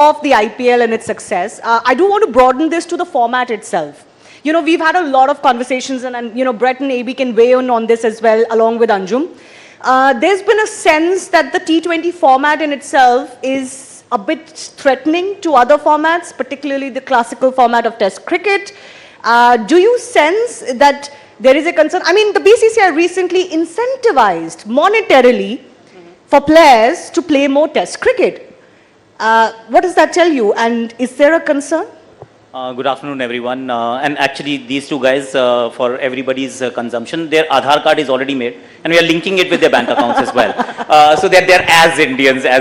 of the IPL and its success, I do want to broaden this to the format itself. You know, we've had a lot of conversations, and you know, Brett and AB can weigh in on this as well, along with Anjum. There's been a sense that the T20 format in itself is a bit threatening to other formats, particularly the classical format of Test cricket. Do you sense that there is a concern? I mean, the BCCI recently incentivized monetarily for players to play more Test cricket. What does that tell you? And is there a concern? Good afternoon, everyone. And actually, these two guys, for everybody's consumption, their Aadhaar card is already made, and we are linking it with their bank accounts as well. So that they're as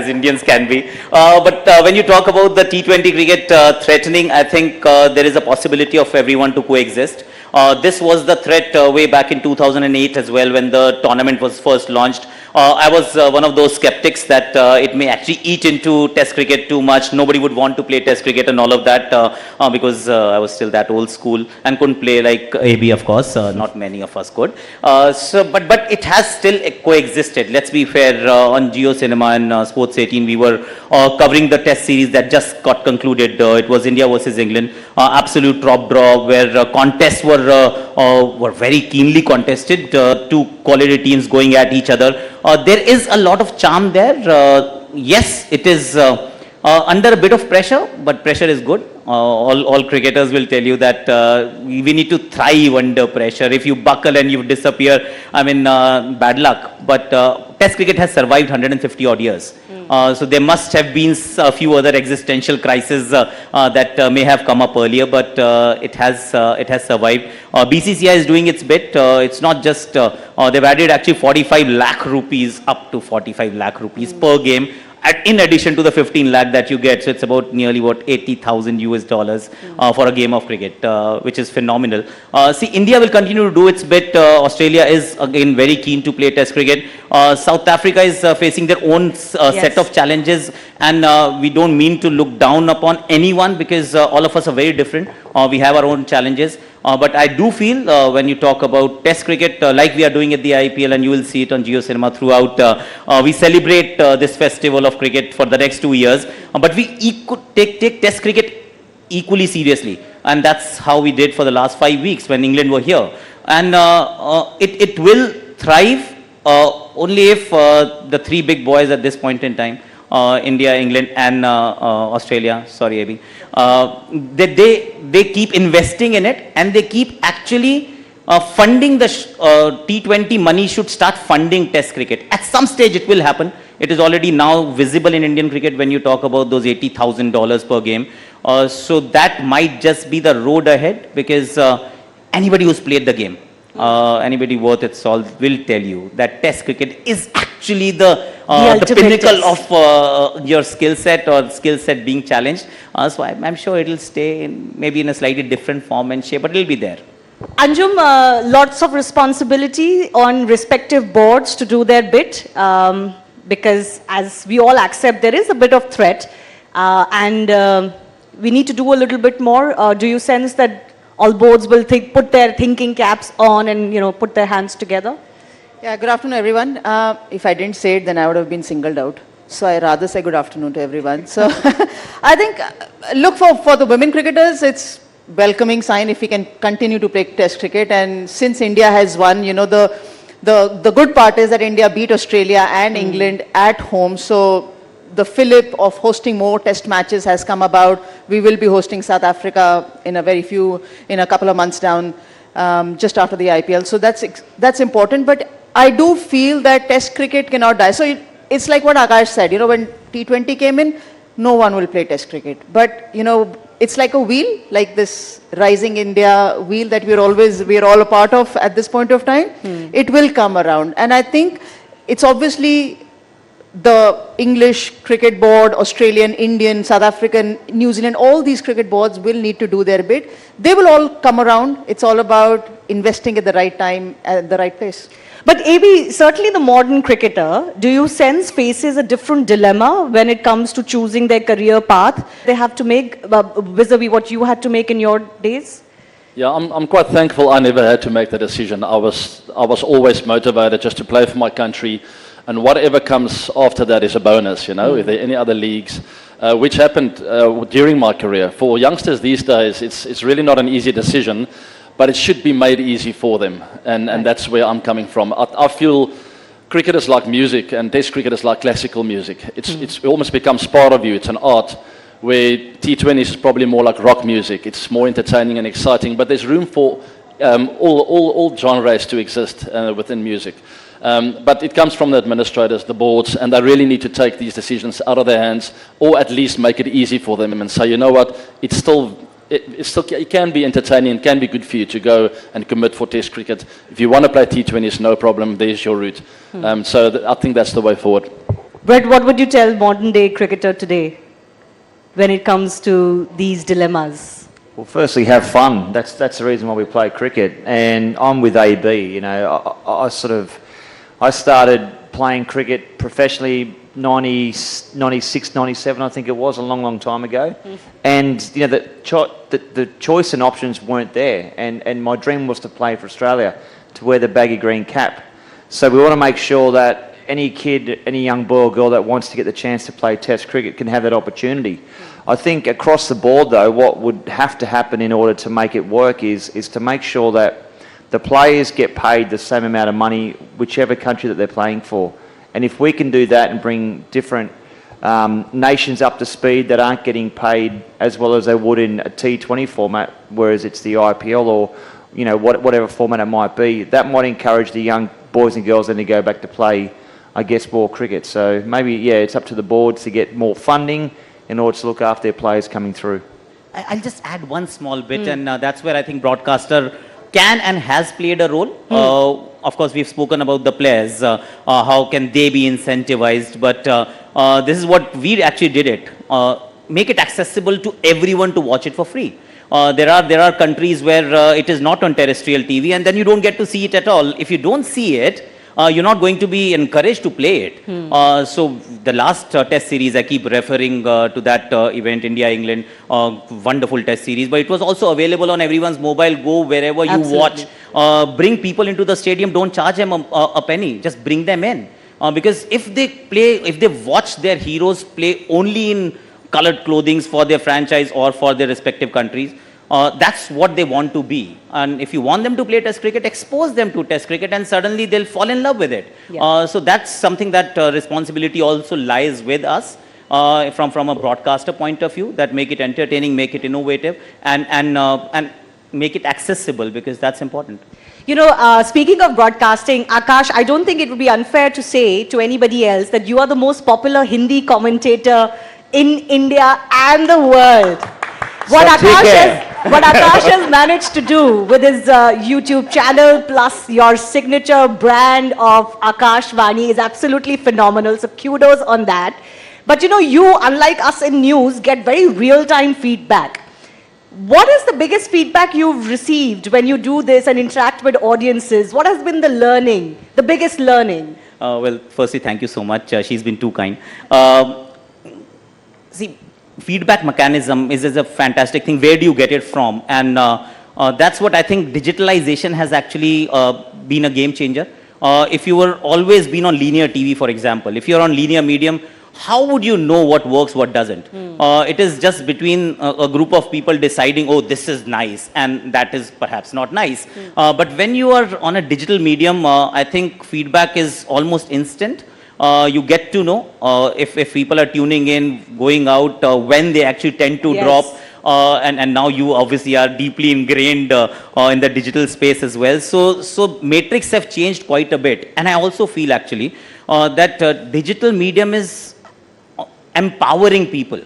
Indians can be. But when you talk about the T20 cricket threatening, I think there is a possibility of everyone to coexist. This was the threat way back in 2008 as well, when the tournament was first launched. I was one of those skeptics that it may actually eat into Test cricket too much. Nobody would want to play Test cricket and all of that because I was still that old school and couldn't play like AB, of course. Not many of us could. But it has still coexisted. Let's be fair. On Geo Cinema and Sports 18, we were covering the Test series that just got concluded. It was India versus England, absolute top draw, where contests were very keenly contested. Two quality teams going at each other. There is a lot of charm there. Yes, it is under a bit of pressure, but pressure is good. All cricketers will tell you that we need to thrive under pressure. If you buckle and you disappear, I mean, bad luck. But Test cricket has survived 150 odd years. So there must have been a few other existential crises that may have come up earlier, but it has survived. BCCI is doing its bit. It's not just, they've added actually 45 lakh rupees, up to 45 lakh rupees per game, in addition to the 15 lakh that you get. So it's about nearly what, 80,000 US dollars for a game of cricket, which is phenomenal. See, India will continue to do its bit. Australia is again very keen to play Test cricket. South Africa is facing their own set of challenges, and we don't mean to look down upon anyone, because all of us are very different. We have our own challenges. But I do feel when you talk about Test cricket, like we are doing at the IPL, and you will see it on Geo Cinema throughout, we celebrate this festival of cricket for the next 2 years. But we take Test cricket equally seriously. And that's how we did for the last 5 weeks when England were here. And it will thrive only if the three big boys at this point in time, India, England, and Australia, sorry, AB, they keep investing in it, and they keep actually funding the T20 money should start funding Test cricket. At some stage it will happen. It is already now visible in Indian cricket when you talk about those $80,000 per game. So that might just be the road ahead, because anybody who's played the game, anybody worth its salt will tell you that Test cricket is actually the pinnacle of your skill set, or skill set being challenged. So I'm sure it'll stay maybe in a slightly different form and shape, but it'll be there. Anjum, lots of responsibility on respective boards to do their bit, because as we all accept, there is a bit of threat, and we need to do a little bit more. Do you sense that all boards will put their thinking caps on and, you know, put their hands together? Yeah, good afternoon, everyone. If I didn't say it, then I would have been singled out. So I rather say good afternoon to everyone. So I think, look, for the women cricketers, it's welcoming sign if we can continue to play Test cricket. And since India has won, you know, the good part is that India beat Australia and England at home. So the fillip of hosting more Test matches has come about. We will be hosting South Africa in a couple of months down, just after the IPL. So that's important. But I do feel that Test cricket cannot die. So it's like what Akash said, you know, when T20 came in, no one will play Test cricket. But, you know, it's like a wheel, like this Rising India wheel that we're all a part of at this point of time. It will come around. And I think it's obviously the English cricket board, Australian, Indian, South African, New Zealand, all these cricket boards will need to do their bit. They will all come around. It's all about investing at the right time, at the right place. But AB, certainly the modern cricketer, do you sense faces a different dilemma when it comes to choosing their career path they have to make vis-a-vis what you had to make in your days? Yeah, I'm quite thankful I never had to make the decision. I was always motivated just to play for my country, and whatever comes after that is a bonus, you know. If there are any other leagues, which happened during my career. For youngsters these days, it's really not an easy decision, but it should be made easy for them, and that's where I'm coming from. I feel cricket is like music, and Test cricket is like classical music. It almost becomes part of you. It's an art, where T20s is probably more like rock music. It's more entertaining and exciting, but there's room for all genres to exist within music. But it comes from the administrators, the boards, and they really need to take these decisions out of their hands, or at least make it easy for them and say, you know what, it can be entertaining, it can be good for you to go and commit for Test cricket. If you want to play T20s, no problem, there's your route. So I think that's the way forward. Brett, what would you tell modern day cricketer today when it comes to these dilemmas? Well, firstly, have fun. That's the reason why we play cricket. And I'm with AB. You know, I started playing cricket professionally 96, 97, I think it was, a long, long time ago. And you know, the choice and options weren't there. And my dream was to play for Australia, to wear the baggy green cap. So we want to make sure that any kid, any young boy or girl that wants to get the chance to play Test cricket can have that opportunity. I think across the board, though, what would have to happen in order to make it work is to make sure that the players get paid the same amount of money, whichever country that they're playing for. And if we can do that and bring different nations up to speed that aren't getting paid as well as they would in a T20 format, whereas it's the IPL or you know whatever format it might be, that might encourage the young boys and girls then to go back to play, I guess, more cricket. So maybe, yeah, it's up to the boards to get more funding in order to look after their players coming through. I'll just add one small bit, and that's where I think broadcaster can and has played a role. Of course, we've spoken about the players, how can they be incentivized, but this is what we actually did it. Make it accessible to everyone to watch it for free. There are countries where it is not on terrestrial TV, and then you don't get to see it at all. If you don't see it, you're not going to be encouraged to play it. So the last test series, I keep referring to that event, India-England, wonderful test series, but it was also available on everyone's mobile. Go wherever you watch. Bring people into the stadium, don't charge them a penny, just bring them in. Because if they watch their heroes play only in colored clothing for their franchise or for their respective countries, that's what they want to be. And if you want them to play Test cricket, expose them to Test cricket, and suddenly they'll fall in love with it. Yeah. So that's something that responsibility also lies with us from a broadcaster point of view, that make it entertaining, make it innovative, and make it accessible, because that's important. You know, speaking of broadcasting, Akash, I don't think it would be unfair to say to anybody else that you are the most popular Hindi commentator in India and the world. What Akash has managed to do with his YouTube channel plus your signature brand of Akash Vani is absolutely phenomenal. So kudos on that. But you know, you, unlike us in news, get very real-time feedback. What is the biggest feedback you've received when you do this and interact with audiences? What has been the learning, the biggest learning? Well, firstly, thank you so much. She's been too kind. See, feedback mechanism is a fantastic thing. Where do you get it from? And that's what I think digitalization has actually been a game changer. If you were always been on linear TV, for example, if you're on linear medium, how would you know what works, what doesn't? It is just between a group of people deciding, oh, this is nice, and that is perhaps not nice. But when you are on a digital medium, I think feedback is almost instant. You get to know if people are tuning in, going out, when they actually tend to drop. And now you obviously are deeply ingrained in the digital space as well. So metrics have changed quite a bit. And I also feel actually that digital medium is empowering people.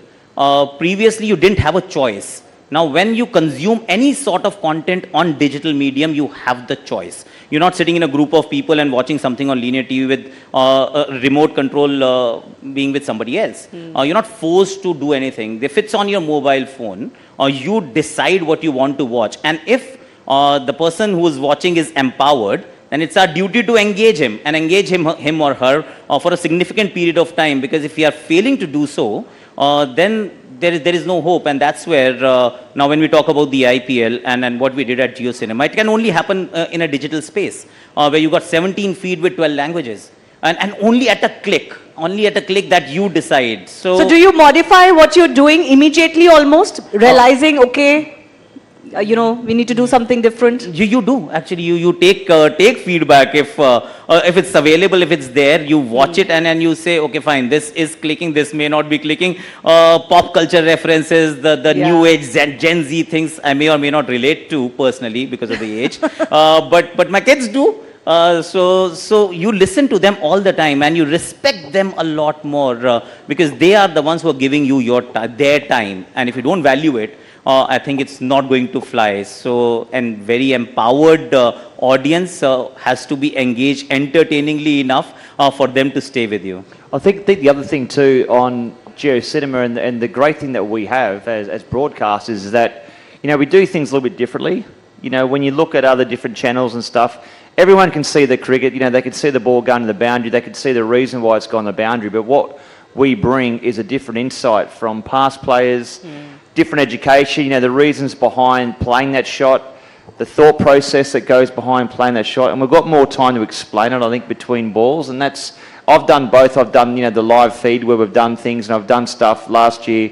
Previously, you didn't have a choice. Now, when you consume any sort of content on digital medium, you have the choice. You're not sitting in a group of people and watching something on linear TV with a remote control being with somebody else. You're not forced to do anything. If it's on your mobile phone, you decide what you want to watch. And if the person who is watching is empowered, then it's our duty to engage him and engage him or her for a significant period of time. Because if we are failing to do so, then there is no hope. And that's where now when we talk about the IPL and what we did at JioCinema, it can only happen in a digital space where you got 17 feed with 12 languages. and only at a click that you decide. So do you modify what you're doing immediately almost, realizing, okay, we need to do something different? You do actually. You take feedback if it's available, if it's there. You watch it and you say, okay, fine. This is clicking. This may not be clicking. Pop culture references, the new age Gen Z things, I may or may not relate to personally because of the age. But my kids do. So you listen to them all the time and you respect them a lot more because they are the ones who are giving you their time. And if you don't value it, I think it's not going to fly. So, and very empowered audience has to be engaged entertainingly enough for them to stay with you. I think the other thing too on GeoCinema and the great thing that we have as broadcasters is that, we do things a little bit differently. When you look at other different channels and stuff, everyone can see the cricket, they can see the ball going to the boundary, they can see the reason why it's gone to the boundary, but what we bring is a different insight from past players, different education, the reasons behind playing that shot, the thought process that goes behind playing that shot, and we've got more time to explain it, I think, between balls, and I've done both. I've done, the live feed where we've done things, and I've done stuff last year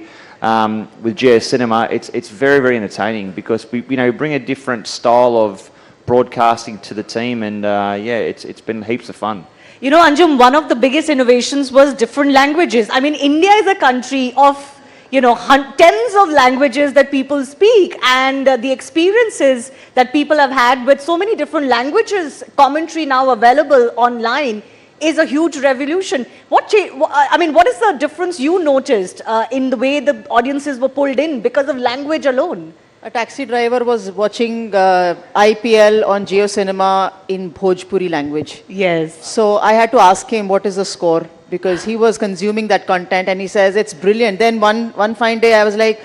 with GeoCinema. It's very, very entertaining because we bring a different style of broadcasting to the team, and it's been heaps of fun. Anjum, one of the biggest innovations was different languages. I mean, India is a country of tens of languages that people speak, and the experiences that people have had with so many different languages, commentary now available online, is a huge revolution. What is the difference you noticed in the way the audiences were pulled in because of language alone? A taxi driver was watching IPL on GeoCinema in Bhojpuri language. Yes. So I had to ask him what is the score, because he was consuming that content and he says it's brilliant. Then one fine day I was like,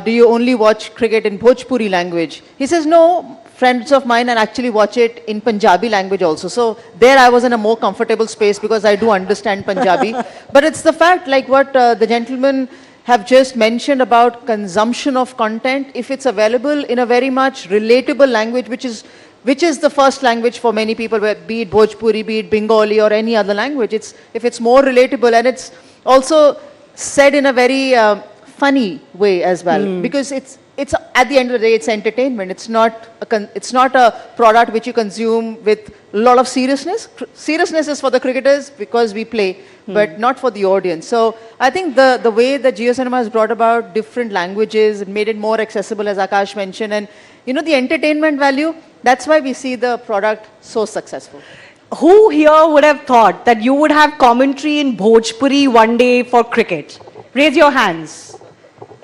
do you only watch cricket in Bhojpuri language? He says, no, friends of mine and actually watch it in Punjabi language also. So there I was in a more comfortable space because I do understand Punjabi. But it's the fact, like what the gentleman have just mentioned about consumption of content, if it's available in a very much relatable language, which is the first language for many people, be it Bhojpuri, be it Bengali or any other language, if it's more relatable and it's also said in a very funny way as well, because it's at the end of the day, it's entertainment. It's not a product which you consume with a lot of seriousness. Seriousness is for the cricketers because we play, but not for the audience. So I think the way that GeoCinema has brought about different languages, it made it more accessible, as Akash mentioned, and the entertainment value, that's why we see the product so successful. Who here would have thought that you would have commentary in Bhojpuri one day for cricket? Raise your hands.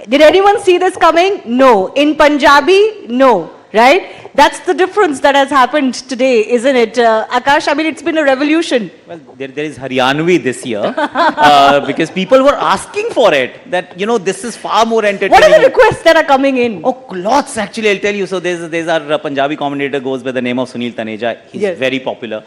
Did anyone see this coming? No. In Punjabi? No. Right? That's the difference that has happened today, isn't it? Akash, I mean, it's been a revolution. Well, there is Haryanvi this year because people were asking for it, that, this is far more entertaining. What are the requests that are coming in? Oh, lots actually, I'll tell you. So there's our Punjabi commentator goes by the name of Sunil Taneja. He's very popular.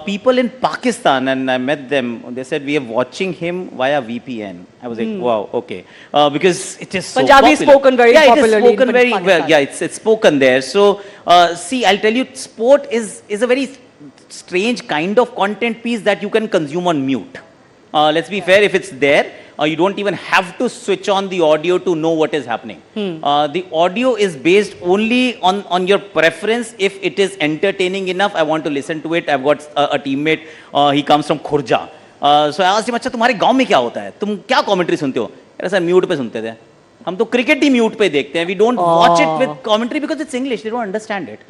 People in Pakistan, and I met them, they said, we are watching him via VPN. I was like, wow, okay. Because it is so Punjabi popular. is spoken very popularly. It is spoken very Pakistan. well. Yeah, it's spoken there. So, see, I'll tell you, sport is a very strange kind of content piece that you can consume on mute. Let's be fair, if it's there, you don't even have to switch on the audio to know what is happening. The audio is based only on your preference. If it is entertaining enough, I want to listen to it. I've got a teammate, he comes from Khurja. So I asked him, अच्छा तुम्हारे गांव में क्या होता है? तुम क्या commentary सुनते हो? कह रहा सर म्यूट पे सुनते थे. हम तो क्रिकेट ही म्यूट पे देखते हैं. We don't watch it with commentary because it's English. They don't understand it.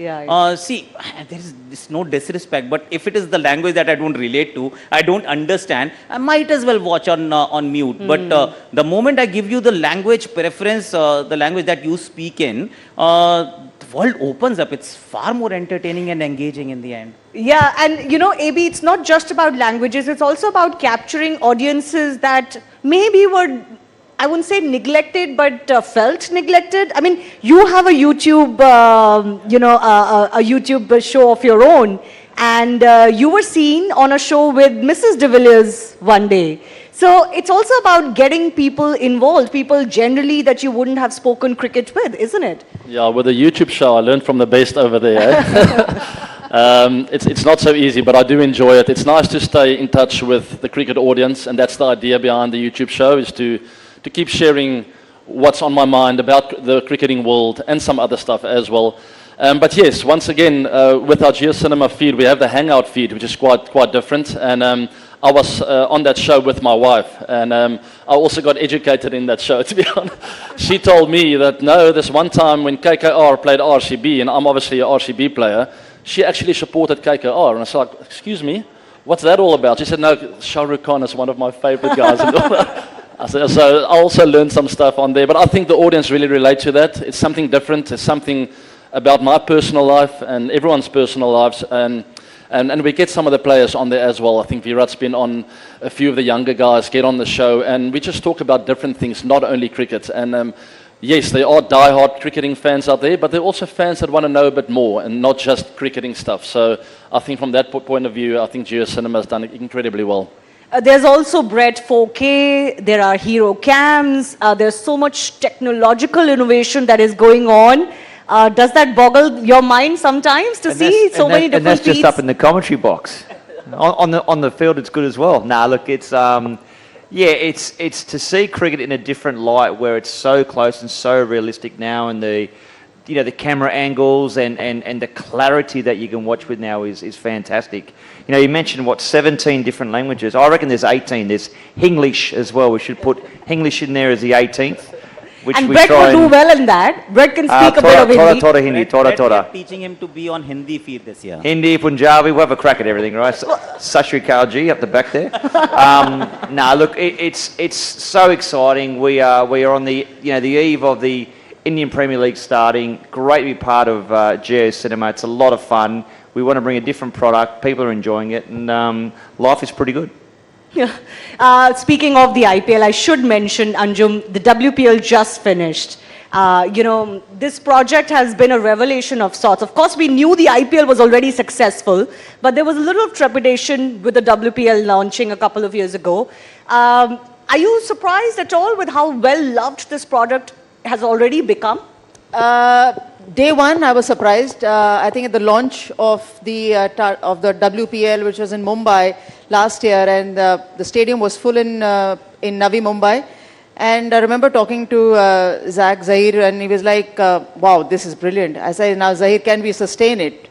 See, there is no disrespect, but if it is the language that I don't relate to, I don't understand, I might as well watch on mute. But the moment I give you the language preference, the language that you speak in, the world opens up. It's far more entertaining and engaging in the end. Yeah, and AB, it's not just about languages. It's also about capturing audiences that maybe were, I wouldn't say neglected, but felt neglected. I mean, you have a YouTube, a YouTube show of your own, and you were seen on a show with Mrs. De Villiers one day. So it's also about getting people involved, people generally that you wouldn't have spoken cricket with, isn't it? Yeah, with the YouTube show, I learned from the best over there. It's not so easy, but I do enjoy it. It's nice to stay in touch with the cricket audience, and that's the idea behind the YouTube show, is to keep sharing what's on my mind about the cricketing world and some other stuff as well. But yes, once again, with our GeoCinema feed, we have the Hangout feed, which is quite different. And I was on that show with my wife, and I also got educated in that show, to be honest. She told me that, no, this one time when KKR played RCB, and I'm obviously an RCB player, she actually supported KKR. And I was like, excuse me, what's that all about? She said, no, Shah Rukh Khan is one of my favorite guys. So I also learned some stuff on there. But I think the audience really relate to that. It's something different. It's something about my personal life and everyone's personal lives, and we get some of the players on there as well. I think Virat's been on, a few of the younger guys get on the show, and we just talk about different things, not only cricket. And yes, there are die-hard cricketing fans out there, but there are also fans that want to know a bit more and not just cricketing stuff. So I think from that point of view, I think GeoCinema has done it incredibly well. There's also Brett 4K, there are hero cams, there's so much technological innovation that is going on. Does that boggle your mind sometimes to see so many different And that's just feeds? up in the commentary box. on the field, it's good as well. Nah, look, it's it's to see cricket in a different light, where it's so close and so realistic now, and the camera angles and the clarity that you can watch with now is fantastic. You mentioned 17 different languages. I reckon there's 18. There's Hinglish as well. We should put Hinglish in there as the 18th. Which And we Brett try will do well in that. Brett can speak a bit of Hindi. Thoda Hindi, Brett, thoda. we are teaching him to be on Hindi feed this year. Hindi, Punjabi, we'll have a crack at everything, right? Sashri Kalji up the back there. Look, it's so exciting. We are on the eve of the Indian Premier League starting. Great to be part of GeoCinema. It's a lot of fun. We want to bring a different product. People are enjoying it, and life is pretty good. Yeah. Speaking of the IPL, I should mention, Anjum, the WPL just finished. This project has been a revelation of sorts. Of course, we knew the IPL was already successful, but there was a little trepidation with the WPL launching a couple of years ago. Are you surprised at all with how well loved this product has already become? Day one, I was surprised. I think at the launch of the WPL, which was in Mumbai last year, and the stadium was full in Navi Mumbai. And I remember talking to Zach Zahir, and he was like, "Wow, this is brilliant." I said, "Now, Zahir, can we sustain it?"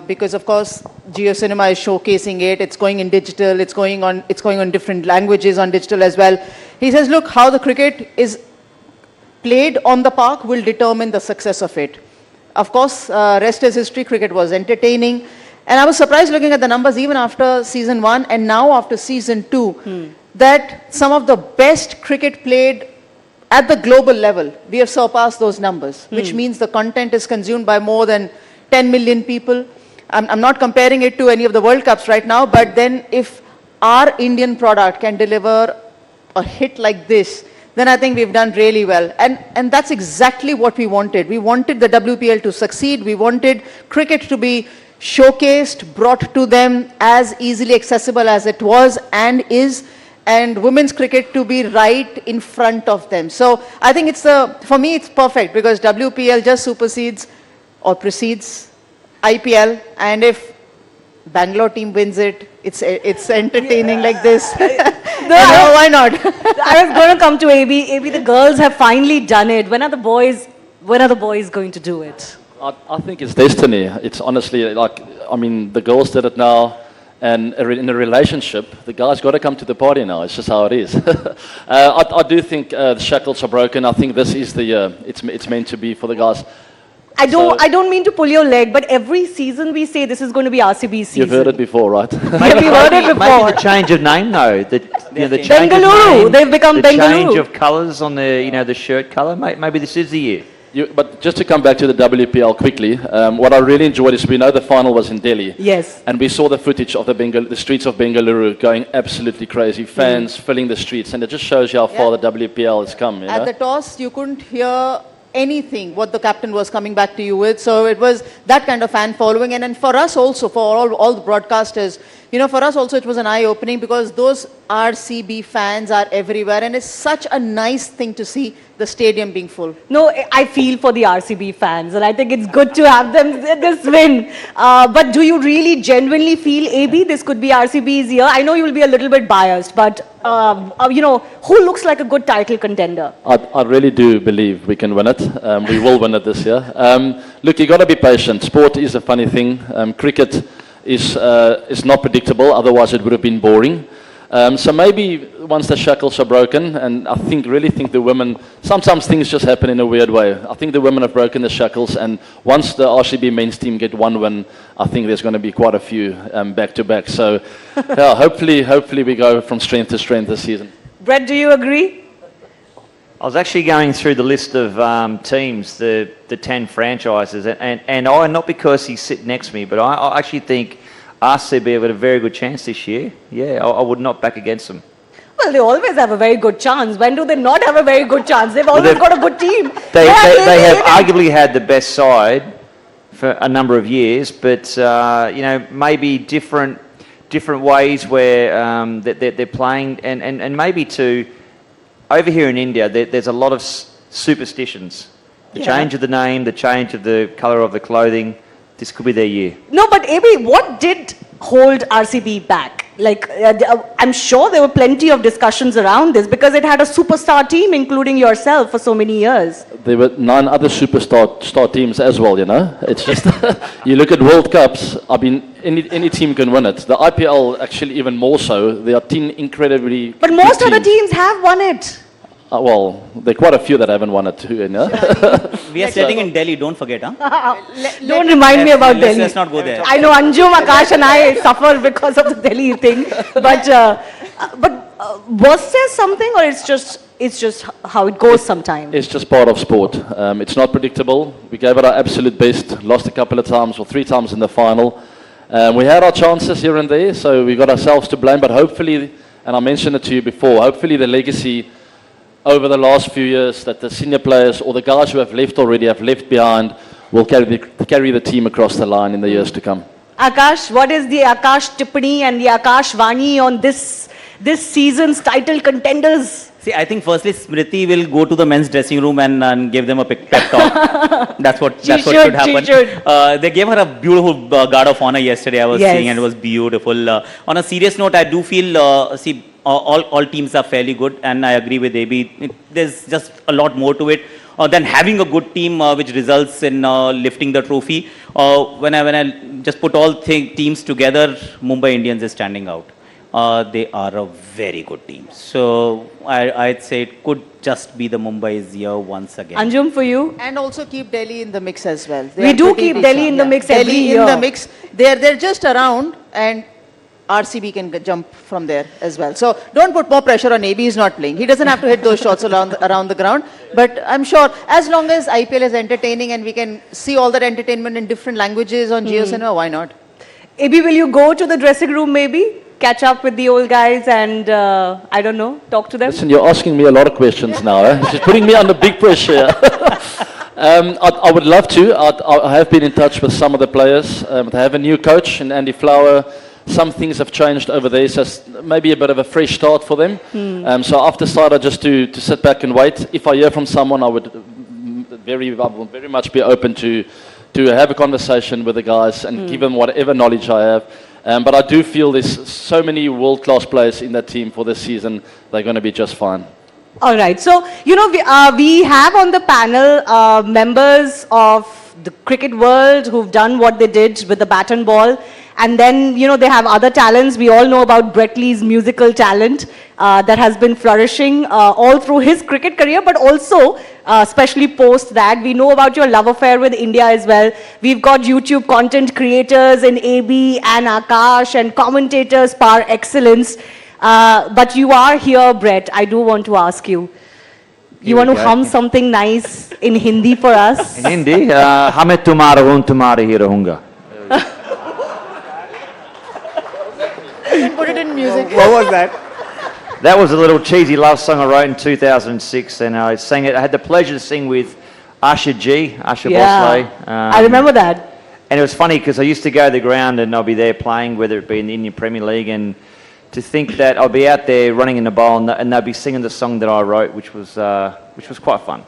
Because of course, GeoCinema is showcasing it. It's going in digital. It's going on different languages on digital as well. He says, "Look, how the cricket is played on the park will determine the success of it." Of course, rest is history. Cricket was entertaining. And I was surprised looking at the numbers even after season 1 and now after season 2, that some of the best cricket played at the global level, we have surpassed those numbers, which means the content is consumed by more than 10 million people. I'm not comparing it to any of the World Cups right now, but then if our Indian product can deliver a hit like this, then I think we've done really well. And that's exactly what we wanted. We wanted the WPL to succeed. We wanted cricket to be showcased, brought to them as easily accessible as it was and is, and women's cricket to be right in front of them. So I think for me it's perfect, because WPL just supersedes or precedes IPL, and if Bangalore team wins it, it's entertaining like this. No, why not? I was going to come to AB. AB, the girls have finally done it. When are the boys going to do it? I think it's destiny. It's honestly the girls did it now, and in a relationship, the guys got to come to the party now. It's just how it is. I do think the shackles are broken. I think this is the year. It's meant to be for the guys. I don't mean to pull your leg, but every season we say this is going to be RCB season. You've heard it before, right? Maybe we've heard it before. Maybe the change of name, though. The change of Bengaluru. name, They've become the Bengaluru. change of colours on the shirt colour. Maybe this is the year. But just to come back to the WPL quickly, what I really enjoyed is we know the final was in Delhi. Yes. And we saw the footage of the streets of Bengaluru going absolutely crazy, fans filling the streets, and it just shows you how far the WPL has come. At the toss, you couldn't hear anything what the captain was coming back to you with. So it was that kind of fan following. And then for us also, for all the broadcasters, for us also it was an eye-opening, because those RCB fans are everywhere, and it's such a nice thing to see the stadium being full. No, I feel for the RCB fans, and I think it's good to have them this win. But do you really genuinely feel, AB, this could be RCB's year? I know you'll be a little bit biased, but who looks like a good title contender? I really do believe we can win it. We will win it this year. Look, you got to be patient. Sport is a funny thing. Cricket is not predictable. Otherwise, it would have been boring. So maybe once the shackles are broken, and I really think the women, sometimes things just happen in a weird way. I think the women have broken the shackles, and once the RCB men's team get one win, I think there's going to be quite a few back-to-back. So yeah, hopefully we go from strength to strength this season. Brett, do you agree? I was actually going through the list of teams, the 10 franchises, and I, not because he's sitting next to me, but I actually think RCB have got a very good chance this year. Yeah, I would not back against them. Well, they always have a very good chance. When do they not have a very good chance? They've always they've- got a good team. They have Yeah. arguably had the best side for a number of years, but maybe different ways where that they're playing, and maybe too over here in India there's a lot of superstitions. The change of the name, the change of the colour of the clothing. This could be their year. No, but AB, what did hold RCB back? Like, I'm sure there were plenty of discussions around this because it had a superstar team, including yourself, for so many years. There were 9 other star teams as well, you know. It's just, you look at World Cups, I mean, any team can win it. The IPL actually even more so. There are 10 incredibly But good most other teams. teams have won it. Well, there are quite a few that haven't won it too, you know. We are sitting in Delhi, don't forget, huh? Don't remind me about Delhi. Let's not go there. I know Anjum, Akash and I suffer because of the Delhi thing. But was there something, or it's just how it goes sometimes? It's just part of sport. It's not predictable. We gave it our absolute best, lost a couple of times or 3 times in the final. We had our chances here and there, so we got ourselves to blame. But hopefully, and I mentioned it to you before, hopefully the legacy over the last few years that the senior players or the guys who have left already have left behind will carry the team across the line in the years to come. Akash, what is the Akash Tippani and the Akash Vani on this season's title contenders? See, I think firstly Smriti will go to the men's dressing room and give them a pep talk. That's what should happen. She should. They gave her a beautiful guard of honor yesterday. I was seeing, and it was beautiful. On a serious note, I do feel all teams are fairly good, and I agree with AB. There's just a lot more to it than having a good team, which results in lifting the trophy. When I just put all teams together, Mumbai Indians is standing out. They are a very good team. So I'd say it could just be the Mumbai's year once again. Anjum, for you? And also keep Delhi in the mix as well. We do keep Delhi in the mix every Delhi year. in the mix. They're just around, and RCB can jump from there as well. So don't put more pressure on AB. He's not playing. He doesn't have to hit those shots around the ground. But I'm sure as long as IPL is entertaining and we can see all that entertainment in different languages on JioCinema, why not? AB, will you go to the dressing room maybe? Catch up with the old guys and, I don't know, talk to them? Listen, you're asking me a lot of questions now. Eh? She's putting me under big pressure. I would love to. I have been in touch with some of the players. They have a new coach in Andy Flower. Some things have changed over there, so it's maybe a bit of a fresh start for them. So I've decided just to sit back and wait. If I hear from someone, I will very much be open to have a conversation with the guys and give them whatever knowledge I have. But I do feel there's so many world-class players in that team for this season. They're going to be just fine. All right. So, we have on the panel members of the cricket world who've done what they did with the bat and ball. And then, they have other talents. We all know about Brett Lee's musical talent that has been flourishing all through his cricket career, but also, especially post that, we know about your love affair with India as well. We've got YouTube content creators in AB and Akash and commentators par excellence. But you are here, Brett. I do want to ask you. You want to hum something nice in Hindi for us? In Hindi, hame tumhara gun tumhare hi rahunga. Put it in music. What was that? That was a little cheesy love song I wrote in 2006, and I sang it. I had the pleasure to sing with Asha Bhosle. I remember that. And it was funny because I used to go to the ground and I'll be there playing, whether it be in the Indian Premier League, and to think that I'll be out there running in the bowl and they'll be singing the song that I wrote, which was quite fun.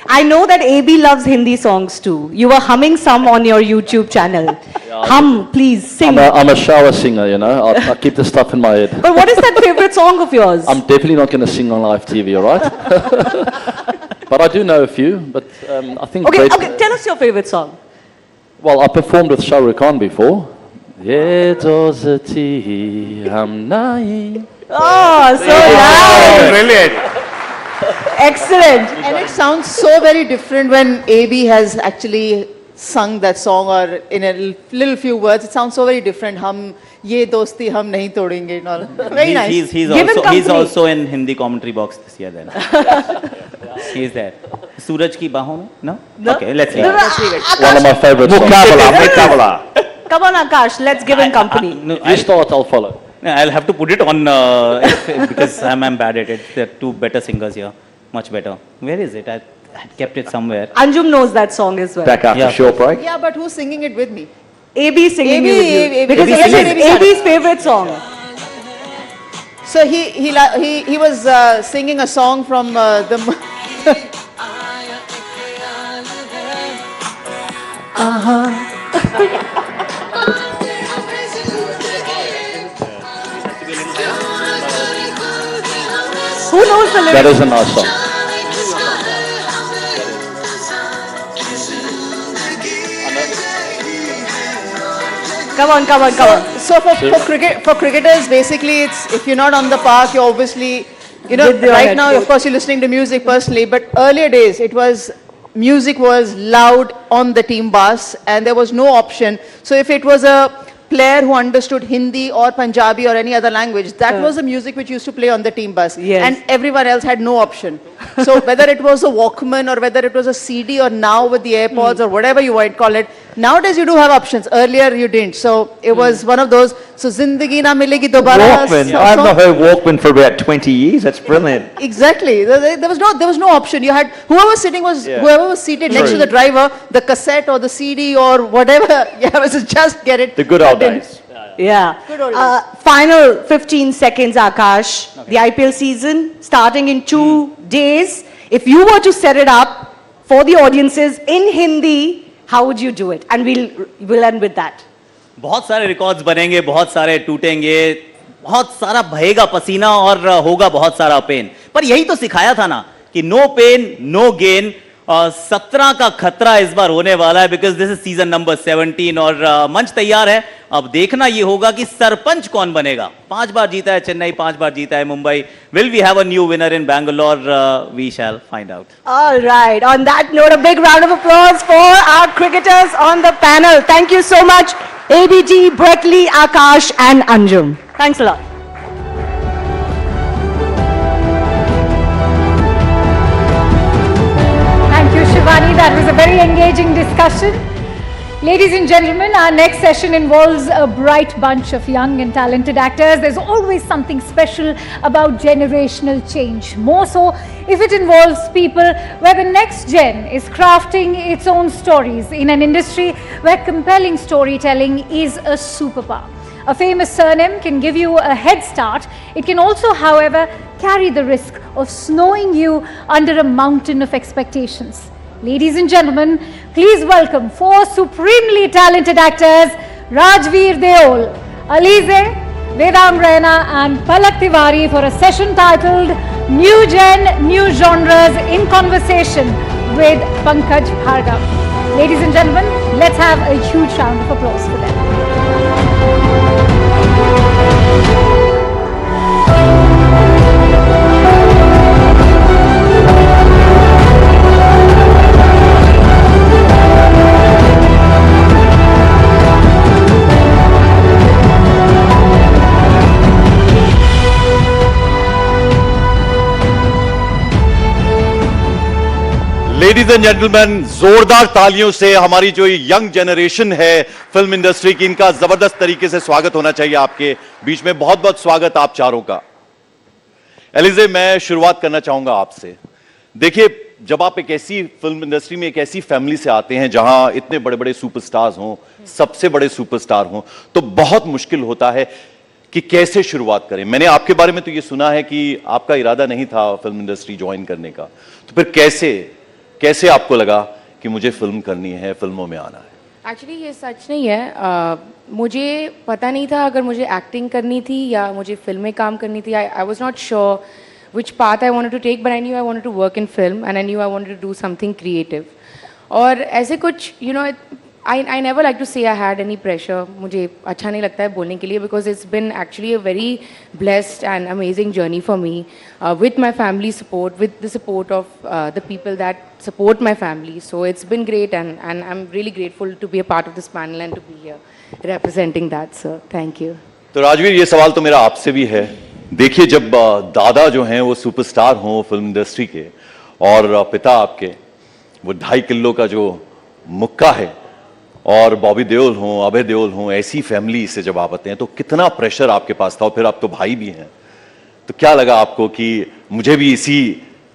I know that AB loves Hindi songs too. You were humming some on your YouTube channel. Hum, please, sing. I'm a shower singer, you know. I keep the stuff in my head. But what is that favorite song of yours? I'm definitely not going to sing on live TV, all right? But I do know a few, but I think... Okay, tell us your favorite song. Well, I performed with Shah Rukh Khan before. Ye dozati hum nahi. Oh, so loud. Brilliant. Excellent. And it sounds so very different when AB has actually sung that song, or in a little few words. It sounds so very different. Hum ye dosti hum nahi todenge and all. Very nice. He's also in Hindi commentary box this year then. He's there. Suraj ki baahon mein? No? Okay, let's leave it. One of my favorite songs. Mukabala. Come on, Akash, let's give him company. You start, I'll follow. I'll have to put it on because I'm bad at it. There are two better singers here. Much better. Where is it? I kept it somewhere. Anjum knows that song as well. Back after Yeah. short break. Yeah, but who's singing it with me? AB singing AB, it with you. AB, Because AB it singing. is AB's favorite song. So he was singing a song from the... Who knows the lyrics? That is a nice song. Come on. So for cricketers, basically, it's if you're not on the park, you're obviously, you know, With your right now, headphones. of course, you're listening to music personally, but earlier days, music was loud on the team bus, and there was no option. So if it was a player who understood Hindi or Punjabi or any other language, that was the music which used to play on the team bus. Yes. And everyone else had no option. So whether it was a Walkman or whether it was a CD or now with the AirPods or whatever you might call it, nowadays you do have options. Earlier you didn't. So it was one of those, so Zindagi Na Milegi Dobara. Walkman. I've not heard Walkman for about 20 years. That's brilliant. Exactly. There was no option. You had whoever was seated next to the driver, the cassette or the CD or whatever. Yeah, was just get it. The good old plugged in. days. Yeah. Good old days. Final 15 seconds, Akash. Okay. The IPL season starting in 2 days. If you were to set it up for the audiences in Hindi, how would you do it? And we'll end with that. बहुत सारे records बनेंगे, बहुत सारे टूटेंगे, बहुत सारा बहेगा पसीना और होगा बहुत सारा पेन. पर यही तो सिखाया था ना कि नो पेन नो गेन. 17 का खतरा इस बार होने वाला है because this is season number 17 और मंच तैयार है. अब देखना ये होगा कि सरपंच कौन बनेगा. 5 बार जीता है चेन्नई, 5 बार जीता है Mumbai. Will we have a new winner in Bangalore? We shall find out. All right. On that note, a big round of applause for our cricketers on the panel. Thank you so much, ABG, Breckley, Akash, and Anjum. Thanks a lot. Thank you, Shivani. That was a very engaging discussion. Ladies and gentlemen, our next session involves a bright bunch of young and talented actors. There's always something special about generational change. More so if it involves people where the next gen is crafting its own stories in an industry where compelling storytelling is a superpower. A famous surname can give you a head start. It can also, however, carry the risk of snowing you under a mountain of expectations. Ladies and gentlemen, please welcome 4 supremely talented actors, Rajveer Deol, Alize, Vedam Raina and Palak Tiwari for a session titled New Gen, New Genres in Conversation with Pankaj Bhargav. Ladies and gentlemen, let's have a huge round of applause for them. Ladies and gentleman, जोरदार तालियों से हमारी जो young generation है film industry की, इनका जबरदस्त तरीके से स्वागत होना चाहिए आपके बीच में. बहुत बहुत स्वागत आप चारों का. एलिजे, मैं शुरुआत करना चाहूंगा आपसे. देखिए, जब आप एक ऐसी फिल्म इंडस्ट्री में एक ऐसी फैमिली से आते हैं जहां इतने बड़े बड़े सुपरस्टार्स हों, सबसे बड़े सुपरस्टार हों, तो बहुत मुश्किल होता है कि कैसे शुरुआत करें। मैंने आपके बारे में तो ये सुना है कि आपका इरादा नहीं था फिल्म इंडस्ट्री ज्वाइन करने का, तो फिर कैसे आपको लगा कि मुझे फिल्म करनी है, फिल्मों में आना है? एक्चुअली ये सच नहीं है। मुझे पता नहीं था अगर मुझे एक्टिंग करनी थी या मुझे फिल्म में काम करनी थी। I was not sure which path I wanted to take, but I knew I wanted to work in film and I knew I wanted to do something creative. और ऐसे कुछ I never like to say I had any pressure. मुझे अच्छा नहीं लगता है बोलने के लिए, because it's been actually a very blessed and amazing journey for me, with my family support, with the support of the people that support my family. So it's been great, and I'm really grateful to be a part of this panel and to be here representing that, sir. Thank you. तो राजवीर, ये सवाल तो मेरा आपसे भी है। देखिए, जब दादा जो हैं वो सुपरस्टार हों फिल्म इंडस्ट्री के, और पिता आपके वो 2.5 किलो का जो मुक्का है, और बॉबी देओल हों, अभय देओल हों, ऐसी फैमिली से जब आप आते हैं तो कितना प्रेशर आपके पास था, और फिर आप तो भाई भी हैं, तो क्या लगा आपको कि मुझे भी इसी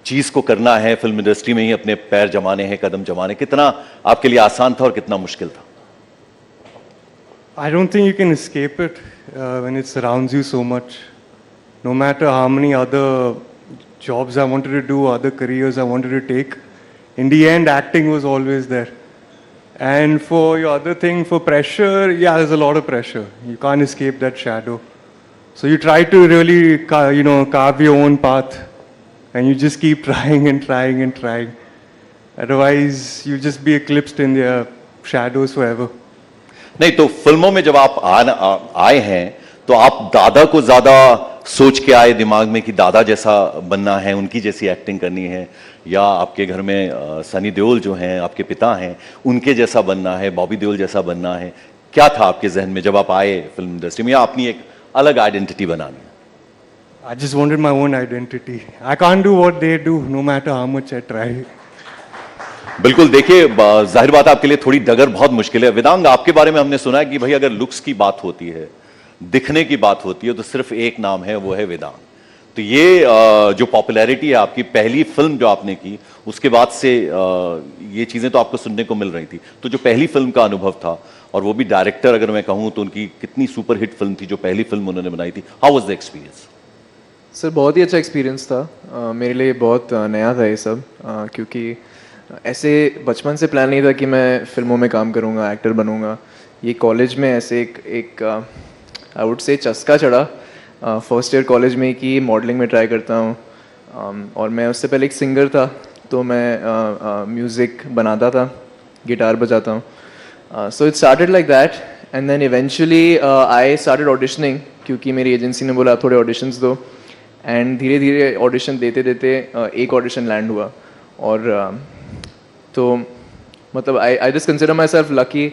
चीज को करना है, फिल्म इंडस्ट्री में ही अपने पैर जमाने हैं, कदम जमाने? कितना आपके लिए आसान था और कितना मुश्किल था? I don't think you can escape it when it surrounds you so much. No matter how many other jobs I wanted to do, other careers I wanted to take, in the end, acting was always there. And for your other thing, for pressure, yeah, there's a lot of pressure. You can't escape that shadow. So you try to really, carve your own path, and you just keep trying and trying and trying. Otherwise, you'll just be eclipsed in their shadows forever. नहीं, तो फिल्मों में जब आप आए हैं तो आप दादा को ज्यादा सोच के आए दिमाग में कि दादा जैसा बनना है, उनकी जैसी एक्टिंग करनी है, या आपके घर में सनी देओल जो हैं आपके पिता हैं, उनके जैसा बनना है, बॉबी देओल जैसा बनना है? क्या था आपके जहन में जब आप आए फिल्म इंडस्ट्री में, या अपनी एक अलग आइडेंटिटी बनानी? I just wanted my own identity. I can't do what they do, no matter how much I try. बिल्कुल। देखिए, जाहिर बात आपके लिए थोड़ी डगर बहुत मुश्किल है। वेदांग, आपके बारे में हमने सुना है कि भाई अगर लुक्स की बात होती है, दिखने की बात होती है, तो सिर्फ एक नाम है, वो है वेदांग। तो ये जो पॉपुलैरिटी है आपकी, पहली फिल्म जो आपने की उसके बाद से ये चीजें तो आपको सुनने को मिल रही थी, तो जो पहली फिल्म का अनुभव था, और वो भी डायरेक्टर अगर मैं कहूँ तो उनकी कितनी सुपरहिट फिल्म थी जो पहली फिल्म उन्होंने बनाई थी, how was the experience? Sir बहुत ही अच्छा एक्सपीरियंस था। मेरे लिए बहुत नया था ये सब, क्योंकि ऐसे बचपन से प्लान नहीं था कि मैं फिल्मों में काम करूँगा, एक्टर बनूँगा। ये कॉलेज में ऐसे एक आई वुड से चस्का चढ़ा फर्स्ट ईयर कॉलेज में कि मॉडलिंग में ट्राई करता हूँ। और मैं उससे पहले एक सिंगर था, तो मैं म्यूज़िक बनाता था, गिटार बजाता हूँ। So it started like that, and then eventually I started auditioning, क्योंकि मेरी एजेंसी ने बोला थोड़े ऑडिशंस दो, एंड धीरे धीरे ऑडिशन देते देते एक ऑडिशन लैंड हुआ। और तो मतलब I just consider myself lucky.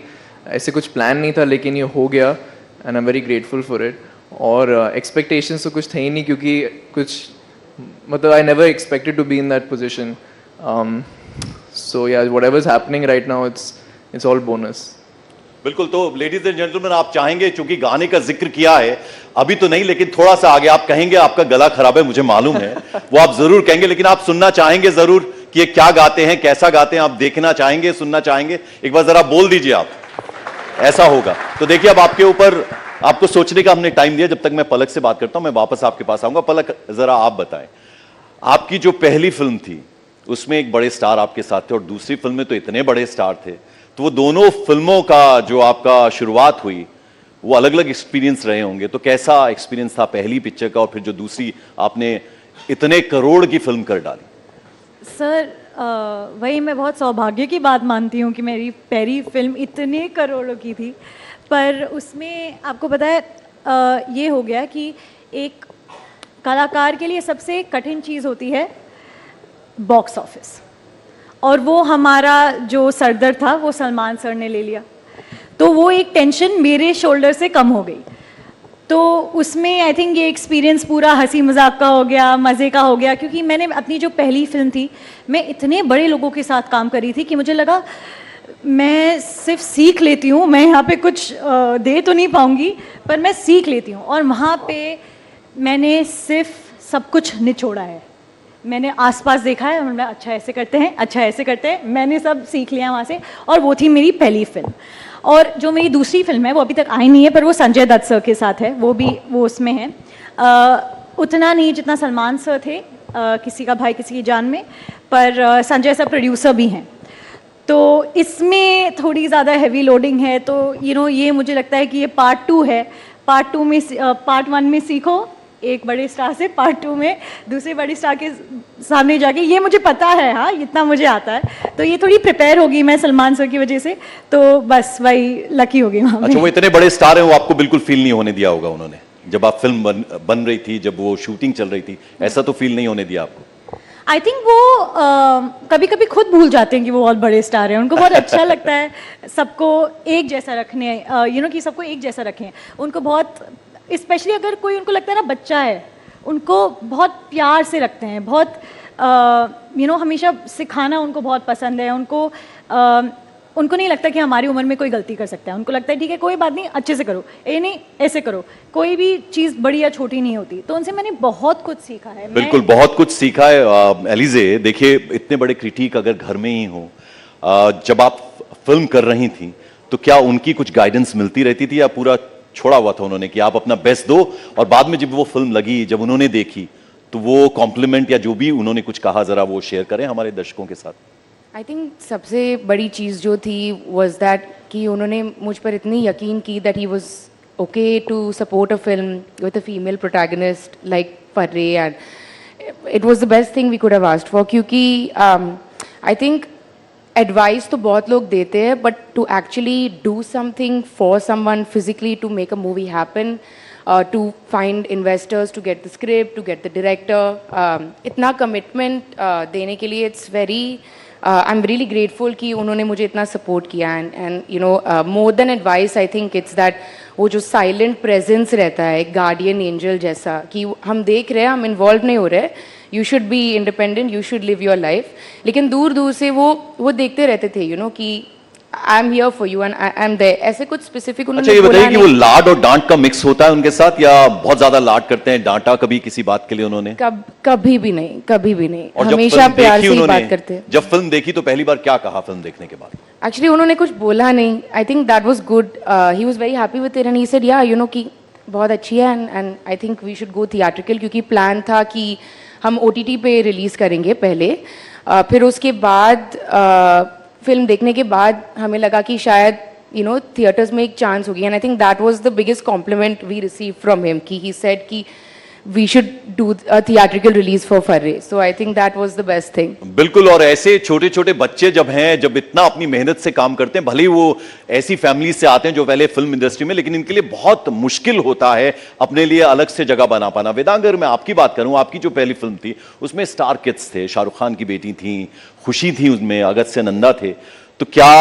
ऐसे कुछ प्लान नहीं था, लेकिन ये हो गया, and I am very grateful for it. और एक्सपेक्टेशंस तो कुछ थे ही नहीं, क्योंकि कुछ मतलब I never expected to be in that position. So yeah whatever is happening right now, it's all bonus. बिल्कुल। तो लेडीज एंड जेंटलमैन, आप चाहेंगे, चूंकि गाने का जिक्र किया है, अभी तो नहीं लेकिन थोड़ा सा आगे आप कहेंगे, आपका गला खराब है मुझे मालूम है, वो आप जरूर कहेंगे, लेकिन आप सुनना चाहेंगे जरूर कि ये क्या गाते हैं, कैसा गाते हैं, आप देखना चाहेंगे, सुनना चाहेंगे। एक बार जरा बोल दीजिए आप, ऐसा होगा। तो देखिए, अब आपके ऊपर आपको सोचने का हमने टाइम दिया। जब तक मैं पलक से बात करता हूं, मैं वापस आपके पास आऊंगा। पलक, जरा आप बताएं, आपकी जो पहली फिल्म थी उसमें एक बड़े स्टार आपके साथ थे, और दूसरी फिल्म में तो इतने बड़े स्टार थे, तो वो दोनों फिल्मों का जो आपका शुरुआत हुई वो अलग अलग एक्सपीरियंस रहे होंगे। तो कैसा एक्सपीरियंस था पहली पिक्चर का, और फिर जो दूसरी आपने इतने करोड़ की फिल्म कर डाली? सर, वही मैं बहुत सौभाग्य की बात मानती हूँ कि मेरी पहली फिल्म इतने करोड़ों की थी, पर उसमें आपको पता है ये हो गया कि एक कलाकार के लिए सबसे कठिन चीज़ होती है बॉक्स ऑफिस, और वो हमारा जो सरदर्द था वो सलमान सर ने ले लिया, तो वो एक टेंशन मेरे शोल्डर से कम हो गई। तो उसमें आई थिंक ये एक्सपीरियंस पूरा हंसी मजाक का हो गया, मज़े का हो गया, क्योंकि मैंने अपनी जो पहली फिल्म थी, मैं इतने बड़े लोगों के साथ काम करी थी कि मुझे लगा मैं सिर्फ सीख लेती हूँ, मैं यहाँ पे कुछ दे तो नहीं पाऊँगी, पर मैं सीख लेती हूँ। और वहाँ पे मैंने सिर्फ सब कुछ निचोड़ा है। मैंने आसपास देखा है, मतलब अच्छा ऐसे करते हैं, अच्छा ऐसे करते हैं, मैंने सब सीख लिया वहाँ से, और वो थी मेरी पहली फिल्म। और जो मेरी दूसरी फिल्म है वो अभी तक आई नहीं है, पर वो संजय दत्त सर के साथ है, वो उसमें है। उतना नहीं जितना सलमान सर थे, किसी का भाई किसी की जान में, पर संजय सर प्रोड्यूसर भी हैं। तो इसमें थोड़ी ज़्यादा हैवी लोडिंग है, तो ये मुझे लगता है कि ये पार्ट 2 है। पार्ट 1 में सीखो एक बड़े स्टार से, पार्ट 2 में दूसरे बड़े स्टार के सामने जाके, ये मुझे पता है, हाँ इतना मुझे आता है। तो ये थोड़ी प्रिपेयर होगी मैं सलमान सर की वजह से, तो बस वही लकी होगी वहाँ पे। अच्छा, वो इतने बड़े स्टार हैं, वो आपको बिल्कुल फील नहीं होने दिया होगा उन्होंने, जब आप फिल्म बन रही थी, जब वो शूटिंग चल रही थी, ऐसा तो फील नहीं होने दिया आपको? आई थिंक वो कभी कभी खुद भूल जाते हैं कि वो बहुत बड़े स्टार हैं। उनको बहुत अच्छा लगता है सबको एक जैसा रखने, कि सबको एक जैसा रखें। उनको बहुत, स्पेशली अगर कोई उनको लगता है ना बच्चा है, उनको बहुत प्यार से रखते हैं, बहुत हमेशा सिखाना उनको बहुत पसंद है। उनको नहीं लगता कि हमारी उम्र में कोई गलती कर सकता है। उनको लगता है ठीक है, कोई बात नहीं, अच्छे से करो, ये नहीं ऐसे करो, कोई भी चीज़ बड़ी या छोटी नहीं होती। तो उनसे मैंने बहुत कुछ सीखा है। बिल्कुल, बहुत कुछ सीखा है। एलिजे, देखिए इतने बड़े क्रिटिक अगर घर में ही हो, जब आप फिल्म कर रही थी तो क्या उनकी कुछ गाइडेंस मिलती रहती थी, या पूरा छोड़ा हुआ था उन्होंने कि आप अपना बेस्ट दो, और बाद में जब वो फिल्म लगी, जब उन्होंने देखी, तो वो कॉम्प्लीमेंट या जो भी उन्होंने कुछ कहा, जरा वो शेयर करें हमारे दर्शकों के साथ? आई थिंक सबसे बड़ी चीज़ जो थी वॉज दैट कि उन्होंने मुझ पर इतनी यकीन की that he was okay to support a film with a female protagonist like Farrey, and it was the best thing we could have asked for. क्योंकि आई थिंक एडवाइस तो बहुत लोग देते हैं, but to actually do something for someone physically to make a movie happen, to find investors, to get the script, to get the director, इतना commitment देने के लिए it's very I am really grateful कि उन्होंने मुझे इतना support किया। And more than advice, I think it's that वो जो साइलेंट प्रेजेंस रहता है, एक गार्डियन एंजल जैसा, कि हम देख रहे हैं, हम इन्वॉल्व नहीं हो रहे, you should be independent, you should live your life, लेकिन दूर दूर से वो देखते रहते थे कि I am here for you and I am there. ऐसे कुछ स्पेसिफिक उन्होंने अच्छा, ये बोला बताइए कि नहीं। वो लाड और डांट का मिक्स होता है उनके साथ, या बहुत ज्यादा लाड करते हैं? डांटा कभी किसी बात के लिए उन्होंने? कभी भी नहीं, कभी भी नहीं, और हमेशा प्यार से ही बात करते हैं। जब फिल्म देखी तो पहली बार क्या कहा फिल्म देखने के बाद? एक्चुअली उन्होंने कुछ बोला नहीं, I think that was good, he was very happy with it and he said या कि बहुत अच्छी है, and I think we should go theatrical, क्योंकि प्लान था कि हम OTT पे रिलीज करेंगे पहले, फिर उसके बाद फिल्म देखने के बाद हमें लगा कि शायद थिएटर्स में एक चांस होगी, and I think that was the biggest compliment we receive from him, कि ही सेड कि we should do a theatrical release for Farre. So I think that was the best thing. बिल्कुल, और ऐसे छोटे छोटे बच्चे जब हैं, जब इतना अपनी मेहनत से काम करते हैं, भले ही वो ऐसी फैमिली से आते हैं जो पहले फिल्म इंडस्ट्री में, लेकिन इनके लिए बहुत मुश्किल होता है अपने लिए अलग से जगह बना पाना। वेदांग, अगर मैं आपकी बात करूं, आपकी जो पहली फिल्म थी उसमें स्टार किड्स थे, शाहरुख खान की बेटी थी, खुशी थी उसमें, अगस्त्य नंदा थे, तो क्या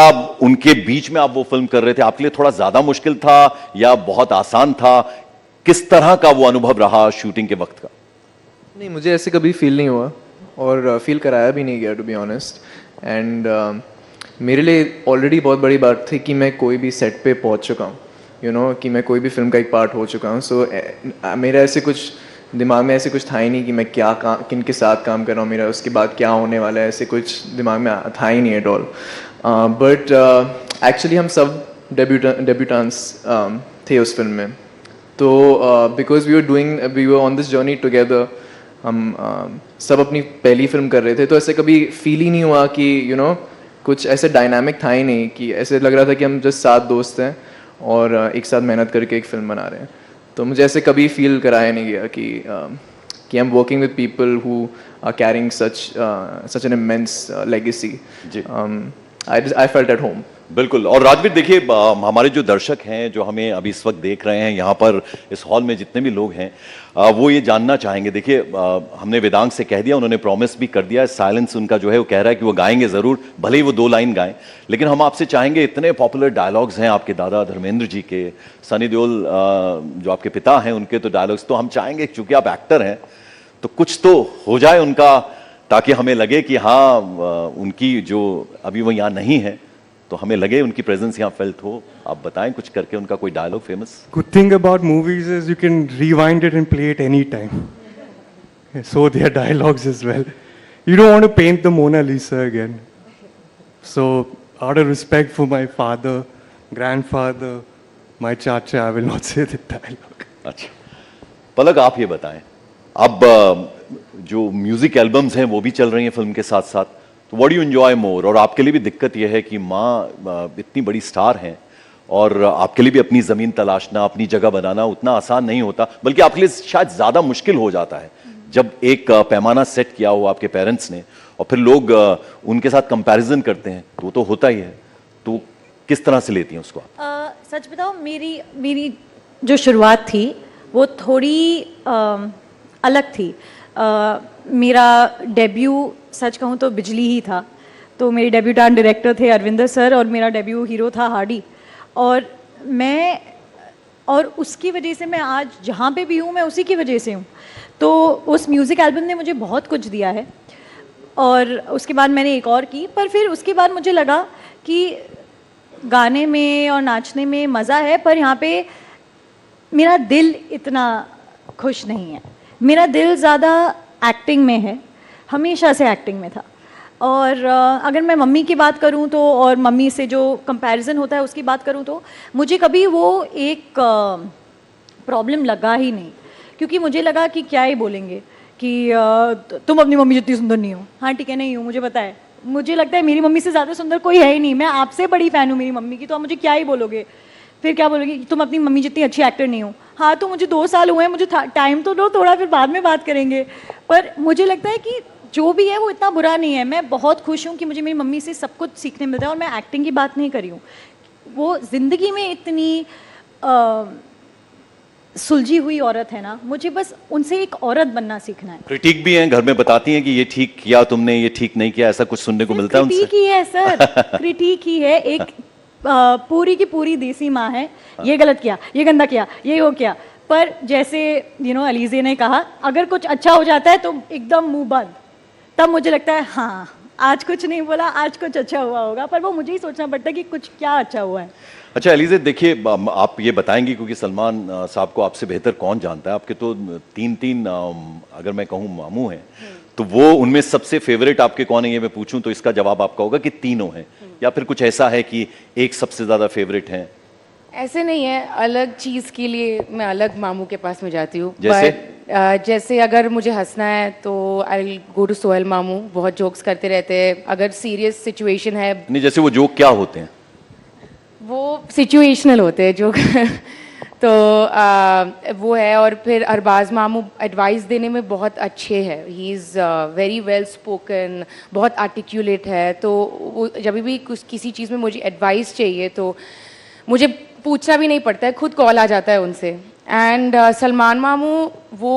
उनके बीच में आप वो फिल्म कर रहे थे, आपके लिए थोड़ा ज्यादा मुश्किल था या बहुत आसान था? किस तरह का वो अनुभव रहा शूटिंग के वक्त का? नहीं, मुझे ऐसे कभी फील नहीं हुआ, और फील कराया भी नहीं गया, टू बी ऑनेस्ट। एंड मेरे लिए ऑलरेडी बहुत बड़ी बात थी कि मैं कोई भी सेट पे पहुंच चुका हूँ, कि मैं कोई भी फिल्म का एक पार्ट हो चुका हूँ। सो मेरा ऐसे कुछ दिमाग में ऐसे कुछ था ही नहीं कि मैं किन के साथ काम कर रहा हूँ, मेरा उसके बाद क्या होने वाला है, ऐसे कुछ दिमाग में था ही नहीं एट ऑल। बट एक्चुअली हम सब डेब्यूटेंट्स थे उस फिल्म में, तो because we were on this journey together, हम सब अपनी पहली फिल्म कर रहे थे, तो ऐसे कभी फील ही नहीं हुआ कि कुछ ऐसे डायनामिक था ही नहीं, कि ऐसे लग रहा था कि हम जस्ट 7 दोस्त हैं और एक साथ मेहनत करके एक फिल्म बना रहे हैं। तो मुझे ऐसे कभी फील कराया नहीं गया कि I am working with people who are carrying such an immense legacy. I felt at home. बिल्कुल, और राजवीर देखिए, हमारे जो दर्शक हैं जो हमें अभी इस वक्त देख रहे हैं, यहाँ पर इस हॉल में जितने भी लोग हैं, वो ये जानना चाहेंगे। देखिए, हमने वेदांग से कह दिया, उन्होंने प्रॉमिस भी कर दिया, साइलेंस उनका जो है वो कह रहा है कि वो गाएंगे ज़रूर, भले ही वो 2 लाइन गाएं, लेकिन हम आपसे चाहेंगे, इतने पॉपुलर डायलॉग्स हैं आपके दादा धर्मेंद्र जी के, सनी देओल जो आपके पिता हैं उनके तो डायलॉग्स, तो हम चाहेंगे चूंकि आप एक्टर हैं तो कुछ तो हो जाए उनका, ताकि हमें लगे कि हाँ, उनकी जो अभी वो यहाँ नहीं है तो हमें लगे उनकी प्रेजेंस यहाँ फेल्ट हो। आप बताएं कुछ करके उनका कोई dialogue famous. Good thing about movies is you can rewind it and play it any time. so their dialogues as well. You don't want to paint the Mona Lisa again. So, out of respect for my father, grandfather, my chacha, I will not say the dialogue. अच्छा, पलक आप ये बताएं, अब जो music albums हैं वो भी चल रही हैं फिल्म के साथ साथ, तो व्हाट डू यू एंजॉय मोर? और आपके लिए भी दिक्कत यह है कि माँ इतनी बड़ी स्टार हैं और आपके लिए भी अपनी जमीन तलाशना, अपनी जगह बनाना उतना आसान नहीं होता, बल्कि आपके लिए शायद ज्यादा मुश्किल हो जाता है जब एक पैमाना सेट किया हो आपके पेरेंट्स ने और फिर लोग उनके साथ कंपैरिजन करते हैं, तो वो तो होता ही है। तो किस तरह से लेती हैं उसको आप? सच बताओ, मेरी जो शुरुआत थी वो थोड़ी अलग थी। मेरा डेब्यू सच कहूँ तो बिजली ही था। तो मेरे डेब्यूटांट डायरेक्टर थे अरविंदर सर और मेरा डेब्यू हीरो था हार्डी। और उसकी वजह से मैं आज जहाँ पे भी हूँ मैं उसी की वजह से हूँ। तो उस म्यूज़िक एल्बम ने मुझे बहुत कुछ दिया है। और उसके बाद मैंने एक और की, पर फिर उसके बाद मुझे लगा कि गाने में और नाचने में मज़ा है, पर यहाँ पे मेरा दिल इतना खुश नहीं है। मेरा दिल ज़्यादा एक्टिंग में है, हमेशा से एक्टिंग में था। और अगर मैं मम्मी की बात करूं तो, और मम्मी से जो कंपैरिजन होता है उसकी बात करूं तो, मुझे कभी वो एक प्रॉब्लम लगा ही नहीं, क्योंकि मुझे लगा कि क्या ही बोलेंगे कि तुम अपनी मम्मी जितनी सुंदर नहीं हो। हाँ ठीक है, नहीं हूँ, मुझे पता है। मुझे लगता है मेरी मम्मी से ज़्यादा सुंदर कोई है ही नहीं। मैं आपसे बड़ी फ़ैन हूँ मेरी मम्मी की, तो आप मुझे क्या ही बोलोगे? फिर क्या बोलोगे? तुम अपनी मम्मी जितनी अच्छी एक्टर नहीं हो। हाँ तो मुझे 2 साल हुए हैं, मुझे टाइम तो दो थोड़ा, फिर बाद में बात करेंगे। पर मुझे लगता है कि जो भी है वो इतना बुरा नहीं है। मैं बहुत खुश हूँ कि मुझे मेरी मम्मी से सब कुछ सीखने मिलता है। और मैं एक्टिंग की बात नहीं कर रही हूँ, वो ज़िंदगी में इतनी सुलझी हुई औरत है ना, मुझे बस उनसे एक औरत बनना सीखना है। क्रिटिक भी हैं, घर में बताती हैं कि ये ठीक किया तुमने, ये ठीक नहीं किया, ऐसा कुछ सुनने को मिलता है उनसे? क्रिटिक ही है सर, क्रिटिक ही है। एक पूरी की पूरी देसी माँ है, ये गलत किया, ये गंदा किया, ये हो किया। पर जैसे अलीजे ने कहा, अगर कुछ अच्छा हो जाता है तो एकदम मुंह बंद। तब मुझे लगता है हाँ आज कुछ नहीं बोला, आज कुछ अच्छा हुआ होगा। पर वो मुझे ही सोचना पड़ता है कि कुछ क्या अच्छा हुआ है। अच्छा एलिजे, देखिए आप ये बताएंगे क्योंकि सलमान साहब को आपसे बेहतर कौन जानता है। आपके तो तीन अगर मैं कहूँ मामू हैं, तो वो उनमें सबसे फेवरेट आपके कौन है ये मैं पूछूं तो इसका जवाब आपका होगा कि तीनों हैं, या फिर कुछ ऐसा है कि एक सबसे ज्यादा फेवरेट है? ऐसे नहीं है, अलग चीज़ के लिए मैं अलग मामू के पास में जाती हूँ। जैसे जैसे अगर मुझे हंसना है तो I will go to Sohail मामू, बहुत जोक्स करते रहते हैं। अगर सीरियस सिचुएशन है, नहीं जैसे वो जोक क्या होते हैं? वो सिचुएशनल होते हैं जोक तो वो है। और फिर अरबाज मामू एडवाइस देने में बहुत अच्छे हैं। He is very well spoken, बहुत आर्टिकुलेट है। तो वो जब भी किसी चीज़ में मुझे एडवाइस चाहिए तो मुझे पूछना भी नहीं पड़ता है, खुद कॉल आ जाता है उनसे। एंड सलमान मामू वो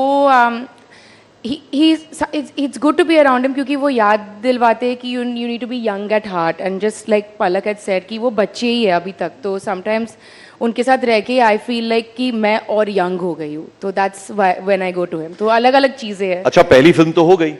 it's good to be around him, क्योंकि वो याद दिलवाते हैं कि you need to be young at heart, and just like Palak had said कि वो बच्चे ही है अभी तक। तो sometimes उनके साथ रह के I feel like कि मैं और young हो गई हूँ। तो that's why when I go to him, तो अलग अलग चीज़ें हैं। अच्छा, पहली फिल्म तो हो गई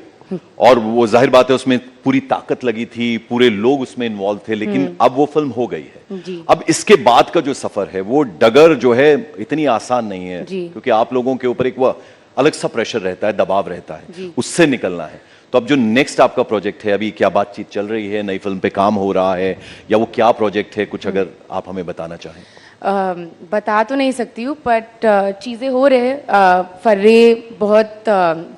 और वो जाहिर बात है उसमें पूरी ताकत लगी थी, पूरे लोग उसमें इन्वॉल्व थे, लेकिन अब वो फिल्म हो गई है जी। अब इसके बाद का जो सफर है वो डगर जो है इतनी आसान नहीं है, क्योंकि आप लोगों के ऊपर एक वो अलग सा प्रेशर रहता है, दबाव रहता है, उससे निकलना है। तो अब जो नेक्स्ट आपका प्रोजेक्ट है, अभी क्या बातचीत चल रही है, नई फिल्म पे काम हो रहा है, या वो क्या प्रोजेक्ट है, कुछ अगर आप हमें बताना चाहें? बता तो नहीं सकती हूँ, बट चीज़ें हो रहे हैं।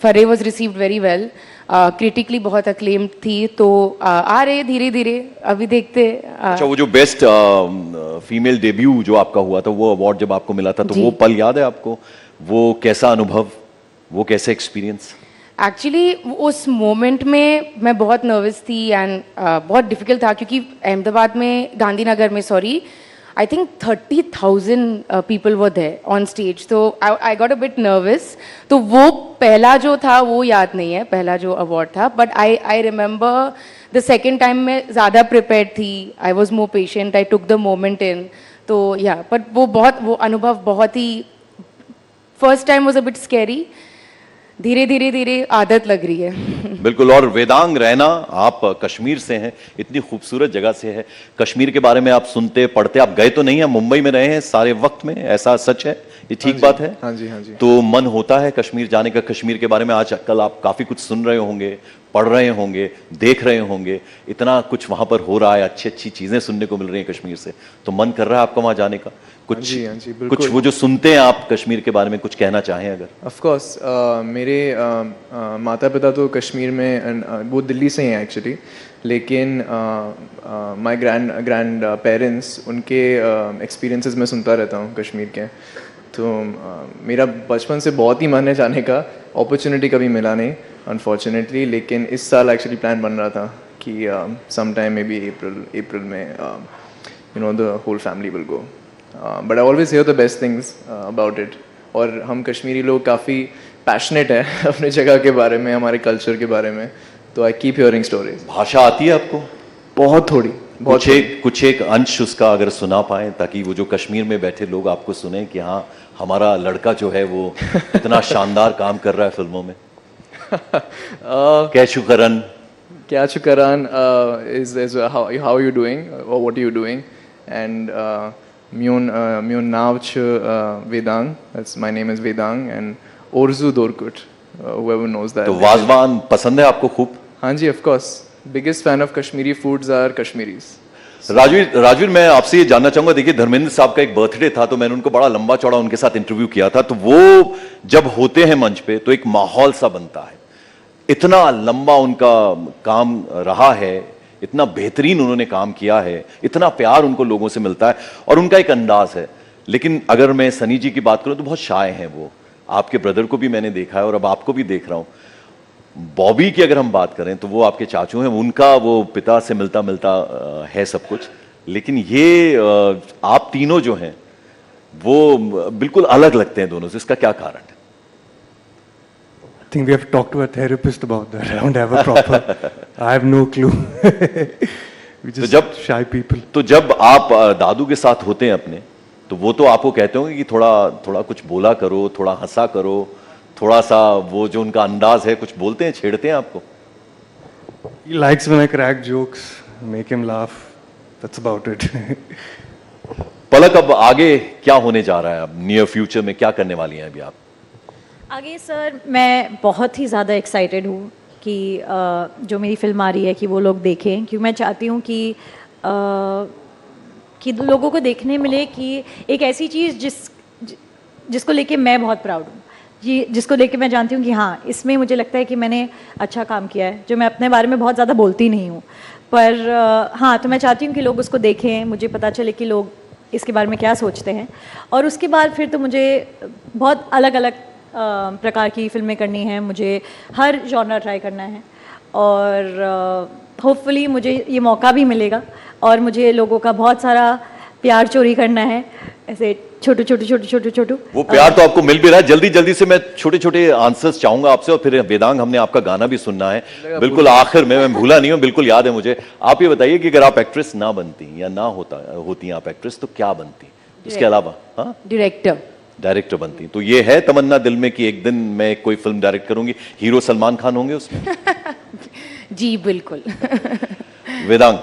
Farrey was received very well, critically बहुत अक्लेम्ड थी। तो आ रहे धीरे धीरे, अभी देखते। अच्छा, वो जो बेस्ट फीमेल डेब्यू जो आपका हुआ था, वो अवार्ड जब आपको मिला था, तो वो पल याद है आपको? वो कैसा अनुभव, वो कैसे एक्सपीरियंस? एक्चुअली उस मोमेंट में मैं बहुत नर्वस थी एंड बहुत डिफिकल्ट था, क्योंकि अहमदाबाद में, गांधीनगर में sorry, I think 30,000 people were there on stage. So I got a bit nervous. तो वो पहला जो था वो याद नहीं है, पहला जो अवार्ड था. But I remember the second time मैं ज़्यादा prepared थी. I was more patient. I took the moment in. तो yeah, but वो अनुभव बहुत ही, first time was a bit scary. धीरे धीरे धीरे आदत लग रही है। बिल्कुल। और वेदांग रैना, आप कश्मीर से हैं, इतनी खूबसूरत जगह से है, कश्मीर के बारे में आप सुनते पढ़ते, आप गए तो नहीं हैं, मुंबई में रहे हैं सारे वक्त में, ऐसा सच है, ये ठीक बात है? हाँ जी, हाँ जी। तो मन होता है कश्मीर जाने का, कश्मीर के बारे में आज कल आप काफी कुछ सुन रहे होंगे, पढ़ रहे होंगे, देख रहे होंगे, इतना कुछ वहां पर हो रहा है, अच्छी अच्छी चीजें सुनने को मिल रही हैं कश्मीर से, तो मन कर रहा है आपका वहां जाने का? कुछ हाँ जी, बिल्कुल। कुछ वो जो सुनते हैं आप कश्मीर के बारे में कुछ कहना चाहें अगर? ऑफ कोर्स मेरे माता पिता तो कश्मीर में वो दिल्ली से हैं एक्चुअली, लेकिन माय ग्रैंड पेरेंट्स उनके एक्सपीरियंसेस मैं सुनता रहता हूँ कश्मीर के। तो मेरा बचपन से बहुत ही मन है जाने का, अपॉर्चुनिटी कभी मिला नहीं अनफॉर्चुनेटली, लेकिन इस साल एक्चुअली प्लान बन रहा था कि some time may be April में you know the whole family will go, but I always hear the best things about it. और हम कश्मीरी लोग काफ़ी पैशनेट है अपने जगह के बारे में, हमारे कल्चर के बारे में, तो आई कीप हियरिंग स्टोरीज। भाषा आती है आपको? बहुत थोड़ी, बहुत कुछ एक अंश उसका अगर सुना पाए, ताकि वो जो कश्मीर में बैठे लोग आपको सुने कि हाँ हमारा लड़का जो है वो इतना शानदार काम कर रहा है फिल्मों में। कैशुकरन Kyachukaran is how are you doing or what are you doing, and Myun Navch Vedang, that's my name is Vedang, and Orzu Dorkut, whoever knows that. तो वाजवान पसंद है आपको खूब? हाँ जी, of course. Biggest fan of Kashmiri foods are Kashmiris. Rajveer मैं आपसे ये जानना चाहूंगा, देखिए धर्मेंद्र साहब का एक बर्थडे था, तो मैंने उनको बड़ा लंबा चौड़ा उनके साथ इंटरव्यू किया था, तो वो जब होते हैं मंच पे तो एक माहौल सा बनता है, इतना लंबा उनका काम रहा है, इतना बेहतरीन उन्होंने काम किया है, इतना प्यार उनको लोगों से मिलता है और उनका एक अंदाज है। लेकिन अगर मैं सनी जी की बात करूं तो बहुत शाय हैं वो, आपके ब्रदर को भी मैंने देखा है और अब आपको भी देख रहा हूं। बॉबी की अगर हम बात करें तो वो आपके चाचू हैं, उनका वो पिता से मिलता मिलता है सब कुछ, लेकिन ये आप तीनों जो हैं वो बिल्कुल अलग लगते हैं दोनों से, इसका क्या कारण है? I think we have talked to a therapist about that. I don't have a proper. I have no clue. We just shy people. तो जब आप दादू के साथ होते हैं अपने, तो वो तो आपको कहते होंगे कि थोड़ा कुछ बोला करो, थोड़ा हंसा करो, थोड़ा सा वो जो उनका अंदाज है, कुछ बोलते हैं, छेड़ते हैं आपको? He likes when I crack jokes, make him laugh. That's about it. पलक, अब आगे क्या होने जा रहा है? अब नियर फ्यूचर में क्या करने वाली हैं अभी आप? आगे सर मैं बहुत ही ज़्यादा एक्साइटेड हूँ कि जो मेरी फिल्म आ रही है कि वो लोग देखें, क्योंकि मैं चाहती हूँ कि लोगों को देखने मिले कि एक ऐसी चीज़ जिसको लेके मैं बहुत प्राउड हूँ, जिसको लेके मैं जानती हूँ कि हाँ इसमें मुझे लगता है कि मैंने अच्छा काम किया है, जो मैं अपने बारे में बहुत ज़्यादा बोलती नहीं हूँ, पर हाँ तो मैं चाहती हूँ कि लोग उसको देखें, मुझे पता चले कि लोग इसके बारे में क्या सोचते हैं, और उसके बाद फिर तो मुझे बहुत अलग अलग प्रकार की फिल्में करनी हैं, मुझे हर जॉनर ट्राई करना है, और होपफुली मुझे ये मौका भी मिलेगा और मुझे लोगों का बहुत सारा प्यार चोरी करना है, ऐसे छोटू। वो प्यार तो आपको मिल भी रहा है। जल्दी जल्दी से मैं छोटे छोटे आंसर्स चाहूंगा आपसे, और फिर वेदांग हमने आपका गाना भी सुनना है बिल्कुल आखिर में, मैं भूला नहीं हूँ, बिल्कुल याद है मुझे। आप ये बताइए कि अगर आप एक्ट्रेस ना बनती या ना होती आप एक्ट्रेस, तो क्या बनती इसके अलावा? हाँ, डायरेक्टर बनती। तो ये है तमन्ना दिल में कि एक दिन मैं कोई फिल्म डायरेक्ट करूंगी, हीरो सलमान खान होंगे उसमें? जी बिल्कुल। वेदांग?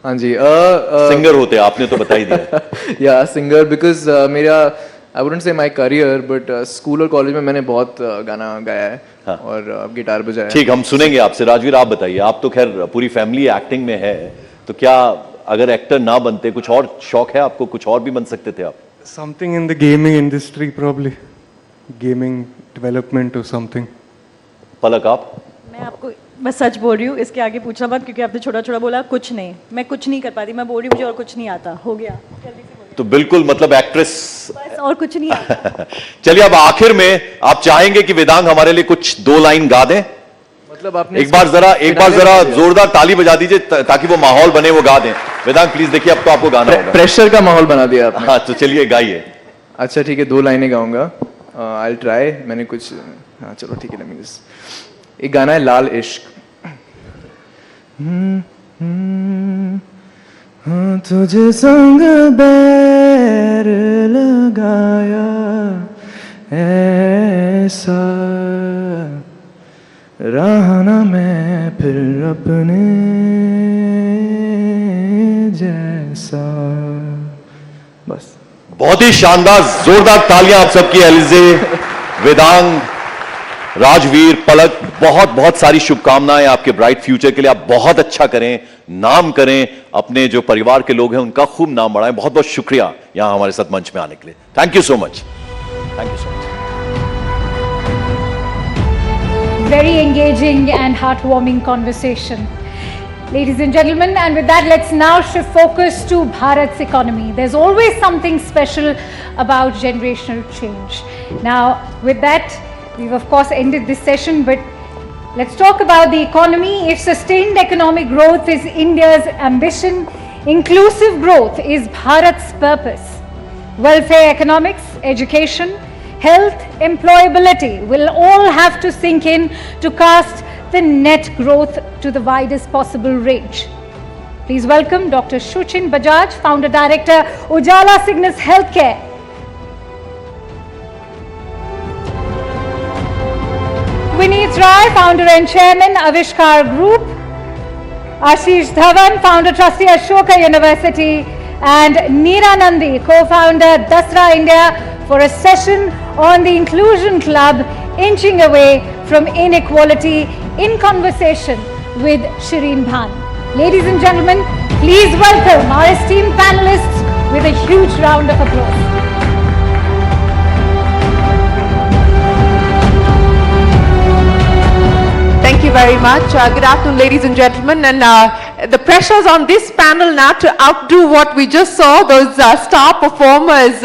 हाँ जी, सिंगर होते आपने तो बता ही दिया। या सिंगर, बिकॉज मेरा I wouldn't say my career, but school और कॉलेज में मैंने बहुत गाना गाया है। हाँ। और गिटार बजाया। ठीक, हम सुनेंगे आपसे। राजवीर आप बताइए, आप तो खैर पूरी फैमिली एक्टिंग में है, तो क्या अगर एक्टर ना बनते कुछ और शौक है आपको, कुछ और भी बन सकते थे आप? Something in the gaming industry, probably. Gaming development or something. पलक आप? मैं आपको बस सच बोल रही हूँ, इसके आगे पूछना मत, क्योंकि आपने छोटा छोटा बोला। कुछ नहीं, मैं कुछ नहीं कर पाती, मैं बोल रही हूँ मुझे और कुछ नहीं आता, हो गया जल्दी से बोलिए। तो बिल्कुल मतलब एक्ट्रेस बस, और कुछ नहीं आता। चलिए अब आखिर में आप चाहेंगे कि वेदांग हमारे लिए कुछ 2 लाइन गा दें? मतलब आपने एक बार जरा जोरदार ताली बजा दीजिए ताकि वो माहौल बने, वो गा दें। वेदांग प्लीज, देखिए अब तो आपको गाना होगा। प्रेशर का माहौल बना दिया आपने। हाँ तो चलिए गाइए। अच्छा ठीक है, 2 लाइनें गाऊंगा। I try. मैंने कुछ, हाँ चलो ठीक है, लेट मी जस्ट। एक गाना है लाल इश्क। तुझे संग बैर लगाया ऐसा रहा ना मैं फिर अपने जैसा। बस। बहुत ही शानदार, जोरदार तालियां आप सबकी एलिजे, वेदांग, राजवीर, पलक, बहुत बहुत सारी शुभकामनाएं आपके ब्राइट फ्यूचर के लिए। आप बहुत अच्छा करें, नाम करें, अपने जो परिवार के लोग हैं उनका खूब नाम बढ़ाएं। बहुत बहुत शुक्रिया यहां हमारे साथ मंच में आने के लिए। Thank you so much. Thank you so much. Very engaging and heartwarming conversation. Ladies and gentlemen, and with that, let's now shift focus to Bharat's economy. There's always something special about generational change. Now, with that, we've of course ended this session, but let's talk about the economy. If sustained economic growth is India's ambition, inclusive growth is Bharat's purpose. Welfare economics, education, health, employability will all have to sink in to cast the net growth to the widest possible range. Please welcome Dr. Shuchin Bajaj, Founder Director, Ujala Cygnus Healthcare. Vineet Rai, Founder and Chairman, Avishkar Group. Ashish Dhawan, Founder Trustee, Ashoka University. And Neera Nandi, Co-Founder, Dasra India, for a session on the Inclusion Club, inching away from inequality, in conversation with Shireen Bhan. Ladies and gentlemen, please welcome our esteemed panelists with a huge round of applause. Thank you very much. Good afternoon, ladies and gentlemen. And the pressures on this panel now to outdo what we just saw, those star performers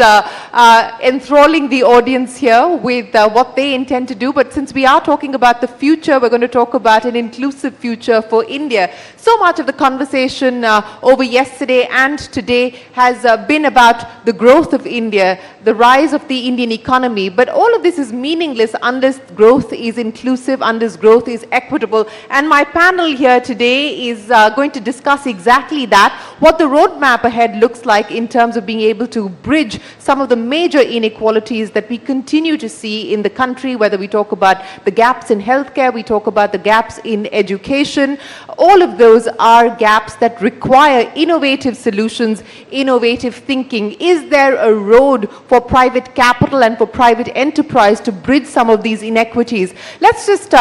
enthralling the audience here with what they intend to do. But since we are talking about the future, we're going to talk about an inclusive future for India. So much of the conversation over yesterday and today has been about the growth of India, the rise of the Indian economy. But all of this is meaningless unless growth is inclusive, unless growth is equitable. And my panel here today is going to discuss exactly that, what the roadmap ahead looks like in terms of being able to bridge some of the major inequalities that we continue to see in the country, whether we talk about the gaps in healthcare, we talk about the gaps in education. All of those are gaps that require innovative solutions, innovative thinking. Is there a road for private capital and for private enterprise to bridge some of these inequities? Let's just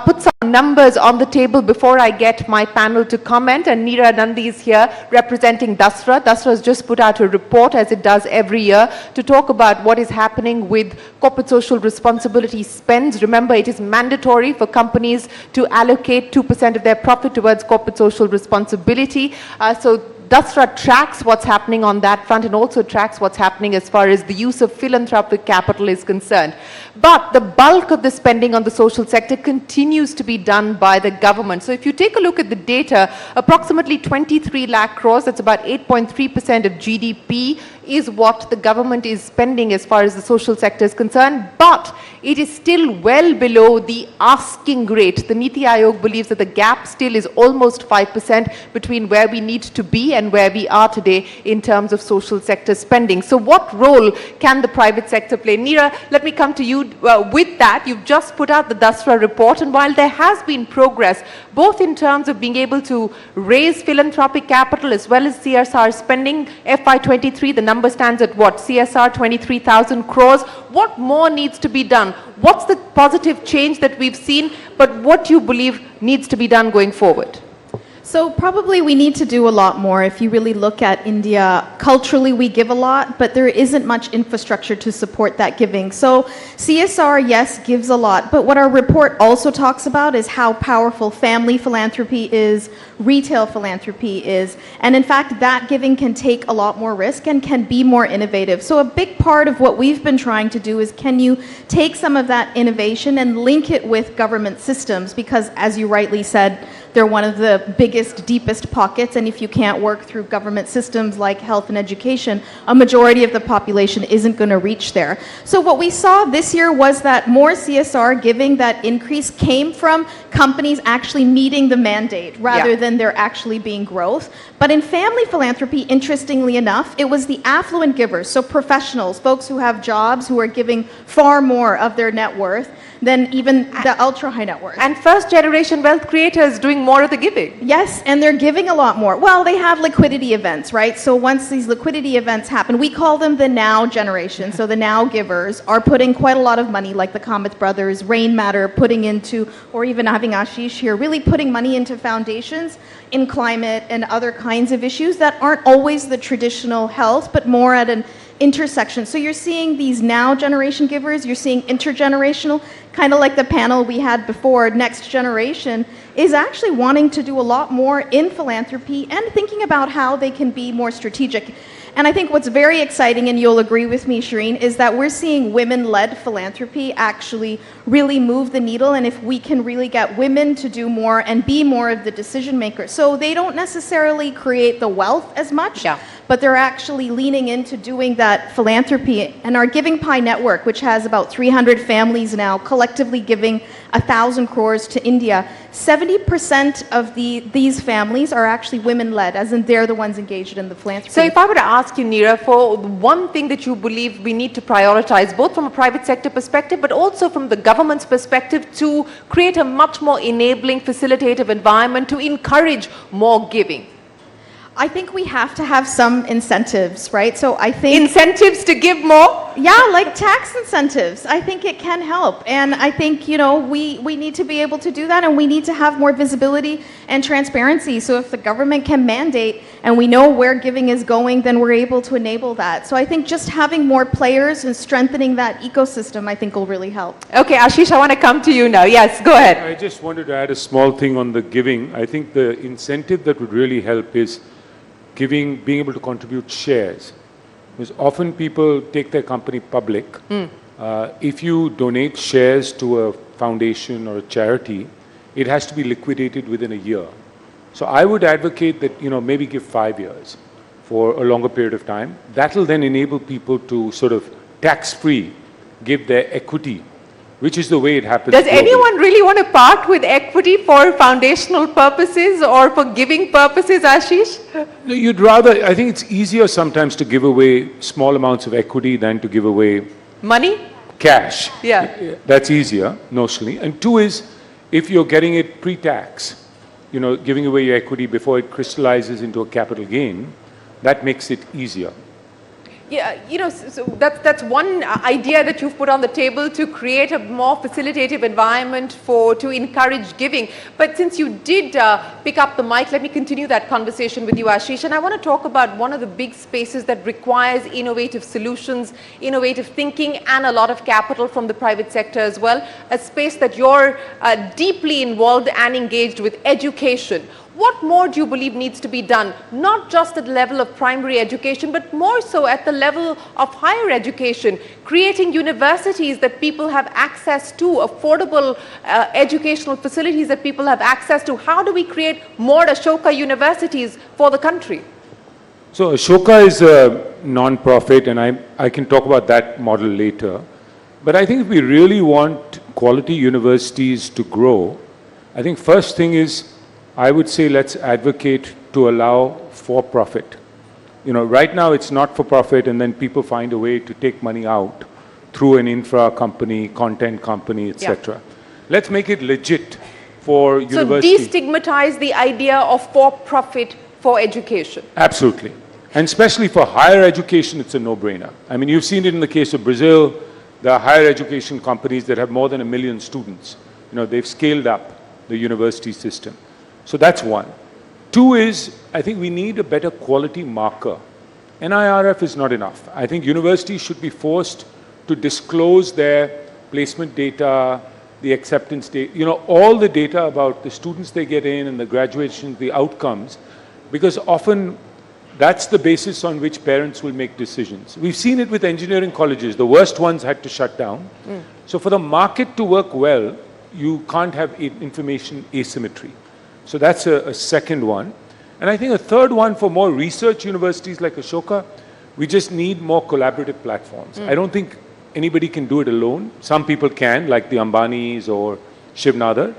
put some numbers on the table before I get my panel to comment. And Neera Nandi is here representing Dasra. Dasra has just put out a report, as it does every year, to talk about what is happening with corporate social responsibility spends. Remember, it is mandatory for companies to allocate 2% of their profit towards corporate social responsibility. So Dasra tracks what's happening on that front and also tracks what's happening as far as the use of philanthropic capital is concerned. But the bulk of the spending on the social sector continues to be done by the government. So if you take a look at the data, approximately 23 lakh crores, that's about 8.3% of GDP, is what the government is spending as far as the social sector is concerned. But it is still well below the asking rate. The Niti Aayog believes that the gap still is almost 5% between where we need to be and where we are today in terms of social sector spending. So what role can the private sector play? Neera, let me come to you with that. You've just put out the Dasra report, and while there has been progress, both in terms of being able to raise philanthropic capital as well as CSR spending, FY23, the number stands at what? CSR 23,000 crores. What more needs to be done? What's the positive change that we've seen, but what you believe needs to be done going forward? So probably we need to do a lot more. If you really look at India, culturally we give a lot, but there isn't much infrastructure to support that giving. So CSR, yes, gives a lot, but what our report also talks about is how powerful family philanthropy is, retail philanthropy is, and in fact that giving can take a lot more risk and can be more innovative. So a big part of what we've been trying to do is, can you take some of that innovation and link it with government systems, because as you rightly said, they're one of the biggest, deepest pockets, and if you can't work through government systems like health and education, a majority of the population isn't going to reach there. So what we saw this year was that more CSR giving, that increase came from companies actually meeting the mandate rather than there actually being growth. But in family philanthropy, interestingly enough, it was the affluent givers, so professionals, folks who have jobs who are giving far more of their net worth than even the ultra high net worth. And first generation wealth creators doing more of the giving. Yes, and they're giving a lot more. Well, they have liquidity events, right? So once these liquidity events happen, we call them the now generation. So the now givers are putting quite a lot of money, like the Kamath brothers, Rain Matter, putting into, or even having Ashish here, really putting money into foundations in climate and other kinds of issues that aren't always the traditional health, but more at an intersection. So you're seeing these now generation givers, you're seeing intergenerational, kind of like the panel we had before, next generation is actually wanting to do a lot more in philanthropy and thinking about how they can be more strategic. And I think what's very exciting, and you'll agree with me, Shireen, is that we're seeing women-led philanthropy actually really move the needle, and if we can really get women to do more and be more of the decision makers. So they don't necessarily create the wealth as much, but they're actually leaning into doing that philanthropy. And our Giving Pie network, which has about 300 families now, collectively giving 1,000 crores to India, 70% of these families are actually women-led, as in they're the ones engaged in the philanthropy. So if I were to ask you, Neera, for one thing that you believe we need to prioritize, both from a private sector perspective, but also from the government's perspective, to create a much more enabling, facilitative environment to encourage more giving. I think we have to have some incentives, right? So I think... Incentives to give more? Yeah, like tax incentives. I think it can help. And I think, you know, we need to be able to do that, and we need to have more visibility and transparency. So if the government can mandate and we know where giving is going, then we're able to enable that. So I think just having more players and strengthening that ecosystem, I think will really help. Okay, Ashish, I want to come to you now. Yes, go ahead. I just wanted to add a small thing on the giving. I think the incentive that would really help is being able to contribute shares. Because often people take their company public. If you donate shares to a foundation or a charity, it has to be liquidated within a year. So I would advocate that, you know, maybe give 5 years for a longer period of time. That will then enable people to sort of tax-free give their equity, which is the way it happens. Does globally. anyone really want to part with equity for foundational purposes or for giving purposes, Ashish? No, you'd rather, I think it's easier sometimes to give away small amounts of equity than to give away money? Cash. Yeah. That's easier, notionally. And two is, if you're getting it pre-tax, you know, giving away your equity before it crystallizes into a capital gain, that makes it easier. Yeah, you know, so that's one idea that you've put on the table to create a more facilitative environment to encourage giving. But since you did pick up the mic, let me continue that conversation with you, Ashish. And I want to talk about one of the big spaces that requires innovative solutions, innovative thinking, and a lot of capital from the private sector as well. A space that you're deeply involved and engaged with, education. What more do you believe needs to be done, not just at the level of primary education, but more so at the level of higher education, creating universities that people have access to, affordable educational facilities that people have access to? How do we create more Ashoka universities for the country? So Ashoka is a non-profit, and I can talk about that model later. But I think if we really want quality universities to grow, I think first thing is, I would say let's advocate to allow for-profit. You know, right now it's not for profit, and then people find a way to take money out through an infra company, content company, etc. Let's make it legit for universities. So destigmatize the idea of for-profit for education. Absolutely. And especially for higher education, it's a no-brainer. I mean, you've seen it in the case of Brazil. There are higher education companies that have more than 1 million students. You know, they've scaled up the university system. So that's one. Two is, I think we need a better quality marker. NIRF is not enough. I think universities should be forced to disclose their placement data, the acceptance data, you know, all the data about the students they get in and the graduation, the outcomes, because often that's the basis on which parents will make decisions. We've seen it with engineering colleges. The worst ones had to shut down. So for the market to work well, you can't have information asymmetry. So that's a second one. And I think a third one, for more research universities like Ashoka, we just need more collaborative platforms. I don't think anybody can do it alone. Some people can, like the Ambanis or Shiv Nadar.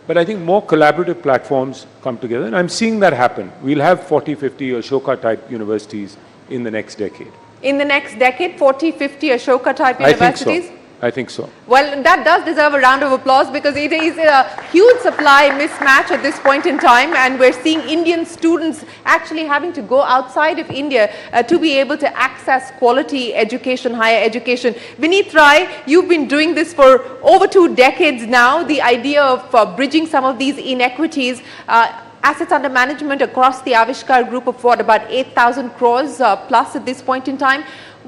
But I think more collaborative platforms come together, and I'm seeing that happen. We'll have 40, 50 Ashoka-type universities in the next decade. In the next decade, 40, 50 Ashoka-type universities? I think so. Well, that does deserve a round of applause because it is a huge supply mismatch at this point in time, and we're seeing Indian students actually having to go outside of India to be able to access quality education, higher education. Vineet Rai, you've been doing this for over 2 decades now. The idea of bridging some of these inequities, assets under management across the Avishkar group of what, about 8,000 crores plus at this point in time.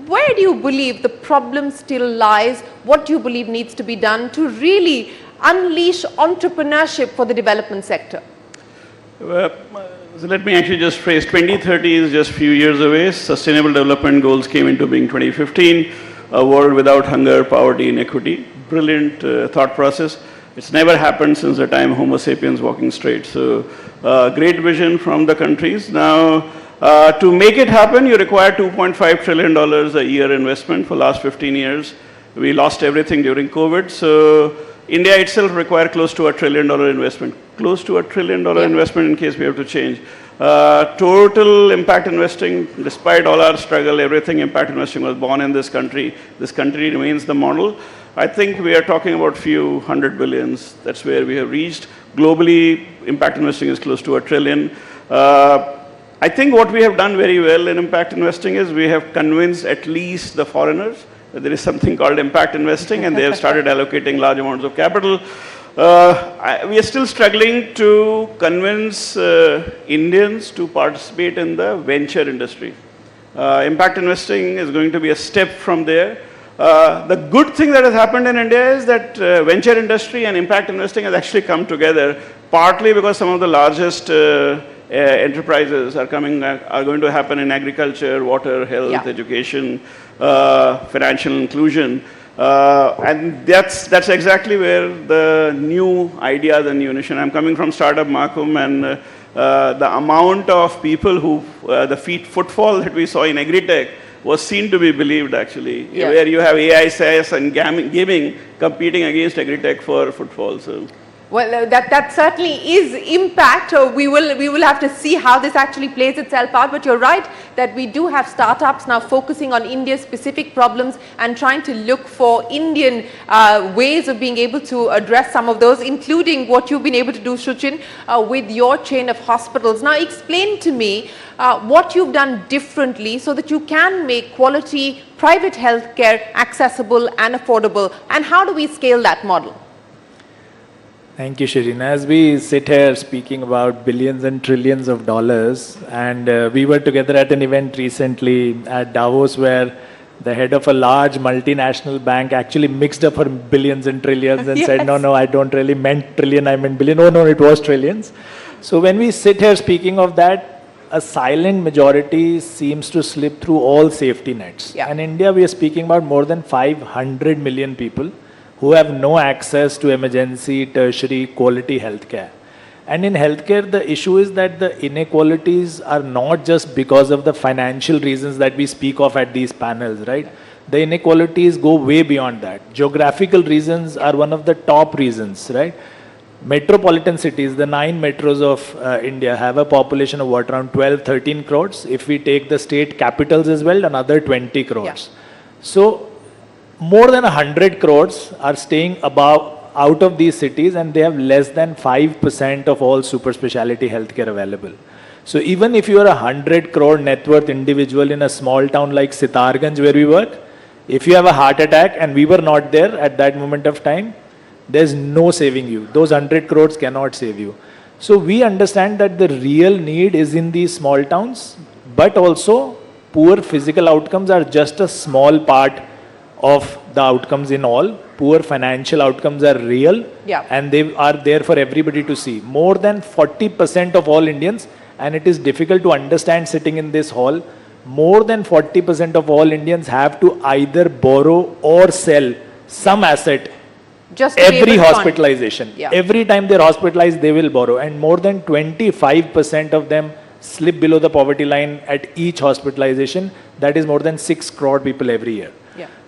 Where do you believe the problem still lies? What do you believe needs to be done to really unleash entrepreneurship for the development sector? So let me actually just phrase, 2030 is just a few years away. Sustainable Development Goals came into being 2015, a world without hunger, poverty, inequity. Brilliant thought process. It's never happened since the time Homo sapiens walking straight. So great vision from the countries. Now, to make it happen, you require $2.5 trillion a year investment for last 15 years. We lost everything during COVID. So India itself requires close to $1 trillion investment. Close to $1 trillion investment in case we have to change. Total impact investing, despite all our struggle, everything impact investing was born in this country. This country remains the model. I think we are talking about few hundred billions. That's where we have reached. Globally, impact investing is close to $1 trillion. I think what we have done very well in impact investing is we have convinced at least the foreigners that there is something called impact investing, and they have started allocating large amounts of capital. We are still struggling to convince Indians to participate in the venture industry. Impact investing is going to be a step from there. The good thing that has happened in India is that venture industry and impact investing has actually come together, partly because some of the largest enterprises are going to happen in agriculture, water, health, education, financial inclusion. And that's exactly where the new ideas and new innovation. I'm coming from Startup Makum, and the amount of people who, the footfall that we saw in agri-tech was seen to be believed actually, where you have AI, SaaS and gaming competing against agri-tech for footfall. So. Well, that certainly is impact. We will have to see how this actually plays itself out. But you're right that we do have startups now focusing on India's specific problems and trying to look for Indian ways of being able to address some of those, including what you've been able to do, Shuchin, with your chain of hospitals. Now, explain to me what you've done differently so that you can make quality private healthcare accessible and affordable, and how do we scale that model? Thank you, Shireen. As we sit here speaking about billions and trillions of dollars, and we were together at an event recently at Davos where the head of a large multinational bank actually mixed up her billions and trillions and said, no, I don't really meant trillion, I meant billion. No, it was trillions. So when we sit here speaking of that, a silent majority seems to slip through all safety nets. And in India, we are speaking about more than 500 million people who have no access to emergency, tertiary, quality healthcare. And in healthcare, the issue is that the inequalities are not just because of the financial reasons that we speak of at these panels, right? The inequalities go way beyond that. Geographical reasons are one of the top reasons, right? Metropolitan cities, the 9 metros of India have a population of what, around 12, 13 crores. If we take the state capitals as well, another 20 crores. So, more than 100 crores are staying out of these cities, and they have less than 5% of all super specialty healthcare available. So even if you are a 100 crore net worth individual in a small town like Sitarganj where we work, if you have a heart attack and we were not there at that moment of time, there's no saving you. Those 100 crores cannot save you. So we understand that the real need is in these small towns, but also poor physical outcomes are just a small part of the outcomes in all. Poor financial outcomes are real, and they are there for everybody to see. More than 40% of all Indians, and it is difficult to understand sitting in this hall, more than 40% of all Indians have to either borrow or sell some asset just every hospitalization. Every time they're hospitalized, they will borrow, and more than 25% of them slip below the poverty line at each hospitalization. That is more than 6 crore people every year.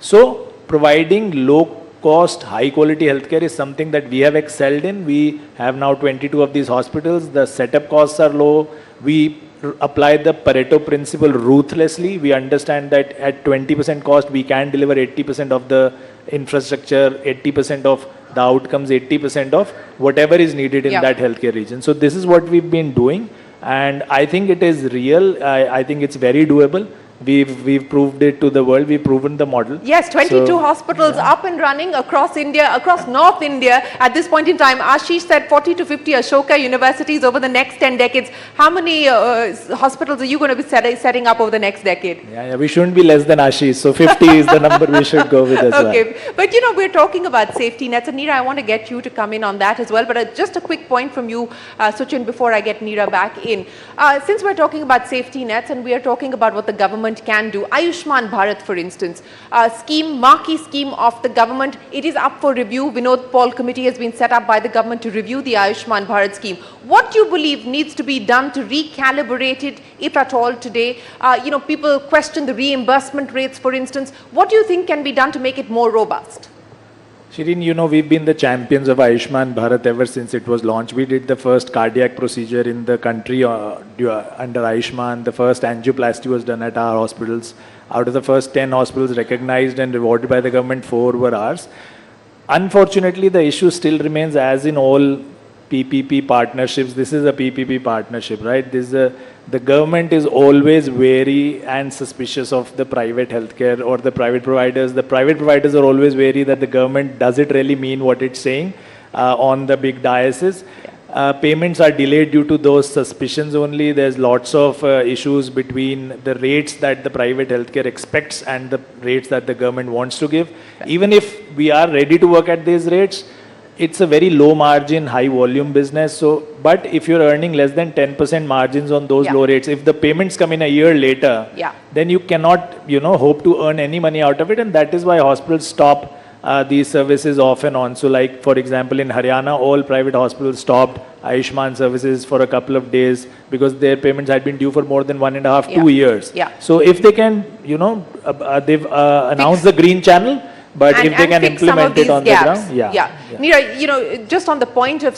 So providing low cost, high quality healthcare is something that we have excelled in. We have now 22 of these hospitals. The setup costs are low. We apply the Pareto principle ruthlessly. We understand that at 20% cost, we can deliver 80% of the infrastructure, 80% of the outcomes, 80% of whatever is needed in that healthcare region. So this is what we've been doing. And I think it is real. I think it's very doable. We've proved it to the world. We've proven the model. Yes, 22 hospitals up and running across India, across North India. At this point in time, Ashish said 40 to 50 Ashoka universities over the next 10 decades. How many hospitals are you going to be setting up over the next decade? Yeah, we shouldn't be less than Ashish. So 50 is the number we should go with as well. Okay, but you know, we're talking about safety nets. And Neera, I want to get you to come in on that as well. But just a quick point from you, Suchin, before I get Neera back in. Since we're talking about safety nets and we are talking about what the government can do. Ayushman Bharat, for instance, marquee scheme of the government, it is up for review. Vinod Paul committee has been set up by the government to review the Ayushman Bharat scheme. What do you believe needs to be done to recalibrate it, if at all, today? You know, people question the reimbursement rates, for instance. What do you think can be done to make it more robust? Shireen, you know, we've been the champions of Ayushman Bharat ever since it was launched. We did the first cardiac procedure in the country under Ayushman. The first angioplasty was done at our hospitals. Out of the first 10 hospitals recognized and rewarded by the government, 4 were ours. Unfortunately, the issue still remains, as in all PPP partnerships. This is a PPP partnership, right? The government is always wary and suspicious of the private healthcare or the private providers. The private providers are always wary that the government does it really mean what it's saying on the big diocese. Payments are delayed due to those suspicions only. There's lots of issues between the rates that the private healthcare expects and the rates that the government wants to give. Even if we are ready to work at these rates, it's a very low margin, high volume business. So, but if you're earning less than 10% margins on those low rates, if the payments come in a year later, then you cannot, you know, hope to earn any money out of it. And that is why hospitals stop these services off and on. So like, for example, in Haryana, all private hospitals stopped Ayushman services for a couple of days because their payments had been due for more than 1.5, 2 years. So if they can, you know, they've announced the green channel, but if they can implement it on the ground, Neera, you know, just on the point of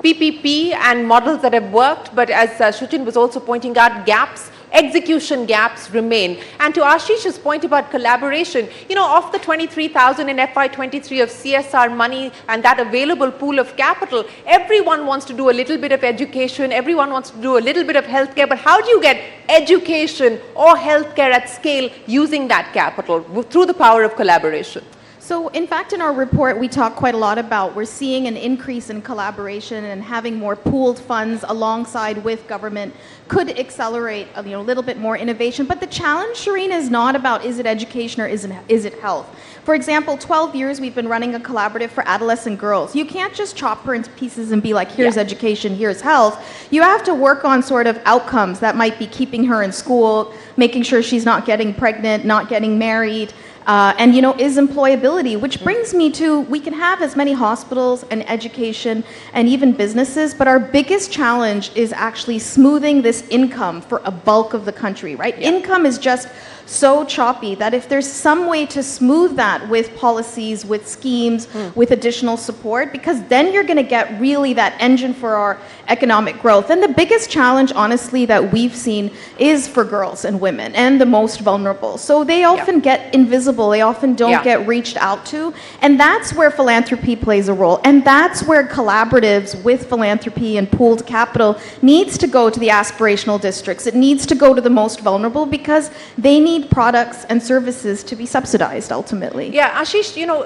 PPP and models that have worked, but as Suchin was also pointing out, gaps, execution gaps remain. And to Ashish's point about collaboration, you know, of the 23,000 in FY23 of CSR money and that available pool of capital, everyone wants to do a little bit of education, everyone wants to do a little bit of healthcare, but how do you get education or healthcare at scale using that capital through the power of collaboration? So in fact, in our report, we talk quite a lot about we're seeing an increase in collaboration and having more pooled funds alongside with government could accelerate a little bit more innovation. But the challenge, Shireen, is not about is it education or is it health. For example, 12 years we've been running a collaborative for adolescent girls. You can't just chop her into pieces and be like, here's education, here's health. You have to work on sort of outcomes that might be keeping her in school, making sure she's not getting pregnant, not getting married. And, you know, is employability, which brings me to, we can have as many hospitals and education and even businesses, but our biggest challenge is actually smoothing this income for a bulk of the country, right? Income is just so choppy that if there's some way to smooth that with policies, with schemes, with additional support, because then you're going to get really that engine for our economic growth. And the biggest challenge, honestly, that we've seen is for girls and women and the most vulnerable. So they often get invisible. They often don't get reached out to. And that's where philanthropy plays a role. And that's where collaboratives with philanthropy and pooled capital needs to go to the aspirational districts. It needs to go to the most vulnerable because they need products and services to be subsidized ultimately. Yeah, Ashish, you know,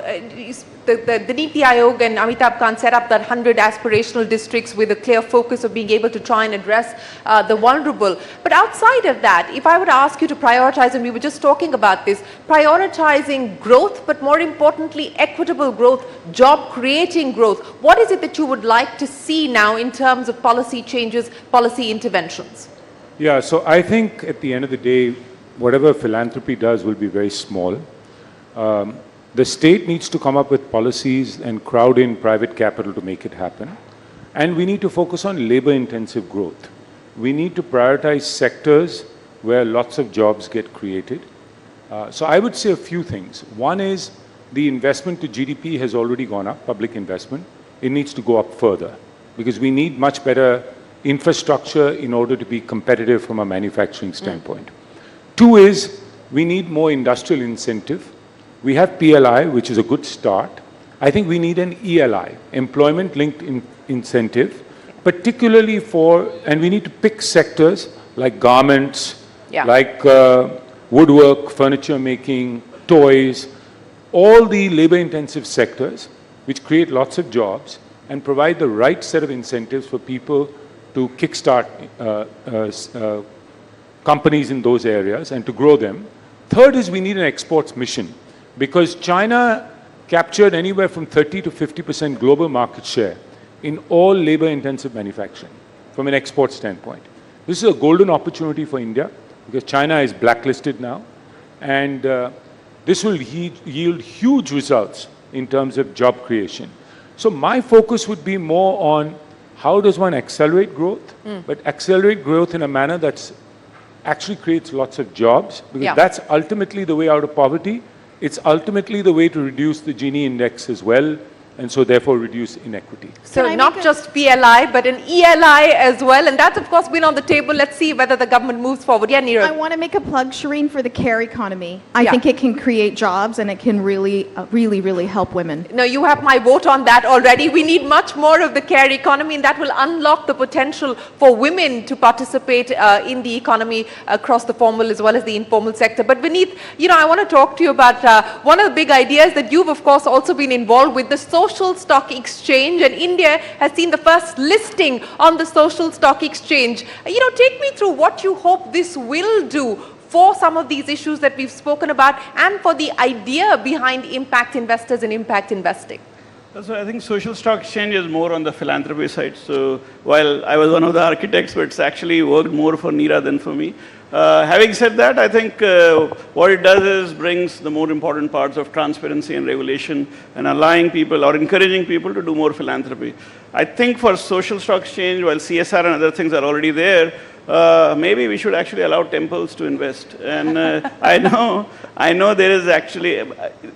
the Niti Aayog and Amitabh Kant set up that 100 aspirational districts with a clear focus of being able to try and address the vulnerable. But outside of that, if I were to ask you to prioritize, and we were just talking about this, prioritizing growth, but more importantly, equitable growth, job creating growth, what is it that you would like to see now in terms of policy changes, policy interventions? Yeah, so I think at the end of the day, whatever philanthropy does will be very small. The state needs to come up with policies and crowd in private capital to make it happen. And we need to focus on labor-intensive growth. We need to prioritize sectors where lots of jobs get created. So I would say a few things. One is the investment to GDP has already gone up, public investment. It needs to go up further because we need much better infrastructure in order to be competitive from a manufacturing standpoint. Two is we need more industrial incentive. We have PLI, which is a good start. I think we need an ELI, employment-linked incentive, particularly for, and we need to pick sectors like garments, like woodwork, furniture making, toys, all the labor-intensive sectors which create lots of jobs and provide the right set of incentives for people to kickstart companies in those areas and to grow them. Third is we need an exports mission because China captured anywhere from 30 to 50% global market share in all labor-intensive manufacturing from an export standpoint. This is a golden opportunity for India because China is blacklisted now, and this will yield huge results in terms of job creation. So my focus would be more on how does one accelerate growth, but accelerate growth in a manner that actually creates lots of jobs, because that's ultimately the way out of poverty. It's ultimately the way to reduce the Gini index as well, and so therefore reduce inequity. So not just PLI, but an ELI as well, and that's of course been on the table. Let's see whether the government moves forward. Yeah, Neera. I want to make a plug, Shireen, for the care economy. I think it can create jobs and it can really, really help women. No, you have my vote on that already. We need much more of the care economy, and that will unlock the potential for women to participate in the economy across the formal as well as the informal sector. But Vineet, you know, I want to talk to you about one of the big ideas that you've of course also been involved with, the social stock exchange, and India has seen the first listing on the social stock exchange. You know, take me through what you hope this will do for some of these issues that we've spoken about and for the idea behind impact investors and impact investing. So I think social stock exchange is more on the philanthropy side. So while I was one of the architects, but it's actually worked more for Neera than for me. Having said that, I think what it does is brings the more important parts of transparency and regulation and allowing people or encouraging people to do more philanthropy. I think for social stock exchange, while CSR and other things are already there, maybe we should actually allow temples to invest. And I know there is actually,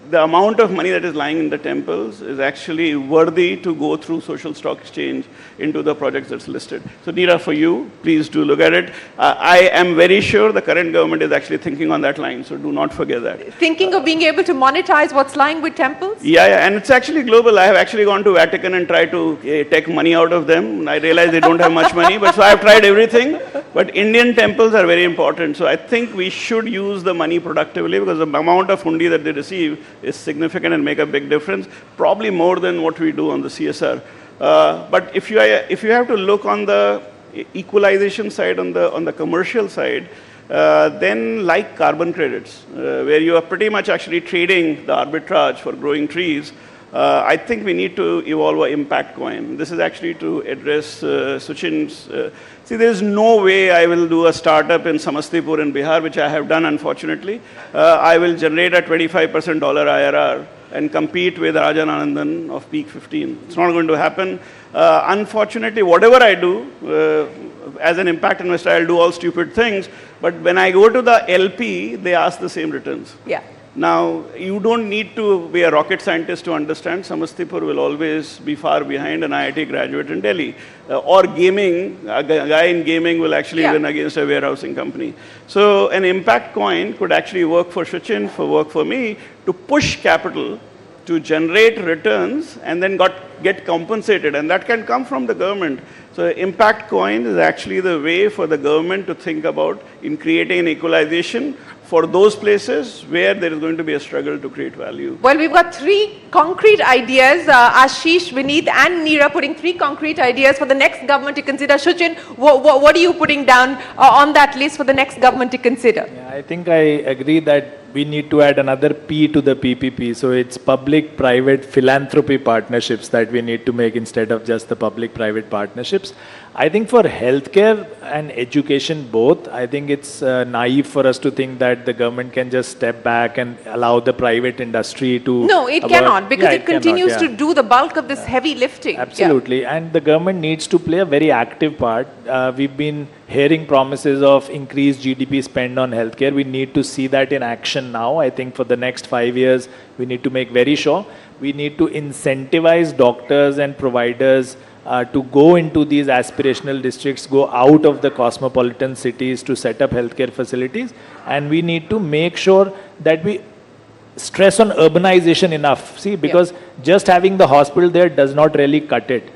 the amount of money that is lying in the temples is actually worthy to go through social stock exchange into the projects that's listed. So Neera, for you, please do look at it. I am very sure the current government is actually thinking on that line, so do not forget that. Thinking of being able to monetize what's lying with temples? Yeah, and it's actually global. I have actually gone to Vatican and tried to take money out of them. I realize they don't have much money, but so I've tried everything. But Indian temples are very important. So I think we should use the money productively because the amount of hundi that they receive is significant and make a big difference, probably more than what we do on the CSR. But if you have to look on the equalization side, on the commercial side, then like carbon credits, where you are pretty much actually trading the arbitrage for growing trees, I think we need to evolve an impact coin. This is actually to address Suchin's. See, there is no way I will do a startup in Samastipur in Bihar, which I have done, unfortunately. I will generate a 25% dollar IRR and compete with Rajan Anandan of Peak 15. It's not going to happen. Unfortunately, whatever I do, as an impact investor, I'll do all stupid things. But when I go to the LP, they ask the same returns. Yeah. Now, you don't need to be a rocket scientist to understand Samastipur will always be far behind an IIT graduate in Delhi. Or gaming, a guy in gaming will actually win against a warehousing company. So an impact coin could actually work for Suchin, work for me, to push capital to generate returns and then get compensated. And that can come from the government. So impact coin is actually the way for the government to think about in creating an equalization for those places where there is going to be a struggle to create value. Well, we've got three concrete ideas. Ashish, Vineet and Neera putting three concrete ideas for the next government to consider. Suchin, what are you putting down on that list for the next government to consider? Yeah, I think I agree that we need to add another P to the PPP. So it's public-private philanthropy partnerships that we need to make instead of just the public-private partnerships. I think for healthcare and education both, I think it's naive for us to think that the government can just step back and allow the private industry to... No, it cannot, because it continues to do the bulk of this heavy lifting. Absolutely, and the government needs to play a very active part. We've been hearing promises of increased GDP spend on healthcare. We need to see that in action now. I think for the next 5 years, we need to make very sure. We need to incentivize doctors and providers to go into these aspirational districts, go out of the cosmopolitan cities to set up healthcare facilities. And we need to make sure that we stress on urbanization enough. See, because just having the hospital there does not really cut it.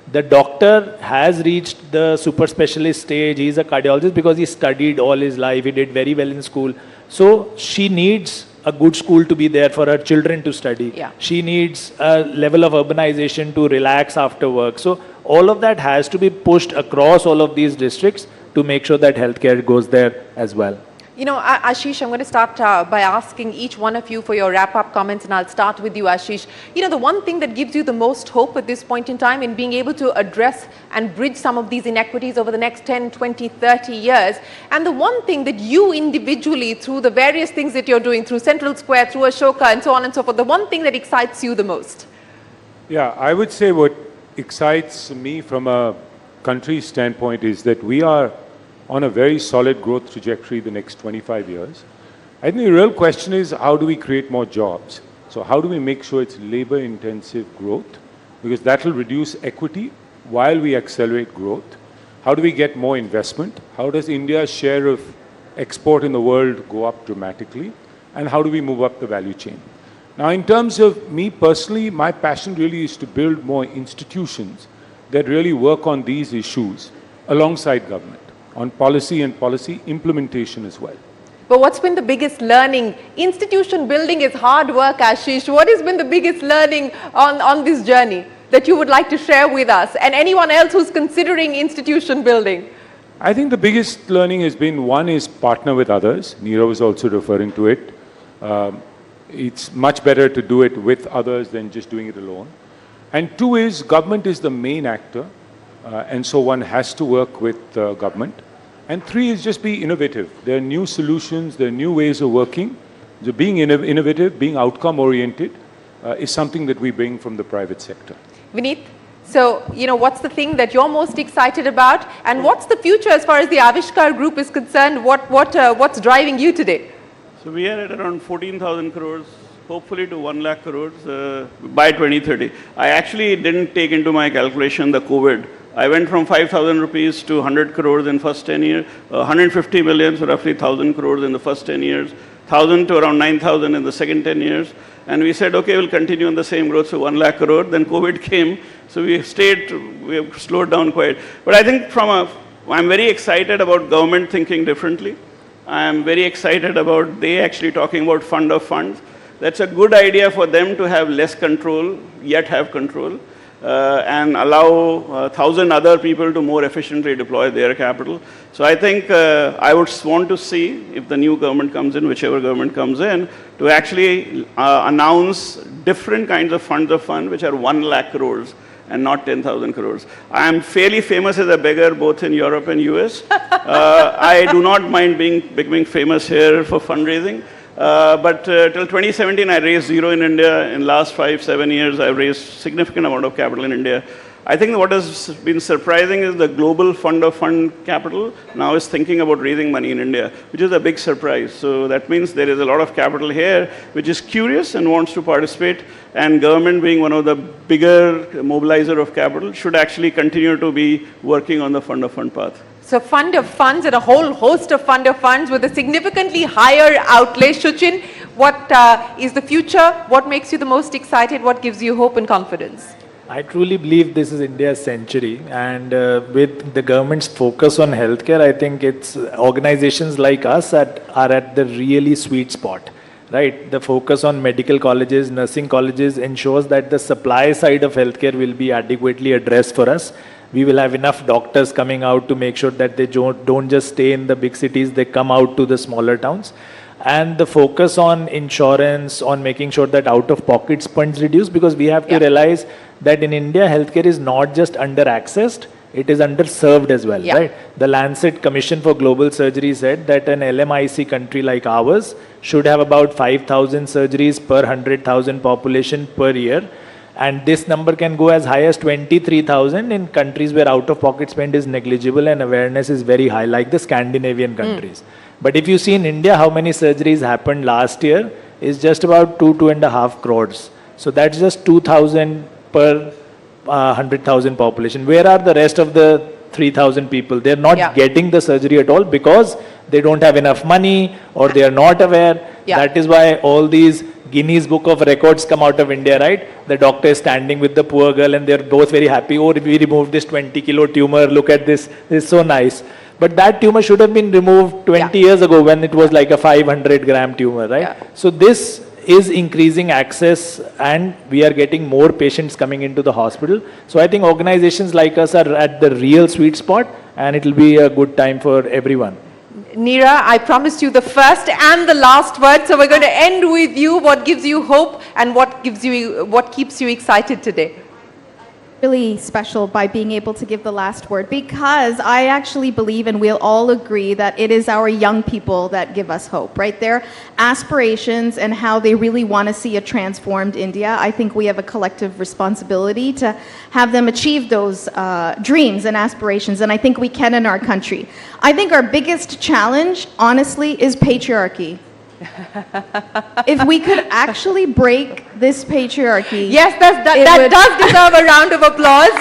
The doctor has reached the super specialist stage. He's a cardiologist because he studied all his life. He did very well in school. So she needs a good school to be there for her children to study. Yeah. She needs a level of urbanization to relax after work. So all of that has to be pushed across all of these districts to make sure that healthcare goes there as well. You know, Ashish, I'm going to start by asking each one of you for your wrap-up comments, and I'll start with you, Ashish. You know, the one thing that gives you the most hope at this point in time in being able to address and bridge some of these inequities over the next 10, 20, 30 years, and the one thing that you individually, through the various things that you're doing, through Central Square, through Ashoka, and so on and so forth, the one thing that excites you the most? Yeah, I would say what excites me from a country standpoint is that we are on a very solid growth trajectory the next 25 years. I think the real question is, how do we create more jobs? So how do we make sure it's labor-intensive growth? Because that will reduce equity while we accelerate growth. How do we get more investment? How does India's share of export in the world go up dramatically? And how do we move up the value chain? Now, in terms of me personally, my passion really is to build more institutions that really work on these issues alongside government, on policy and policy implementation as well. But what's been the biggest learning? Institution building is hard work, Ashish. What has been the biggest learning on this journey that you would like to share with us and anyone else who's considering institution building? I think the biggest learning has been, one is partner with others. Neera was also referring to it. It's much better to do it with others than just doing it alone. And two is, government is the main actor. And so one has to work with government. And three is just be innovative. There are new solutions, there are new ways of working. So being innovative, being outcome-oriented is something that we bring from the private sector. Vineet, so, you know, what's the thing that you're most excited about? And what's the future as far as the Avishkar group is concerned? What's driving you today? So we are at around 14,000 crores, hopefully to 1 lakh crores by 2030. I actually didn't take into my calculation the COVID. I went from 5,000 rupees to 100 crores in first 10 years, 150 million, so roughly 1,000 crores in the first 10 years, 1,000 to around 9,000 in the second 10 years. And we said, okay, we'll continue on the same growth, so 1 lakh crore. Then COVID came, so we have slowed down quite. But I think I'm very excited about government thinking differently. I'm very excited about they actually talking about fund of funds. That's a good idea for them to have less control, yet have control. And allow 1,000 other people to more efficiently deploy their capital. So I think I would want to see, if the new government comes in, whichever government comes in, to actually announce different kinds of funds which are 1 lakh crores and not 10,000 crores. I am fairly famous as a beggar both in Europe and US. I do not mind becoming famous here for fundraising. But till 2017, I raised zero in India. In last 5-7 years, I've raised significant amount of capital in India. I think what has been surprising is the global fund of fund capital now is thinking about raising money in India, which is a big surprise. So that means there is a lot of capital here, which is curious and wants to participate. And government, being one of the bigger mobilizer of capital, should actually continue to be working on the fund of fund path. So fund of funds and a whole host of fund of funds with a significantly higher outlay. Shuchin, what is the future? What makes you the most excited? What gives you hope and confidence? I truly believe this is India's century, and with the government's focus on healthcare, I think it's organizations like us that are at the really sweet spot, right? The focus on medical colleges, nursing colleges ensures that the supply side of healthcare will be adequately addressed for us. We will have enough doctors coming out to make sure that they don't just stay in the big cities, they come out to the smaller towns. And the focus on insurance, on making sure that out-of-pocket spends reduce, because we have to realize that in India, healthcare is not just under-accessed, it is underserved as well, right? The Lancet Commission for Global Surgery said that an LMIC country like ours should have about 5,000 surgeries per 100,000 population per year. And this number can go as high as 23,000 in countries where out-of-pocket spend is negligible and awareness is very high, like the Scandinavian countries. But if you see in India how many surgeries happened last year, is just about 2.5 crores. So that's just 2,000 per 100,000 population. Where are the rest of the 3,000 people? They're not getting the surgery at all because they don't have enough money or they are not aware. That is why all these Guinness Book of Records come out of India, right? The doctor is standing with the poor girl and they're both very happy. Oh, we removed this 20-kilo tumor. Look at this. This is so nice. But that tumor should have been removed 20 years ago when it was like a 500-gram tumor, right? So this is increasing access and we are getting more patients coming into the hospital. So I think organizations like us are at the real sweet spot and it will be a good time for everyone. Neera, I promised you the first and the last word, so we're going to end with you. What gives you hope and what keeps you excited today? Really special by being able to give the last word, because I actually believe, and we'll all agree, that it is our young people that give us hope, right? Their aspirations and how they really want to see a transformed India. I think we have a collective responsibility to have them achieve those dreams and aspirations, and I think we can in our country. I think our biggest challenge, honestly, is patriarchy. If we could actually break this patriarchy. Yes, that does deserve a round of applause.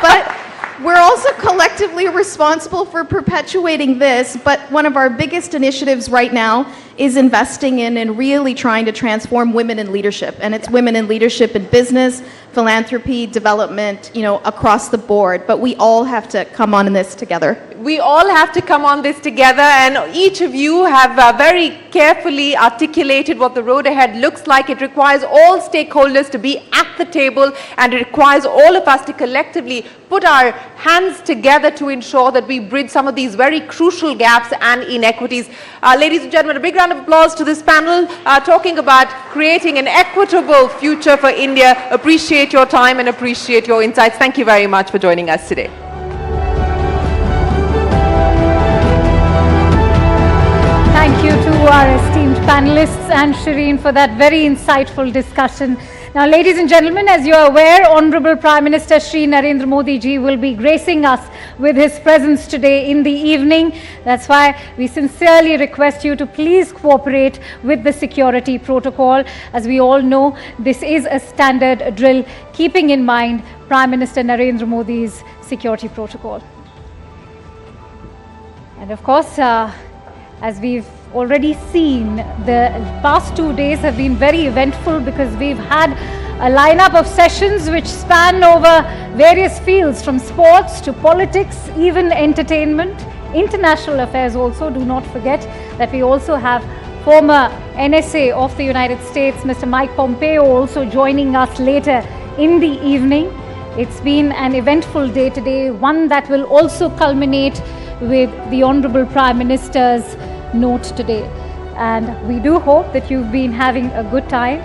But we're also collectively responsible for perpetuating this, but one of our biggest initiatives right now is investing in and really trying to transform women in leadership. And it's women in leadership in business, philanthropy, development, across the board. But we all have to come on in this together. We all have to come on this together, and each of you have very carefully articulated what the road ahead looks like. It requires all stakeholders to be at the table, and it requires all of us to collectively put our hands together to ensure that we bridge some of these very crucial gaps and inequities. Ladies and gentlemen, a big round of applause to this panel talking about creating an equitable future for India. Appreciate your time and appreciate your insights. Thank you very much for joining us today. Thank you to our esteemed panelists and Shireen for that very insightful discussion. Now, ladies and gentlemen, as you are aware, Honorable Prime Minister Shri Narendra Modi ji will be gracing us with his presence today in the evening. That's why we sincerely request you to please cooperate with the security protocol. As we all know, this is a standard drill, keeping in mind Prime Minister Narendra Modi's security protocol. And of course, as we've already seen, the past 2 days have been very eventful because we've had a lineup of sessions which span over various fields, from sports to politics, even entertainment, international affairs also. Do not forget that we also have former NSA of the United States, Mr. Mike Pompeo, also joining us later in the evening. It's been an eventful day today, one that will also culminate with the Honorable Prime Minister's note today. And we do hope that you've been having a good time.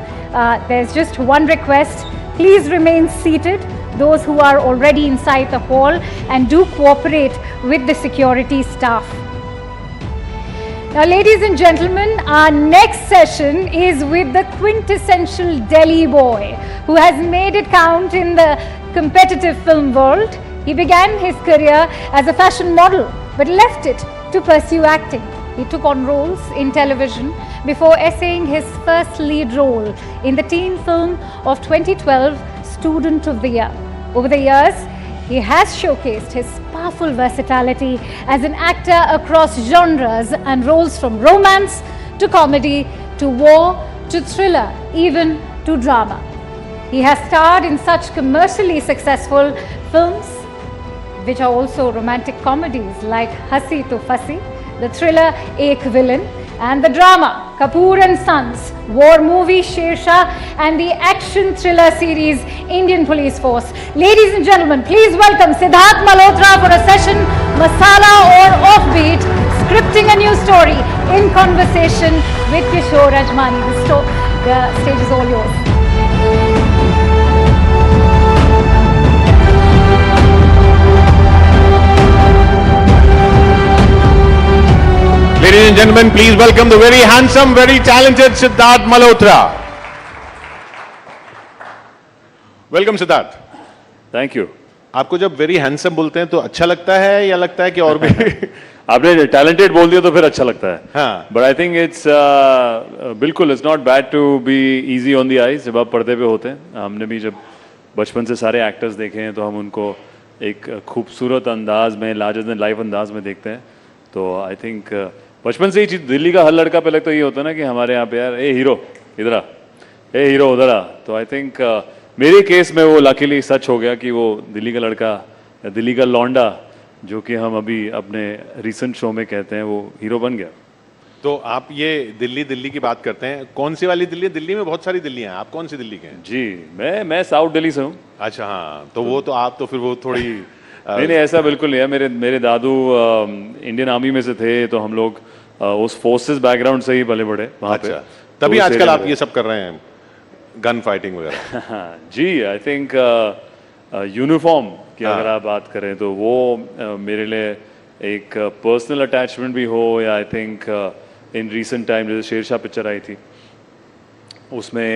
There's just one request. Please remain seated, those who are already inside the hall, and do cooperate with the security staff. Now, ladies and gentlemen, our next session is with the quintessential Delhi boy who has made it count in the competitive film world. He began his career as a fashion model, but left it to pursue acting. He took on roles in television before essaying his first lead role in the teen film of 2012, Student of the Year. Over the years, he has showcased his powerful versatility as an actor across genres and roles from romance to comedy to war to thriller, even to drama. He has starred in such commercially successful films, which are also romantic comedies like Hasi to Fasi, the thriller Ek Villain, and the drama Kapoor and Sons, war movie Sher Shah, and the action thriller series Indian Police Force. Ladies and gentlemen, please welcome Siddharth Malhotra for a session Masala or Offbeat, scripting a new story in conversation with Kishore Rajmani. The stage is all yours. Ladies and gentlemen, please welcome the very handsome, very talented Siddharth Malhotra. Welcome Siddharth. Thank you. आपको जब very handsome बोलते हैं तो अच्छा लगता है या लगता है कि और भी आपने टैलेंटेड बोल दिया तो फिर अच्छा लगता है। हाँ। बट आई थिंक इट्स बिल्कुल it's not bad to be easy on the eyes जब आप पर्दे पे होते हैं। हमने भी जब बचपन से सारे एक्टर्स देखे हैं तो हम उनको एक खूबसूरत अंदाज में, लार्जर देन लाइफ अंदाज में देखते हैं। तो आई थिंक बचपन से ही चीज, दिल्ली का हर लड़का पहले तो ये होता है ना कि हमारे यहाँ पे यार ए हीरो इधर आ, ए हीरो उधर आ। तो आई थिंक मेरे केस में वो लकीली सच हो गया कि वो दिल्ली का लड़का या दिल्ली का लौंडा जो कि हम अभी अपने रिसेंट शो में कहते हैं वो हीरो बन गया। तो आप ये दिल्ली की बात करते हैं, कौन सी वाली दिल्ली? दिल्ली में बहुत सारी दिल्लियां हैं, आप कौन सी दिल्ली के हैं? जी मैं साउथ दिल्ली से हूँ। अच्छा हाँ, तो वो तो आप तो फिर वो थोड़ी नहीं ऐसा बिल्कुल नहीं है। मेरे दादू इंडियन आर्मी में से थे तो हम लोग उस फोर्सेस बैकग्राउंड से ही पले बढ़े वहाँ पे। अच्छा, तभी आजकल आप ये सब कर रहे हैं, गन फाइटिंग वगैरह। जी आई थिंक यूनिफॉर्म की अगर आप बात करें तो वो मेरे लिए एक पर्सनल अटैचमेंट भी हो, या I think in recent time जैसे शेरशाह पिक्चर आई थी उसमें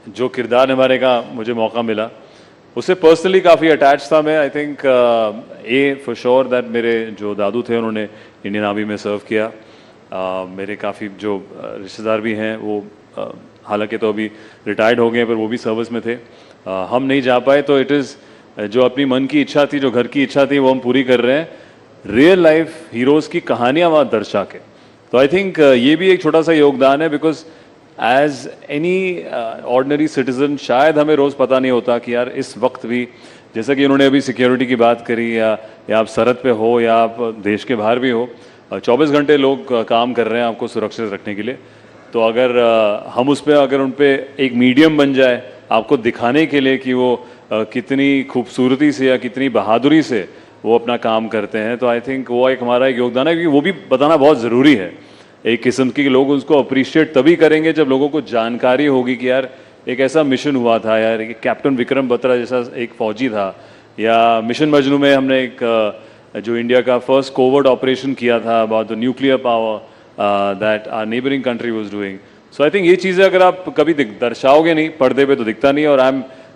जो किरदार निभाने का मुझे मौका मिला उससे पर्सनली काफ़ी अटैच था मैं। I think A for sure that मेरे जो दादू थे उन्होंने इंडियन आर्मी में सर्व किया। मेरे काफ़ी जो रिश्तेदार भी हैं वो हालांकि तो अभी रिटायर्ड हो गए पर वो भी सर्विस में थे। हम नहीं जा पाए तो इट इज़ जो अपनी मन की इच्छा थी, जो घर की इच्छा थी वो हम पूरी कर रहे हैं, रियल लाइफ हीरोज़ की कहानियाँ वहाँ दर्शा के। तो आई थिंक ये भी एक छोटा सा योगदान है, because as any ordinary citizen शायद हमें रोज़ पता नहीं होता कि यार इस वक्त भी, जैसा कि उन्होंने अभी सिक्योरिटी की बात करी, या आप सरहद पे हो या आप देश के बाहर भी हो, 24 घंटे लोग काम कर रहे हैं आपको सुरक्षित रखने के लिए। तो अगर हम उस पर अगर उन पर एक मीडियम बन जाए आपको दिखाने के लिए कि वो कितनी खूबसूरती से या कितनी बहादुरी से वो अपना काम करते हैं, तो आई थिंक वो एक हमारा एक योगदान है, क्योंकि वो भी बताना बहुत ज़रूरी है। एक किस्म की लोग उसको अप्रिशिएट तभी करेंगे जब लोगों को जानकारी होगी कि यार एक ऐसा मिशन हुआ था, यार एक कैप्टन विक्रम बत्रा जैसा एक फौजी था, या मिशन मजनू में हमने एक जो इंडिया का फर्स्ट कोवर्ट ऑपरेशन किया था about the nuclear power that our neighbouring country was doing. So I think ये चीज़ें अगर आप कभी दर्शाओगे नहीं पर्दे पे तो दिखता नहीं। और I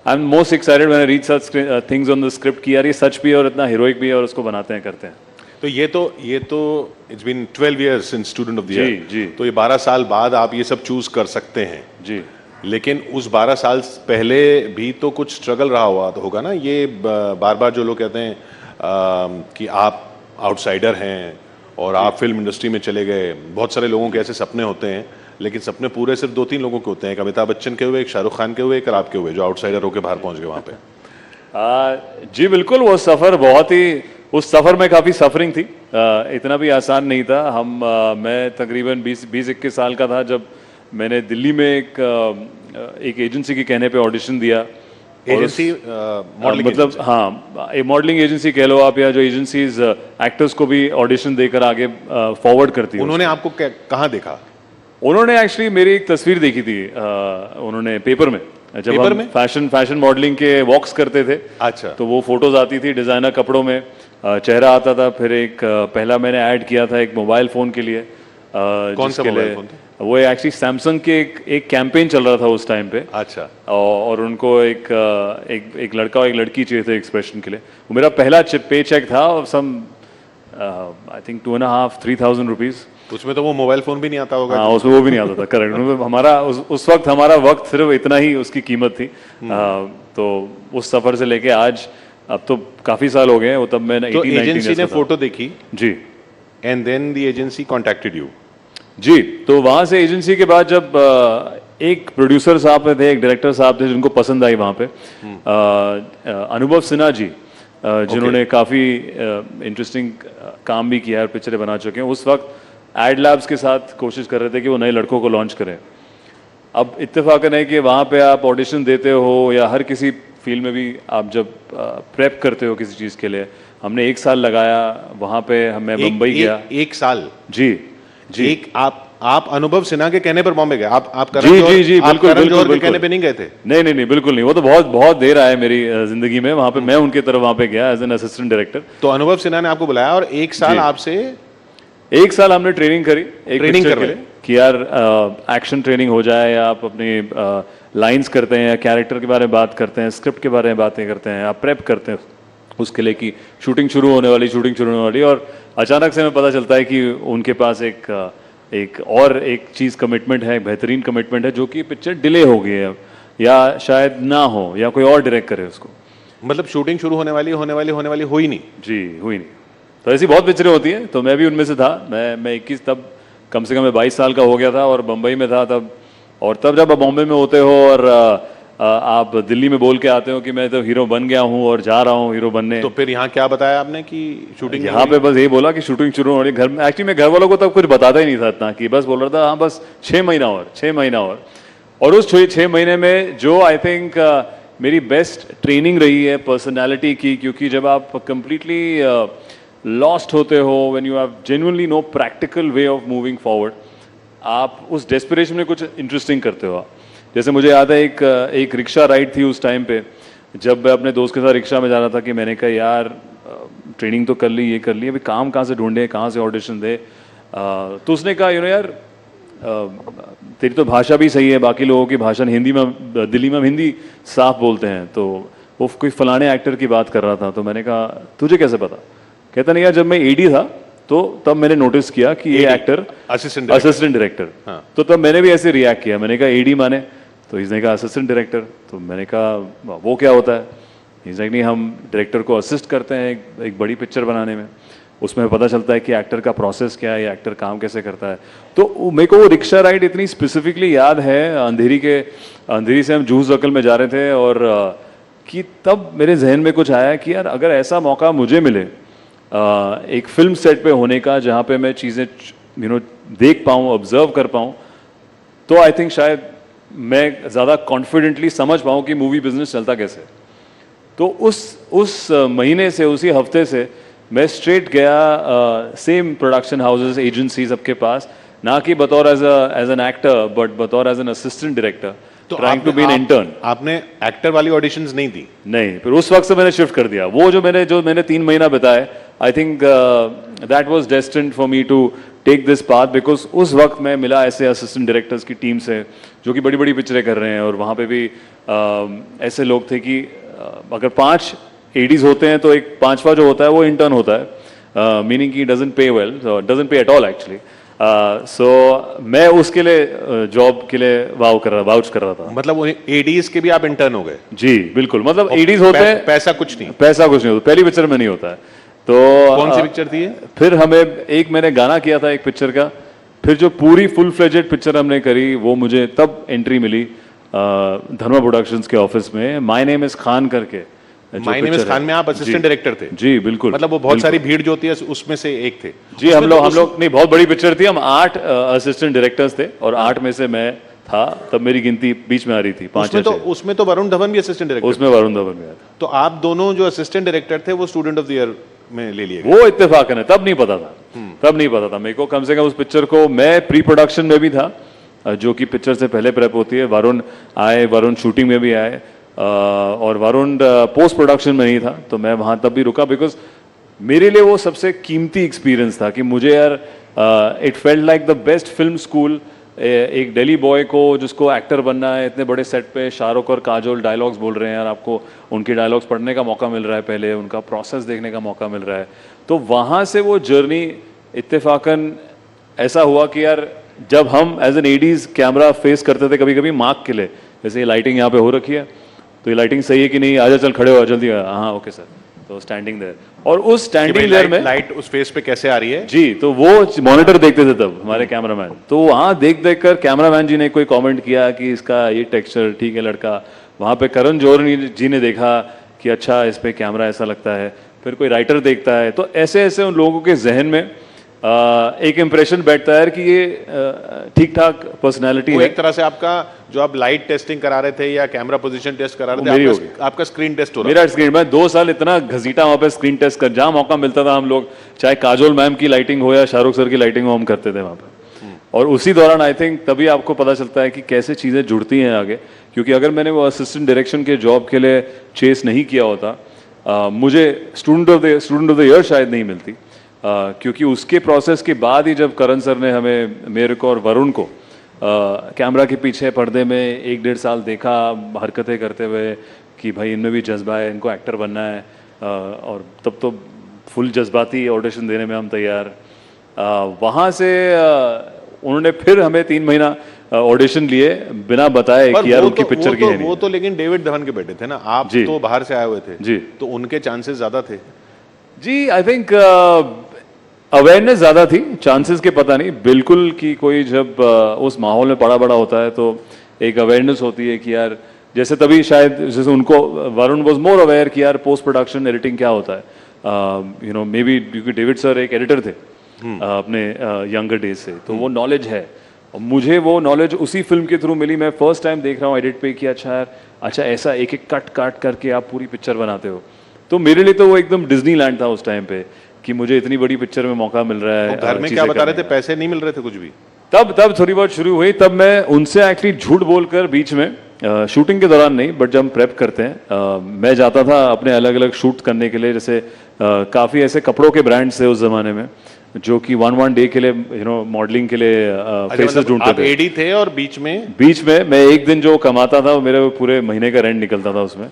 am most excited when I read such things on the script कि यार ये सच भी है और इतना हीरोइक भी है और उसको बनाते हैं करते हैं। तो ये तो it's been 12 years since student of the year. जी। तो ये 12 साल बाद आप ये सब चूज कर सकते हैं जी। लेकिन उस 12 साल पहले भी तो कुछ स्ट्रगल रहा हुआ तो होगा ना। ये बार बार जो लोग कहते हैं कि आप आउटसाइडर हैं और आप फिल्म इंडस्ट्री में चले गए, बहुत सारे लोगों के ऐसे सपने होते हैं, लेकिन सपने पूरे सिर्फ 2-3 लोगों के होते हैं। एक अमिताभ बच्चन के हुए, एक शाहरुख खान के हुए, एक आपके हुए, जो आउटसाइडर होकर बाहर पहुंच गए वहाँ पे। जी बिल्कुल, वो सफ़र बहुत ही, उस सफ़र में काफ़ी सफरिंग थी, इतना भी आसान नहीं था। मैं तकरीबन 20-21 साल का था जब मैंने दिल्ली में एक एजेंसी के कहने पे ऑडिशन दिया। एजेंसी मतलब हाँ, एक मॉडलिंग एजेंसी कह लो आप, या जो एजेंसीज एक्टर्स को भी ऑडिशन देकर आगे फॉरवर्ड करती है। उन्होंने आपको कहाँ देखा? उन्होंने एक्चुअली मेरी एक तस्वीर देखी थी उन्होंने पेपर में, जब पेपर हम फैशन मॉडलिंग के वॉक्स करते थे। अच्छा। तो वो फोटोज आती थी डिजाइनर कपड़ों में, चेहरा आता था। फिर एक पहला मैंने ऐड किया था एक मोबाइल फ़ोन के लिए। कौन सा मोबाइल फ़ोन था? वो एक्चुअली सैमसंग के एक कैंपेन चल रहा था उस टाइम पे। अच्छा। और उनको एक लड़का और एक लड़की चाहिए थे एक्सप्रेशन के लिए। वो मेरा पहला पे चेक था, सम आई थिंक 2,500-3,000 रुपीज़। उसमें तो वो मोबाइल फ़ोन भी नहीं आता होगा। हाँ, उसमें वो भी नहीं आता था, करेक्ट। हमारा उस वक्त हमारा वक्त सिर्फ इतना ही उसकी कीमत थी। तो उस सफ़र से लेके आज, अब तो काफ़ी साल हो गए हैं, वो तब मैं 18-19 एजेंसी ने फोटो देखी जी, and then the agency contacted you. जी, तो वहाँ से एजेंसी के बाद जब एक प्रोड्यूसर साहब थे, एक डायरेक्टर साहब थे जिनको पसंद आई वहाँ पे, अनुभव सिन्हा जी, जिन्होंने काफ़ी इंटरेस्टिंग काम भी किया है, पिक्चरें बना चुके हैं। उस वक्त एड लैब्स के साथ कोशिश कर रहे थे कि वो नए लड़कों को लॉन्च करें। अब इत्तेफाकन है कि वहाँ पे आप ऑडिशन देते हो, या हर किसी फील्ड में भी आप जब प्रेप करते हो किसी चीज़ के लिए, हमने 1 साल लगाया वहाँ पे। मैं मुंबई गया। 1 साल? जी जी। आप अनुभव सिन्हा के कहने पर बॉम्बे गए? आप जी बिल्कुल के कहने पे नहीं गए थे? नहीं बिल्कुल नहीं। वो तो बहुत देर आया मेरी जिंदगी में। वहाँ पे मैं उनके तरफ वहाँ पे गया एज एन असिस्टेंट डायरेक्टर। तो अनुभव सिन्हा ने आपको बुलाया और 1 साल आपसे 1 साल हमने ट्रेनिंग करी, ट्रेनिंग कर रहे कि यार एक्शन ट्रेनिंग हो जाए, या आप अपनी लाइंस करते हैं या कैरेक्टर के बारे में बात करते हैं, स्क्रिप्ट के बारे में बातें करते हैं, आप प्रेप करते हैं उसके लिए कि शूटिंग शुरू होने वाली, और अचानक से हमें पता चलता है कि उनके पास एक चीज़ कमिटमेंट है, एक बेहतरीन कमिटमेंट है, जो कि पिक्चर डिले हो गई है या शायद ना हो या कोई और डायरेक्ट करे उसको। मतलब शूटिंग शुरू होने वाली हो ही नहीं। जी, हुई नहीं। तो ऐसी बहुत पिक्चरें होती हैं, तो मैं भी उनमें से था। मैं 21 तब कम से कम मैं 22 साल का हो गया था और बम्बई में था तब। और तब जब आप बॉम्बे में होते हो और आप दिल्ली में बोल के आते हो कि मैं तो हीरो बन गया हूँ और जा रहा हूँ हीरो बनने, तो फिर यहाँ क्या बताया आपने कि शूटिंग? यहाँ पे बस यही बोला कि शूटिंग शुरू हो रही है। घर में एक्चुअली मैं घर वालों को तब कुछ बताता ही नहीं था इतना, कि बस बोल रहा था हाँ बस 6 महीना और उस 6 महीने में जो आई थिंक मेरी बेस्ट ट्रेनिंग रही है पर्सनैलिटी की, क्योंकि जब आप कंप्लीटली लॉस्ट होते हो, when you have genuinely no practical way of moving forward, आप उस डेस्परेशन में कुछ इंटरेस्टिंग करते हो। जैसे मुझे याद है एक रिक्शा राइड थी उस टाइम पे, जब मैं अपने दोस्त के साथ रिक्शा में जा रहा था कि मैंने कहा यार ट्रेनिंग तो कर ली, ये कर ली, अभी काम कहाँ से ढूंढे, कहाँ से ऑडिशन दे। तो उसने कहा यार तेरी तो भाषा भी सही है, बाकी लोगों की भाषा हिंदी में, दिल्ली में हम हिंदी साफ बोलते हैं, तो वो कोई फलाने एक्टर की बात कर रहा था। तो मैंने कहा तुझे कैसे पता? कहता नहीं यार जब मैं एडी था तो तब मैंने नोटिस किया कि ये एक्टर असिस्टेंट डायरेक्टर। हाँ। तो तब मैंने भी ऐसे रिएक्ट किया, मैंने कहा एडी माने? तो इसने कहा असिस्टेंट डायरेक्टर। तो मैंने कहा वो क्या होता है? इसने नहीं हम डायरेक्टर को असिस्ट करते हैं एक बड़ी पिक्चर बनाने में, उसमें पता चलता है कि एक्टर का प्रोसेस क्या है, एक्टर काम कैसे करता है। तो मेरे को वो रिक्शा राइड इतनी स्पेसिफिकली याद है, अंधेरी से हम जूहू सर्कल में जा रहे थे, और कि तब मेरे जहन में कुछ आया कि यार अगर ऐसा मौका मुझे मिले एक फिल्म सेट पे होने का, जहाँ पे मैं चीज़ें देख पाऊँ, ऑब्जर्व कर पाऊँ, तो आई थिंक शायद मैं ज़्यादा कॉन्फिडेंटली समझ पाऊँ कि मूवी बिजनेस चलता कैसे। तो उस महीने से, उसी हफ्ते से मैं स्ट्रेट गया सेम प्रोडक्शन हाउसेस, एजेंसीज सबके पास, ना कि बतौर एज एन एक्टर बट बतौर as an assistant director, trying to be an intern. आपने एक्टर वाली ऑडिशंस नहीं दी? नहीं, फिर उस वक्त से मैंने शिफ्ट कर दिया। वो जो मैंने 3 महीना बिताए, I think that was destined for me to take this path, because उस वक्त मैं मिला ऐसे असिस्टेंट डायरेक्टर्स की टीम से जो कि बड़ी बड़ी पिक्चरें कर रहे हैं, और वहाँ पे भी ऐसे लोग थे कि अगर 5 एडीज होते हैं तो एक 5वां जो होता है वो इंटर्न होता है, मीनिंग कि डजंट पे वेल, डजंट पे एट ऑल एक्चुअली। सो मैं उसके लिए जॉब के लिए वाउच कर रहा था। मतलब एडीज के भी आप इंटर्न हो गए? जी बिल्कुल, मतलब एडीज होते हैं, पैसा कुछ नहीं होता, पहली पिक्चर में नहीं होता है। तो कौन सी पिक्चर थी? फिर मैंने गाना किया था एक पिक्चर का, फिर जो पूरी फुल फ्लेजेड पिक्चर हमने करी वो मुझे तब एंट्री मिली धर्मा प्रोडक्शंस के ऑफिस में, माय नेम इज खान करके। माय नेम इज खान में आप असिस्टेंट डायरेक्टर थे? जी बिल्कुल। मतलब वो बहुत सारी भीड़ जो होती है उसमें से एक थे? जी, हम लोग नहीं, बहुत बड़ी पिक्चर थी, हम 8 असिस्टेंट डायरेक्टर्स थे और 8 में से मैं था, तब मेरी गिनती बीच में आ रही थी 5 या 6। उसमें तो वरुण धवन भी असिस्टेंट डायरेक्टर? उसमें वरुण धवन भी आया था। तो आप दोनों जो असिस्टेंट डायरेक्टर थे वो स्टूडेंट ऑफ द ईयर में ले लिए? वो इत्तेफाकन है, तब नहीं पता था मेरे को। कम से कम उस पिक्चर को मैं प्री प्रोडक्शन में भी था, जो कि पिक्चर से पहले प्रेप होती है। वरुण शूटिंग में भी आए, और वरुण पोस्ट प्रोडक्शन में नहीं था, तो मैं वहाँ तब भी रुका, बिकॉज मेरे लिए वो सबसे कीमती एक्सपीरियंस था कि मुझे यार it felt like the best film school. एक दिल्ली बॉय को जिसको एक्टर बनना है, इतने बड़े सेट पे शाहरुख और काजोल डायलॉग्स बोल रहे हैं यार, आपको उनके डायलॉग्स पढ़ने का मौका मिल रहा है, पहले उनका प्रोसेस देखने का मौका मिल रहा है। तो वहाँ से वो जर्नी इत्तेफाकन ऐसा हुआ कि यार जब हम as an ADs camera face करते थे कभी कभी मार्क के लिए, जैसे ये लाइटिंग यहाँ पे हो रखी है, तो ये लाइटिंग सही है कि नहीं, आजा चल खड़े हो जल्दी, हाँ ओके सर, तो स्टैंडिंग देयर। और उस स्टैंडिंग देयर में लाइट उस फेस पे कैसे आ रही है जी, तो वो मॉनिटर देखते थे तब हमारे कैमरामैन, तो वहाँ देख कर कैमरामैन जी ने कोई कमेंट किया कि इसका ये टेक्सचर ठीक है लड़का। वहाँ पे करण जौहर जी ने देखा कि अच्छा इस पे कैमरा ऐसा लगता है, फिर कोई राइटर देखता है, तो ऐसे ऐसे उन लोगों के जहन में एक इम्प्रेशन बैठता है कि ये ठीक ठाक पर्सनैलिटी है। एक तरह से आपका जो आप लाइट टेस्टिंग करा रहे थे या कैमरा पोजीशन टेस्ट करा रहे थे, आपका स्क्रीन टेस्ट हो रहा है। मेरा स्क्रीन, मैं 2 साल इतना घसीटा वहाँ पे स्क्रीन टेस्ट कर, जहाँ मौका मिलता था हम लोग, चाहे काजोल मैम की लाइटिंग हो या शाहरुख सर की लाइटिंग हो, हम करते थे वहाँ पे। और उसी दौरान आई थिंक तभी आपको पता चलता है कि कैसे चीज़ें जुड़ती हैं आगे, क्योंकि अगर मैंने वो असिस्टेंट डायरेक्शन के जॉब के लिए चेस नहीं किया होता, मुझे स्टूडेंट ऑफ द ईयर शायद नहीं मिलती, क्योंकि उसके प्रोसेस के बाद ही जब करण सर ने हमें, मेरे को और वरुण को कैमरा के पीछे पर्दे में 1-1.5 साल देखा हरकतें करते हुए कि भाई इनमें भी जज्बा है, इनको एक्टर बनना है, और तब तो फुल जज्बाती ऑडिशन देने में हम तैयार। वहाँ से उन्होंने फिर हमें 3 महीना ऑडिशन लिए बिना बताए कि यार उनकी पिक्चर की है नहीं। वो तो लेकिन डेविड धवन के बेटे थे ना, आप तो बाहर से आए हुए थे जी, तो उनके चांसेस ज्यादा थे जी। आई थिंक अवेयरनेस ज़्यादा थी, चांसेस के पता नहीं बिल्कुल कि कोई जब उस माहौल में पड़ा बड़ा होता है तो एक अवेयरनेस होती है कि यार जैसे तभी शायद जैसे उनको वरुण वाज मोर अवेयर कि यार पोस्ट प्रोडक्शन एडिटिंग क्या होता है, यू नो मे बी क्योंकि डेविड सर एक एडिटर थे अपने यंगर डेज से, तो वो नॉलेज है और मुझे वो नॉलेज उसी फिल्म के थ्रू मिली। मैं फर्स्ट टाइम देख रहा हूँ एडिट पे कि अच्छा यार, अच्छा ऐसा एक एक कट काट करके आप पूरी पिक्चर बनाते हो, तो मेरे लिए तो वो एकदम डिज्नीलैंड था उस टाइम पे कि मुझे इतनी बड़ी पिक्चर में मौका मिल रहा है। घर में क्या बता रहे थे, पैसे नहीं मिल रहे थे कुछ भी? तब थोड़ी बहुत शुरू हुई, तब मैं उनसे एक्चुअली झूठ बोलकर बीच में शूटिंग के दौरान नहीं बट जब हम प्रेप करते हैं मैं जाता था अपने अलग अलग शूट करने के लिए। जैसे काफ़ी ऐसे कपड़ों के ब्रांड्स थे उस जमाने में जो कि वन डे के लिए यू नो मॉडलिंग के लिए फेसेस ढूंढते थे। एडी थे और बीच में मैं एक दिन जो कमाता था वो मेरे पूरे महीने का रेंट निकलता था उसमें।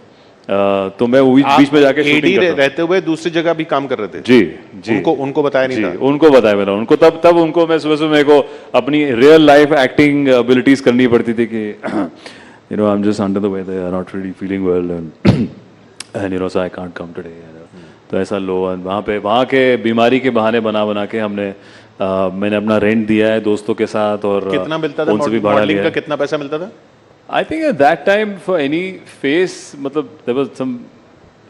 तो मैं बीच में जाके शूटिंग करता था। रहते हुए दूसरी जगह भी काम कर रहे थे? जी जी। उनको बताया नहीं था? उनको बताया मैंने उनको, तब उनको मैं सुबह मेरे को अपनी रियल लाइफ एक्टिंग एबिलिटीज करनी पड़ती थी कि you know I am just under the weather, I am not really feeling well and you know so I can't come today. तो ऐसा लो वहाँ के बीमारी के बहाने बना के हमने मैंने अपना रेंट दिया है दोस्तों के साथ। और कितना मिलता था उनसे भी भाड़ा लिया का? कितना पैसा मिलता था? I think at that time for any face मतलब देयर वाज सम,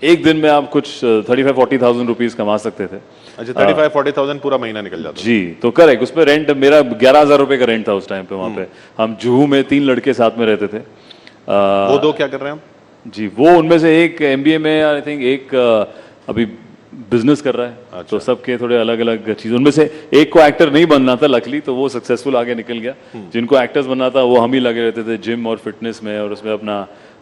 एक दिन में आप कुछ 35-40,000 रुपीस कमा सकते थे। अच्छा, 35-40,000 पूरा महीना निकल जाता? जी, तो करेक्ट। उसमें रेंट मेरा 11,000 रुपए का रेंट था उस टाइम पे। वहाँ पे हम जुहू में 3 लड़के साथ में रहते थे। वो 2 क्या कर रहे हैं हम? जी, वो उनमें से एक MBA में, आई थिंक एक अभी बिजनेस कर रहा है। अच्छा। तो सबके थोड़े अलग अलग चीज, उनमें से एक को एक्टर नहीं बनना था लकली, तो वो सक्सेसफुल आगे निकल गया। जिनको एक्टर्स बनना था वो हम ही लगे रहते थे जिम और फिटनेस में, और उसमें अपना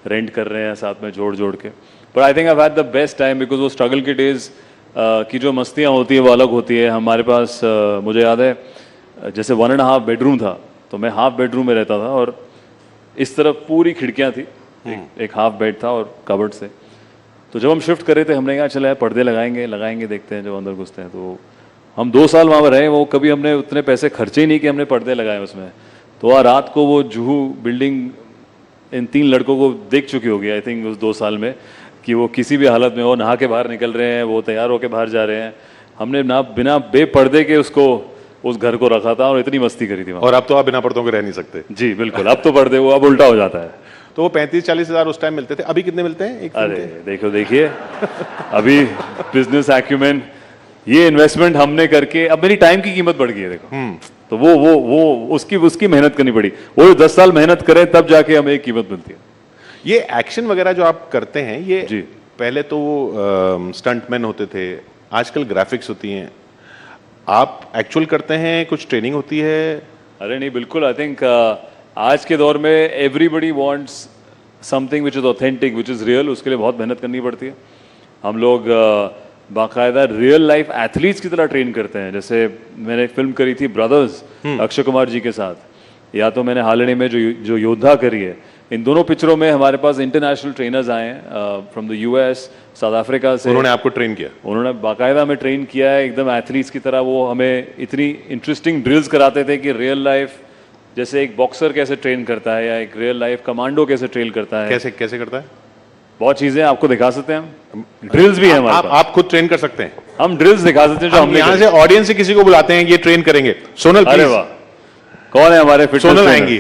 रेंट कर रहे हैं साथ में जोड़ के। But I think I had the best time because वो स्ट्रगल के डेज की जो मस्तियाँ होती है वो अलग होती है। हमारे पास मुझे याद है जैसे 1.5 बेडरूम था, तो मैं हाफ बेडरूम में रहता था और इस तरफ पूरी खिड़कियाँ थी, एक हाफ बेड था और कबर्ड से। तो जब हम शिफ्ट कर रहे थे हमने कहा चला पर्दे लगाएंगे देखते हैं जब अंदर घुसते हैं। तो हम 2 साल वहाँ पर रहे, वो कभी हमने उतने पैसे खर्चे ही नहीं कि हमने पर्दे लगाए उसमें। तो रात को वो जुहू बिल्डिंग इन 3 लड़कों को देख चुकी होगी आई थिंक उस 2 साल में, कि वो किसी भी हालत में वो नहा के बाहर निकल रहे हैं, वो तैयार होकर बाहर जा रहे हैं। हमने ना बिना बेपर्दे के उसको उस घर को रखा था और इतनी मस्ती करी थी वहाँ। और अब तो आप बिना पर्दों के रह नहीं सकते? जी बिल्कुल, अब तो पर्दे वो अब उल्टा हो जाता है। तो वो 35-40 हजार उस टाइम मिलते थे, अभी कितने मिलते हैं एक फिल्म अरे देखिए अभी बिजनेस एक्यूमेंट, ये इन्वेस्टमेंट हमने करके अब मेरी टाइम की कीमत बढ़ गई है देखो। तो वो उसकी मेहनत करनी पड़ी। वो 10 साल मेहनत करें तब जाके हमें एक कीमत मिलती है। ये एक्शन वगैरह जो आप करते हैं ये जी, पहले तो स्टंटमैन होते थे, आजकल ग्राफिक्स होती हैं, आप एक्चुअल करते हैं, कुछ ट्रेनिंग होती है? अरे नहीं बिल्कुल, आई थिंक आज के दौर में everybody wants something which is authentic, which is real, उसके लिए बहुत मेहनत करनी पड़ती है। हम लोग बाकायदा रियल लाइफ एथलीट्स की तरह ट्रेन करते हैं। जैसे मैंने एक फिल्म करी थी ब्रदर्स अक्षय कुमार जी के साथ, या तो मैंने हाल ही में जो योद्धा करी है, इन दोनों पिक्चरों में हमारे पास इंटरनेशनल ट्रेनर्स आए हैं from the US, south Africa से। उन्होंने आपको ट्रेन किया? उन्होंने बाकायदा हमें ट्रेन किया है एकदम एथलीट्स की तरह। वो हमें इतनी इंटरेस्टिंग ड्रिल्स कराते थे कि रियल लाइफ जैसे एक बॉक्सर कैसे ट्रेन करता है या एक रियल लाइफ कमांडो कैसे ट्रेन करता है। कैसे करता है? बहुत चीजें आपको दिखा सकते हैं हम, ड्रिल्स भी है हमारे पास। आप खुद ट्रेन कर सकते हैं? हम ड्रिल्स दिखा सकते हैं जो हमने यहाँ से ऑडियंस से किसी को बुलाते हैं ये ट्रेन करेंगे। सोनल, अरे वाह, कौन है हमारे फिटनेस? सोनल आएंगी।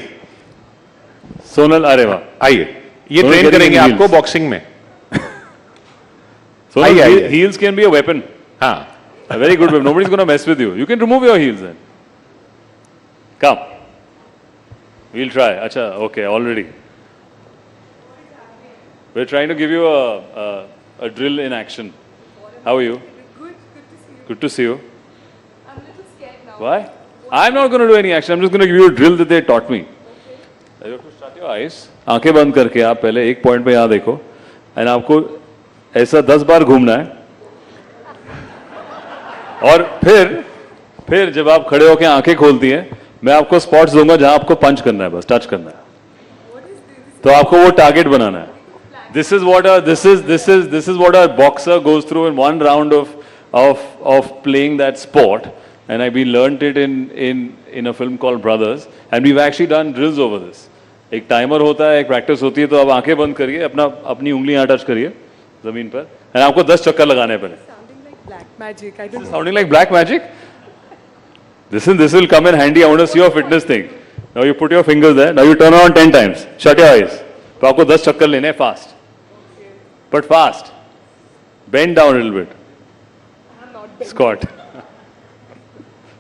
सोनल, अरे वाह, आइए, ये ट्रेन करेंगे आपको बॉक्सिंग में। Sonal, heels can be a weapon. हाँ, a very good weapon. Nobody's gonna mess with you. You can remove your heels then. Come. We'll try. Acha, okay, already. We're trying to give you a drill in action. How are you? Good to see you. I'm a little scared now. Why? I'm not going to do any action. I'm just going to give you a drill that they taught me. You have to shut your eyes. आंखें बंद करके आप पहले एक point पे यहाँ देखो, and आपको ऐसा 10 बार घूमना है, और फिर जब आप खड़े होकर आंखें खोलती हैं मैं आपको स्पॉट्स दूंगा जहां आपको पंच करना है, बस टच करना है, तो आपको वो टारगेट बनाना है. This is what a boxer goes through in one round of playing that sport, and we learnt it in a film called Brothers, and we've actually done drills over this. एक timer होता है, एक practice होती है, तो आप आंखें बंद करिए, अपनी उंगलियां टच करिए जमीन पर, and आपको 10 चक्कर लगाने पड़े. Magic. I This is don't sounding like black magic. This will come in handy. I want to see your fitness thing. Now you put your fingers there. Now you turn around 10 times. Shut your eyes. तो आपको 10 चक्कर लेने हैं fast. But fast. Bend down a little bit. Squat.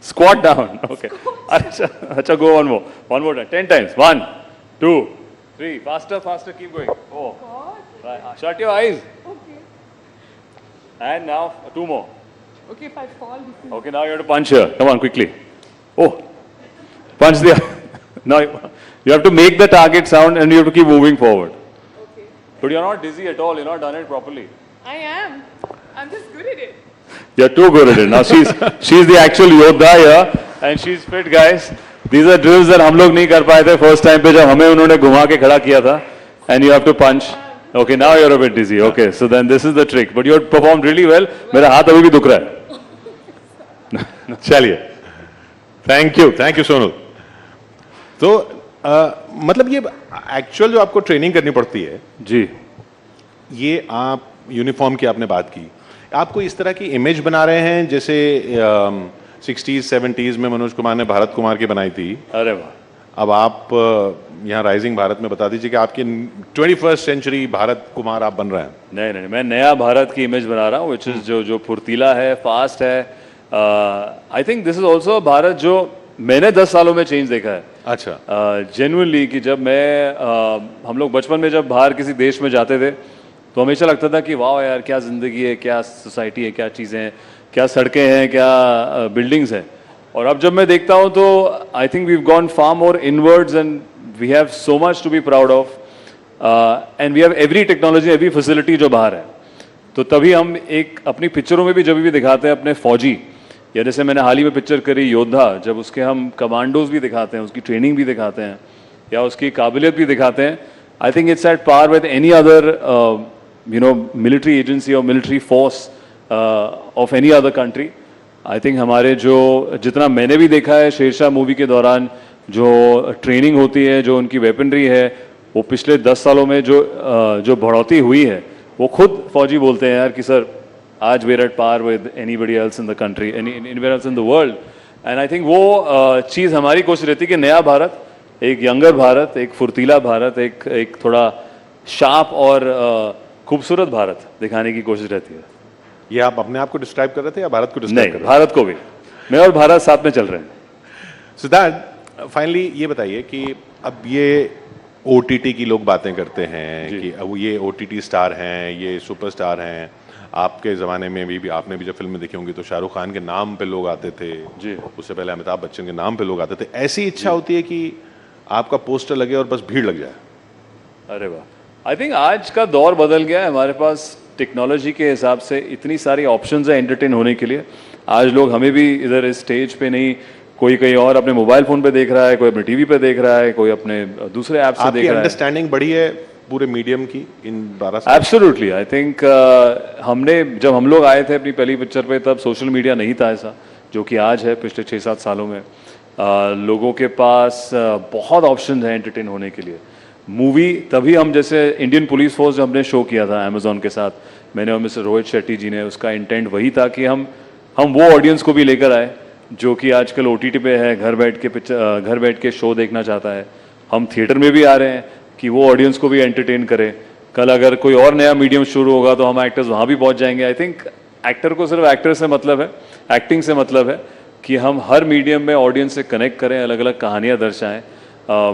Squat down. Okay. Acha, go one more. One more time. 10 times. 1, 2, 3. Faster, faster. Keep going. Oh. Right. Shut your eyes. Okay. And now 2 more. Okay, if I fall, this is... Okay, now you have to punch here. Come on, quickly. Oh. Punch there. Now you have to make the target sound and you have to keep moving forward. Okay. But you're not dizzy at all. You're not done it properly. I am. I'm just good at it. You're too good at it. Now she's the actual Yodha here and she's fit, guys. These are drills that हम लोग नहीं कर पाए थे first time पे जब हमें उन्होंने घुमा के खड़ा किया था. And you have to punch. Okay, now you're a bit dizzy. Okay, so then this is the trick. But you performed really well. मेरा हाथ अभी भी दुख रहा है. चलिए, थैंक यू सोनू. तो मतलब ये एक्चुअल जो आपको ट्रेनिंग करनी पड़ती है जी, ये आप यूनिफॉर्म की आपने बात की, आपको इस तरह की इमेज बना रहे हैं जैसे 60s 70s में मनोज कुमार ने भारत कुमार की बनाई थी. अरे वाह. अब आप यहाँ राइजिंग भारत में बता दीजिए कि आपकी 21st सेंचुरी भारत कुमार आप बन रहे हैं. नहीं, मैं नया भारत की इमेज बना रहा हूँ, which is जो फुर्तीला है, फास्ट है. I think this is also Bharat जो मैंने 10 सालों में चेंज देखा है. अच्छा. जेन्युइनली कि जब हम लोग बचपन में जब बाहर किसी देश में जाते थे तो हमेशा लगता था कि वाह यार क्या ज़िंदगी है, क्या सोसाइटी है, क्या चीज़ें हैं, क्या सड़कें हैं, क्या बिल्डिंग्स हैं. और अब जब मैं देखता हूँ तो I think we have gone far more inwards and we have so much to be proud of and we have every technology, every facility जो बाहर है. तो तभी हम एक अपनी पिक्चरों में भी जब भी दिखाते हैं अपने फौजी, या जैसे मैंने हाल ही में पिक्चर करी योद्धा, जब उसके हम कमांडोज भी दिखाते हैं, उसकी ट्रेनिंग भी दिखाते हैं या उसकी काबिलियत भी दिखाते हैं. I think it's at par with any other military agency और military force of any other country. I think हमारे जो जितना मैंने भी देखा है शेरशाह मूवी के दौरान जो ट्रेनिंग होती है, जो उनकी वेपनरी है, वो पिछले 10 सालों में जो बढ़ोतरी हुई है, वो खुद फौजी बोलते हैं यार कि सर आज we're at par with anybody else in the country, anywhere else in the world. And I think वो चीज़ हमारी कोशिश रहती है कि नया भारत, एक यंगर भारत, एक फुर्तीला भारत, एक थोड़ा शार्प और खूबसूरत भारत दिखाने की कोशिश रहती है. ये आप अपने आप को डिस्क्राइब कर रहे थे या भारत को डिस्क्राइब कर रहे थे? भारत को भी. मैं और भारत साथ में चल रहे हैं. सिद्धार्थ, फाइनली ये बताइए कि अब ये OTT की लोग बातें करते हैं कि अब ये OTT स्टार हैं, ये सुपरस्टार हैं. आपके ज़माने में भी आपने भी जब फिल्में देखी होंगी तो शाहरुख खान के नाम पे लोग आते थे जी, उससे पहले अमिताभ बच्चन के नाम पे लोग आते थे. ऐसी इच्छा होती है कि आपका पोस्टर लगे और बस भीड़ लग जाए? अरे वाह. आई थिंक आज का दौर बदल गया है. हमारे पास टेक्नोलॉजी के हिसाब से इतनी सारी ऑप्शंस हैं एंटरटेन होने के लिए. आज लोग हमें भी इधर इस स्टेज पे नहीं, कोई कहीं और अपने मोबाइल फोन पे देख रहा है, कोई अपने टीवी पे देख रहा है, कोई अपने दूसरे ऐप से देख रहा है. अंडरस्टैंडिंग बढ़ी है पूरे मीडियम की इन 12 साल? एब्सोल्युटली. आई थिंक जब हम लोग आए थे अपनी पहली पिक्चर पे तब सोशल मीडिया नहीं था ऐसा जो कि आज है. पिछले 6-7 सालों में लोगों के पास बहुत ऑप्शन हैं एंटरटेन होने के लिए. मूवी तभी हम जैसे इंडियन पुलिस फोर्स जो हमने शो किया था अमेजोन के साथ, मैंने और मिस्टर रोहित शेट्टी जी ने, उसका इंटेंट वही था कि हम वो ऑडियंस को भी लेकर आए जो कि आजकल OTT पे है, घर बैठ के शो देखना चाहता है. हम थिएटर में भी आ रहे हैं कि वो ऑडियंस को भी एंटरटेन करे. कल अगर कोई और नया मीडियम शुरू होगा तो हम एक्टर्स वहाँ भी पहुँच जाएंगे. आई थिंक एक्टर को सिर्फ एक्टर से मतलब है, एक्टिंग से मतलब है कि हम हर मीडियम में ऑडियंस से कनेक्ट करें, अलग अलग कहानियाँ दर्शाएं.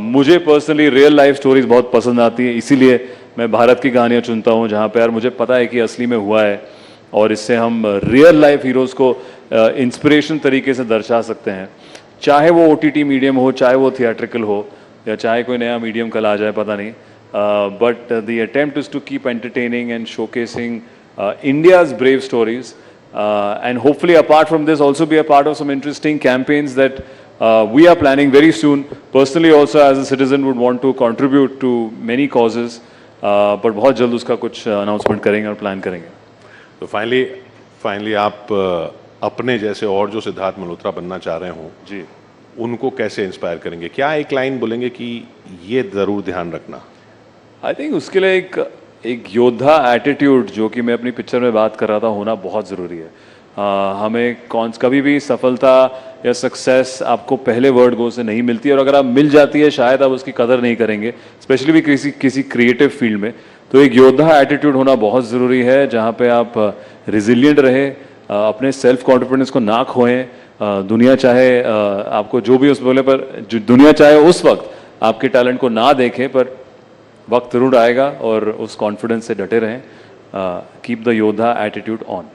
मुझे पर्सनली रियल लाइफ स्टोरीज बहुत पसंद आती हैं, इसीलिए मैं भारत की कहानियाँ चुनता हूँ जहाँ पे यार मुझे पता है कि असली में हुआ है और इससे हम रियल लाइफ हीरोज़ को इंस्पिरेशन तरीके से दर्शा सकते हैं. चाहे वो OTT मीडियम हो, चाहे वो थिएट्रिकल हो, या चाहे कोई नया मीडियम कल आ जाए, पता नहीं. But the attempt is to keep entertaining and showcasing India's brave stories and hopefully apart from this also be a part of some interesting campaigns that We are planning very soon. Personally also as a citizen would want to contribute to many causes, but बहुत जल्द उसका कुछ announcement करेंगे और plan करेंगे. तो finally आप अपने जैसे और जो सिद्धार्थ मल्होत्रा बनना चाह रहे हो जी, उनको कैसे इंस्पायर करेंगे? क्या एक लाइन बोलेंगे कि ये जरूर ध्यान रखना? आई थिंक उसके लिए एक योद्धा एटीट्यूड जो कि मैं अपनी पिक्चर में बात कर रहा था होना बहुत ज़रूरी है. हमें कभी भी सफलता या सक्सेस आपको पहले वर्ड गो से नहीं मिलती है, और अगर आप मिल जाती है शायद आप उसकी कदर नहीं करेंगे, स्पेशली भी किसी क्रिएटिव फील्ड में. तो एक योद्धा एटीट्यूड होना बहुत ज़रूरी है जहाँ पे आप रिजिलियंट रहे, अपने सेल्फ कॉन्फिडेंस को ना खोएं. दुनिया चाहे आपको जो भी उस बोले पर दुनिया चाहे उस वक्त आपके टैलेंट को ना देखें, पर वक्त जरूर आएगा और उस कॉन्फिडेंस से डटे रहें. कीप द योद्धा एटीट्यूड ऑन.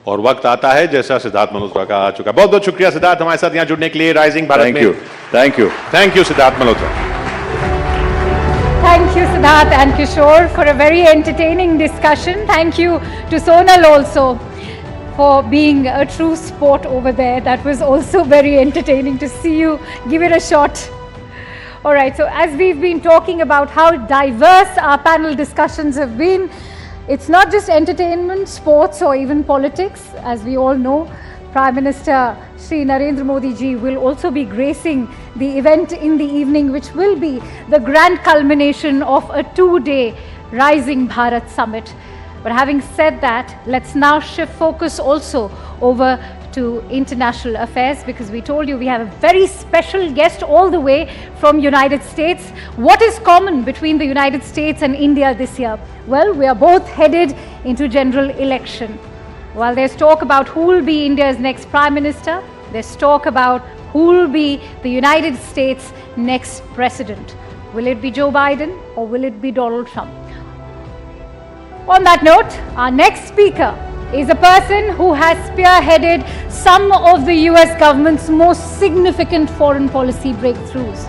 और वक्त आता है जैसा सिद्धार्थ मल्होत्रा का आ चुका है. बहुत बहुत शुक्रिया सिद्धार्थ हमारे साथ यहाँ जुड़ने के लिए राइजिंग भारत में. Thank you Siddharth Malhotra. Thank you, Siddharth and Kishore, for a very entertaining discussion. Thank you to Sonal also for being a true sport over there. That was also very entertaining to see you give it a shot. All right, so as we've been talking about how diverse our panel discussions have been, it's not just entertainment, sports or even politics. As we all know, Prime Minister Shri Narendra Modi ji will also be gracing the event in the evening, which will be the grand culmination of a 2-day Rising Bharat Summit. But having said that, let's now shift focus also over to international affairs, because we told you we have a very special guest all the way from United States. What is common between the United States and India this year? Well, we are both headed into general election. While there's talk about who will be India's next Prime Minister, there's talk about who will be the United States' next President. Will it be Joe Biden or will it be Donald Trump? On that note, our next speaker is a person who has spearheaded some of the US government's most significant foreign policy breakthroughs.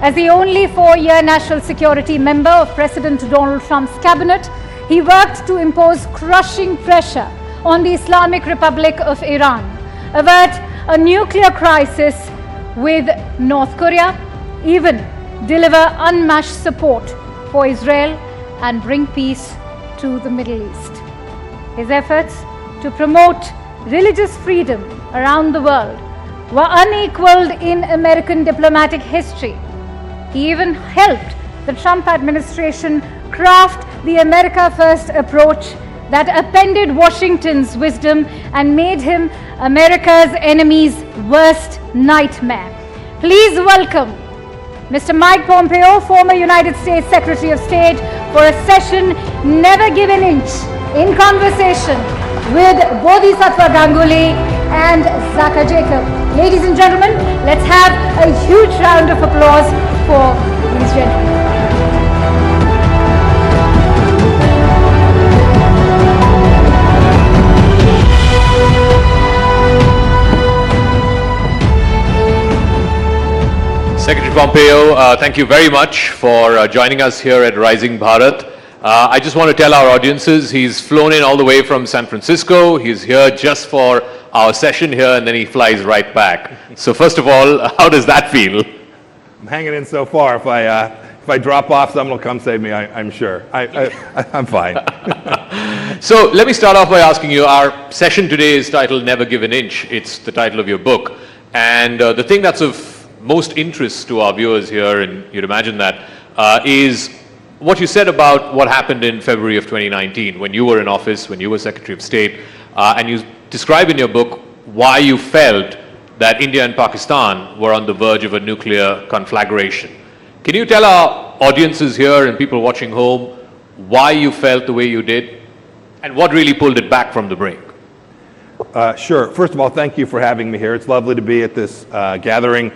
As the only 4-year national security member of President Donald Trump's cabinet, he worked to impose crushing pressure on the Islamic Republic of Iran, avert a nuclear crisis with North Korea, even deliver unmatched support for Israel and bring peace to the Middle East. His efforts to promote religious freedom around the world were unequaled in American diplomatic history. He even helped the Trump administration craft the America First approach that appended Washington's wisdom and made him America's enemy's worst nightmare. Please welcome Mr. Mike Pompeo, former United States Secretary of State, for a session Never Give an Inch, in conversation with Bodhisattva Ganguly and Zaka Jacob. Ladies and gentlemen, let's have a huge round of applause for these gentlemen. Secretary Pompeo, thank you very much for joining us here at Rising Bharat. I just want to tell our audiences he's flown in all the way from San Francisco. He's here just for our session here and then he flies right back. So first of all, how does that feel? I'm hanging in so far. If I drop off, someone will come save me, I'm sure. I'm fine. So let me start off by asking you, our session today is titled Never Give an Inch. It's the title of your book. And the thing that's of most interest to our viewers here, and you'd imagine that, is what you said about what happened in February of 2019 when you were in office, when you were Secretary of State, and you describe in your book why you felt that India and Pakistan were on the verge of a nuclear conflagration. Can you tell our audiences here and people watching home why you felt the way you did and what really pulled it back from the brink? Sure. First of all, thank you for having me here. It's lovely to be at this gathering.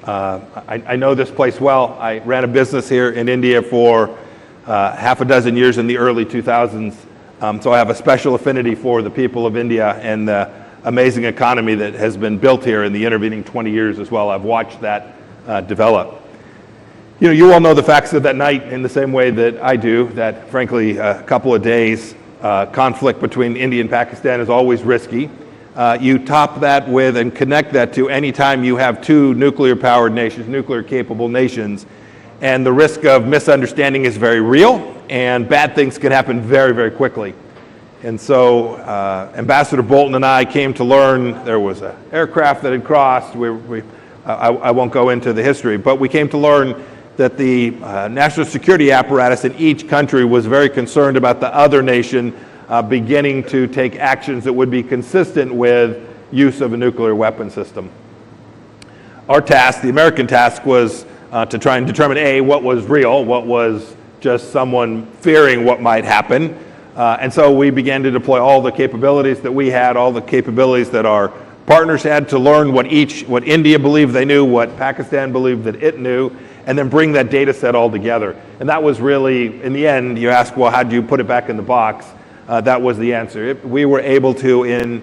I know this place well. I ran a business here in India for half a dozen years in the early 2000s. So I have a special affinity for the people of India and the amazing economy that has been built here in the intervening 20 years as well. I've watched that develop. You know, you all know the facts of that night in the same way that I do, that frankly a couple of days conflict between India and Pakistan is always risky. You top that with and connect that to any time you have two nuclear-powered nations, nuclear-capable nations, and the risk of misunderstanding is very real, and bad things can happen very, very quickly. And so Ambassador Bolton and I came to learn there was an aircraft that had crossed. I won't go into the history, but we came to learn that the national security apparatus in each country was very concerned about the other nation beginning to take actions that would be consistent with use of a nuclear weapon system. Our task, the American task, was to try and determine A, what was real, what was just someone fearing what might happen. And so we began to deploy all the capabilities that we had, all the capabilities that our partners had to learn what India believed they knew, what Pakistan believed that it knew, and then bring that data set all together. And that was really, in the end, you ask, well, how do you put it back in the box? That was the answer. We were able to, in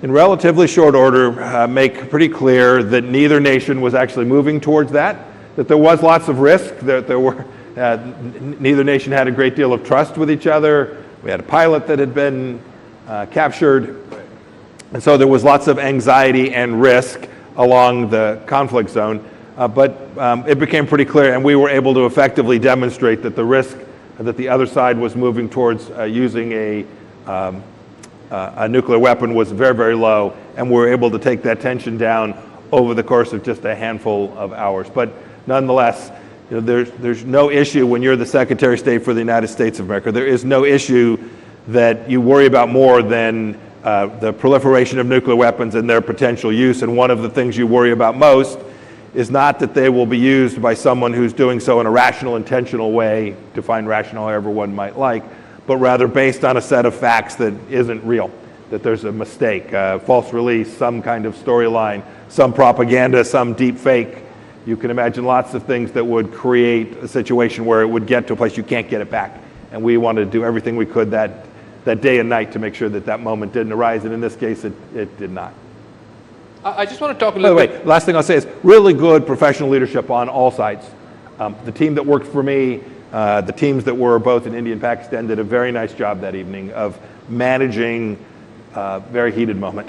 relatively short order, make pretty clear that neither nation was actually moving towards that there was lots of risk, that there were, neither nation had a great deal of trust with each other. We had a pilot that had been captured. And so there was lots of anxiety and risk along the conflict zone. But it became pretty clear, and we were able to effectively demonstrate that the risk that the other side was moving towards using a nuclear weapon was very, very low, and we were able to take that tension down over the course of just a handful of hours. But nonetheless, you know, there's no issue when you're the Secretary of State for the United States of America. There is no issue that you worry about more than the proliferation of nuclear weapons and their potential use. And one of the things you worry about most is not that they will be used by someone who's doing so in a rational, intentional way, define rational however one might like, but rather based on a set of facts that isn't real, that there's a mistake, false release, some kind of storyline, some propaganda, some deep fake. You can imagine lots of things that would create a situation where it would get to a place you can't get it back. And we wanted to do everything we could that day and night to make sure that that moment didn't arise, and in this case it did not. I just want to talk a little bit. By the way, last thing I'll say is really good professional leadership on all sides. The team that worked for me, the teams that were both in India and Pakistan did a very nice job that evening of managing a very heated moment.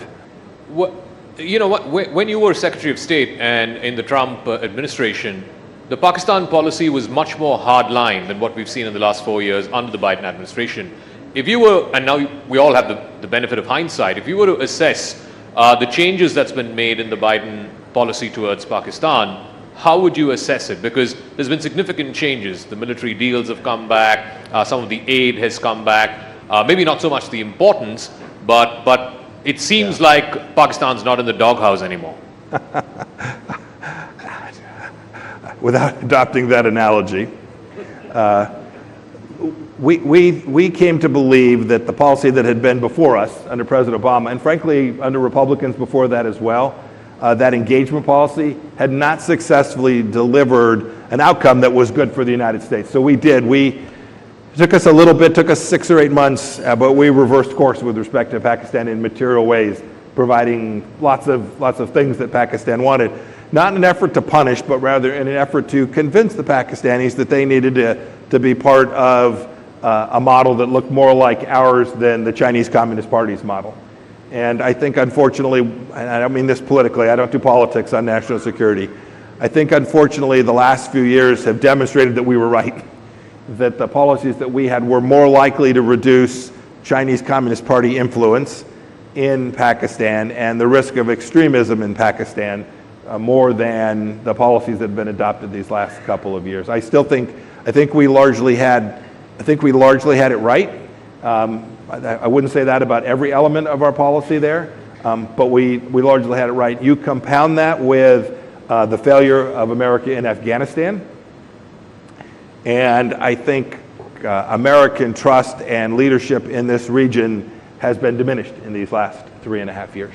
You know what, when you were Secretary of State and in the Trump administration, the Pakistan policy was much more hardline than what we've seen in the last 4 years under the Biden administration. If you were, and now we all have the benefit of hindsight, if you were to assess the changes that's been made in the Biden policy towards Pakistan, how would you assess it? Because there's been significant changes. The military deals have come back, some of the aid has come back, maybe not so much the importance, but it seems like Pakistan's not in the doghouse anymore. Without adopting that analogy, we came to believe that the policy that had been before us under President Obama, and frankly under Republicans before that as well, that engagement policy had not successfully delivered an outcome that was good for the United States. So it took us a little bit, took us 6 or 8 months, but we reversed course with respect to Pakistan in material ways, providing lots of things that Pakistan wanted. Not in an effort to punish, but rather in an effort to convince the Pakistanis that they needed to be part of a model that looked more like ours than the Chinese Communist Party's model. And I think, unfortunately, and I don't mean this politically, I don't do politics on national security. I think, unfortunately, the last few years have demonstrated that we were right, that the policies that we had were more likely to reduce Chinese Communist Party influence in Pakistan and the risk of extremism in Pakistan more than the policies that have been adopted these last couple of years. I think we largely had it right. I wouldn't say that about every element of our policy there, but we largely had it right. You compound that with the failure of America in Afghanistan, and I think American trust and leadership in this region has been diminished in these last 3.5 years.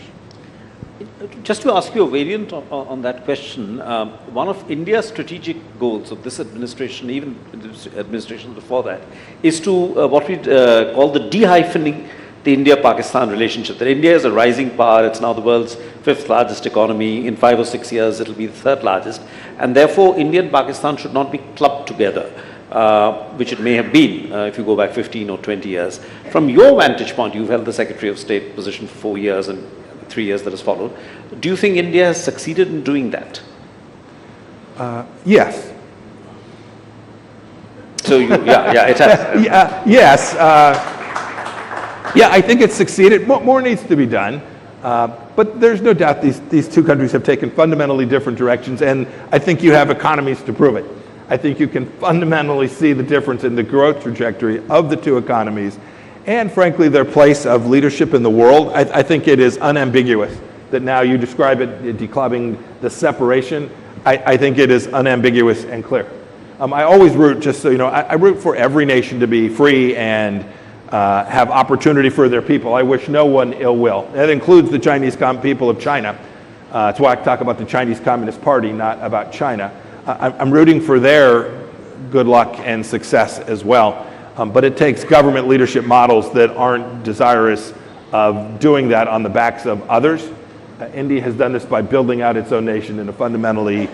Just to ask you a variant on that question, one of India's strategic goals of this administration, even the administration before that, is to what we call the de-hyphening the India-Pakistan relationship. That India is a rising power, it's now the world's 5th largest economy, in 5 or 6 years it'll be the 3rd largest, and therefore India and Pakistan should not be clubbed together, which it may have been if you go back 15 or 20 years. From your vantage point, you've held the Secretary of State position for 4 years and 3 years that has followed. Do you think India has succeeded in doing that? Yes. So, yeah, it has. Yes. Yeah, I think it's succeeded. More needs to be done. But there's no doubt these two countries have taken fundamentally different directions, and I think you have economies to prove it. I think you can fundamentally see the difference in the growth trajectory of the two economies and, frankly, their place of leadership in the world. I think it is unambiguous that now you describe it, declubbing the separation. I think it is unambiguous and clear. I always root, just so you know, I root for every nation to be free and have opportunity for their people. I wish no one ill will. That includes the Chinese people of China. That's why I talk about the Chinese Communist Party, not about China. I'm rooting for their good luck and success as well. But it takes government leadership models that aren't desirous of doing that on the backs of others. India has done this by building out its own nation in a fundamentally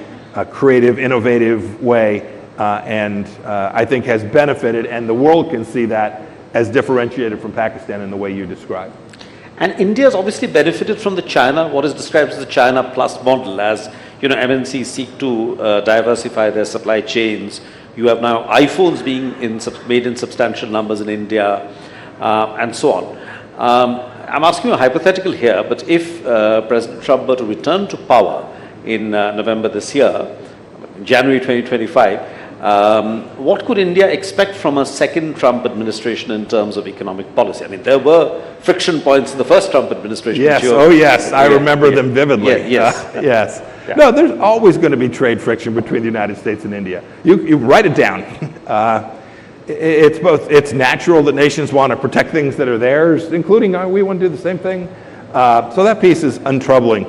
creative, innovative way, and I think has benefited, and the world can see that as differentiated from Pakistan in the way you describe. And India has obviously benefited from the China, what is described as the China plus model, as MNCs seek to diversify their supply chains. You have now iPhones being made in substantial numbers in India, and so on. I'm asking you a hypothetical here, but if President Trump were to return to power in November this year, January 2025, what could India expect from a second Trump administration in terms of economic policy? I mean, there were friction points in the first Trump administration. Yes, yes, I remember them vividly. Yes. Yes. Yeah. No, there's always going to be trade friction between the United States and India. You write it down. It's natural that nations want to protect things that are theirs, including we want to do the same thing. So that piece is untroubling.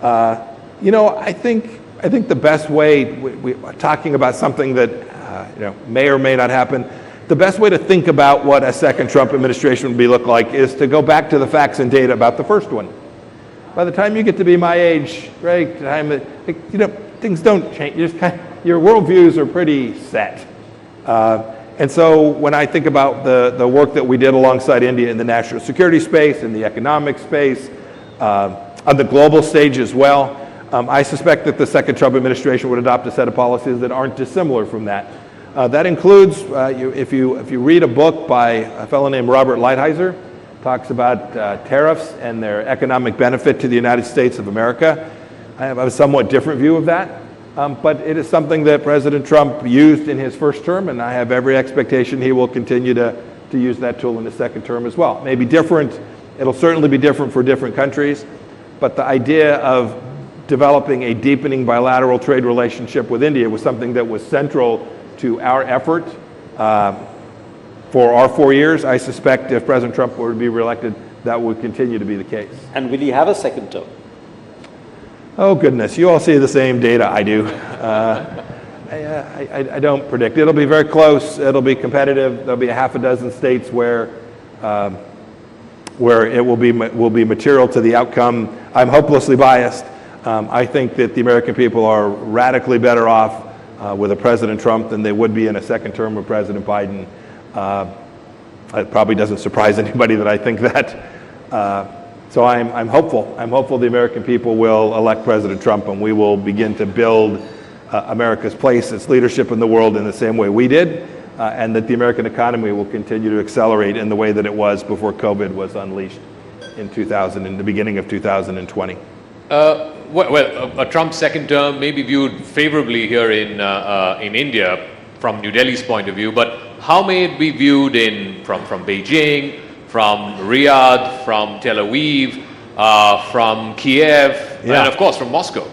I think the best way, we're talking about something that may or may not happen, the best way to think about what a second Trump administration would look like is to go back to the facts and data about the first one. By the time you get to be my age, right, things don't change. Your worldviews are pretty set. And so when I think about the work that we did alongside India in the national security space, in the economic space, on the global stage as well, I suspect that the second Trump administration would adopt a set of policies that aren't dissimilar from that. That includes, if you read a book by a fellow named Robert Lighthizer, talks about tariffs and their economic benefit to the United States of America. I have a somewhat different view of that, but it is something that President Trump used in his first term, and I have every expectation he will continue to use that tool in his second term as well. Maybe different, it'll certainly be different for different countries, but the idea of developing a deepening bilateral trade relationship with India was something that was central to our effort for our 4 years. I suspect if President Trump were to be reelected, that would continue to be the case. And will he have a second term? Oh goodness, you all see the same data I do. I don't predict. It'll be very close. It'll be competitive. There'll be a half a dozen states where it will be material to the outcome. I'm hopelessly biased. I think that the American people are radically better off with a President Trump than they would be in a second term of President Biden. It probably doesn't surprise anybody that I think that. So I'm hopeful. I'm hopeful the American people will elect President Trump, and we will begin to build America's place, its leadership in the world in the same way we did, and that the American economy will continue to accelerate in the way that it was before COVID was unleashed in the beginning of 2020. A Trump second term may be viewed favorably here in India from New Delhi's point of view, but how may it be viewed from Beijing, from Riyadh, from Tel Aviv, from Kiev, and of course from Moscow?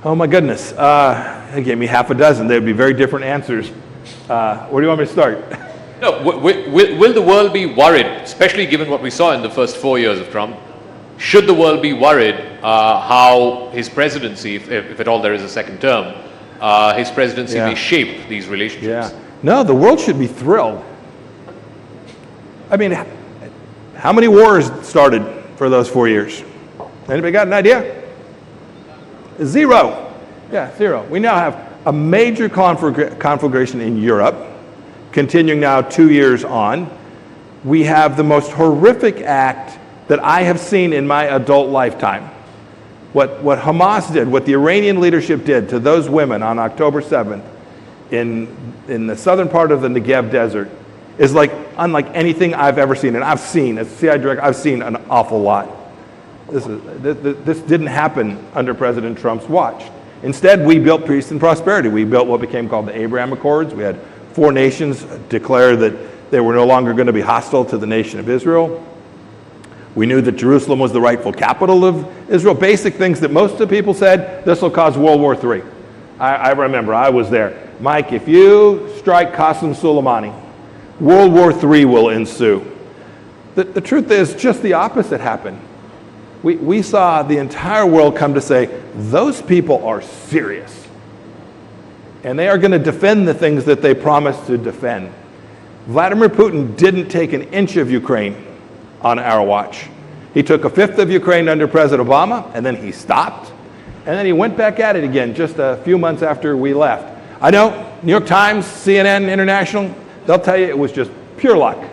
Oh my goodness, they gave me half a dozen. They'd be very different answers. Where do you want me to start? No, will the world be worried, especially given what we saw in the first 4 years of Trump? Should the world be worried how his presidency, if at all there is a second term, his presidency may shape these relationships? Yeah. No, the world should be thrilled. I mean, how many wars started for those 4 years? Anybody got an idea? Zero. Yeah, zero. We now have a major conflagration in Europe, continuing now 2 years on. We have the most horrific act that I have seen in my adult lifetime. What Hamas did, what the Iranian leadership did to those women on October 7th in the southern part of the Negev desert is unlike anything I've ever seen. And I've seen, as CI director, I've seen an awful lot. This didn't happen under President Trump's watch. Instead, we built peace and prosperity. We built what became called the Abraham Accords. We had 4 nations declare that they were no longer going to be hostile to the nation of Israel. We knew that Jerusalem was the rightful capital of Israel. Basic things that most of the people said, this will cause World War III. I remember, I was there. Mike, if you strike Qasem Soleimani, World War III will ensue. The truth is, just the opposite happened. We saw the entire world come to say, those people are serious. And they are going to defend the things that they promised to defend. Vladimir Putin didn't take an inch of Ukraine on our watch. He took a fifth of Ukraine under President Obama, and then he stopped, and then he went back at it again just a few months after we left. I know, New York Times, CNN, International, they'll tell you it was just pure luck.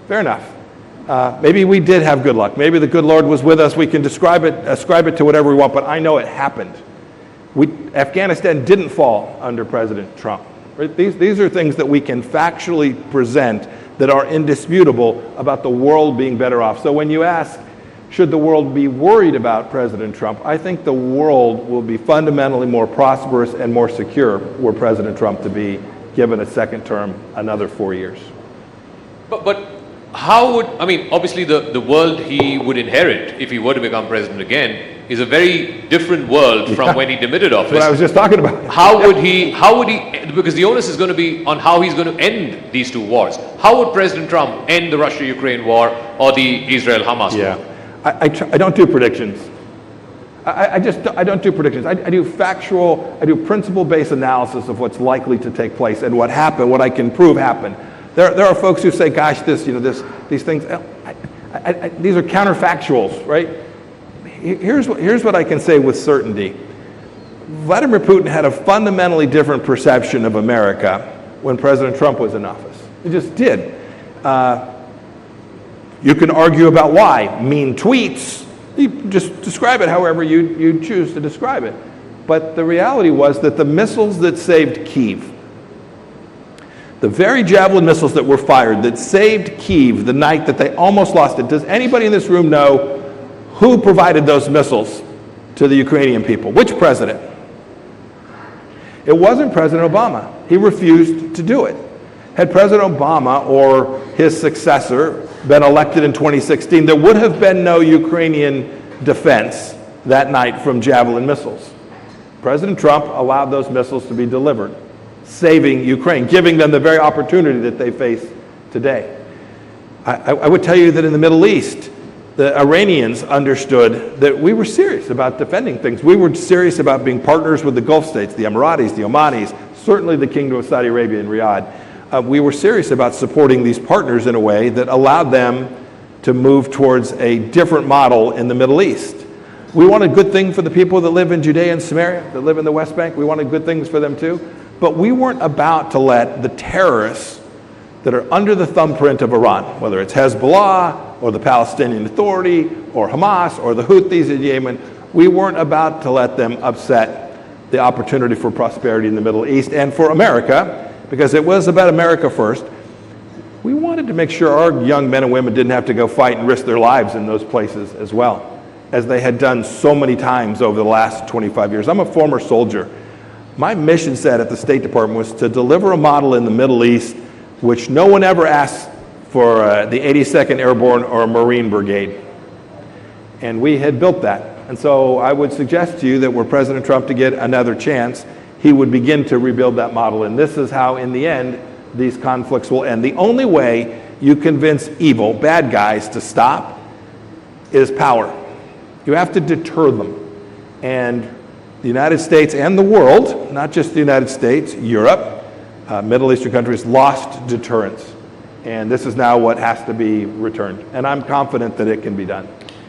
Fair enough. Maybe we did have good luck. Maybe the good Lord was with us. We can ascribe it to whatever we want, but I know it happened. Afghanistan didn't fall under President Trump. Right? These are things that we can factually present that are indisputable about the world being better off. So when you ask, should the world be worried about President Trump, I think the world will be fundamentally more prosperous and more secure were President Trump to be given a second term, another 4 years. But how would, I mean, obviously the world he would inherit if he were to become president again is a very different world from when he demitted office. That's what I was just talking about. How would he, because the onus is going to be on how he's going to end these 2 wars. How would President Trump end the Russia-Ukraine war or the Israel-Hamas war? I don't do predictions. I don't do predictions. I do factual, I do principle-based analysis of what's likely to take place and what happened, what I can prove happened. There are folks who say, gosh, these things, these are counterfactuals, right? Here's what I can say with certainty. Vladimir Putin had a fundamentally different perception of America when President Trump was in office. He just did. You can argue about why. Mean tweets. You just describe it however you choose to describe it. But the reality was that the missiles that saved Kyiv, the very Javelin missiles that were fired that saved Kyiv the night that they almost lost it, does anybody in this room know who provided those missiles to the Ukrainian people? Which president? It wasn't President Obama. He refused to do it. Had President Obama or his successor been elected in 2016, there would have been no Ukrainian defense that night from Javelin missiles. President Trump allowed those missiles to be delivered, saving Ukraine, giving them the very opportunity that they face today. I would tell you that in the Middle East, the Iranians understood that we were serious about defending things. We were serious about being partners with the Gulf states, the Emiratis, the Omanis, certainly the Kingdom of Saudi Arabia and Riyadh. We were serious about supporting these partners in a way that allowed them to move towards a different model in the Middle East. We want a good thing for the people that live in Judea and Samaria, that live in the West Bank. We wanted good things for them too. But we weren't about to let the terrorists that are under the thumbprint of Iran, whether it's Hezbollah or the Palestinian Authority or Hamas or the Houthis in Yemen, we weren't about to let them upset the opportunity for prosperity in the Middle East and for America, because it was about America first. We wanted to make sure our young men and women didn't have to go fight and risk their lives in those places as well, as they had done so many times over the last 25 years. I'm a former soldier. My mission set at the State Department was to deliver a model in the Middle East which no one ever asked for the 82nd Airborne or Marine Brigade. And we had built that. And so I would suggest to you that were President Trump to get another chance, he would begin to rebuild that model. And this is how, in the end, these conflicts will end. The only way you convince evil, bad guys, to stop is power. You have to deter them. And the United States and the world, not just the United States, Europe, Middle Eastern countries, lost deterrence. And this is now what has to be returned. And I'm confident that it can be done.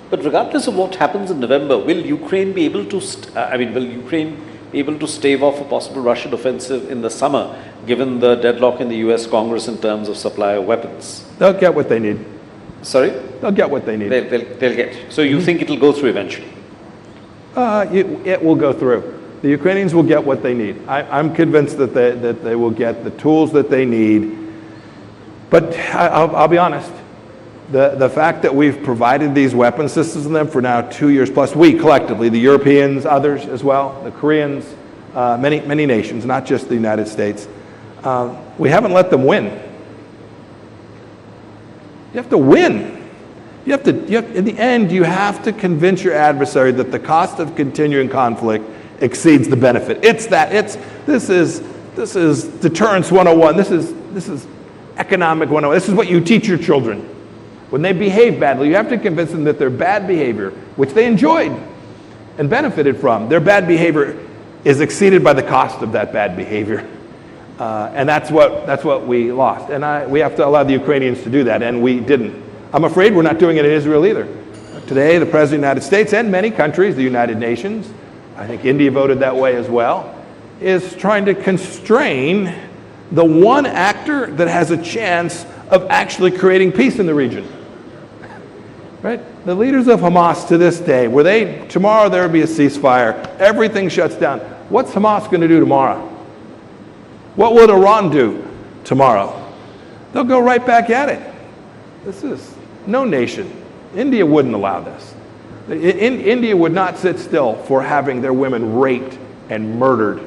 But regardless of what happens in November, will Ukraine be able to, will Ukraine be able to stave off a possible Russian offensive in the summer, given the deadlock in the US Congress in terms of supply of weapons? They'll get what they need. Sorry? They'll get what they need. They'll get. So you think it'll go through eventually? It will go through. The Ukrainians will get what they need. I'm convinced that they will get the tools that they need. But I'll be honest. The fact that we've provided these weapon systems to them for now 2 years plus, we collectively, the Europeans, others as well, the Koreans, many nations, not just the United States, we haven't let them win. You have to win. In the end, you have to convince your adversary that the cost of continuing conflict exceeds the benefit. This is deterrence 101. This is economic 101. This is what you teach your children. When they behave badly, you have to convince them that their bad behavior, which they enjoyed and benefited from, their bad behavior is exceeded by the cost of that bad behavior. And that's what we lost. And we have to allow the Ukrainians to do that, and we didn't. I'm afraid we're not doing it in Israel either. Today, the President of the United States and many countries, the United Nations, I think India voted that way as well, is trying to constrain the one actor that has a chance of actually creating peace in the region. Right? The leaders of Hamas to this day, tomorrow there will be a ceasefire, everything shuts down. What's Hamas going to do tomorrow? What would Iran do tomorrow? They'll go right back at it. This is no nation. India wouldn't allow this. India would not sit still for having their women raped and murdered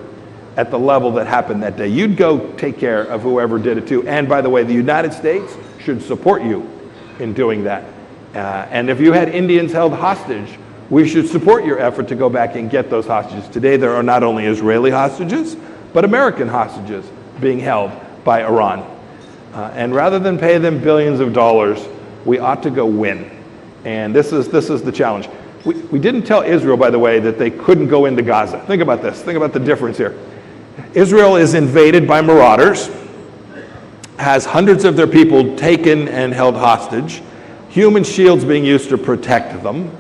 at the level that happened that day. You'd go take care of whoever did it too. And by the way, the United States should support you in doing that. And if you had Indians held hostage, we should support your effort to go back and get those hostages. Today there are not only Israeli hostages, but American hostages being held by Iran. And rather than pay them billions of dollars, we ought to go win. And this is the challenge. We didn't tell Israel, by the way, that they couldn't go into Gaza. Think about this. Think about the difference here. Israel is invaded by marauders, has hundreds of their people taken and held hostage, human shields being used to protect them.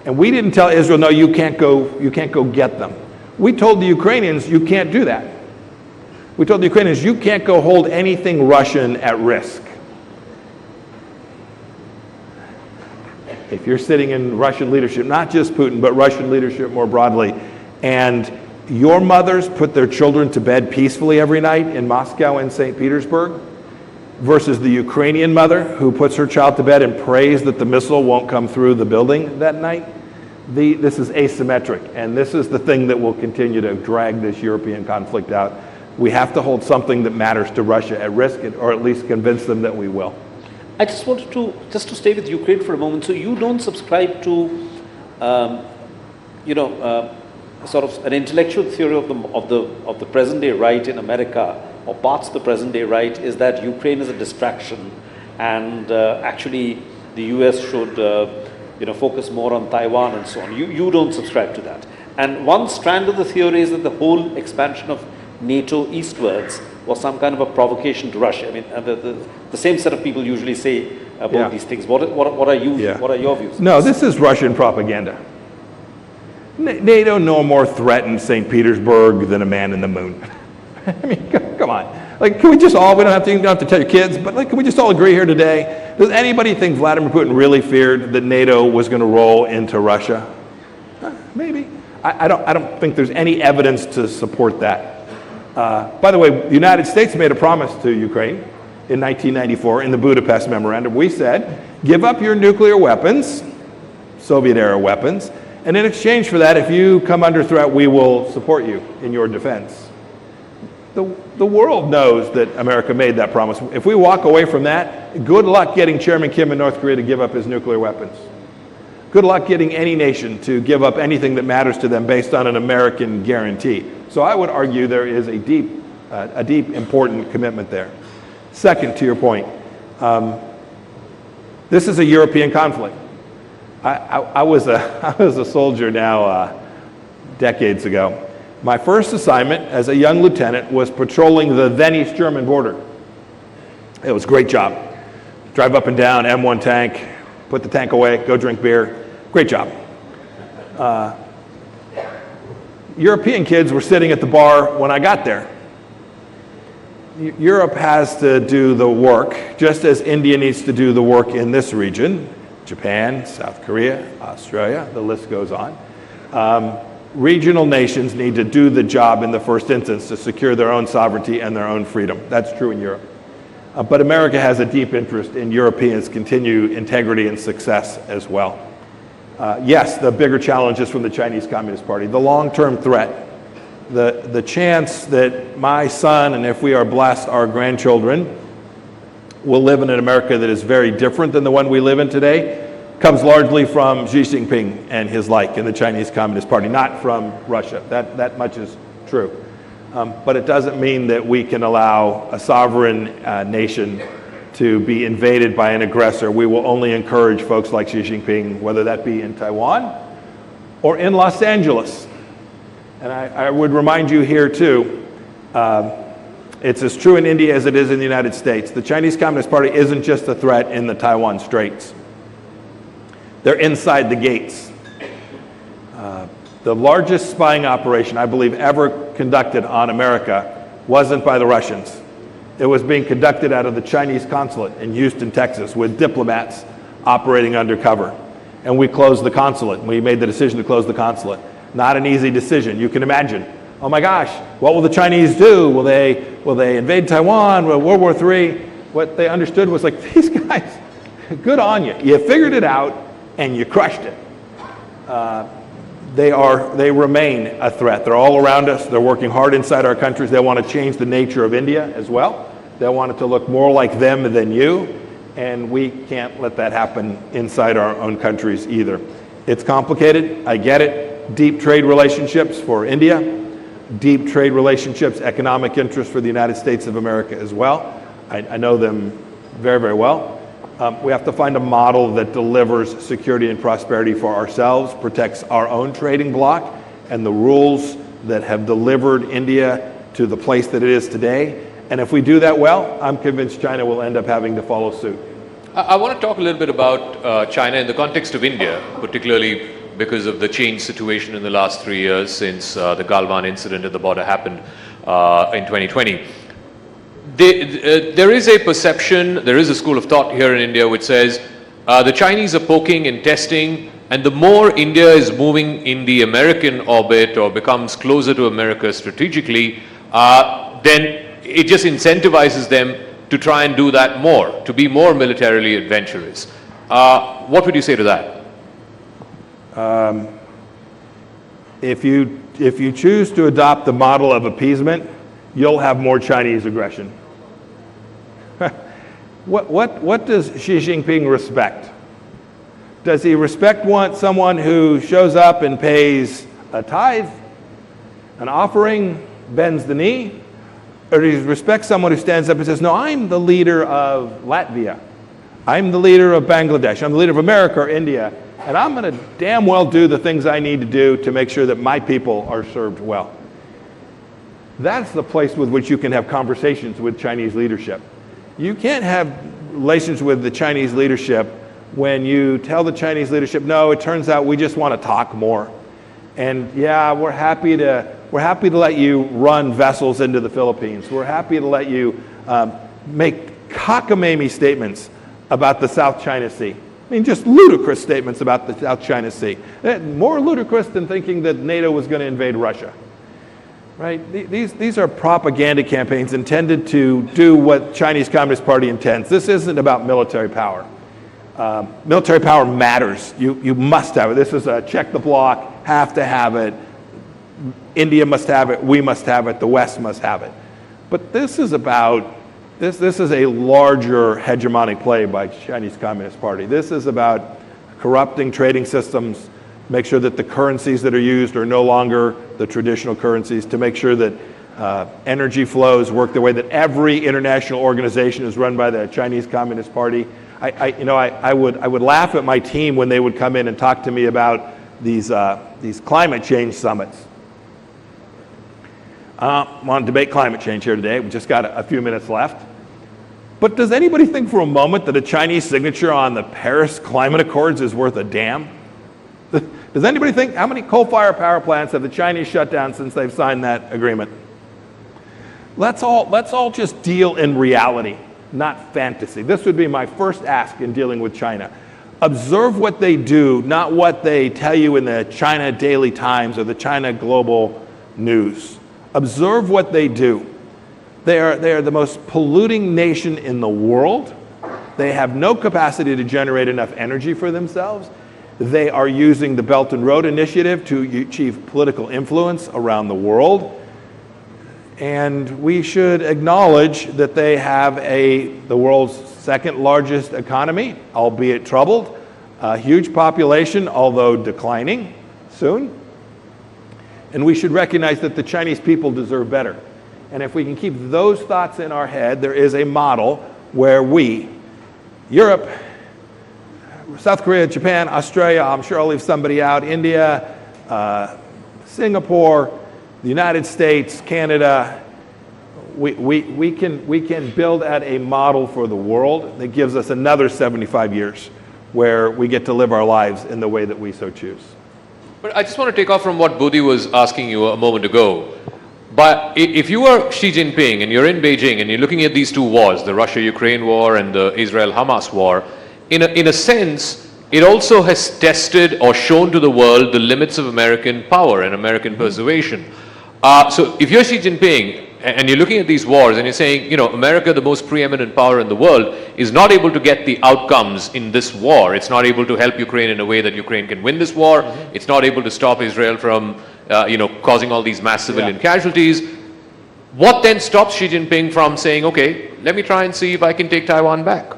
And we didn't tell Israel, no, you can't go get them. We told the Ukrainians, you can't do that. We told the Ukrainians, you can't go hold anything Russian at risk. If you're sitting in Russian leadership, not just Putin, but Russian leadership more broadly, and your mothers put their children to bed peacefully every night in Moscow and St. Petersburg, versus the Ukrainian mother who puts her child to bed and prays that the missile won't come through the building that night, this is asymmetric, and this is the thing that will continue to drag this European conflict out. We have to hold something that matters to Russia at risk, or at least convince them that we will. I just wanted to stay with Ukraine for a moment. So you don't subscribe to, sort of an intellectual theory of the present day right in America, or parts of the present day right, is that Ukraine is a distraction, and actually the US should focus more on Taiwan and so on. You don't subscribe to that. And one strand of the theory is that the whole expansion of NATO eastwards was some kind of a provocation to Russia. I mean, the same set of people usually say about these things. What are your views? No, this is Russian propaganda. NATO no more threatened St. Petersburg than a man in the moon. I mean, come on. Like, can we just all, you don't have to tell your kids, but like, can we just all agree here today? Does anybody think Vladimir Putin really feared that NATO was going to roll into Russia? Maybe. I don't think there's any evidence to support that. By the way, the United States made a promise to Ukraine in 1994 in the Budapest Memorandum. We said, give up your nuclear weapons, Soviet-era weapons, and in exchange for that, if you come under threat, we will support you in your defense. The world knows that America made that promise. If we walk away from that, good luck getting Chairman Kim in North Korea to give up his nuclear weapons. Good luck getting any nation to give up anything that matters to them based on an American guarantee. So I would argue there is a deep, important commitment there. Second, to your point, this is a European conflict. I was a soldier now decades ago. My first assignment as a young lieutenant was patrolling the then East German border. It was a great job. Drive up and down, M1 tank, put the tank away, go drink beer. Great job. European kids were sitting at the bar when I got there. Europe has to do the work, just as India needs to do the work in this region, Japan, South Korea, Australia, the list goes on. Regional nations need to do the job in the first instance to secure their own sovereignty and their own freedom. That's true in Europe. But America has a deep interest in Europeans' continued integrity and success as well. Yes, the bigger challenge is from the Chinese Communist Party. The long-term threat, the chance that my son, and if we are blessed, our grandchildren, will live in an America that is very different than the one we live in today, comes largely from Xi Jinping and his like in the Chinese Communist Party, not from Russia. That much is true. But it doesn't mean that we can allow a sovereign nation to be invaded by an aggressor. We will only encourage folks like Xi Jinping, whether that be in Taiwan or in Los Angeles. And I would remind you here too, it's as true in India as it is in the United States. The Chinese Communist Party isn't just a threat in the Taiwan Straits. They're inside the gates. The largest spying operation, I believe, ever conducted on America wasn't by the Russians. It was being conducted out of the Chinese consulate in Houston, Texas, with diplomats operating undercover. And we closed the consulate. We made the decision to close the consulate. Not an easy decision. You can imagine. Oh my gosh, what will the Chinese do? Will they invade Taiwan? Will World War III? What they understood was like, these guys, good on you. You figured it out and you crushed it. They remain a threat. They're all around us. They're working hard inside our countries. They want to change the nature of India as well. They want it to look more like them than you. And we can't let that happen inside our own countries either. It's complicated. I get it. Deep trade relationships for India. Deep trade relationships, economic interests for the United States of America as well. I know them very, very well. We have to find a model that delivers security and prosperity for ourselves, protects our own trading bloc, and the rules that have delivered India to the place that it is today. And if we do that well, I'm convinced China will end up having to follow suit. I want to talk a little bit about China in the context of India, particularly because of the changed situation in the last 3 years since the Galwan incident at the border happened in 2020. There is a perception, there is a school of thought here in India which says the Chinese are poking and testing, and the more India is moving in the American orbit or becomes closer to America strategically, then it just incentivizes them to try and do that more, to be more militarily adventurous. What would you say to that? If you choose to adopt the model of appeasement, you'll have more Chinese aggression. What does Xi Jinping respect? Does he respect someone who shows up and pays a tithe, an offering, bends the knee? Or does he respect someone who stands up and says, no, I'm the leader of Latvia. I'm the leader of Bangladesh. I'm the leader of America or India. And I'm going to damn well do the things I need to do to make sure that my people are served well. That's the place with which you can have conversations with Chinese leadership. You can't have relations with the Chinese leadership when you tell the Chinese leadership, no, it turns out we just want to talk more. And yeah, we're happy to let you run vessels into the Philippines. We're happy to let you make cockamamie statements about the South China Sea. I mean, just ludicrous statements about the South China Sea. More ludicrous than thinking that NATO was going to invade Russia. Right? These are propaganda campaigns intended to do what Chinese Communist Party intends. This isn't about military power. Military power matters. You must have it. This is a check the block, have to have it. India must have it, we must have it, the West must have it. But this is about, this is a larger hegemonic play by Chinese Communist Party. This is about corrupting trading systems, make sure that the currencies that are used are no longer the traditional currencies, to make sure that energy flows work the way that every international organization is run by the Chinese Communist Party. I would laugh at my team when they would come in and talk to me about these climate change summits. I want to debate climate change here today. We just got a few minutes left. But does anybody think for a moment that a Chinese signature on the Paris Climate Accords is worth a damn? Does anybody think, how many coal-fired power plants have the Chinese shut down since they've signed that agreement? Let's all just deal in reality, not fantasy. This would be my first ask in dealing with China. Observe what they do, not what they tell you in the China Daily Times or the China Global News. Observe what they do. They are the most polluting nation in the world. They have no capacity to generate enough energy for themselves. They are using the Belt and Road Initiative to achieve political influence around the world. And we should acknowledge that they have the world's second largest economy, albeit troubled, a huge population, although declining soon. And we should recognize that the Chinese people deserve better. And if we can keep those thoughts in our head, there is a model where we, Europe, South Korea, Japan, Australia, I'm sure I'll leave somebody out, India, Singapore, the United States, Canada, we can build at a model for the world that gives us another 75 years where we get to live our lives in the way that we so choose. But I just want to take off from what Bodhi was asking you a moment ago. But if you are Xi Jinping and you're in Beijing and you're looking at these two wars, the Russia-Ukraine war and the Israel-Hamas war, in a sense, it also has tested or shown to the world the limits of American power and American persuasion. So if you're Xi Jinping and you're looking at these wars and you're saying, you know, America, the most preeminent power in the world, is not able to get the outcomes in this war. It's not able to help Ukraine in a way that Ukraine can win this war. It's not able to stop Israel from, causing all these mass civilian casualties. What then stops Xi Jinping from saying, okay, let me try and see if I can take Taiwan back?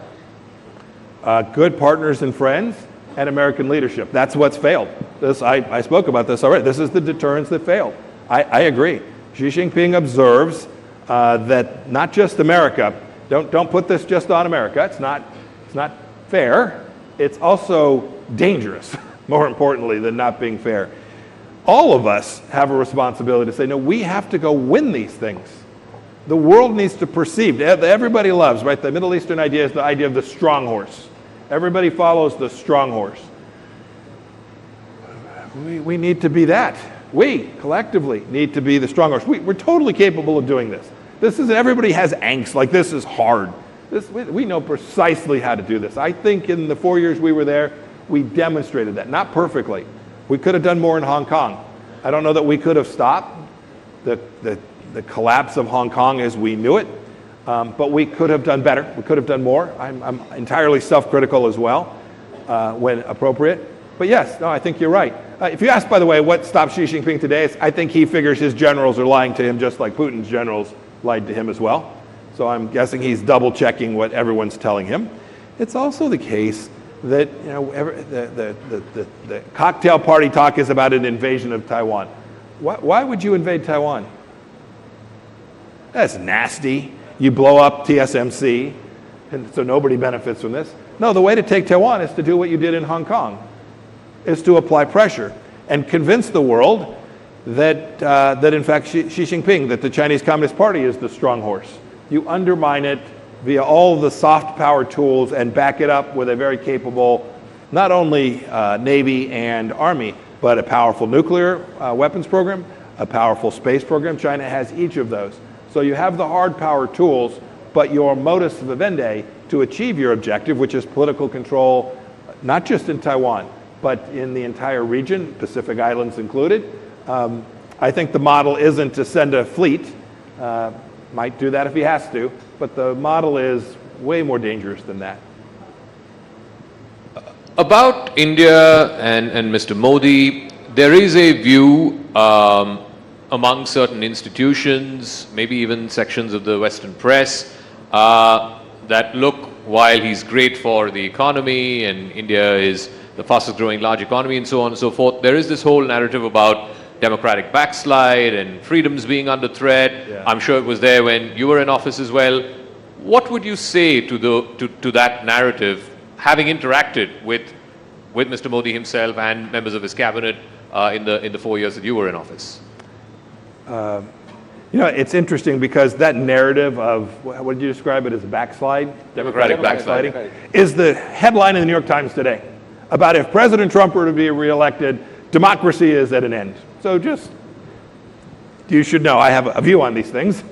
Good partners and friends and American leadership. That's what's failed. I spoke about this already. This is the deterrence that failed. I agree. Xi Jinping observes that not just America, don't put this just on America, it's not fair, it's also dangerous, more importantly than not being fair. All of us have a responsibility to say, no, we have to go win these things. The world needs to perceive, everybody loves, right? The Middle Eastern idea is the idea of the strong horse. Everybody follows the strong horse. We need to be that. We, collectively, need to be the strong horse. We're totally capable of doing this. Everybody has angst, like this is hard. We know precisely how to do this. I think in the 4 years we were there, we demonstrated that. Not perfectly. We could have done more in Hong Kong. I don't know that we could have stopped the collapse of Hong Kong as we knew it, but we could have done better. We could have done more. I'm entirely self-critical as well when appropriate. But yes, no, I think you're right. If you ask, by the way, what stops Xi Jinping today, I think he figures his generals are lying to him just like Putin's generals lied to him as well. So I'm guessing he's double-checking what everyone's telling him. It's also the case that the cocktail party talk is about an invasion of Taiwan. Why would you invade Taiwan? That's nasty. You blow up TSMC, and so nobody benefits from this. No, the way to take Taiwan is to do what you did in Hong Kong, is to apply pressure and convince the world that in fact Xi Jinping, that the Chinese Communist Party is the strong horse. You undermine it via all the soft power tools and back it up with a very capable, not only Navy and Army, but a powerful nuclear weapons program, a powerful space program. China has each of those. So you have the hard power tools, but your modus vivendi to achieve your objective, which is political control, not just in Taiwan, but in the entire region, Pacific Islands included. I think the model isn't to send a fleet, might do that if he has to, but the model is way more dangerous than that. About India and Mr. Modi, there is a view among certain institutions, maybe even sections of the Western press, that look, while he's great for the economy and India is the fastest growing large economy and so on and so forth, there is this whole narrative about democratic backslide and freedoms being under threat. Yeah. I'm sure it was there when you were in office as well. What would you say to that narrative, having interacted with Mr. Modi himself and members of his cabinet in the 4 years that you were in office? It's interesting because that narrative of, what did you describe it as, a backslide? Democratic backsliding. Is the headline in the New York Times today about if President Trump were to be reelected, democracy is at an end. So you should know I have a view on these things.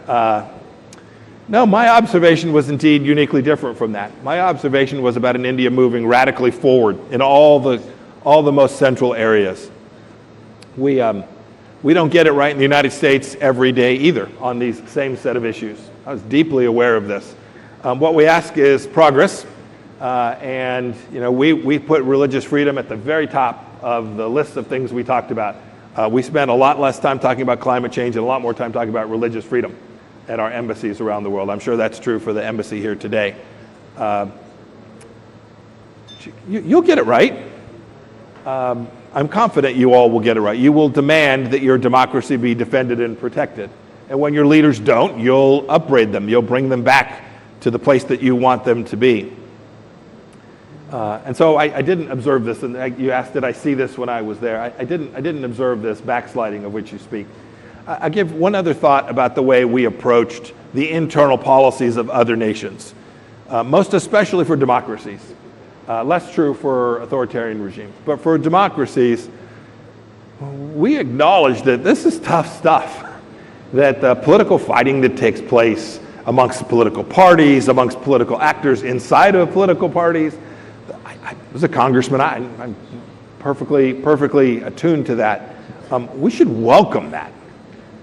No, my observation was indeed uniquely different from that. My observation was about an India moving radically forward in all the most central areas. We don't get it right in the United States every day either on these same set of issues. I was deeply aware of this. What we ask is progress, and we put religious freedom at the very top of the list of things we talked about. We spent a lot less time talking about climate change and a lot more time talking about religious freedom at our embassies around the world. I'm sure that's true for the embassy here today. You'll get it right. I'm confident you all will get it right. You will demand that your democracy be defended and protected. And when your leaders don't, you'll upbraid them. You'll bring them back to the place that you want them to be. And so I didn't observe this, and you asked, did I see this when I was there? I didn't observe this backsliding of which you speak. I give one other thought about the way we approached the internal policies of other nations, most especially for democracies. Less true for authoritarian regimes. But for democracies, we acknowledge that this is tough stuff, that the political fighting that takes place amongst political parties, amongst political actors inside of political parties. As a congressman, I'm perfectly attuned to that. We should welcome that.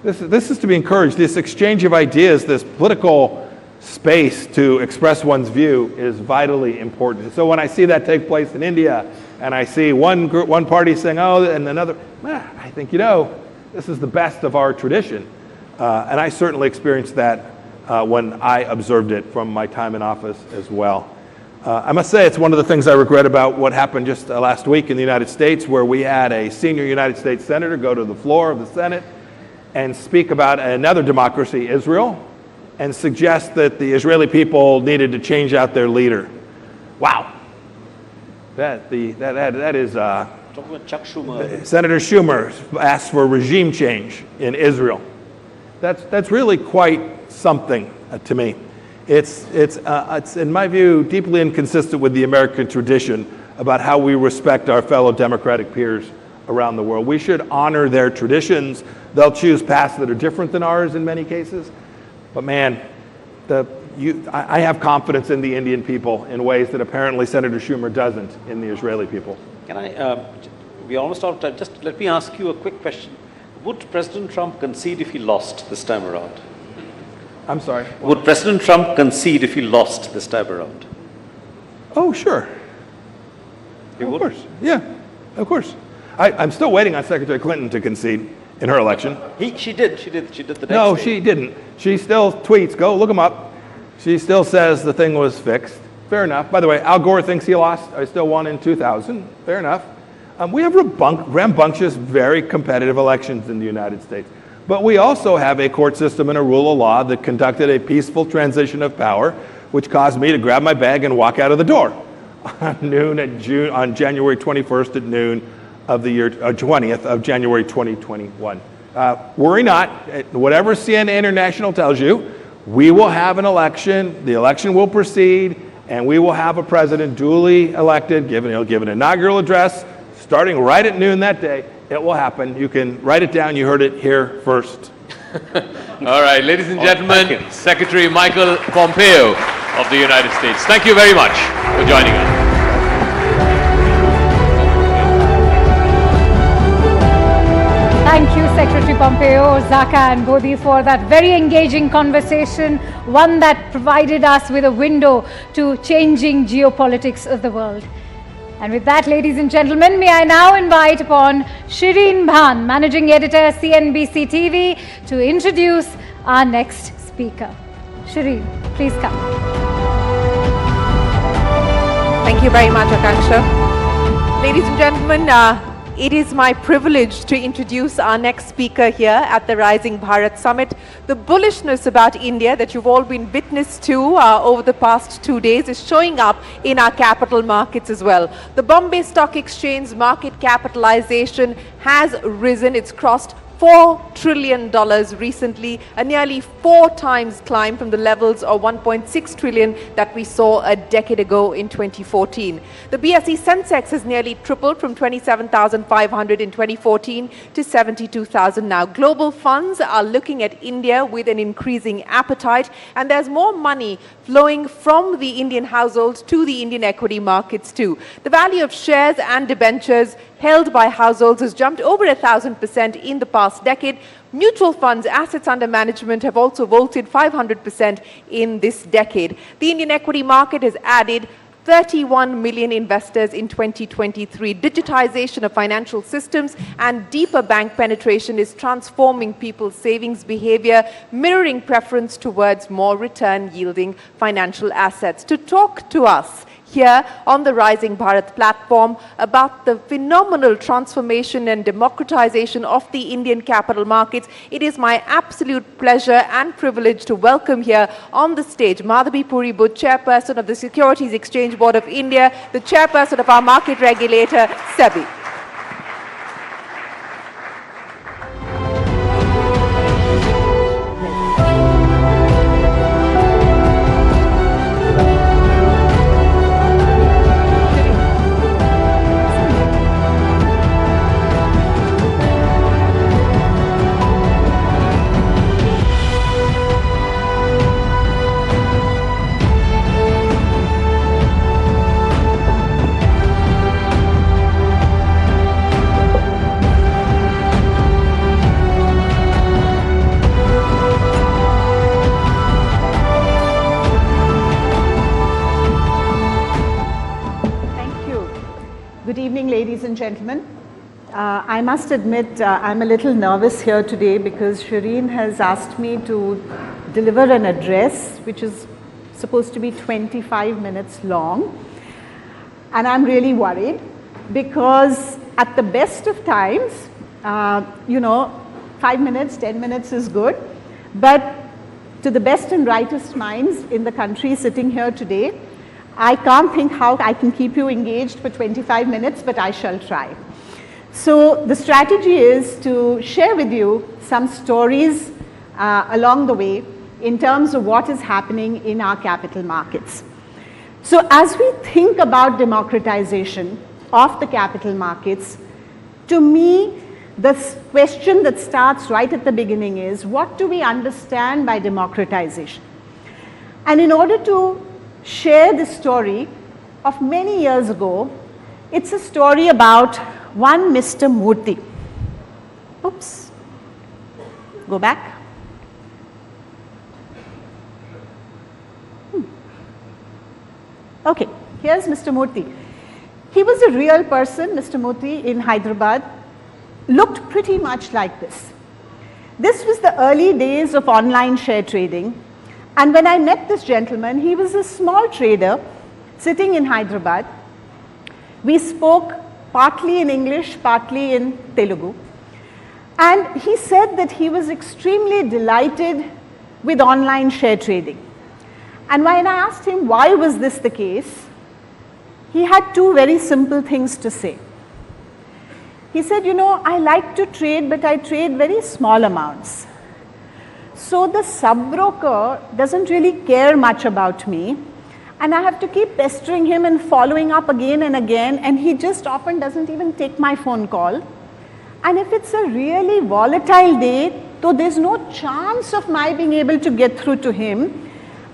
This is to be encouraged. This exchange of ideas, this political space to express one's view is vitally important. So when I see that take place in India, and I see one party saying, oh, and another, I think, this is the best of our tradition. And I certainly experienced that when I observed it from my time in office as well. I must say it's one of the things I regret about what happened just last week in the United States, where we had a senior United States senator go to the floor of the Senate and speak about another democracy, Israel, and suggest that the Israeli people needed to change out their leader. Wow. That is... Chuck Schumer. Senator Schumer asked for regime change in Israel. That's really quite something to me. It's in my view deeply inconsistent with the American tradition about how we respect our fellow democratic peers around the world. We should honor their traditions. They'll choose paths that are different than ours in many cases. But man, I have confidence in the Indian people in ways that apparently Senator Schumer doesn't in the Israeli people. Can we're almost out of time. Just let me ask you a quick question. Would President Trump concede if he lost this time around? I'm sorry? Would President Trump concede if he lost this time around? Oh, sure. He would? Of course. Yeah, of course. I'm still waiting on Secretary Clinton to concede in her election. She did the next day. No, she didn't. She still tweets, go look them up. She still says the thing was fixed. Fair enough. By the way, Al Gore thinks he lost. I still won in 2000. Fair enough. We have rambunctious, very competitive elections in the United States. But we also have a court system and a rule of law that conducted a peaceful transition of power, which caused me to grab my bag and walk out of the door on January 21st at noon of the year 20th of January 2021. Worry not. Whatever CNN International tells you, we will have an election. The election will proceed, and we will have a president duly elected. He'll give an inaugural address starting right at noon that day. It will happen. You can write it down. You heard it here first. All right, ladies and gentlemen, Secretary Michael Pompeo of the United States. Thank you very much for joining us. Thank you, Secretary Pompeo, Zaka and Bodhi, for that very engaging conversation, one that provided us with a window to changing geopolitics of the world. And with that, ladies and gentlemen, may I now invite upon Shireen Bhan, Managing Editor, CNBC TV, to introduce our next speaker. Shireen, please come. Thank you very much, Akanksha. Ladies and gentlemen, it is my privilege to introduce our next speaker here at the Rising Bharat Summit. The bullishness about India that you've all been witness to over the past 2 days is showing up in our capital markets as well. The Bombay Stock Exchange market capitalization has risen. It's crossed $4 trillion recently, a nearly 4 times climb from the levels of $1.6 trillion that we saw a decade ago in 2014. The BSE Sensex has nearly tripled from 27,500 in 2014 to 72,000 now. Global funds are looking at India with an increasing appetite, and there's more money flowing from the Indian households to the Indian equity markets too. The value of shares and debentures held by households has jumped over 1,000% in the past decade. Mutual funds assets under management have also vaulted 500% in this decade. The Indian equity market has added 31 million investors in 2023. Digitization of financial systems and deeper bank penetration is transforming people's savings behavior, mirroring preference towards more return-yielding financial assets. To talk to us here on the Rising Bharat platform about the phenomenal transformation and democratization of the Indian capital markets, it is my absolute pleasure and privilege to welcome here on the stage Madhavi Puri Butt, Chairperson of the Securities Exchange Board of India, the Chairperson of our market regulator, SEBI. Good evening, ladies and gentlemen. I must admit I'm a little nervous here today because Shireen has asked me to deliver an address which is supposed to be 25 minutes long. And I'm really worried because at the best of times, 5 minutes, 10 minutes is good. But to the best and brightest minds in the country sitting here today, I can't think how I can keep you engaged for 25 minutes, but I shall try. So the strategy is to share with you some stories along the way in terms of what is happening in our capital markets. So as we think about democratization of the capital markets, to me, the question that starts right at the beginning is, what do we understand by democratization? And in order to share the story of many years ago, it's a story about one Mr. Murthy. Oops, go back. Okay, here's Mr. Murthy. He was a real person, Mr. Murthy, in Hyderabad, looked pretty much like this. This was the early days of online share trading. And when I met this gentleman, he was a small trader sitting in Hyderabad. We spoke partly in English, partly in Telugu. And he said that he was extremely delighted with online share trading. And when I asked him why was this the case, he had two very simple things to say. He said, I like to trade, but I trade very small amounts. So the sub-broker doesn't really care much about me, and I have to keep pestering him and following up again and again, and he just often doesn't even take my phone call. And if it's a really volatile day, though there's no chance of my being able to get through to him,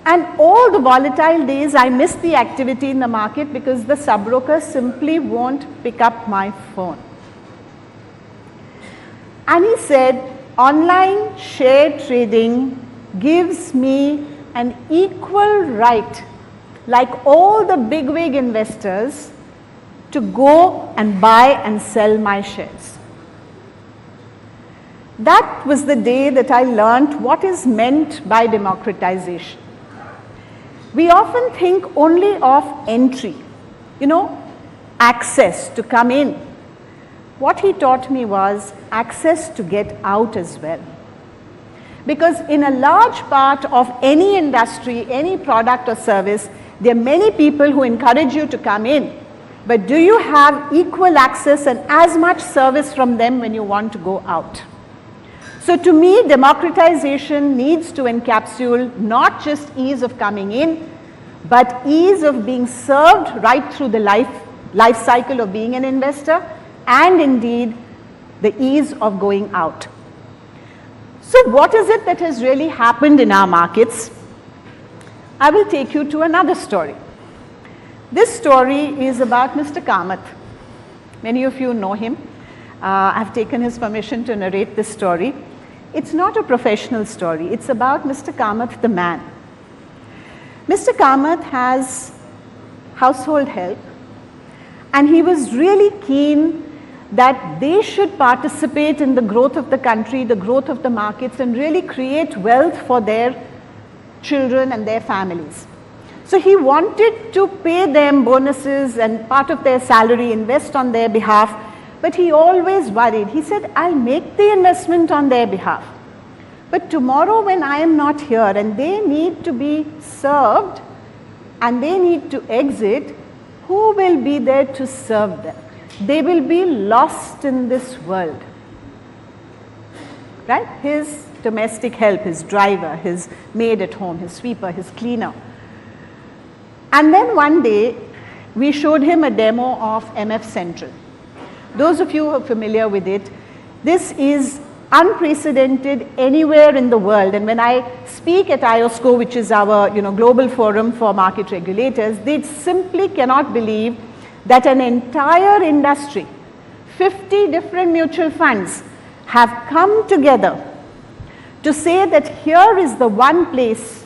and all the volatile days I miss the activity in the market because the sub-broker simply won't pick up my phone. And he said, online share trading gives me an equal right, like all the bigwig investors, to go and buy and sell my shares. That was the day that I learned what is meant by democratization. We often think only of entry, access to come in. What he taught me was access to get out as well. Because in a large part of any industry, any product or service, there are many people who encourage you to come in. But do you have equal access and as much service from them when you want to go out? So to me, democratization needs to encapsulate not just ease of coming in, but ease of being served right through the life cycle of being an investor, and indeed the ease of going out. So what is it that has really happened in our markets? I will take you to another story. This story is about Mr. Kamath. Many of you know him. I've taken his permission to narrate this story. It's not a professional story. It's about Mr. Kamath, the man. Mr. Kamath has household help, and he was really keen that they should participate in the growth of the country, the growth of the markets, and really create wealth for their children and their families. So he wanted to pay them bonuses and part of their salary, invest on their behalf, but he always worried. He said, I'll make the investment on their behalf, but tomorrow when I am not here and they need to be served and they need to exit, who will be there to serve them? They will be lost in this world. Right? His domestic help, his driver, his maid at home, his sweeper, his cleaner. And then one day, we showed him a demo of MF Central. Those of you who are familiar with it, this is unprecedented anywhere in the world. And when I speak at IOSCO, which is our global forum for market regulators, they simply cannot believe that an entire industry, 50 different mutual funds, have come together to say that here is the one place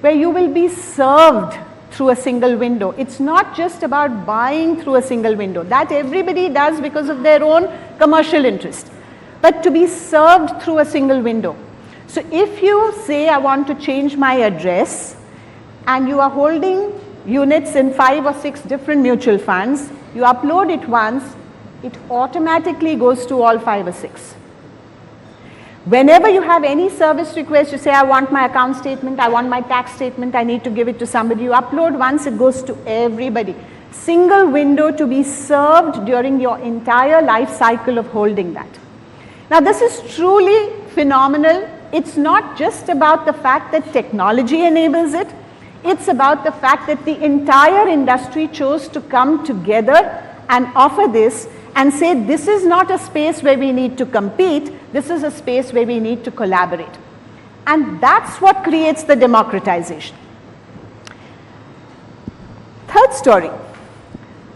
where you will be served through a single window. It's not just about buying through a single window. That everybody does because of their own commercial interest. But to be served through a single window. So if you say, I want to change my address, and you are holding units in 5 or 6 different mutual funds, you upload it once, it automatically goes to all 5 or 6. Whenever you have any service request, you say, I want my account statement, I want my tax statement, I need to give it to somebody. You upload once, it goes to everybody. Single window to be served during your entire life cycle of holding that. Now, this is truly phenomenal. It's not just about the fact that technology enables it. It's about the fact that the entire industry chose to come together and offer this and say, this is not a space where we need to compete, this is a space where we need to collaborate. And that's what creates the democratization. Third story,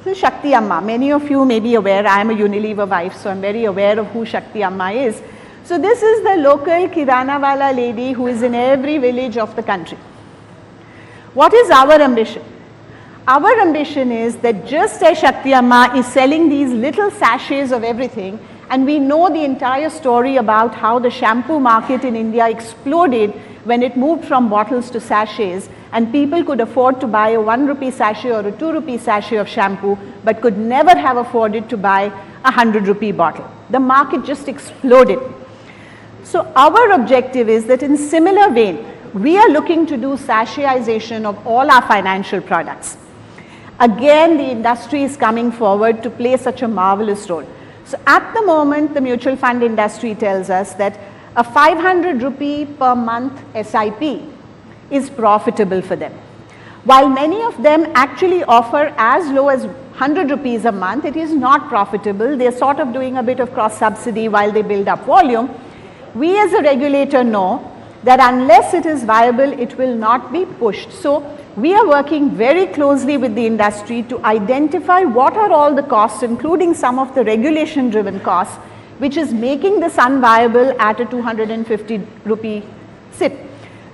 this is Shakti Amma. Many of you may be aware, I am a Unilever wife, so I'm very aware of who Shakti Amma is. So this is the local Kirana wala lady who is in every village of the country. What is our ambition? Our ambition is that just as Shakti Amma is selling these little sachets of everything, and we know the entire story about how the shampoo market in India exploded when it moved from bottles to sachets, and people could afford to buy a 1 rupee sachet or a 2 rupee sachet of shampoo, but could never have afforded to buy a 100 rupee bottle. The market just exploded. So our objective is that in similar vein, we are looking to do sachetization of all our financial products. Again, the industry is coming forward to play such a marvelous role. So at the moment, the mutual fund industry tells us that a 500 rupee per month SIP is profitable for them. While many of them actually offer as low as 100 rupees a month, it is not profitable. They're sort of doing a bit of cross subsidy while they build up volume. We as a regulator know that unless it is viable, it will not be pushed. So we are working very closely with the industry to identify what are all the costs, including some of the regulation driven costs, which is making this unviable at a 250 rupee SIP.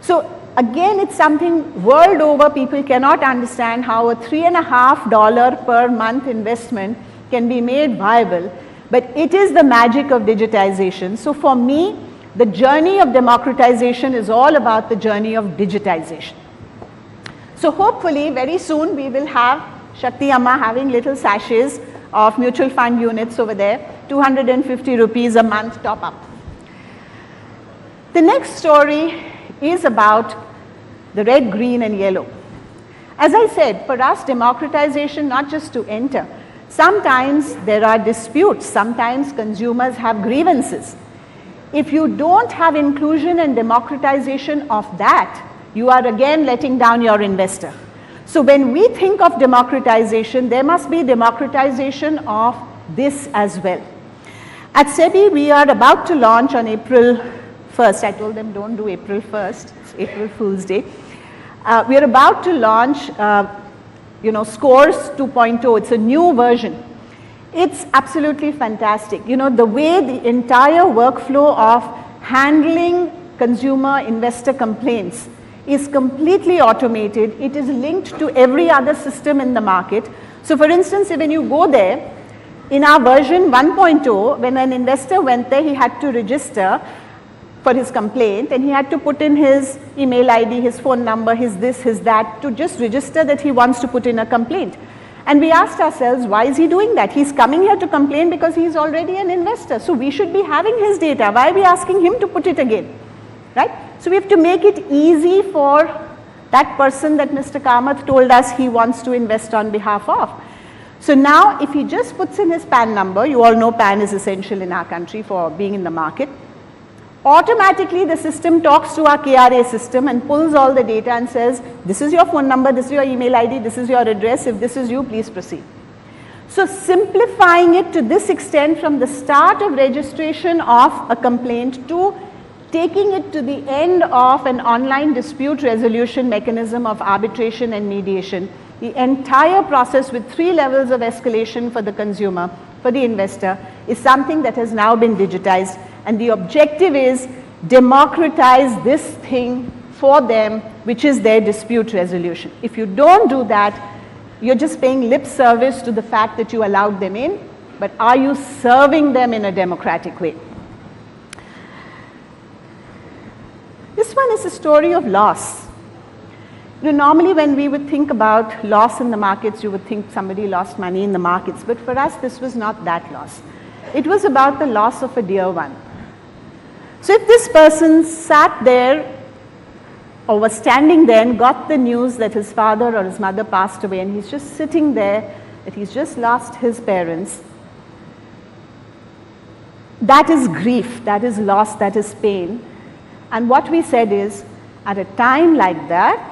So again, it's something world over people cannot understand how a $3.50 per month investment can be made viable, but it is the magic of digitization. So for me, the journey of democratization is all about the journey of digitization. So hopefully very soon we will have Shakti Amma having little sachets of mutual fund units over there, 250 rupees a month top up. The next story is about the red, green and yellow. As I said, for us democratization not just to enter. Sometimes there are disputes, sometimes consumers have grievances. if you don't have inclusion and democratization of that, you are again letting down your investor. So when we think of democratization, there must be democratization of this as well. At SEBI, we are about to launch on April 1st. I told them don't do April 1st, it's April Fool's Day. We are about to launch, Scores 2.0. It's a new version. It's absolutely fantastic. The way the entire workflow of handling consumer investor complaints is completely automated. It is linked to every other system in the market. So for instance, when you go there, in our version 1.0, when an investor went there, he had to register for his complaint, and he had to put in his email ID, his phone number, his this, his that, to just register that he wants to put in a complaint. And we asked ourselves, why is he doing that? He's coming here to complain because he's already an investor. So we should be having his data. Why are we asking him to put it again? Right? So we have to make it easy for that person that Mr. Kamath told us he wants to invest on behalf of. So now if he just puts in his PAN number, you all know PAN is essential in our country for being in the market, automatically the system talks to our KRA system and pulls all the data and says, this is your phone number, this is your email ID, this is your address, if this is you, please proceed. So simplifying it to this extent from the start of registration of a complaint to taking it to the end of an online dispute resolution mechanism of arbitration and mediation, the entire process with 3 levels of escalation for the consumer, for the investor, is something that has now been digitized. And the objective is democratize this thing for them, which is their dispute resolution. If you don't do that, you're just paying lip service to the fact that you allowed them in, but are you serving them in a democratic way? This one is a story of loss. Normally when we would think about loss in the markets, you would think somebody lost money in the markets, but for us this was not that loss. It was about the loss of a dear one. So if this person sat there or was standing there and got the news that his father or his mother passed away, and he's just sitting there, that he's just lost his parents, that is grief, that is loss, that is pain. And what we said is, at a time like that,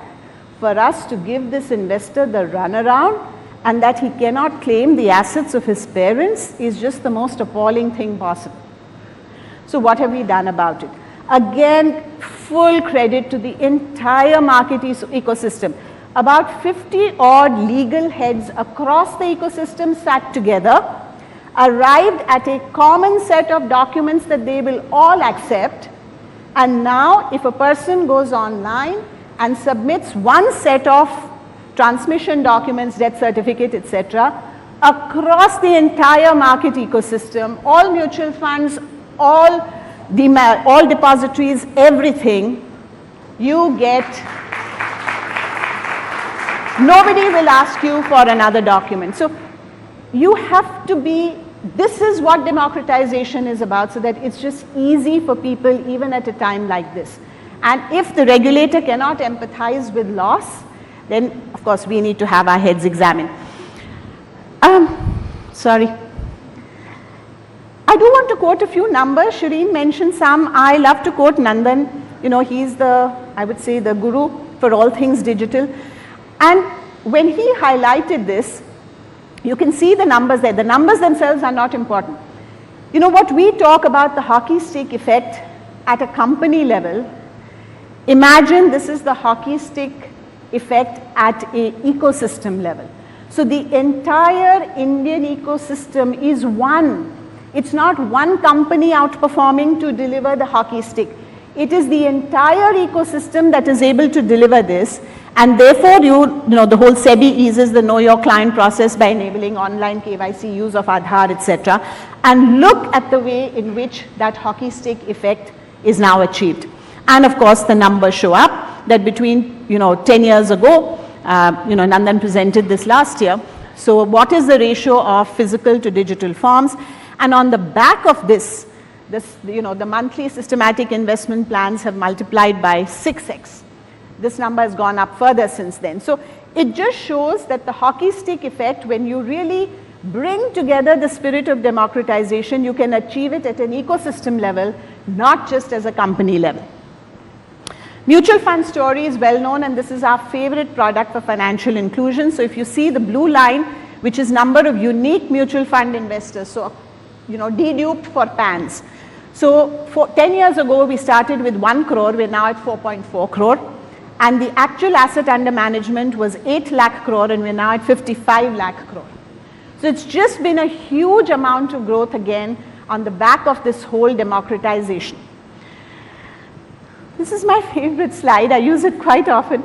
for us to give this investor the runaround and that he cannot claim the assets of his parents is just the most appalling thing possible. So what have we done about it? Again, full credit to the entire market ecosystem. About 50 odd legal heads across the ecosystem sat together, arrived at a common set of documents that they will all accept, and now if a person goes online and submits one set of transmission documents, death certificate, etc., across the entire market ecosystem, all mutual funds, all depositories, everything, you get, nobody will ask you for another document. So you have to be, this is what democratization is about, so that it's just easy for people even at a time like this. And if the regulator cannot empathize with loss, then of course we need to have our heads examined. Sorry. I do want to quote a few numbers. Shireen mentioned some. I love to quote Nandan. He's the, I would say, the guru for all things digital. And when he highlighted this, you can see the numbers there. The numbers themselves are not important. What we talk about the hockey stick effect at a company level, imagine this is the hockey stick effect at an ecosystem level. So the entire Indian ecosystem is one. It's not one company outperforming to deliver the hockey stick. It is the entire ecosystem that is able to deliver this, and therefore the whole SEBI eases the know your client process by enabling online KYC, use of Aadhaar, etc. And look at the way in which that hockey stick effect is now achieved. And of course the numbers show up that between 10 years ago, Nandan presented this last year. So what is the ratio of physical to digital forms? And on the back of this, the monthly systematic investment plans have multiplied by 6x. This number has gone up further since then. So it just shows that the hockey stick effect, when you really bring together the spirit of democratization, you can achieve it at an ecosystem level, not just as a company level. Mutual fund story is well known, and this is our favorite product for financial inclusion. So if you see the blue line, which is number of unique mutual fund investors, so deduped for PANs. So 10 years ago, we started with 1 crore, we're now at 4.4 crore. And the actual asset under management was 8 lakh crore, and we're now at 55 lakh crore. So it's just been a huge amount of growth again on the back of this whole democratization. This is my favorite slide. I use it quite often.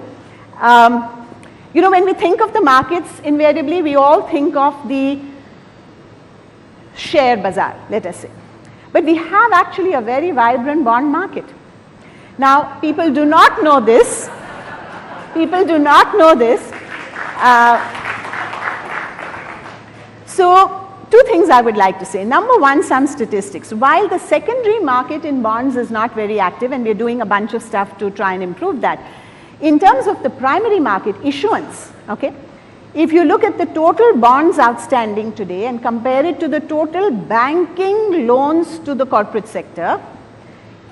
When we think of the markets, invariably we all think of the share bazaar, let us say. But we have actually a very vibrant bond market. Now, people do not know this. People do not know this. So, two things I would like to say. Number one, some statistics. While the secondary market in bonds is not very active, and we're doing a bunch of stuff to try and improve that, in terms of the primary market issuance, okay, if you look at the total bonds outstanding today and compare it to the total banking loans to the corporate sector,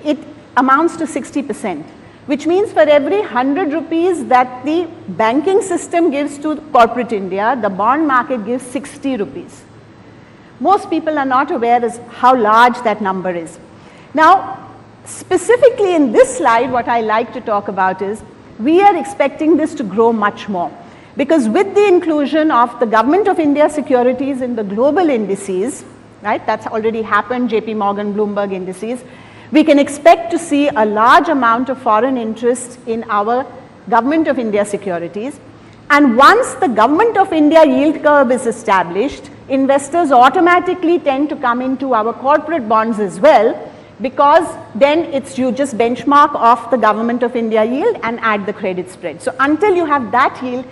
it amounts to 60%, which means for every 100 rupees that the banking system gives to corporate India, the bond market gives 60 rupees. Most people are not aware as how large that number is. Now, specifically in this slide, what I like to talk about is we are expecting this to grow much more, because with the inclusion of the Government of India securities in the global indices, right, that's already happened, JP Morgan, Bloomberg indices, we can expect to see a large amount of foreign interest in our Government of India securities. And once the Government of India yield curve is established, investors automatically tend to come into our corporate bonds as well, because then you just benchmark off the Government of India yield and add the credit spread. So until you have that yield,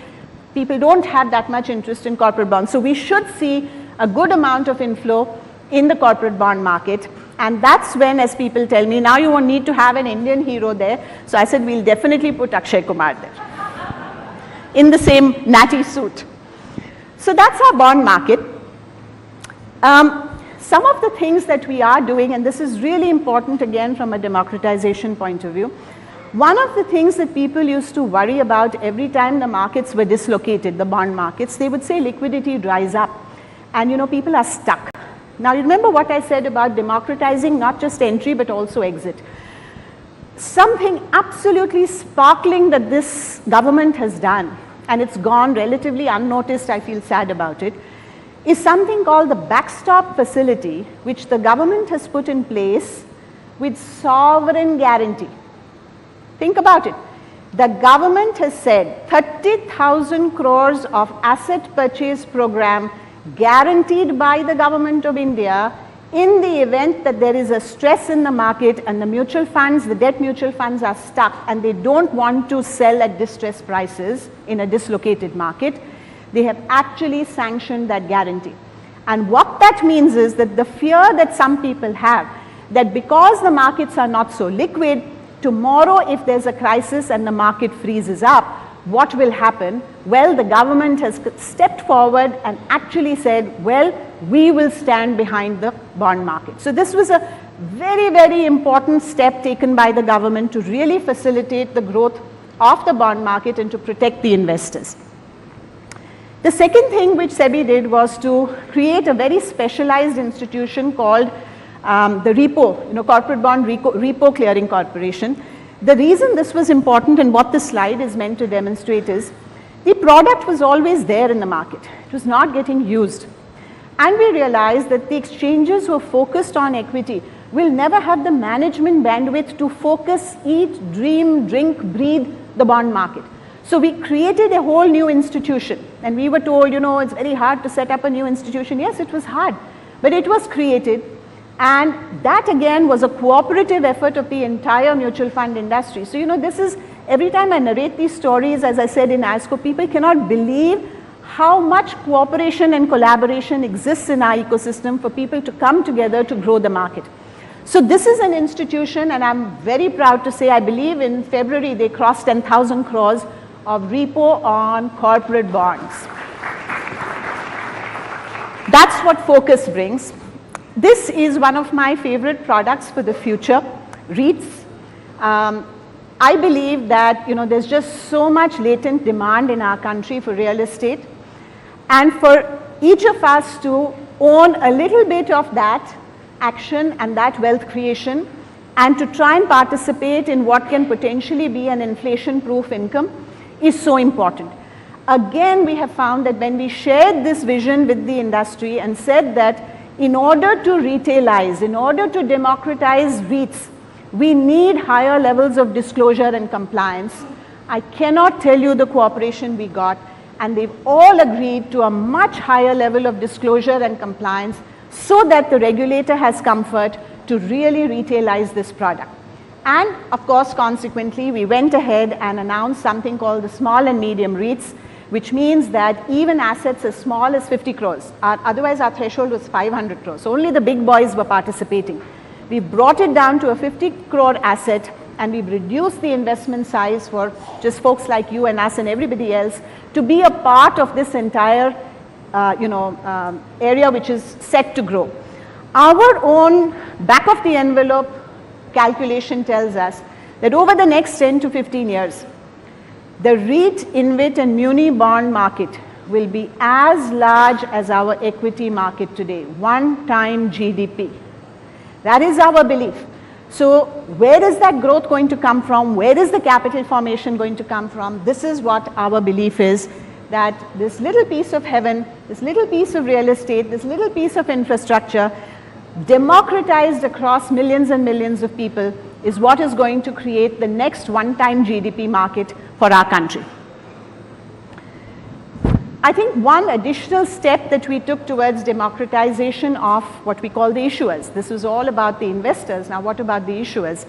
people don't have that much interest in corporate bonds. So we should see a good amount of inflow in the corporate bond market. And that's when, as people tell me, now you won't need to have an Indian hero there. So I said, we'll definitely put Akshay Kumar there in the same natty suit. So that's our bond market. Some of the things that we are doing, and this is really important again from a democratization point of view, one of the things that people used to worry about every time the markets were dislocated, the bond markets, they would say liquidity dries up and people are stuck. Now you remember what I said about democratizing not just entry but also exit. Something absolutely sparkling that this government has done, and it's gone relatively unnoticed, I feel sad about it, is something called the backstop facility, which the government has put in place with sovereign guarantee. Think about it. The government has said 30,000 crores of asset purchase program guaranteed by the Government of India in the event that there is a stress in the market and the mutual funds, the debt mutual funds are stuck and they don't want to sell at distressed prices in a dislocated market. They have actually sanctioned that guarantee. And what that means is that the fear that some people have, that because the markets are not so liquid, tomorrow if there's a crisis and the market freezes up, what will happen? Well, the government has stepped forward and actually said, well, we will stand behind the bond market. So this was a very, very important step taken by the government to really facilitate the growth of the bond market and to protect the investors. The second thing which SEBI did was to create a very specialized institution called the repo, Corporate Bond Repo Clearing Corporation. The reason this was important and what this slide is meant to demonstrate is the product was always there in the market. It was not getting used. And we realized that the exchanges who are focused on equity will never have the management bandwidth to focus, eat, dream, drink, breathe the bond market. So we created a whole new institution, and we were told, it's very hard to set up a new institution. Yes, it was hard, but it was created, and that again was a cooperative effort of the entire mutual fund industry. So, this is, every time I narrate these stories, as I said in ASCO, people cannot believe how much cooperation and collaboration exists in our ecosystem for people to come together to grow the market. So this is an institution, and I'm very proud to say, I believe in February they crossed 10,000 crores of repo on corporate bonds. That's what focus brings. This is one of my favorite products for the future, REITs. I believe that, you know, there's just so much latent demand in our country for real estate, and for each of us to own a little bit of that action and that wealth creation, and to try and participate in what can potentially be an inflation-proof income is so important. Again, we have found that when we shared this vision with the industry and said that in order to retailize, in order to democratize REITs, we need higher levels of disclosure and compliance. I cannot tell you the cooperation we got, and they've all agreed to a much higher level of disclosure and compliance so that the regulator has comfort to really retailize this product. And of course, consequently, we went ahead and announced something called the small and medium REITs, which means that even assets as small as 50 crores, otherwise our threshold was 500 crores, so only the big boys were participating. We brought it down to a 50 crore asset, and we've reduced the investment size for just folks like you and us and everybody else to be a part of this entire area which is set to grow. Our own back of the envelope calculation tells us that over the next 10 to 15 years, the REIT, InvIT and Muni bond market will be as large as our equity market today, 1 time GDP. That is our belief. So where is that growth going to come from? Where is the capital formation going to come from? This is what our belief is, that this little piece of heaven, this little piece of real estate, this little piece of infrastructure, democratized across millions and millions of people, is what is going to create the next 1 time GDP market for our country. I think one additional step that we took towards democratization of what we call the issuers. This was all about the investors. Now what about the issuers?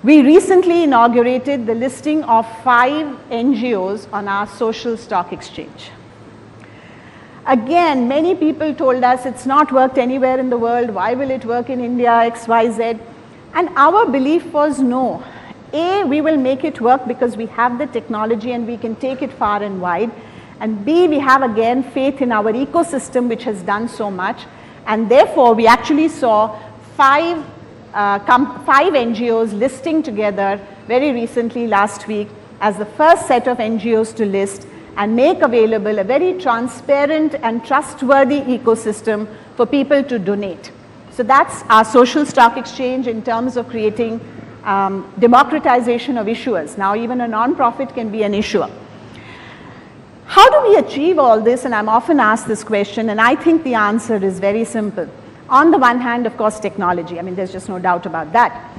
We recently inaugurated the listing of 5 NGOs on our social stock exchange. Again, many people told us it's not worked anywhere in the world. Why will it work in India, X, Y, Z? And our belief was no. A, we will make it work because we have the technology and we can take it far and wide. And B, we have again faith in our ecosystem which has done so much. And therefore, we actually saw 5 NGOs listing together very recently last week as the first set of NGOs to list and make available a very transparent and trustworthy ecosystem for people to donate. So that's our social stock exchange in terms of creating democratization of issuers. Now even a non-profit can be an issuer. How do we achieve all this? And I'm often asked this question, and I think the answer is very simple. On the one hand, of course, technology. I mean, there's just no doubt about that.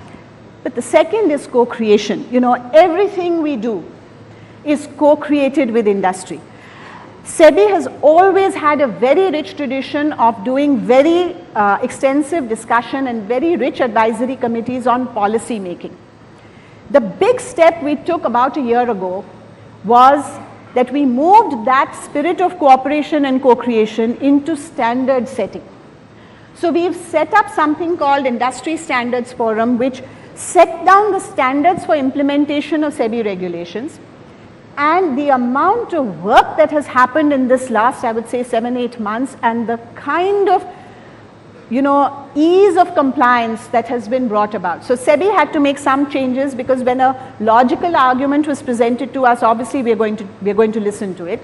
But the second is co-creation. You know, everything we do is co-created with industry. SEBI has always had a very rich tradition of doing very extensive discussion and very rich advisory committees on policy making. The big step we took about a year ago was that we moved that spirit of cooperation and co-creation into standard setting. So we've set up something called Industry Standards Forum, which set down the standards for implementation of SEBI regulations. And the amount of work that has happened in this last, I would say, 7-8 months, and the kind of, ease of compliance that has been brought about. So SEBI had to make some changes because when a logical argument was presented to us, obviously we're going to listen to it.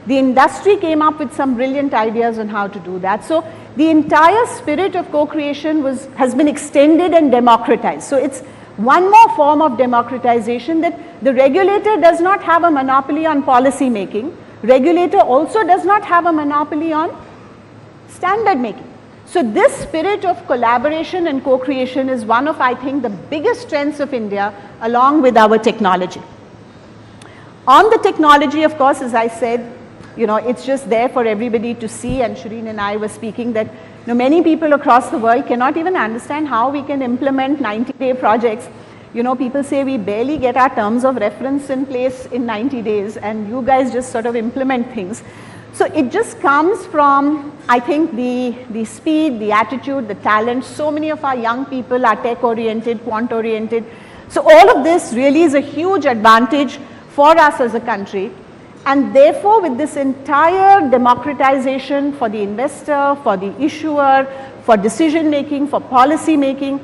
The industry came up with some brilliant ideas on how to do that. So the entire spirit of co-creation has been extended and democratized. So it's one more form of democratization, that the regulator does not have a monopoly on policy making. Regulator also does not have a monopoly on standard making. So this spirit of collaboration and co-creation is one of, I think, the biggest strengths of India, along with our technology. On the technology, of course, as I said, it's just there for everybody to see, and Shireen and I were speaking that many people across the world cannot even understand how we can implement 90-day projects. People say we barely get our terms of reference in place in 90 days, and you guys just sort of implement things. So it just comes from, I think, the speed, the attitude, the talent. So many of our young people are tech-oriented, quant-oriented. So all of this really is a huge advantage for us as a country. And therefore, with this entire democratization for the investor, for the issuer, for decision making, for policy making,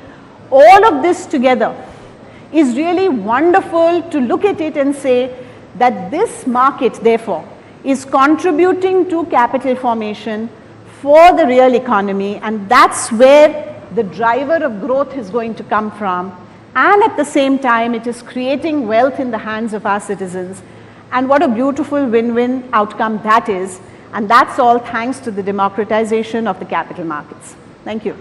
all of this together is really wonderful to look at it and say that this market, therefore, is contributing to capital formation for the real economy, and that's where the driver of growth is going to come from. And at the same time, it is creating wealth in the hands of our citizens. And what a beautiful win-win outcome that is. And that's all thanks to the democratization of the capital markets. Thank you.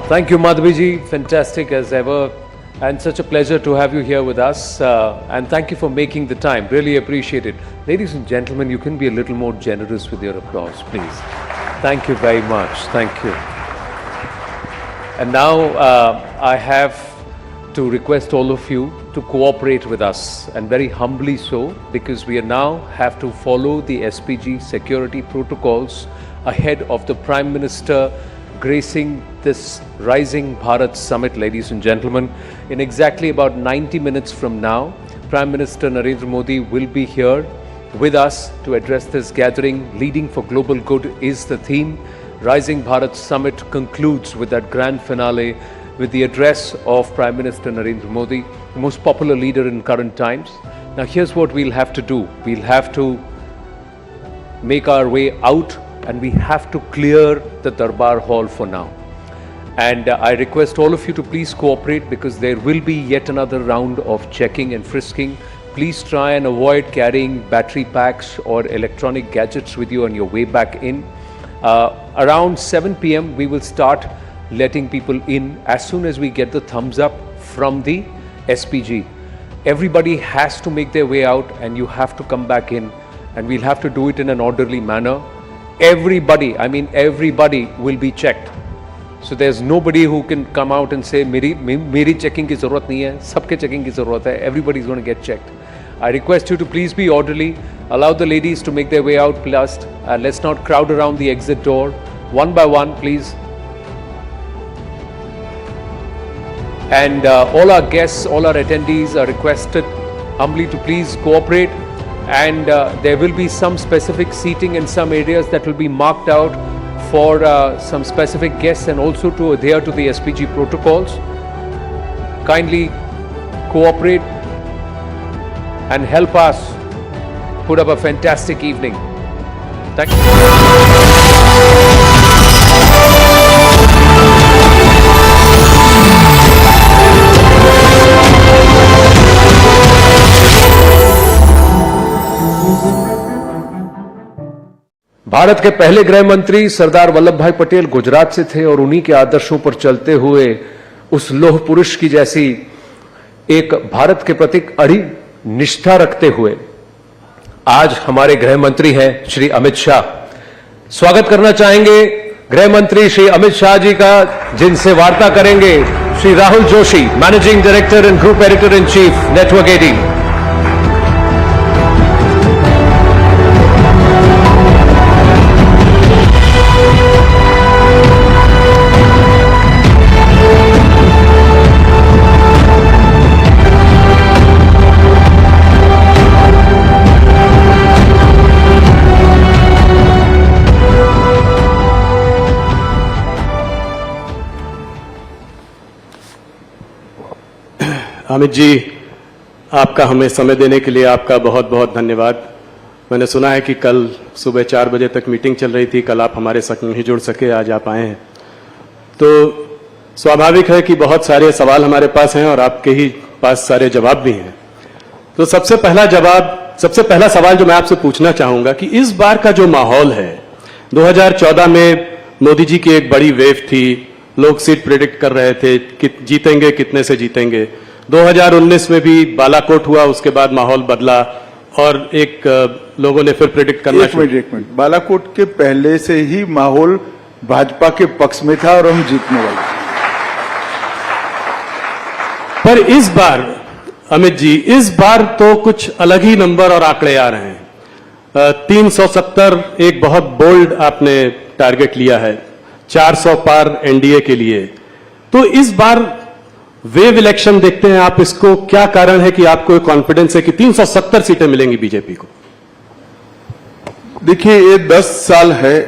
Thank you, Madhviji. Fantastic as ever. And such a pleasure to have you here with us. And thank you for making the time. Really appreciate it. Ladies and gentlemen, you can be a little more generous with your applause, please. Thank you very much. Thank you. And now I have to request all of you to cooperate with us, and very humbly so, because we now have to follow the SPG security protocols ahead of the Prime Minister gracing this Rising Bharat Summit, ladies and gentlemen. In exactly about 90 minutes from now, Prime Minister Narendra Modi will be here with us to address this gathering. Leading for Global Good is the theme. Rising Bharat Summit concludes with that grand finale with the address of Prime Minister Narendra Modi, the most popular leader in current times. Now here's what we'll have to do. We'll have to make our way out, and we have to clear the Darbar Hall for now. And I request all of you to please cooperate, because there will be yet another round of checking and frisking. Please try and avoid carrying battery packs or electronic gadgets with you on your way back in. Around 7 p.m. we will start letting people in as soon as we get the thumbs up from the SPG. Everybody has to make their way out, and you have to come back in, and we'll have to do it in an orderly manner. Everybody, I mean everybody, will be checked. So there's nobody who can come out and say, "Meri checking ki zarurat nahi hai, sabke checking ki zarurat hai." Everybody's going to get checked. I request you to please be orderly. Allow the ladies to make their way out last. Let's not crowd around the exit door. One by one, please. And all our guests, all our attendees are requested humbly to please cooperate. And there will be some specific seating in some areas that will be marked out for some specific guests, and also to adhere to the SPG protocols. Kindly cooperate and help us put up a fantastic evening. Thank you. Bharat के पहले गृह मंत्री सरदार वल्लभ भाई पटेल गुजरात से थे, और उन्हीं के आदर्शों पर चलते हुए उस लौह पुरुष की जैसी एक भारत के प्रति अड़ी निष्ठा रखते हुए आज हमारे गृह मंत्री हैं श्री अमित शाह। स्वागत करना चाहेंगे गृह मंत्री श्री अमित शाह जी का, जिनसे वार्ता करेंगे Shri Rahul Joshi, managing director and group editor in chief, network 18। Amit ji, आपका हमें समय देने के लिए आपका बहुत बहुत धन्यवाद। मैंने सुना है कि कल सुबह 4 बजे तक मीटिंग चल रही थी, कल आप हमारे साथ नहीं जुड़ सके, आज आप आए हैं। तो स्वाभाविक है कि बहुत सारे सवाल हमारे पास हैं और आपके ही पास सारे जवाब भी हैं। तो सबसे पहला सवाल जो मैं आपसे पूछना चाहूंगा कि इस बार का जो माहौल है, 2014 में मोदी जी की एक बड़ी वेव थी, लोग सीट प्रेडिक्ट कर रहे थे कि जीतेंगे, कितने से जीतेंगे। 2019 में भी बालाकोट हुआ, उसके बाद माहौल बदला और एक लोगों ने फिर प्रेडिक्ट करना एक मिनट, बालाकोट के पहले से ही माहौल भाजपा के पक्ष में था और हम जीतने वाले। पर इस बार अमित जी, इस बार तो कुछ अलग ही नंबर और आंकड़े आ रहे हैं। 370 एक बहुत बोल्ड आपने टारगेट लिया है, 400 पार एनडीए के लिए। तो इस बार वेव इलेक्शन देखते हैं आप, इसको क्या कारण है कि आपको कॉन्फिडेंस है कि 370 सीटें मिलेंगी बीजेपी को? देखिए, ये 10 साल है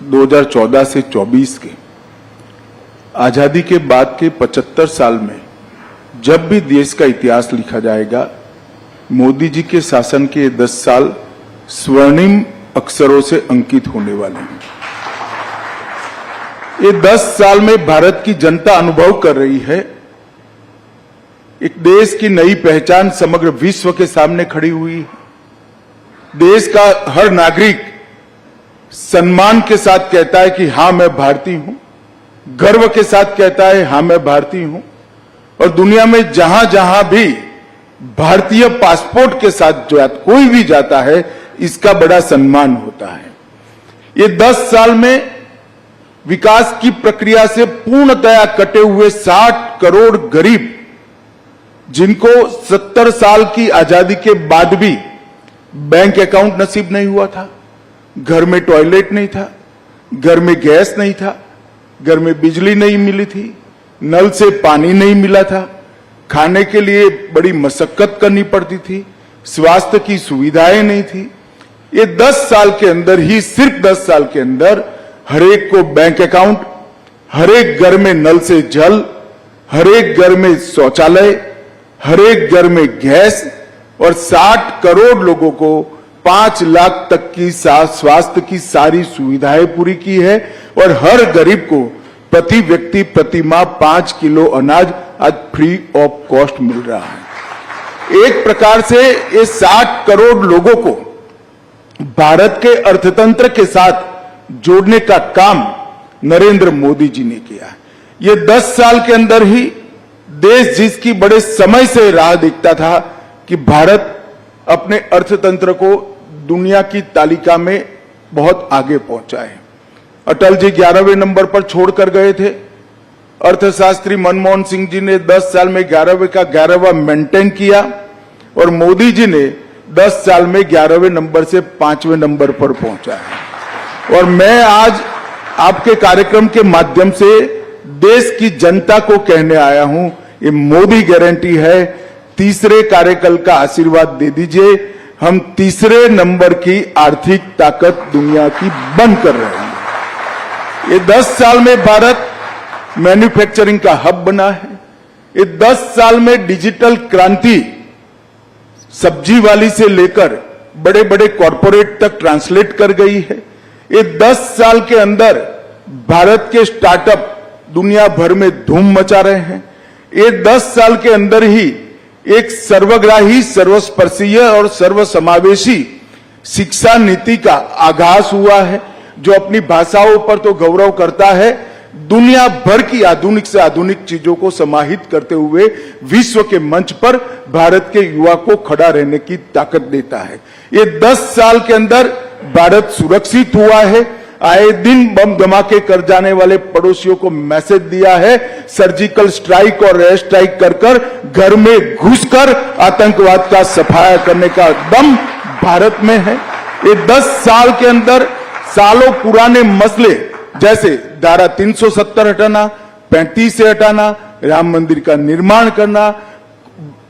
2014 से 24 के। आजादी के बाद के 75 साल में जब भी देश का इतिहास लिखा जाएगा, मोदी जी के शासन के 10 साल स्वर्णिम अक्षरों से अंकित होने वाले हैं। ये 10 साल में भारत की जनता अनुभव कर रही है, एक देश की नई पहचान समग्र विश्व के सामने खड़ी हुई है। देश का हर नागरिक सम्मान के साथ कहता है कि हां मैं भारतीय हूं, गर्व के साथ कहता है हां मैं भारतीय हूं, और दुनिया में जहां जहां भी भारतीय पासपोर्ट के साथ जो कोई भी जाता है, इसका बड़ा सम्मान होता है। ये 10 साल में विकास की प्रक्रिया से पूर्णतया कटे हुए 60 करोड़ गरीब, जिनको 70 साल की आजादी के बाद भी बैंक अकाउंट नसीब नहीं हुआ था, घर में टॉयलेट नहीं था, घर में गैस नहीं था, घर में बिजली नहीं मिली थी, नल से पानी नहीं मिला था, खाने के लिए बड़ी मशक्कत करनी पड़ती थी, स्वास्थ्य की सुविधाएं नहीं थी। ये 10 साल के अंदर ही, सिर्फ 10 साल के अंदर हर एक को बैंक अकाउंट, हर एक घर में नल से जल, हर एक घर में शौचालय, हर एक घर में गैस, और 60 करोड़ लोगों को 5 लाख तक की स्वास्थ्य की सारी सुविधाएं पूरी की है, और हर गरीब को प्रति व्यक्ति प्रति माह 5 किलो अनाज आज फ्री ऑफ कॉस्ट मिल रहा है। एक प्रकार से ये 60 करोड़ लोगों को भारत के अर्थतंत्र के साथ जोड़ने का काम नरेंद्र मोदी जी ने किया। ये 10 साल के अंदर ही देश जिसकी बड़े समय से राह देखता था कि भारत अपने अर्थतंत्र को दुनिया की तालिका में बहुत आगे पहुंचाए। अटल जी 11वें नंबर पर छोड़कर गए थे। अर्थशास्त्री मनमोहन सिंह जी ने 10 साल में 11वें का 11वां मेंटेन किया, और मोदी जी ने 10 साल में 11वें नंबर से 5वें नंबर पर पहुंचा है। और मैं आज आपके कार्यक्रम के माध्यम से देश की जनता को कहने आया हूं, ये मोदी गारंटी है, तीसरे कार्यकाल का आशीर्वाद दे दीजिए, हम तीसरे नंबर की आर्थिक ताकत दुनिया की बन कर रहे हैं। ये 10 साल में भारत मैन्युफैक्चरिंग का हब बना है। ये 10 साल में डिजिटल क्रांति सब्जी वाली से लेकर बड़े बड़े कॉरपोरेट तक ट्रांसलेट कर गई है। ये 10 साल के अंदर भारत के स्टार्टअप दुनिया भर में धूम मचा रहे हैं। ये 10 साल के अंदर ही एक सर्वग्राही, सर्वस्पर्शीय और सर्वसमावेशी शिक्षा नीति का आगाज हुआ है, जो अपनी भाषाओं पर तो गौरव करता है, दुनिया भर की आधुनिक से आधुनिक चीजों को समाहित करते हुए विश्व के मंच पर भारत के युवा को खड़ा रहने की ताकत देता है। ये 10 साल के अंदर भारत सुरक्षित हुआ है। आए दिन बम धमाके कर जाने वाले पड़ोसियों को मैसेज दिया है, सर्जिकल स्ट्राइक और एयर स्ट्राइक कर कर घर में घुसकर आतंकवाद का सफाया करने का दम भारत में है। ये 10 साल के अंदर सालों पुराने मसले जैसे धारा 370 हटाना, 35 से हटाना, राम मंदिर का निर्माण करना,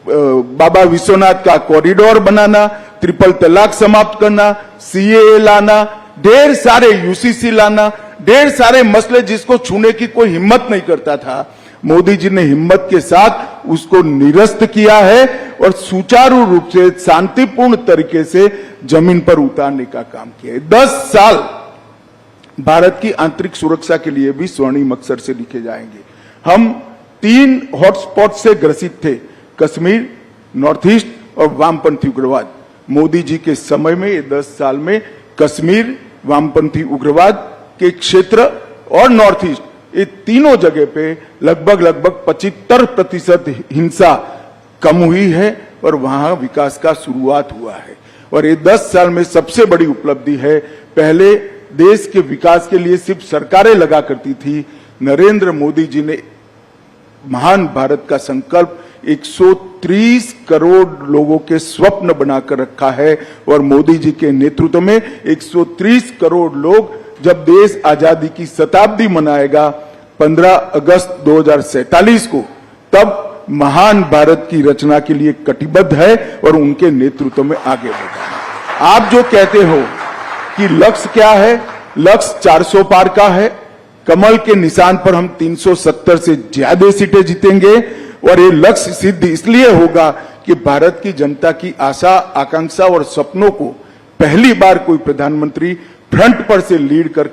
बाबा विश्वनाथ का कॉरिडोर बनाना, ट्रिपल तलाक समाप्त करना, सीएए लाना, ढेर सारे यूसीसी लाना, ढेर सारे मसले जिसको छूने की कोई हिम्मत नहीं करता था, मोदी जी ने हिम्मत के साथ उसको निरस्त किया है और सुचारू रूप से शांतिपूर्ण तरीके से जमीन पर उतारने का काम किया है। 10 साल भारत की आंतरिक सुरक्षा के लिए भी स्वर्णिम अक्षर से लिखे जाएंगे। हम 3 हॉटस्पॉट से ग्रसित थे, कश्मीर, नॉर्थ ईस्ट और वामपंथी उग्रवाद। मोदी जी के समय में ये 10 साल में कश्मीर, वामपंथी उग्रवाद के क्षेत्र और नॉर्थ ईस्ट, ये तीनों जगह पे लगभग 75% हिंसा कम हुई है और वहां विकास का शुरुआत हुआ है। और ये 10 साल में सबसे बड़ी उपलब्धि है, पहले देश के विकास के लिए सिर्फ सरकारें लगा करती थी, नरेंद्र मोदी जी ने महान भारत का संकल्प 130 करोड़ लोगों के स्वप्न बनाकर रखा है और मोदी जी के नेतृत्व में 130 करोड़ लोग जब देश आजादी की शताब्दी मनाएगा 15 अगस्त 2047 को, तब महान भारत की रचना के लिए कटिबद्ध है और उनके नेतृत्व में आगे बढ़ा। आप जो कहते हो कि लक्ष्य क्या है, लक्ष्य 400 पार का है। कमल के निशान पर हम 370 से ज्यादा सीटें जीतेंगे और ये लक्ष्य सिद्ध इसलिए होगा कि भारत की जनता की आशा, आकांक्षा और सपनों को पहली बार कोई प्रधानमंत्री फ्रंट पर से लीड कर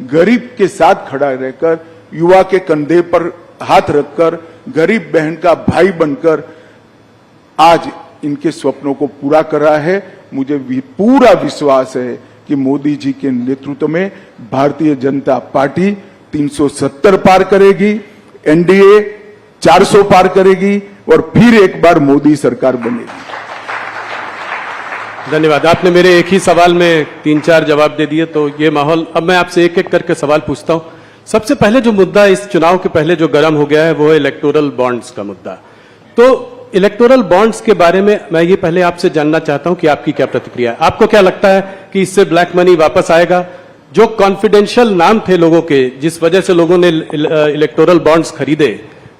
गरीब के साथ खड़ा रहकर, युवा के कंधे पर हाथ रखकर, गरीब बहन का भाई बनकर आज इनके स्वप्नों को पूरा कर रहा है। मुझे पूरा विश्वास है कि मोदी जी के नेतृत्व में भारतीय जनता पार्टी 370 पार करेगी, एनडीए 400 पार करेगी और फिर एक बार मोदी सरकार बनेगी। धन्यवाद। आपने मेरे एक ही सवाल में 3-4 जवाब दे दिए, तो ये माहौल, अब मैं आपसे एक एक करके सवाल पूछता हूं। सबसे पहले जो मुद्दा इस चुनाव के पहले जो गर्म हो गया है वो है इलेक्टोरल बॉन्ड्स का मुद्दा। तो इलेक्टोरल बॉन्ड्स के बारे में मैं ये पहले आपसे जानना चाहता हूं कि आपकी क्या प्रतिक्रिया है। आपको क्या लगता है कि इससे ब्लैक मनी वापस आएगा? जो कॉन्फिडेंशियल नाम थे लोगों के, जिस वजह से लोगों ने इलेक्टोरल बॉन्ड्स खरीदे,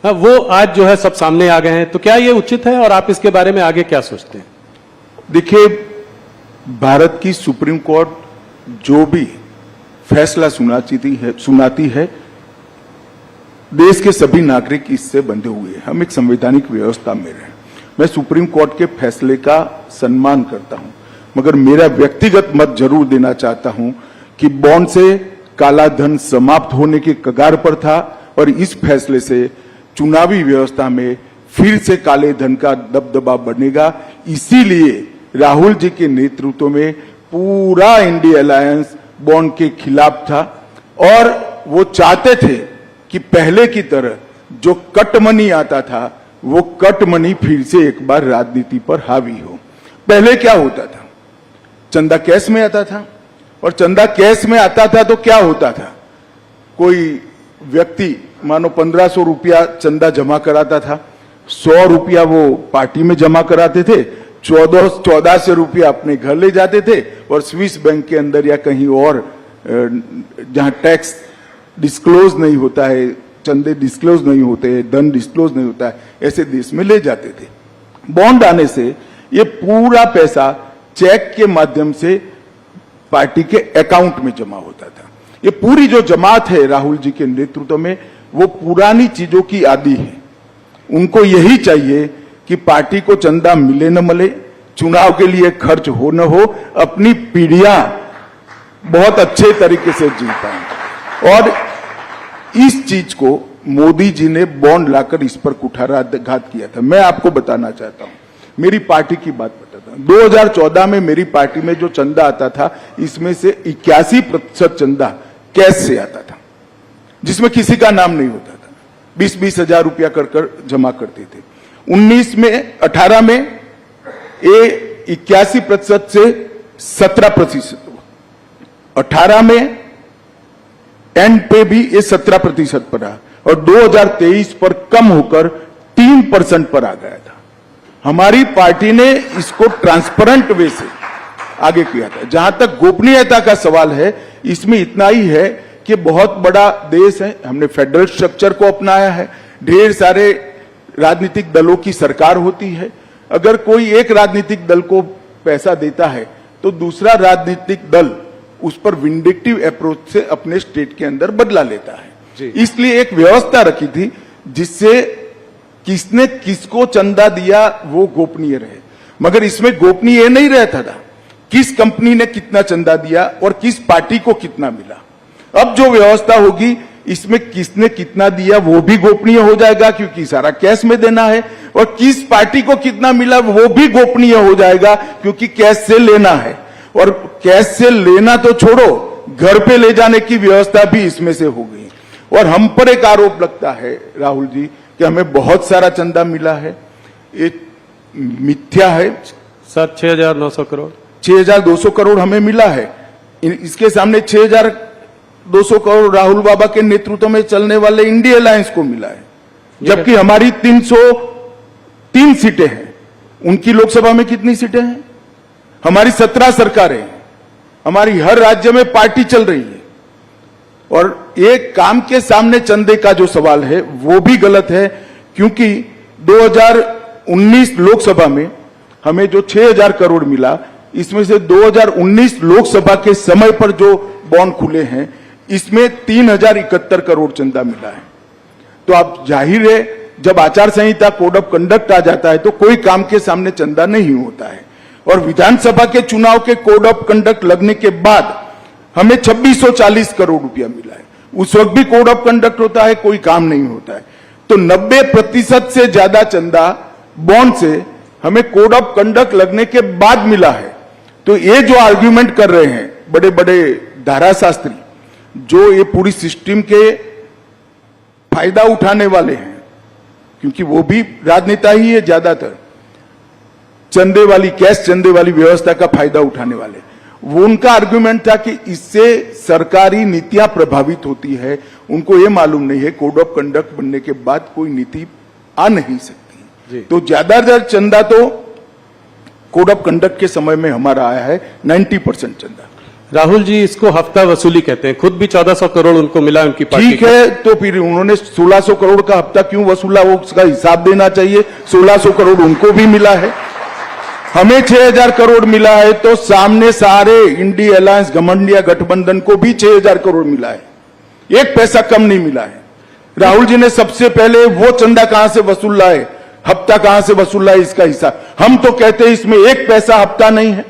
वो आज जो है सब सामने आ गए हैं। तो क्या ये उचित है और आप इसके बारे में आगे क्या सोचते हैं? देखिए, भारत की सुप्रीम कोर्ट जो भी फैसला सुनाती है, देश के सभी नागरिक इससे बंधे हुए हैं। हम एक संवैधानिक व्यवस्था में रहे। मैं सुप्रीम कोर्ट के फैसले का सम्मान करता हूं, मगर मेरा व्यक्तिगत मत जरूर देना चाहता हूं कि बॉन्ड से काला धन समाप्त होने के कगार पर था और इस फैसले से चुनावी व्यवस्था में फिर से काले धन का दबदबा बढ़ेगा। इसीलिए राहुल जी के नेतृत्व में पूरा इंडिया अलायंस बॉन्ड के खिलाफ था और वो चाहते थे कि पहले की तरह जो कट मनी आता था, वो कट मनी फिर से एक बार राजनीति पर हावी हो। पहले क्या होता था, चंदा कैश में आता था और चंदा कैश में आता था तो क्या होता था, कोई व्यक्ति मानो 1500 रुपया चंदा जमा कराता था, 100 रुपया वो पार्टी में जमा कराते थे, 1400 रुपया अपने घर ले जाते थे और स्विस बैंक के अंदर या कहीं और जहां टैक्स डिस्क्लोज नहीं होता है, चंदे डिस्क्लोज नहीं होते हैं, धन डिस्क्लोज नहीं होता है, ऐसे देश में ले जाते थे। बॉन्ड आने से ये पूरा पैसा चेक के माध्यम से पार्टी के अकाउंट में जमा होता था। ये पूरी जो जमात है राहुल जी के नेतृत्व में, वो पुरानी चीजों की आदी है। उनको यही चाहिए कि पार्टी को चंदा मिले न मिले, चुनाव के लिए खर्च हो न हो, अपनी पीढ़ियां बहुत अच्छे तरीके से जी पाएं। और इस चीज को मोदी जी ने बॉन्ड लाकर इस पर कुठाराघात किया था। मैं आपको बताना चाहता हूं, मेरी पार्टी की बात बताता हूं। 2014 में मेरी पार्टी में जो चंदा आता था, इसमें से 81% चंदा कैश से आता था, जिसमें किसी का नाम नहीं होता था। 20-20 हजार रुपया कर जमा करते थे। 18 में ये 81% से 17% हुआ। 18 में एंड पे भी ये 17% पर रहा और 2023 पर कम होकर 3% पर आ गया था। हमारी पार्टी ने इसको ट्रांसपेरेंट वे से आगे किया था। जहां तक गोपनीयता का सवाल है, इसमें इतना ही है कि बहुत बड़ा देश है, हमने फेडरल स्ट्रक्चर को अपनाया है, ढेर सारे राजनीतिक दलों की सरकार होती है। अगर कोई एक राजनीतिक दल को पैसा देता है तो दूसरा राजनीतिक दल उस पर विंडिक्टिव अप्रोच से अपने स्टेट के अंदर बदला लेता है। इसलिए एक व्यवस्था रखी थी जिससे किसने किसको चंदा दिया वो गोपनीय रहे। मगर इसमें गोपनीय नहीं रहता था किस कंपनी ने कितना चंदा दिया और किस पार्टी को कितना मिला। अब जो व्यवस्था होगी, इसमें किसने कितना दिया वो भी गोपनीय हो जाएगा, क्योंकि सारा कैश में देना है, और किस पार्टी को कितना मिला वो भी गोपनीय हो जाएगा, क्योंकि कैश से लेना है। और कैश से लेना तो छोड़ो, घर पे ले जाने की व्यवस्था भी इसमें से हो गई। और हम पर एक आरोप लगता है राहुल जी कि हमें बहुत सारा चंदा मिला है, ये मिथ्या है। 6,900 करोड़ 6,200 करोड़ हमें मिला है। इसके सामने 6,200 करोड़ राहुल बाबा के नेतृत्व में चलने वाले इंडिया अलायंस को मिला है, जबकि हमारी 3 सीटें हैं, उनकी लोकसभा में कितनी सीटें हैं? हमारी 17 सरकारें हैं, हमारी हर राज्य में पार्टी चल रही है। और एक काम के सामने चंदे का जो सवाल है वो भी गलत है, क्योंकि 2019 लोकसभा में हमें जो 6,000 करोड़ मिला, इसमें से 2019 लोकसभा के समय पर जो बॉन्ड खुले हैं इसमें 3,071 करोड़ चंदा मिला है। तो आप जाहिर है जब आचार संहिता कोड ऑफ कंडक्ट आ जाता है तो कोई काम के सामने चंदा नहीं होता है। और विधानसभा के चुनाव के कोड ऑफ कंडक्ट लगने के बाद हमें 2640 करोड़ रुपया मिला है। उस वक्त भी कोड ऑफ कंडक्ट होता है, कोई काम नहीं होता है। तो 90% से ज्यादा चंदा बॉन्ड से हमें कोड ऑफ कंडक्ट लगने के बाद मिला है। तो ये जो आर्ग्यूमेंट कर रहे हैं बड़े बड़े धाराशास्त्री, जो ये पूरी सिस्टम के फायदा उठाने वाले हैं, क्योंकि वो भी राजनेता ही है ज्यादातर, चंदे वाली कैश चंदे वाली व्यवस्था का फायदा उठाने वाले, वो उनका आर्ग्यूमेंट था कि इससे सरकारी नीतियां प्रभावित होती है। उनको ये मालूम नहीं है कोड ऑफ कंडक्ट बनने के बाद कोई नीति आ नहीं सकती। तो ज्यादातर चंदा तो कोड ऑफ कंडक्ट के समय में हमारा आया है 90% चंदा। राहुल जी इसको हफ्ता वसूली कहते हैं, खुद भी 1400 करोड़ उनको मिला उनकी पार्टी। ठीक है, तो फिर उन्होंने 1600 करोड़ का हफ्ता क्यों वसूला, वो उसका हिसाब देना चाहिए। 1600 करोड़ उनको भी मिला है, हमें 6,000 करोड़ मिला है, तो सामने सारे इंडी अलायंस घमंडिया गठबंधन को भी 6,000 करोड़ मिला है, एक पैसा कम नहीं मिला है। राहुल जी ने सबसे पहले वो चंदा कहां से वसूल लाए, हफ्ता कहां से वसूल लाए, इसका हिसाब। हम तो कहते हैं इसमें एक पैसा हफ्ता नहीं है,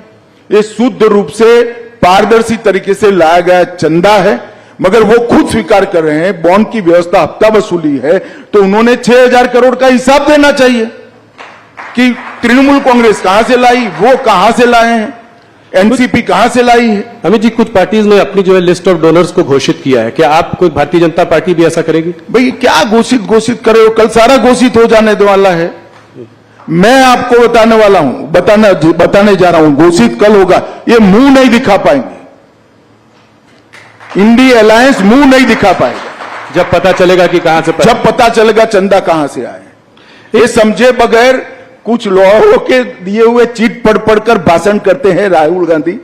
ये शुद्ध रूप से पारदर्शी तरीके से लाया गया चंदा है। मगर वो खुद स्वीकार कर रहे हैं बॉन्ड की व्यवस्था हफ्ता वसूली है, तो उन्होंने 6,000 करोड़ का हिसाब देना चाहिए कि तृणमूल कांग्रेस कहां से लाई, वो कहां से लाए हैं, एनसीपी कहां से लाई है। अमित जी, कुछ पार्टीज ने अपनी जो है लिस्ट ऑफ डोनर्स को घोषित किया है, क्या आप कोई भारतीय जनता पार्टी भी ऐसा करेगी? भाई क्या घोषित करे हो, कल सारा घोषित हो जाने वाला है। मैं आपको बताने वाला हूं, बताने जा रहा हूं, घोषित कल होगा। ये मुंह नहीं दिखा पाएंगे, इंडी अलायंस मुंह नहीं दिखा पाएगा। जब पता चलेगा कि कहां से जब पता चलेगा चंदा कहां से आए। ये समझे बगैर कुछ लोगों के दिए हुए चीट पढ़ पढ़कर भाषण करते हैं राहुल गांधी,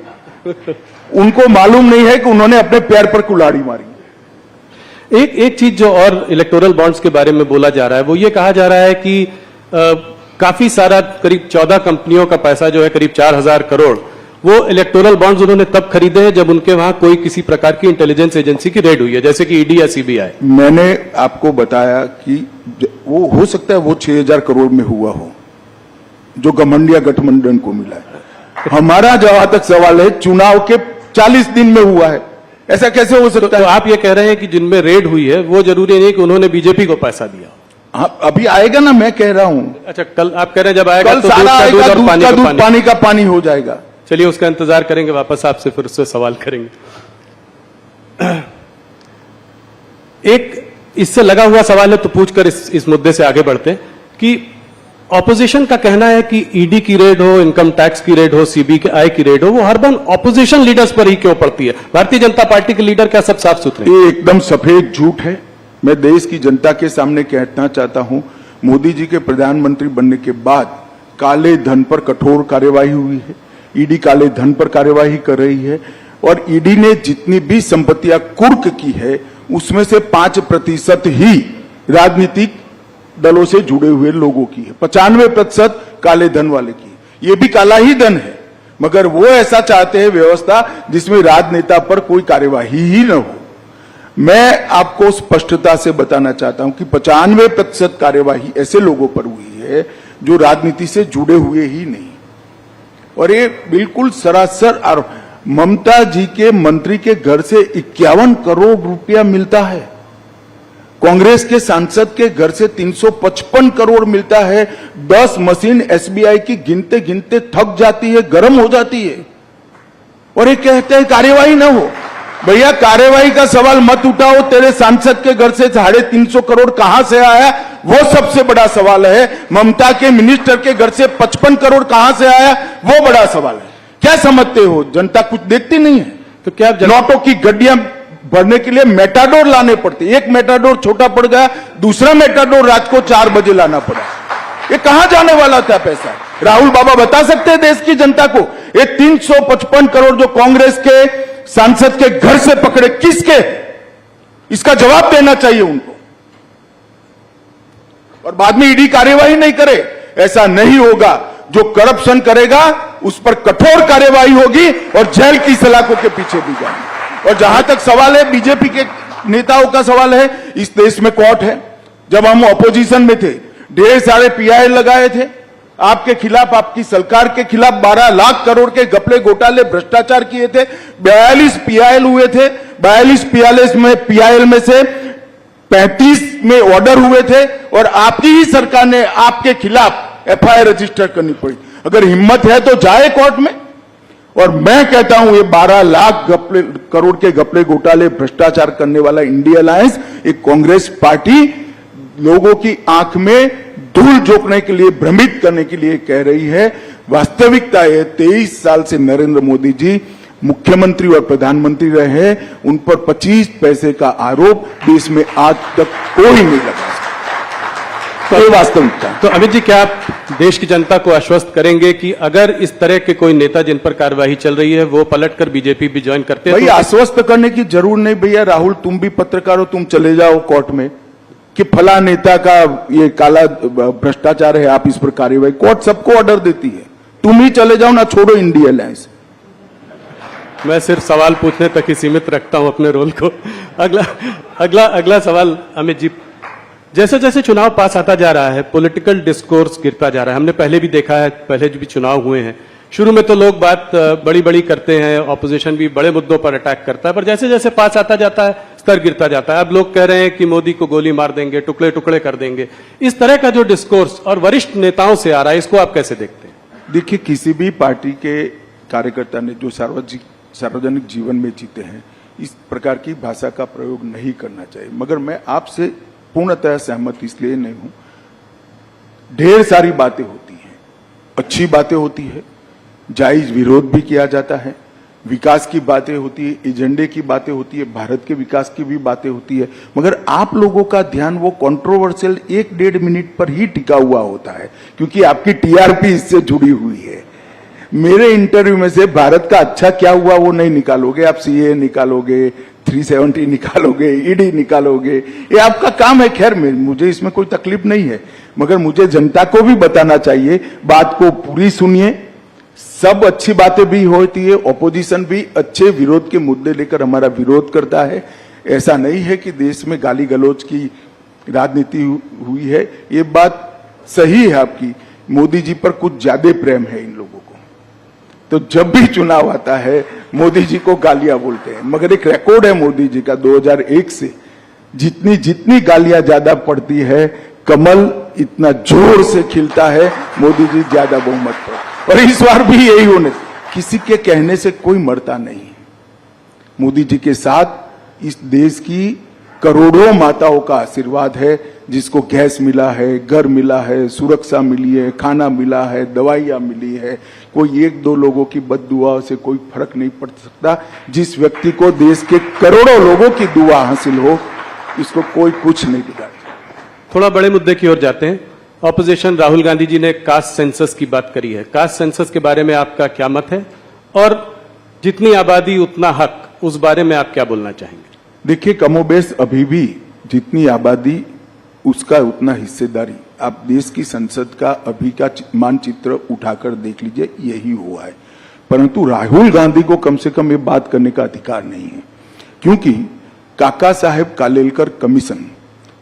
उनको मालूम नहीं है कि उन्होंने अपने पैर पर कुल्हाड़ी मारी। एक चीज जो और इलेक्टोरल बॉन्ड्स के बारे में बोला जा रहा है वो ये कहा जा रहा है कि काफी सारा करीब 14 कंपनियों का पैसा जो है करीब 4,000 करोड़ वो इलेक्टोरल बॉन्ड्स उन्होंने तब खरीदे हैं जब उनके वहां कोई किसी प्रकार की इंटेलिजेंस एजेंसी की रेड हुई है, जैसे कि ईडी या सीबीआई। मैंने आपको बताया कि वो हो सकता है वो 6,000 करोड़ में हुआ हो जो घमंडिया गठबंधन को मिला है। हमारा जहां तक सवाल है चुनाव के 40 दिन में हुआ है, ऐसा कैसे हो सकता है? तो आप ये कह रहे हैं कि जिनमें रेड हुई है वो जरूरी नहीं कि उन्होंने बीजेपी को पैसा दिया। हाँ, अभी आएगा ना, मैं कह रहा हूं। अच्छा, कल आप कह रहे हैं जब आएगा तो सारा आएगा, दूध पानी का पानी हो जाएगा। चलिए उसका इंतजार करेंगे, वापस आपसे फिर उससे सवाल करेंगे। एक इससे लगा हुआ सवाल है तो पूछकर इस मुद्दे से आगे बढ़ते हैं कि ऑपोजिशन का कहना है कि ईडी की रेड हो, इनकम टैक्स की रेड हो, सीबीआई की रेड हो, वो हर बार ऑपोजिशन लीडर्स पर ही क्यों पड़ती है? भारतीय जनता पार्टी के लीडर क्या सब साफ सुथरे? ये एकदम सफेद झूठ है। मैं देश की जनता के सामने कहना चाहता हूं, मोदी जी के प्रधानमंत्री बनने के बाद काले धन पर कठोर कार्यवाही हुई है, ईडी काले धन पर कार्यवाही कर रही है, और ईडी ने जितनी भी संपत्तियां कुर्क की है उसमें से 5% ही राजनीतिक दलों से जुड़े हुए लोगों की है, 95% काले धन वाले की। ये भी काला ही धन है, मगर वो ऐसा चाहते हैं व्यवस्था जिसमें राजनेता पर कोई कार्यवाही ही न हो। मैं आपको स्पष्टता से बताना चाहता हूं कि 95% कार्यवाही ऐसे लोगों पर हुई है जो राजनीति से जुड़े हुए ही नहीं, और ये बिल्कुल सरासर। और ममता जी के मंत्री के घर से 51 करोड़ रुपया मिलता है, कांग्रेस के सांसद के घर से 355 करोड़ मिलता है। 10 मशीन एसबीआई की गिनते गिनते थक जाती है, गर्म हो जाती है, और ये कहते हैं कार्यवाही ना हो। भैया कार्यवाही का सवाल मत उठाओ, तेरे सांसद के घर से 350 करोड़ कहां से आया वो सबसे बड़ा सवाल है। ममता के मिनिस्टर के घर से 55 करोड़ कहां से आया वो बड़ा सवाल है। क्या समझते हो, जनता कुछ देखती नहीं है? तो क्या नोटों की गड्डियां भरने के लिए मेटाडोर लाने पड़ते, एक मेटाडोर छोटा पड़ गया, दूसरा मेटाडोर रात को 4 बजे लाना पड़ा। ये कहां जाने वाला था पैसा? राहुल बाबा बता सकते हैं देश की जनता को, ये 355 करोड़ जो कांग्रेस के सांसद के घर से पकड़े किसके? इसका जवाब देना चाहिए उनको। और बाद में ईडी कार्यवाही नहीं करे, ऐसा नहीं होगा। जो करप्शन करेगा उस पर कठोर कार्यवाही होगी और जेल की सलाखों के पीछे भी जाएंगे। और जहां तक सवाल है बीजेपी के नेताओं का सवाल है, इस देश में कोर्ट है। जब हम ऑपोजिशन में थे ढेर सारे पीआईएल लगाए थे आपके खिलाफ, आपकी सरकार के खिलाफ 12 लाख करोड़ के घपले घोटाले भ्रष्टाचार किए थे। 42 पीआईएल हुए थे, 42 पीआईएल में से 35 में ऑर्डर हुए थे और आपकी ही सरकार ने आपके खिलाफ एफआईआर रजिस्टर करनी पड़ी। अगर हिम्मत है तो जाए कोर्ट में। और मैं कहता हूं ये 12 लाख करोड़ के घपले घोटाले भ्रष्टाचार करने वाला इंडिया अलायंस एक कांग्रेस पार्टी लोगों की आंख में धूल झोंकने के लिए, भ्रमित करने के लिए कह रही है। वास्तविकता है 23 साल से नरेंद्र मोदी जी मुख्यमंत्री और प्रधानमंत्री रहे हैं, उन पर 25 पैसे का आरोप देश में आज तक कोई नहीं लगा सकता। तो वास्तविकता। तो अमित जी, क्या आप देश की जनता को आश्वस्त करेंगे कि अगर इस तरह के कोई नेता जिन पर कार्यवाही चल रही है वो पलटकर बीजेपी भी ज्वाइन करते हैं? भाई आश्वस्त करने की जरूर नहीं भैया। राहुल तुम भी पत्रकार हो, तुम चले जाओ कोर्ट में कि फला नेता का ये काला भ्रष्टाचार है, आप इस पर कार्यवाही। कोर्ट सबको ऑर्डर देती है, तुम ही चले जाओ ना, छोड़ो इंडिया अलायंस। मैं सिर्फ सवाल पूछने तक ही सीमित रखता हूं अपने रोल को। अगला सवाल अमित जी, जैसे जैसे चुनाव पास आता जा रहा है पॉलिटिकल डिस्कोर्स गिरता जा रहा है। हमने पहले भी देखा है, पहले जो भी चुनाव हुए हैं शुरू में तो लोग बात बड़ी बड़ी करते हैं, ऑपोजिशन भी बड़े मुद्दों पर अटैक करता है, पर जैसे जैसे पास आता जाता है स्तर गिरता जाता है। अब लोग कह रहे हैं कि मोदी को गोली मार देंगे, टुकड़े टुकड़े कर देंगे। इस तरह का जो डिस्कोर्स और वरिष्ठ नेताओं से आ रहा है, इसको आप कैसे देखते हैं? देखिए, किसी भी पार्टी के कार्यकर्ता ने जो सार्वजनिक जीवन में जीते हैं इस प्रकार की भाषा का प्रयोग नहीं करना चाहिए। मगर मैं आपसे पूर्णतः सहमत इसलिए नहीं हूं। ढेर सारी बातें होती हैं, अच्छी बातें होती है, जायज विरोध भी किया जाता है, विकास की बातें होती है, एजेंडे की बातें होती है, भारत के विकास की भी बातें होती है। मगर आप लोगों का ध्यान वो कंट्रोवर्शियल 1-1.5 मिनट पर ही टिका हुआ होता है, क्योंकि आपकी टीआरपी इससे जुड़ी हुई है। मेरे इंटरव्यू में से भारत का अच्छा क्या हुआ वो नहीं निकालोगे आप। सीए निकालोगे, 370 निकालोगे, ईडी निकालोगे, ये आपका काम है। खैर मुझे इसमें कोई तकलीफ नहीं है, मगर मुझे जनता को भी बताना चाहिए। बात को पूरी सुनिए, सब अच्छी बातें भी होती है, ऑपोजिशन भी अच्छे विरोध के मुद्दे लेकर हमारा विरोध करता है। ऐसा नहीं है कि देश में गाली गलौज की राजनीति हुई है, ये बात सही है आपकी। मोदी जी पर कुछ ज्यादा प्रेम है इन लोगों को, तो जब भी चुनाव आता है मोदी जी को गालियां बोलते हैं। मगर एक रिकॉर्ड है मोदी जी का 2001 से, जितनी गालियां ज्यादा पड़ती है कमल इतना जोर से खिलता है, मोदी जी ज्यादा बहुमत पर। और इस बार भी यही होने, किसी के कहने से कोई मरता नहीं। मोदी जी के साथ इस देश की करोड़ों माताओं का आशीर्वाद है, जिसको गैस मिला है, घर मिला है, सुरक्षा मिली है, खाना मिला है, दवाइयां मिली है। कोई 1-2 लोगों की बद्दुआ से कोई फर्क नहीं पड़ सकता। जिस व्यक्ति को देश के करोड़ों लोगों की दुआ हासिल हो, इसको कोई कुछ नहीं बिगाड़। थोड़ा बड़े मुद्दे की ओर जाते हैं। ऑपोजिशन राहुल गांधी जी ने कास्ट सेंसस की बात करी है। कास्ट सेंसस के बारे में आपका क्या मत है, और जितनी आबादी उतना हक, उस बारे में आप क्या बोलना चाहेंगे? देखिए, कमोबेश अभी भी जितनी आबादी उसका उतना हिस्सेदारी। आप देश की संसद का अभी का मानचित्र उठाकर देख लीजिए, यही हुआ है। परंतु राहुल गांधी को कम से कम ये बात करने का अधिकार नहीं है, क्योंकि काका साहेब कालेलकर कमीशन,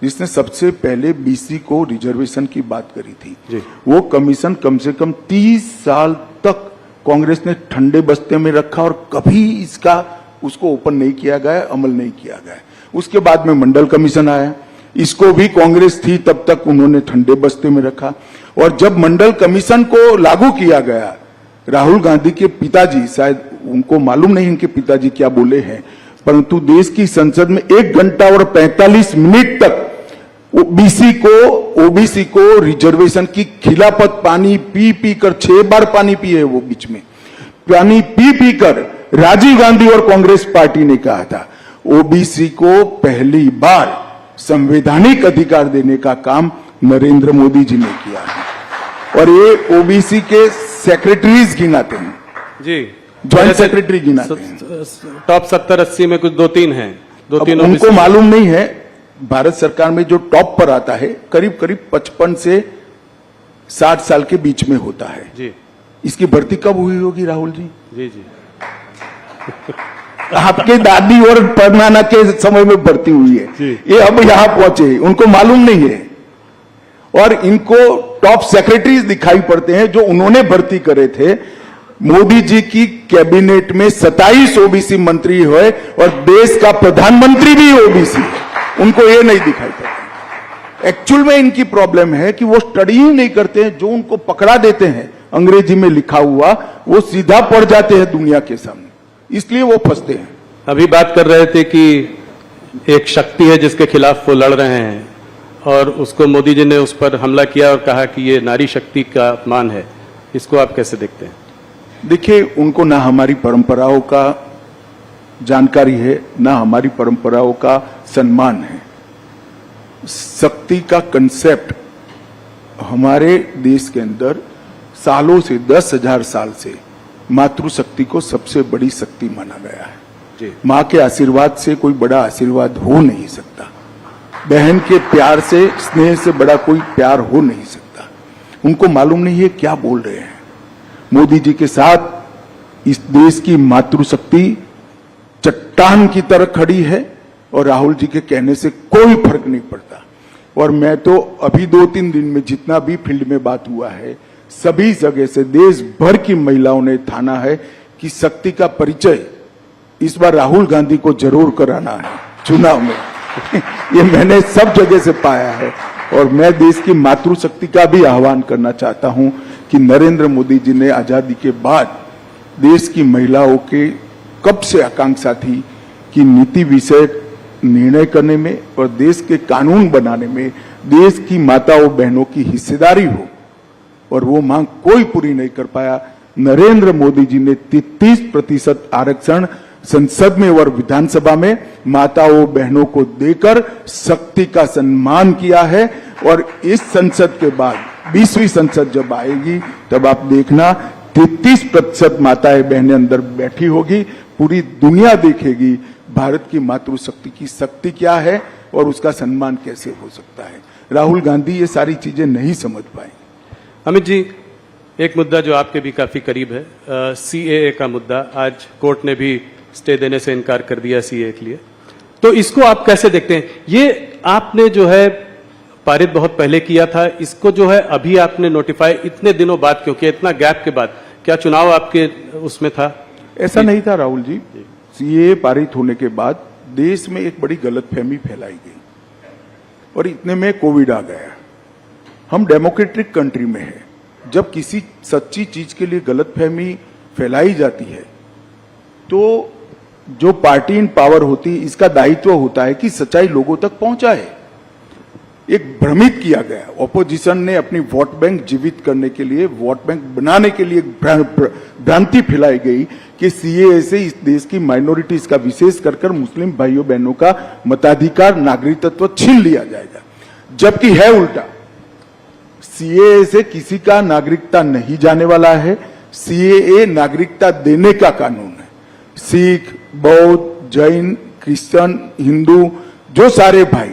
जिसने सबसे पहले बीसी को रिजर्वेशन की बात करी थी, वो कमीशन कम से कम 30 साल तक कांग्रेस ने ठंडे बस्ते में रखा और कभी उसको ओपन नहीं किया गया, अमल नहीं किया गया। उसके बाद में मंडल कमीशन आया, इसको भी कांग्रेस थी तब तक उन्होंने ठंडे बस्ते में रखा। और जब मंडल कमीशन को लागू किया गया, राहुल गांधी के पिताजी, शायद उनको मालूम नहीं इनके पिताजी क्या बोले हैं, परंतु देश की संसद में 1 घंटा और 45 मिनट तक ओबीसी को रिजर्वेशन की खिलाफत पानी पी कर 6 बार पानी पिए वो बीच में पानी पी कर राजीव गांधी और कांग्रेस पार्टी ने कहा था ओबीसी को पहली बार संवैधानिक अधिकार देने का काम नरेंद्र मोदी जी ने किया है। और ये ओबीसी के सेक्रेटरीज गिनाते हैं, जी ज्वाइंट सेक्रेटरी गिनाते हैं। टॉप 70-80 में कुछ 2-3 हैं, 2-3 उनको मालूम नहीं है भारत सरकार में जो टॉप पर आता है करीब करीब 55 से 60 साल के बीच में होता है जी। इसकी भर्ती कब हुई होगी राहुल जी? जी जी आपके दादी और परनाना के समय में भर्ती हुई है, ये अब यहां पहुंचे, उनको मालूम नहीं है। और इनको टॉप सेक्रेटरीज दिखाई पड़ते हैं जो उन्होंने भर्ती करे थे। मोदी जी की कैबिनेट में 27 ओबीसी मंत्री हुए और देश का प्रधानमंत्री भी ओबीसी है, उनको ये नहीं दिखाई पड़ता। एक्चुअल में इनकी प्रॉब्लम है कि वो स्टडी ही नहीं करते हैं, जो उनको पकड़ा देते हैं अंग्रेजी में लिखा हुआ वो सीधा पड़ जाते हैं दुनिया के सामने, इसलिए वो फंसते हैं। अभी बात कर रहे थे कि एक शक्ति है जिसके खिलाफ वो लड़ रहे हैं और उसको मोदी जी ने उस पर हमला किया और कहा कि ये नारी शक्ति का अपमान है, इसको आप कैसे देखते हैं? देखिए, उनको ना हमारी परंपराओं का जानकारी है, ना हमारी परंपराओं का सम्मान है। शक्ति का कंसेप्ट हमारे देश के अंदर सालों से 10,000 साल से मातृशक्ति को सबसे बड़ी शक्ति माना गया है। माँ के आशीर्वाद से कोई बड़ा आशीर्वाद हो नहीं सकता, बहन के प्यार से, स्नेह से बड़ा कोई प्यार हो नहीं सकता। उनको मालूम नहीं है क्या बोल रहे हैं। मोदी जी के साथ इस देश की मातृशक्ति चट्टान की तरह खड़ी है और राहुल जी के कहने से कोई फर्क नहीं पड़ता। और मैं तो अभी 2-3 दिन में जितना भी फील्ड में बात हुआ है, सभी जगह से देश भर की महिलाओं ने ठाना है कि शक्ति का परिचय इस बार राहुल गांधी को जरूर कराना है चुनाव में। ये मैंने सब जगह से पाया है और मैं देश की मातृशक्ति का भी आह्वान करना चाहता हूं कि नरेंद्र मोदी जी ने आजादी के बाद देश की महिलाओं के कब से आकांक्षा थी कि नीति विषय निर्णय करने में और देश के कानून बनाने में देश की माताओं बहनों की हिस्सेदारी हो, और वो मांग कोई पूरी नहीं कर पाया। नरेंद्र मोदी जी ने 33% आरक्षण संसद में और विधानसभा में माताओं बहनों को देकर शक्ति का सम्मान किया है। और इस संसद के बाद 20वीं संसद जब आएगी तब आप देखना 33% माताएं बहनें अंदर बैठी होगी, पूरी दुनिया देखेगी भारत की मातृशक्ति की शक्ति क्या है और उसका सम्मान कैसे हो सकता है। राहुल गांधी ये सारी चीजें नहीं समझ पाए। अमित जी, एक मुद्दा जो आपके भी काफी करीब है, सीएए का मुद्दा, आज कोर्ट ने भी स्टे देने से इनकार कर दिया सीएए के लिए, तो इसको आप कैसे देखते हैं? ये आपने जो है पारित बहुत पहले किया था, इसको जो है अभी आपने नोटिफाई इतने दिनों बाद क्यों किया, इतना गैप के बाद? क्या चुनाव आपके उसमें था? ऐसा नहीं था राहुल जी। सीएए पारित होने के बाद देश में एक बड़ी गलतफहमी फैलाई गई और इतने में कोविड आ गया। हम डेमोक्रेटिक कंट्री में हैं, जब किसी सच्ची चीज के लिए गलतफहमी फैलाई जाती है तो जो पार्टी इन पावर होती है इसका दायित्व होता है कि सच्चाई लोगों तक पहुंचाए। एक भ्रमित किया गया, ऑपोजिशन ने अपनी वोट बैंक जीवित करने के लिए, वोट बैंक बनाने के लिए भ्रांति फैलाई गई कि सीएए से इस देश की माइनॉरिटीज का, विशेष कर मुस्लिम भाइयों बहनों का मताधिकार, नागरिकत्व छीन लिया जाएगा, जबकि है उल्टा। सीएए से किसी का नागरिकता नहीं जाने वाला है। सीएए नागरिकता देने का कानून है। सिख, बौद्ध, जैन, क्रिश्चियन, हिंदू, जो सारे भाई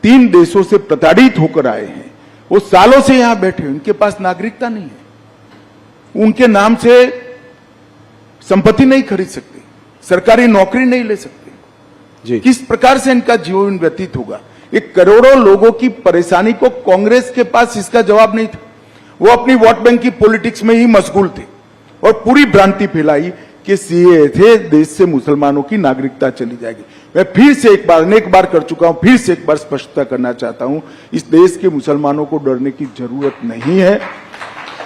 3 देशों से प्रताड़ित होकर आए हैं, वो सालों से यहां बैठे हैं, उनके पास नागरिकता नहीं है, उनके नाम से संपत्ति नहीं खरीद सकते, सरकारी नौकरी नहीं ले सकते जी। किस प्रकार से इनका जीवन व्यतीत होगा? एक करोड़ों लोगों की परेशानी को कांग्रेस के पास इसका जवाब नहीं था। वो अपनी वोट बैंक की पॉलिटिक्स में ही मशगूल थे और पूरी भ्रांति फैलाई कि सीएए थे देश से मुसलमानों की नागरिकता चली जाएगी। मैं फिर से एक बार, अनेक बार कर चुका हूं, फिर से एक बार स्पष्टता करना चाहता हूं, इस देश के मुसलमानों को डरने की जरूरत नहीं है।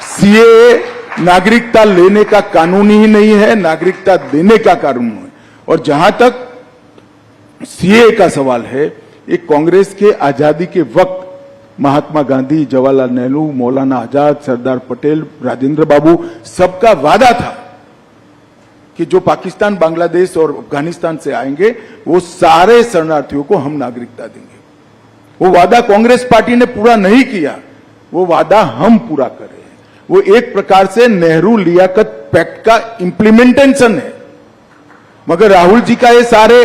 सीएए नागरिकता लेने का कानून ही नहीं है, नागरिकता देने का कानून है। और जहां तक सीएए का सवाल है, एक कांग्रेस के आजादी के वक्त महात्मा गांधी, जवाहरलाल नेहरू, मौलाना आजाद, सरदार पटेल, राजेंद्र बाबू, सबका वादा था कि जो पाकिस्तान, बांग्लादेश और अफगानिस्तान से आएंगे वो सारे शरणार्थियों को हम नागरिकता देंगे। वो वादा कांग्रेस पार्टी ने पूरा नहीं किया। वो वादा हम पूरा कर रहे हैं। वो एक प्रकार से नेहरू लियाकत पैक्ट का इंप्लीमेंटेशन है। मगर राहुल जी का ये सारे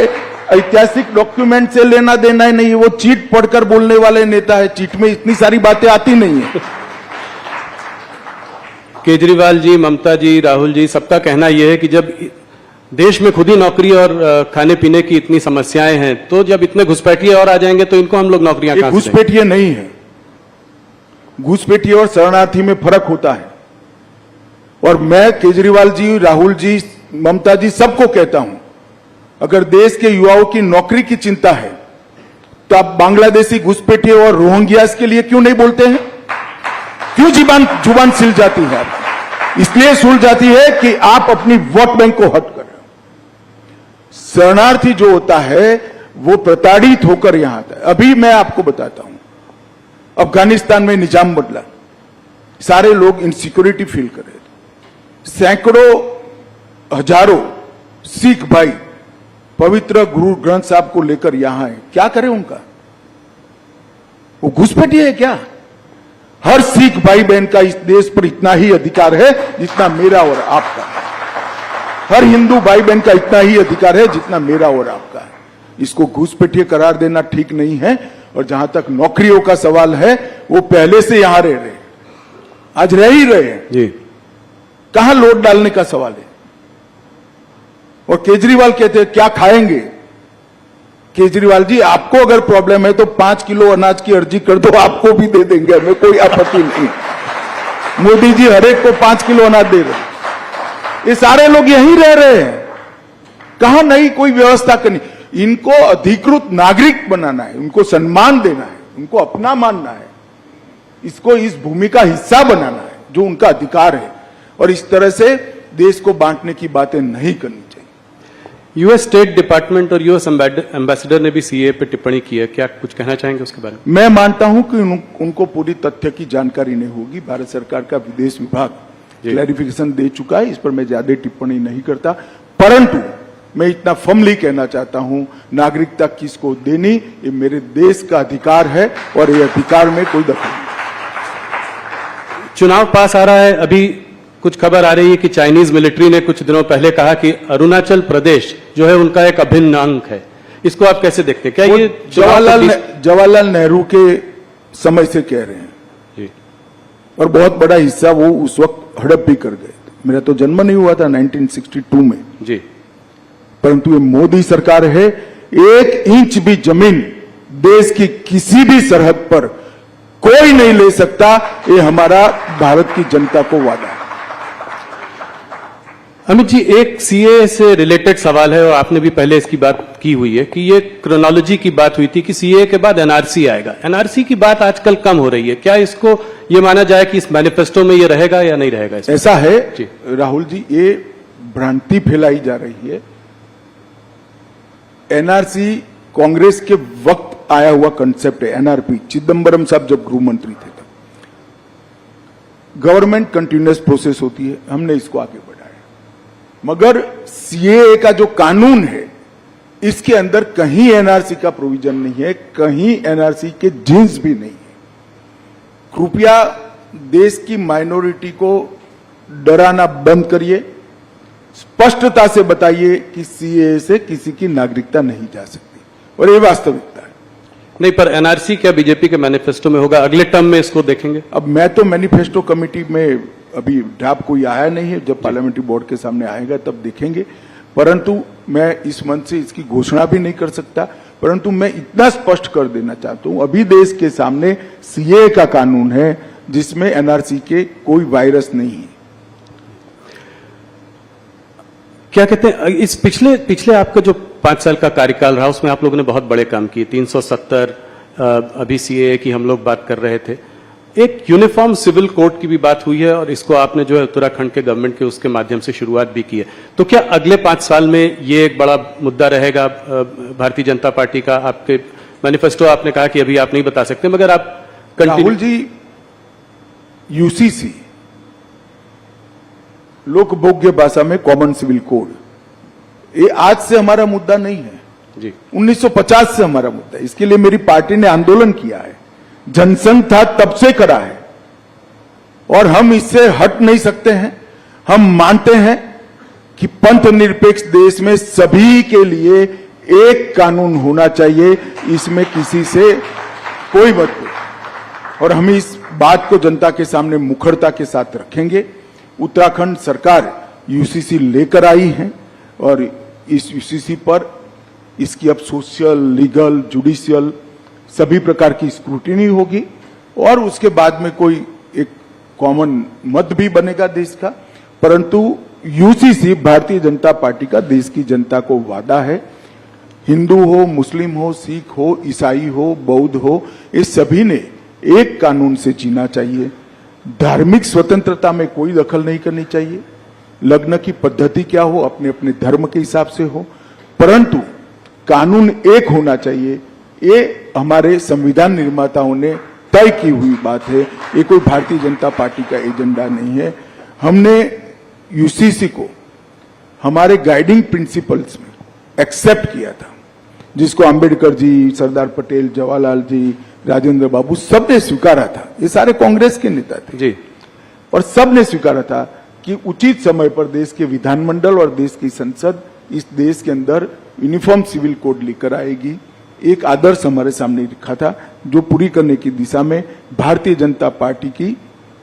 ऐतिहासिक डॉक्यूमेंट से लेना देना ही नहीं है। वो चीट पढ़कर बोलने वाले नेता है। चीट में इतनी सारी बातें आती नहीं है। केजरीवाल जी, ममता जी, राहुल जी, सबका कहना यह है कि जब देश में खुद ही नौकरी और खाने पीने की इतनी समस्याएं हैं, तो जब इतने घुसपैठिए और आ जाएंगे तो इनको हम लोग नौकरियां कहां से देंगे? घुसपैठिए नहीं है। घुसपैठिए और शरणार्थी में फर्क होता है। और मैं केजरीवाल जी, राहुल जी, ममता जी सबको कहता हूं, अगर देश के युवाओं की नौकरी की चिंता है तो आप बांग्लादेशी घुसपैठिए और रोहिंग्यास के लिए क्यों नहीं बोलते हैं? क्यों जुबान सिल जाती है? इसलिए सुल जाती है कि आप अपनी वोट बैंक को हट कर रहे हो। शरणार्थी जो होता है वो प्रताड़ित होकर यहां आता है। अभी मैं आपको बताता हूं, अफगानिस्तान में निजाम बदला, सारे लोग इनसिक्योरिटी फील कर रहे थे। सैकड़ों हजारों सिख भाई पवित्र गुरु ग्रंथ साहब को लेकर यहां है। क्या करें उनका? वो घुसपैठिए है क्या? हर सिख भाई बहन का इस देश पर इतना ही अधिकार है जितना मेरा और आपका। हर हिंदू भाई बहन का इतना ही अधिकार है जितना मेरा और आपका है। इसको घुसपैठिए करार देना ठीक नहीं है। और जहां तक नौकरियों का सवाल है, वो पहले से यहां रह रहे, आज रह ही रहे हैं जी। कहां लोड डालने का सवाल है? और केजरीवाल कहते हैं क्या खाएंगे? केजरीवाल जी, आपको अगर प्रॉब्लम है तो 5 किलो अनाज की अर्जी कर दो, आपको भी दे देंगे, हमें कोई आपत्ति नहीं। मोदी जी हर एक को 5 किलो अनाज दे रहे। ये सारे लोग यहीं रह रहे हैं, कहां नहीं कोई व्यवस्था करनी। इनको अधिकृत नागरिक बनाना है, उनको सम्मान देना है, उनको अपना मानना है, इसको इस भूमि का हिस्सा बनाना है जो उनका अधिकार है। और इस तरह से देश को बांटने की बातें नहीं करनी चाहिए। यूएस स्टेट डिपार्टमेंट और यूएस एम्बेसडर ने भी सीए पे टिप्पणी की है, क्या कुछ कहना चाहेंगे उसके बारे में? मैं मानता हूं कि उनको पूरी तथ्य की जानकारी नहीं होगी। भारत सरकार का विदेश विभाग क्लैरिफिकेशन दे चुका है, इस पर मैं ज्यादा टिप्पणी नहीं करता। परंतु मैं इतना फर्मली कहना चाहता हूं, नागरिकता किसको देनी ये मेरे देश का अधिकार है और ये अधिकार में कोई दखल नहीं। चुनाव पास आ रहा है, अभी कुछ खबर आ रही है कि चाइनीज मिलिट्री ने कुछ दिनों पहले कहा कि अरुणाचल प्रदेश जो है उनका एक अभिन्न अंग है। इसको आप कैसे देखते हैं? क्या ये जवाहरलाल नेहरू के समय से कह रहे हैं जी। और बहुत बड़ा हिस्सा वो उस वक्त हड़प भी कर गए। मेरा तो जन्म नहीं हुआ था 1962 में जी। परंतु ये मोदी सरकार है, 1 इंच भी जमीन देश की किसी भी सरहद पर कोई नहीं ले सकता। ये हमारा भारत की जनता को वादा है। अमित जी, एक सीए से रिलेटेड सवाल है और आपने भी पहले इसकी बात की हुई है कि ये क्रोनोलॉजी की बात हुई थी कि सीए के बाद एनआरसी आएगा। एनआरसी की बात आजकल कम हो रही है, क्या इसको ये माना जाए कि इस मैनिफेस्टो में ये रहेगा या नहीं रहेगा? ऐसा है राहुल जी, ये भ्रांति फैलाई जा रही है। एनआरसी कांग्रेस के वक्त आया हुआ कंसेप्ट है। एनआरपी चिदम्बरम साहब जब गृह मंत्री थे तब। गवर्नमेंट कंटिन्यूअस प्रोसेस होती है, हमने इसको आगे बढ़ाया। मगर सीएए का जो कानून है इसके अंदर कहीं एनआरसी का प्रोविजन नहीं है, कहीं एनआरसी के जिन्स भी नहीं है। कृपया देश की माइनॉरिटी को डराना बंद करिए, स्पष्टता से बताइए कि सीएए से किसी की नागरिकता नहीं जा सकती और ये वास्तविकता है। नहीं, पर एनआरसी क्या बीजेपी के मैनिफेस्टो में होगा? अगले टर्म में इसको देखेंगे? अब मैं तो मैनिफेस्टो कमेटी में अभी ड्राफ्ट कोई आया नहीं है, जब पार्लियामेंट्री बोर्ड के सामने आएगा तब देखेंगे। परंतु मैं इस मंच से इसकी घोषणा भी नहीं कर सकता, परंतु मैं इतना स्पष्ट कर देना चाहता हूं, अभी देश के सामने सीए का कानून है जिसमें एनआरसी के कोई वायरस नहीं है। क्या कहते हैं, इस पिछले आपका जो 5 साल का कार्यकाल रहा उसमें आप लोगों ने बहुत बड़े काम किए। 370 अभी सीए की हम लोग बात कर रहे थे। एक यूनिफॉर्म सिविल कोड की भी बात हुई है और इसको आपने जो है उत्तराखंड के गवर्नमेंट के उसके माध्यम से शुरुआत भी की है। तो क्या अगले 5 साल में ये एक बड़ा मुद्दा रहेगा भारतीय जनता पार्टी का? आपके मैनिफेस्टो आपने कहा कि अभी आप नहीं बता सकते, मगर आप राहुल जी, यूसीसी लोकभोग्य भाषा में कॉमन सिविल कोड, ये आज से हमारा मुद्दा नहीं है जी। 1950 से हमारा मुद्दा है। इसके लिए मेरी पार्टी ने आंदोलन किया है, जनसंघ था तब से करा है। और हम इससे हट नहीं सकते हैं। हम मानते हैं कि पंथ निरपेक्ष देश में सभी के लिए एक कानून होना चाहिए, इसमें किसी से कोई मतभेद। और हम इस बात को जनता के सामने मुखरता के साथ रखेंगे। उत्तराखंड सरकार यूसीसी लेकर आई है और इस यूसीसी पर इसकी अब सोशल, लीगल, जुडिशियल सभी प्रकार की स्क्रूटिनी होगी और उसके बाद में कोई एक कॉमन मत भी बनेगा देश का। परंतु यूसीसी भारतीय जनता पार्टी का देश की जनता को वादा है। हिंदू हो, मुस्लिम हो, सिख हो, ईसाई हो, बौद्ध हो, ये सभी ने एक कानून से जीना चाहिए। धार्मिक स्वतंत्रता में कोई दखल नहीं करनी चाहिए। लग्न की पद्धति क्या हो, अपने अपने धर्म के हिसाब से हो, परंतु कानून एक होना चाहिए। ये हमारे संविधान निर्माताओं ने तय की हुई बात है, ये कोई भारतीय जनता पार्टी का एजेंडा नहीं है। हमने यूसीसी को हमारे गाइडिंग प्रिंसिपल्स में एक्सेप्ट किया था, जिसको अंबेडकर जी, सरदार पटेल, जवाहरलाल जी, राजेंद्र बाबू सबने स्वीकारा था। ये सारे कांग्रेस के नेता थे जी, और सबने स्वीकारा था कि उचित समय पर देश के विधानमंडल और देश की संसद इस देश के अंदर यूनिफॉर्म सिविल कोड लेकर आएगी। एक आदर्श हमारे सामने रखा था, जो पूरी करने की दिशा में भारतीय जनता पार्टी की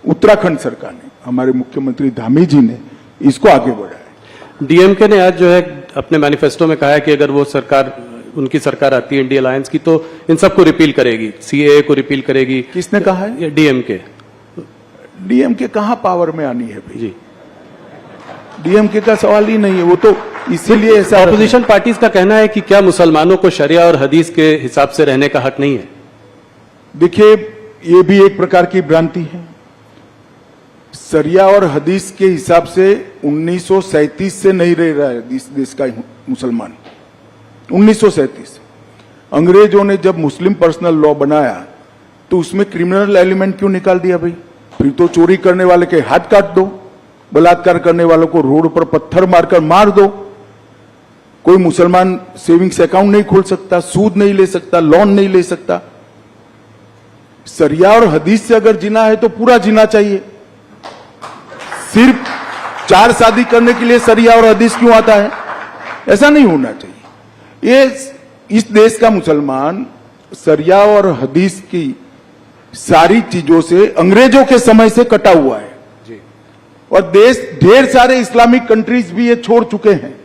उत्तराखंड सरकार ने, हमारे मुख्यमंत्री धामी जी ने इसको आगे बढ़ाया। डीएमके ने आज जो है अपने मैनिफेस्टो में कहा है कि अगर वो सरकार, उनकी सरकार आती है इंडिया अलायंस की, तो इन सबको रिपील करेगी, सीएए को रिपील करेगी। किसने कहा है? डीएमके। डीएमके कहां पावर में आनी है भाई जी? डीएमके का सवाल ही नहीं है, वो तो इसीलिए ऐसा। ऑपोजिशन पार्टीज का कहना है कि क्या मुसलमानों को शरिया और हदीस के हिसाब से रहने का हक नहीं है? देखिए, ये भी एक प्रकार की भ्रांति है। शरिया और हदीस के हिसाब से 1937 से नहीं रह रहा है इस देश का मुसलमान। 1937 अंग्रेजों ने जब मुस्लिम पर्सनल लॉ बनाया तो उसमें क्रिमिनल एलिमेंट क्यों निकाल दिया भाई? फिर तो चोरी करने वाले के हाथ काट दो, बलात्कार करने वालों को रोड पर पत्थर मारकर मार दो। कोई मुसलमान सेविंग्स अकाउंट नहीं खोल सकता, सूद नहीं ले सकता, लोन नहीं ले सकता। शरिया और हदीस से अगर जीना है तो पूरा जीना चाहिए। सिर्फ 4 शादी करने के लिए शरिया और हदीस क्यों आता है? ऐसा नहीं होना चाहिए। ये इस देश का मुसलमान शरिया और हदीस की सारी चीजों से अंग्रेजों के समय से कटा हुआ है जी। और देश ढेर सारे इस्लामिक कंट्रीज भी ये छोड़ चुके हैं।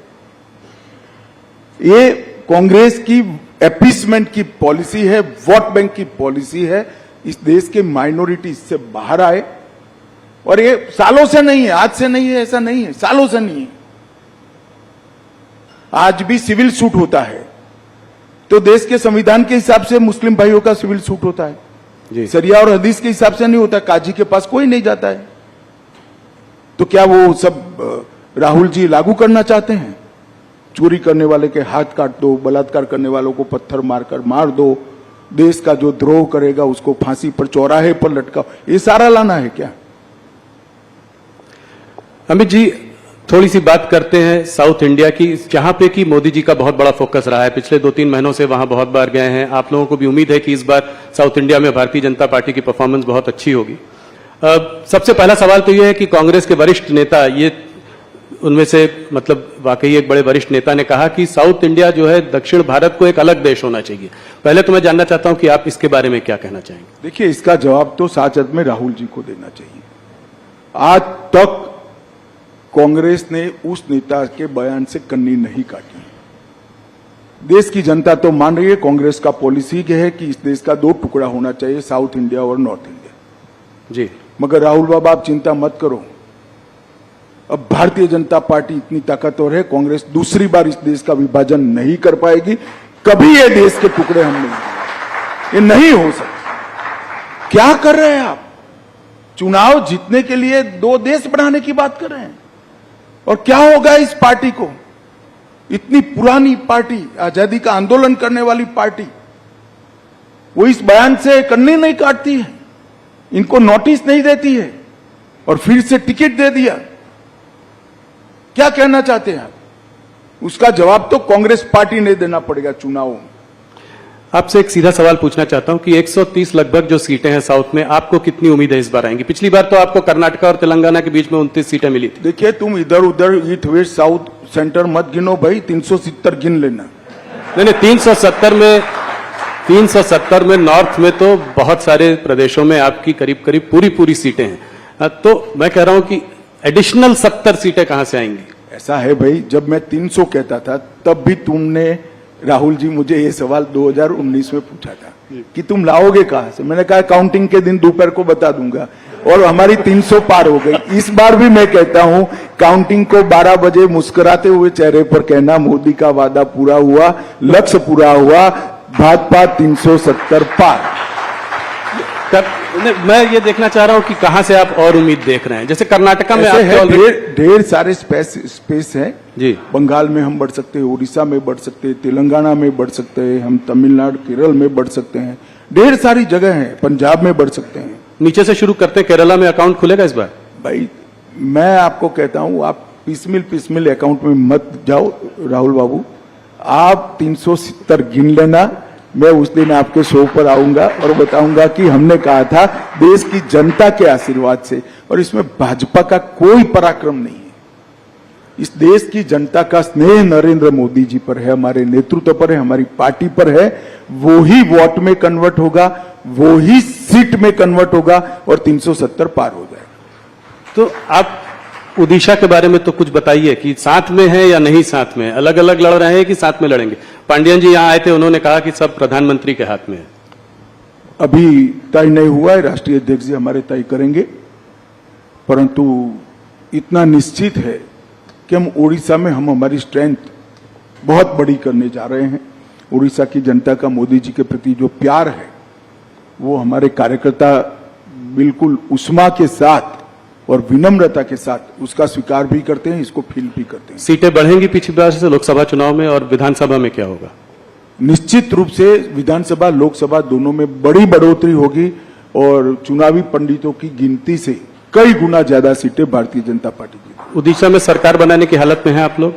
ये कांग्रेस की एपीसमेंट की पॉलिसी है, वोट बैंक की पॉलिसी है। इस देश के माइनॉरिटी इससे बाहर आए, और ये सालों से नहीं है, आज से नहीं है, ऐसा नहीं है, सालों से नहीं है। आज भी सिविल सूट होता है तो देश के संविधान के हिसाब से मुस्लिम भाइयों का सिविल सूट होता है जी। शरिया और हदीस के हिसाब से नहीं होता। काजी के पास कोई नहीं जाता है। तो क्या वो सब राहुल जी लागू करना चाहते हैं? चोरी करने वाले के हाथ काट दो, बलात्कार करने वालों को पत्थर मारकर मार दो, देश का जो द्रोह करेगा उसको फांसी पर, चौराहे पर लटकाओ, ये सारा लाना है क्या? अमित जी, थोड़ी सी बात करते हैं साउथ इंडिया की, जहां पे कि मोदी जी का बहुत बड़ा फोकस रहा है। पिछले 2-3 महीनों से वहां बहुत बार गए हैं। आप लोगों को भी उम्मीद है कि इस बार साउथ इंडिया में भारतीय जनता पार्टी की परफॉर्मेंस बहुत अच्छी होगी। सबसे पहला सवाल तो यह है कि कांग्रेस के वरिष्ठ नेता, ये उनमें से मतलब वाकई एक बड़े वरिष्ठ नेता ने कहा कि साउथ इंडिया जो है दक्षिण भारत को एक अलग देश होना चाहिए। पहले तो मैं जानना चाहता हूं कि आप इसके बारे में क्या कहना चाहेंगे? देखिए, इसका जवाब तो सच में राहुल जी को देना चाहिए। आज तक कांग्रेस ने उस नेता के बयान से कन्नी नहीं काटी। देश की जनता तो मान रही है, कांग्रेस का पॉलिसी है कि इस देश का 2 टुकड़ा होना चाहिए, साउथ इंडिया और नॉर्थ इंडिया जी। मगर राहुल बाबा, आप चिंता मत करो। अब भारतीय जनता पार्टी इतनी ताकतवर है, कांग्रेस दूसरी बार इस देश का विभाजन नहीं कर पाएगी। कभी ये देश के टुकड़े हम नहीं, ये नहीं हो सकता। क्या कर रहे हैं आप? चुनाव जीतने के लिए 2 देश बनाने की बात कर रहे हैं। और क्या होगा इस पार्टी को? इतनी पुरानी पार्टी, आजादी का आंदोलन करने वाली पार्टी, वो इस बयान से कन्नी नहीं काटती है, इनको नोटिस नहीं देती है, और फिर से टिकट दे दिया। क्या कहना चाहते हैं आप? उसका जवाब तो कांग्रेस पार्टी ने देना पड़ेगा चुनावों में। आपसे एक सीधा सवाल पूछना चाहता हूं कि 130 लगभग जो सीटें हैं साउथ में, आपको कितनी उम्मीद है इस बार आएंगी? पिछली बार तो आपको कर्नाटका और तेलंगाना के बीच में 29 सीटें मिली थी। देखिए, तुम इधर उधर ईस्ट वेस्ट साउथ सेंटर मत गिनो भाई, 370 गिन लेना। नहीं, 370 में नॉर्थ में तो बहुत सारे प्रदेशों में आपकी करीब करीब पूरी सीटें हैं। तो मैं कह रहा हूं कि एडिशनल 70 सीटें कहां से आएंगी? ऐसा है भाई, जब मैं 300 कहता था तब भी तुमने, राहुल जी, मुझे ये सवाल 2019 में पूछा था कि तुम लाओगे कहां से। मैंने कहा काउंटिंग के दिन दोपहर को बता दूंगा, और हमारी 300 पार हो गई। इस बार भी मैं कहता हूं, काउंटिंग को 12 बजे मुस्कुराते हुए चेहरे पर कहना, मोदी का वादा पूरा हुआ, लक्ष्य पूरा हुआ, भाजपा 370 पार। मैं ये देखना चाह रहा हूं कि कहां से आप और उम्मीद देख रहे हैं। जैसे कर्नाटका में ढेर सारे स्पेस हैं जी। बंगाल में हम बढ़ सकते हैं, उड़ीसा में बढ़ सकते हैं, तेलंगाना में बढ़ सकते हैं, हम तमिलनाडु केरल में बढ़ सकते हैं, ढेर सारी जगह हैं, पंजाब में बढ़ सकते हैं। नीचे से शुरू करते हैं, केरला में अकाउंट खुलेगा इस बार? भाई मैं आपको कहता हूं, आप पिसमिल अकाउंट में मत जाओ राहुल बाबू, आप 370 गिन लेना। मैं उस दिन आपके शो पर आऊंगा और बताऊंगा कि हमने कहा था देश की जनता के आशीर्वाद से, और इसमें भाजपा का कोई पराक्रम नहीं है। इस देश की जनता का स्नेह नरेंद्र मोदी जी पर है, हमारे नेतृत्व पर है, हमारी पार्टी पर है। वो ही वोट में कन्वर्ट होगा, वो ही सीट में कन्वर्ट होगा और 370 पार हो जाएगा। तो आप ओडिशा के बारे में तो कुछ बताइए कि साथ में है या नहीं साथ में, अलग अलग लड़ रहे हैं कि साथ में लड़ेंगे? पांडियन जी यहां आए थे, उन्होंने कहा कि सब प्रधानमंत्री के हाथ में है। अभी तय नहीं हुआ है, राष्ट्रीय अध्यक्ष जी हमारे तय करेंगे, परंतु इतना निश्चित है कि हम ओडिशा में हमारी स्ट्रेंथ बहुत बड़ी करने जा रहे हैं। ओडिशा की जनता का मोदी जी के प्रति जो प्यार है, वो हमारे कार्यकर्ता बिल्कुल उष्मा के साथ और विनम्रता के साथ उसका स्वीकार भी करते हैं, इसको फील भी करते हैं। सीटें बढ़ेंगी पिछली बार से लोकसभा चुनाव में, और विधानसभा में क्या होगा? निश्चित रूप से विधानसभा लोकसभा दोनों में बड़ी बढ़ोतरी होगी, और चुनावी पंडितों की गिनती से कई गुना ज्यादा सीटें भारतीय जनता पार्टी की। उड़ीसा में सरकार बनाने की हालत में हैं आप लोग?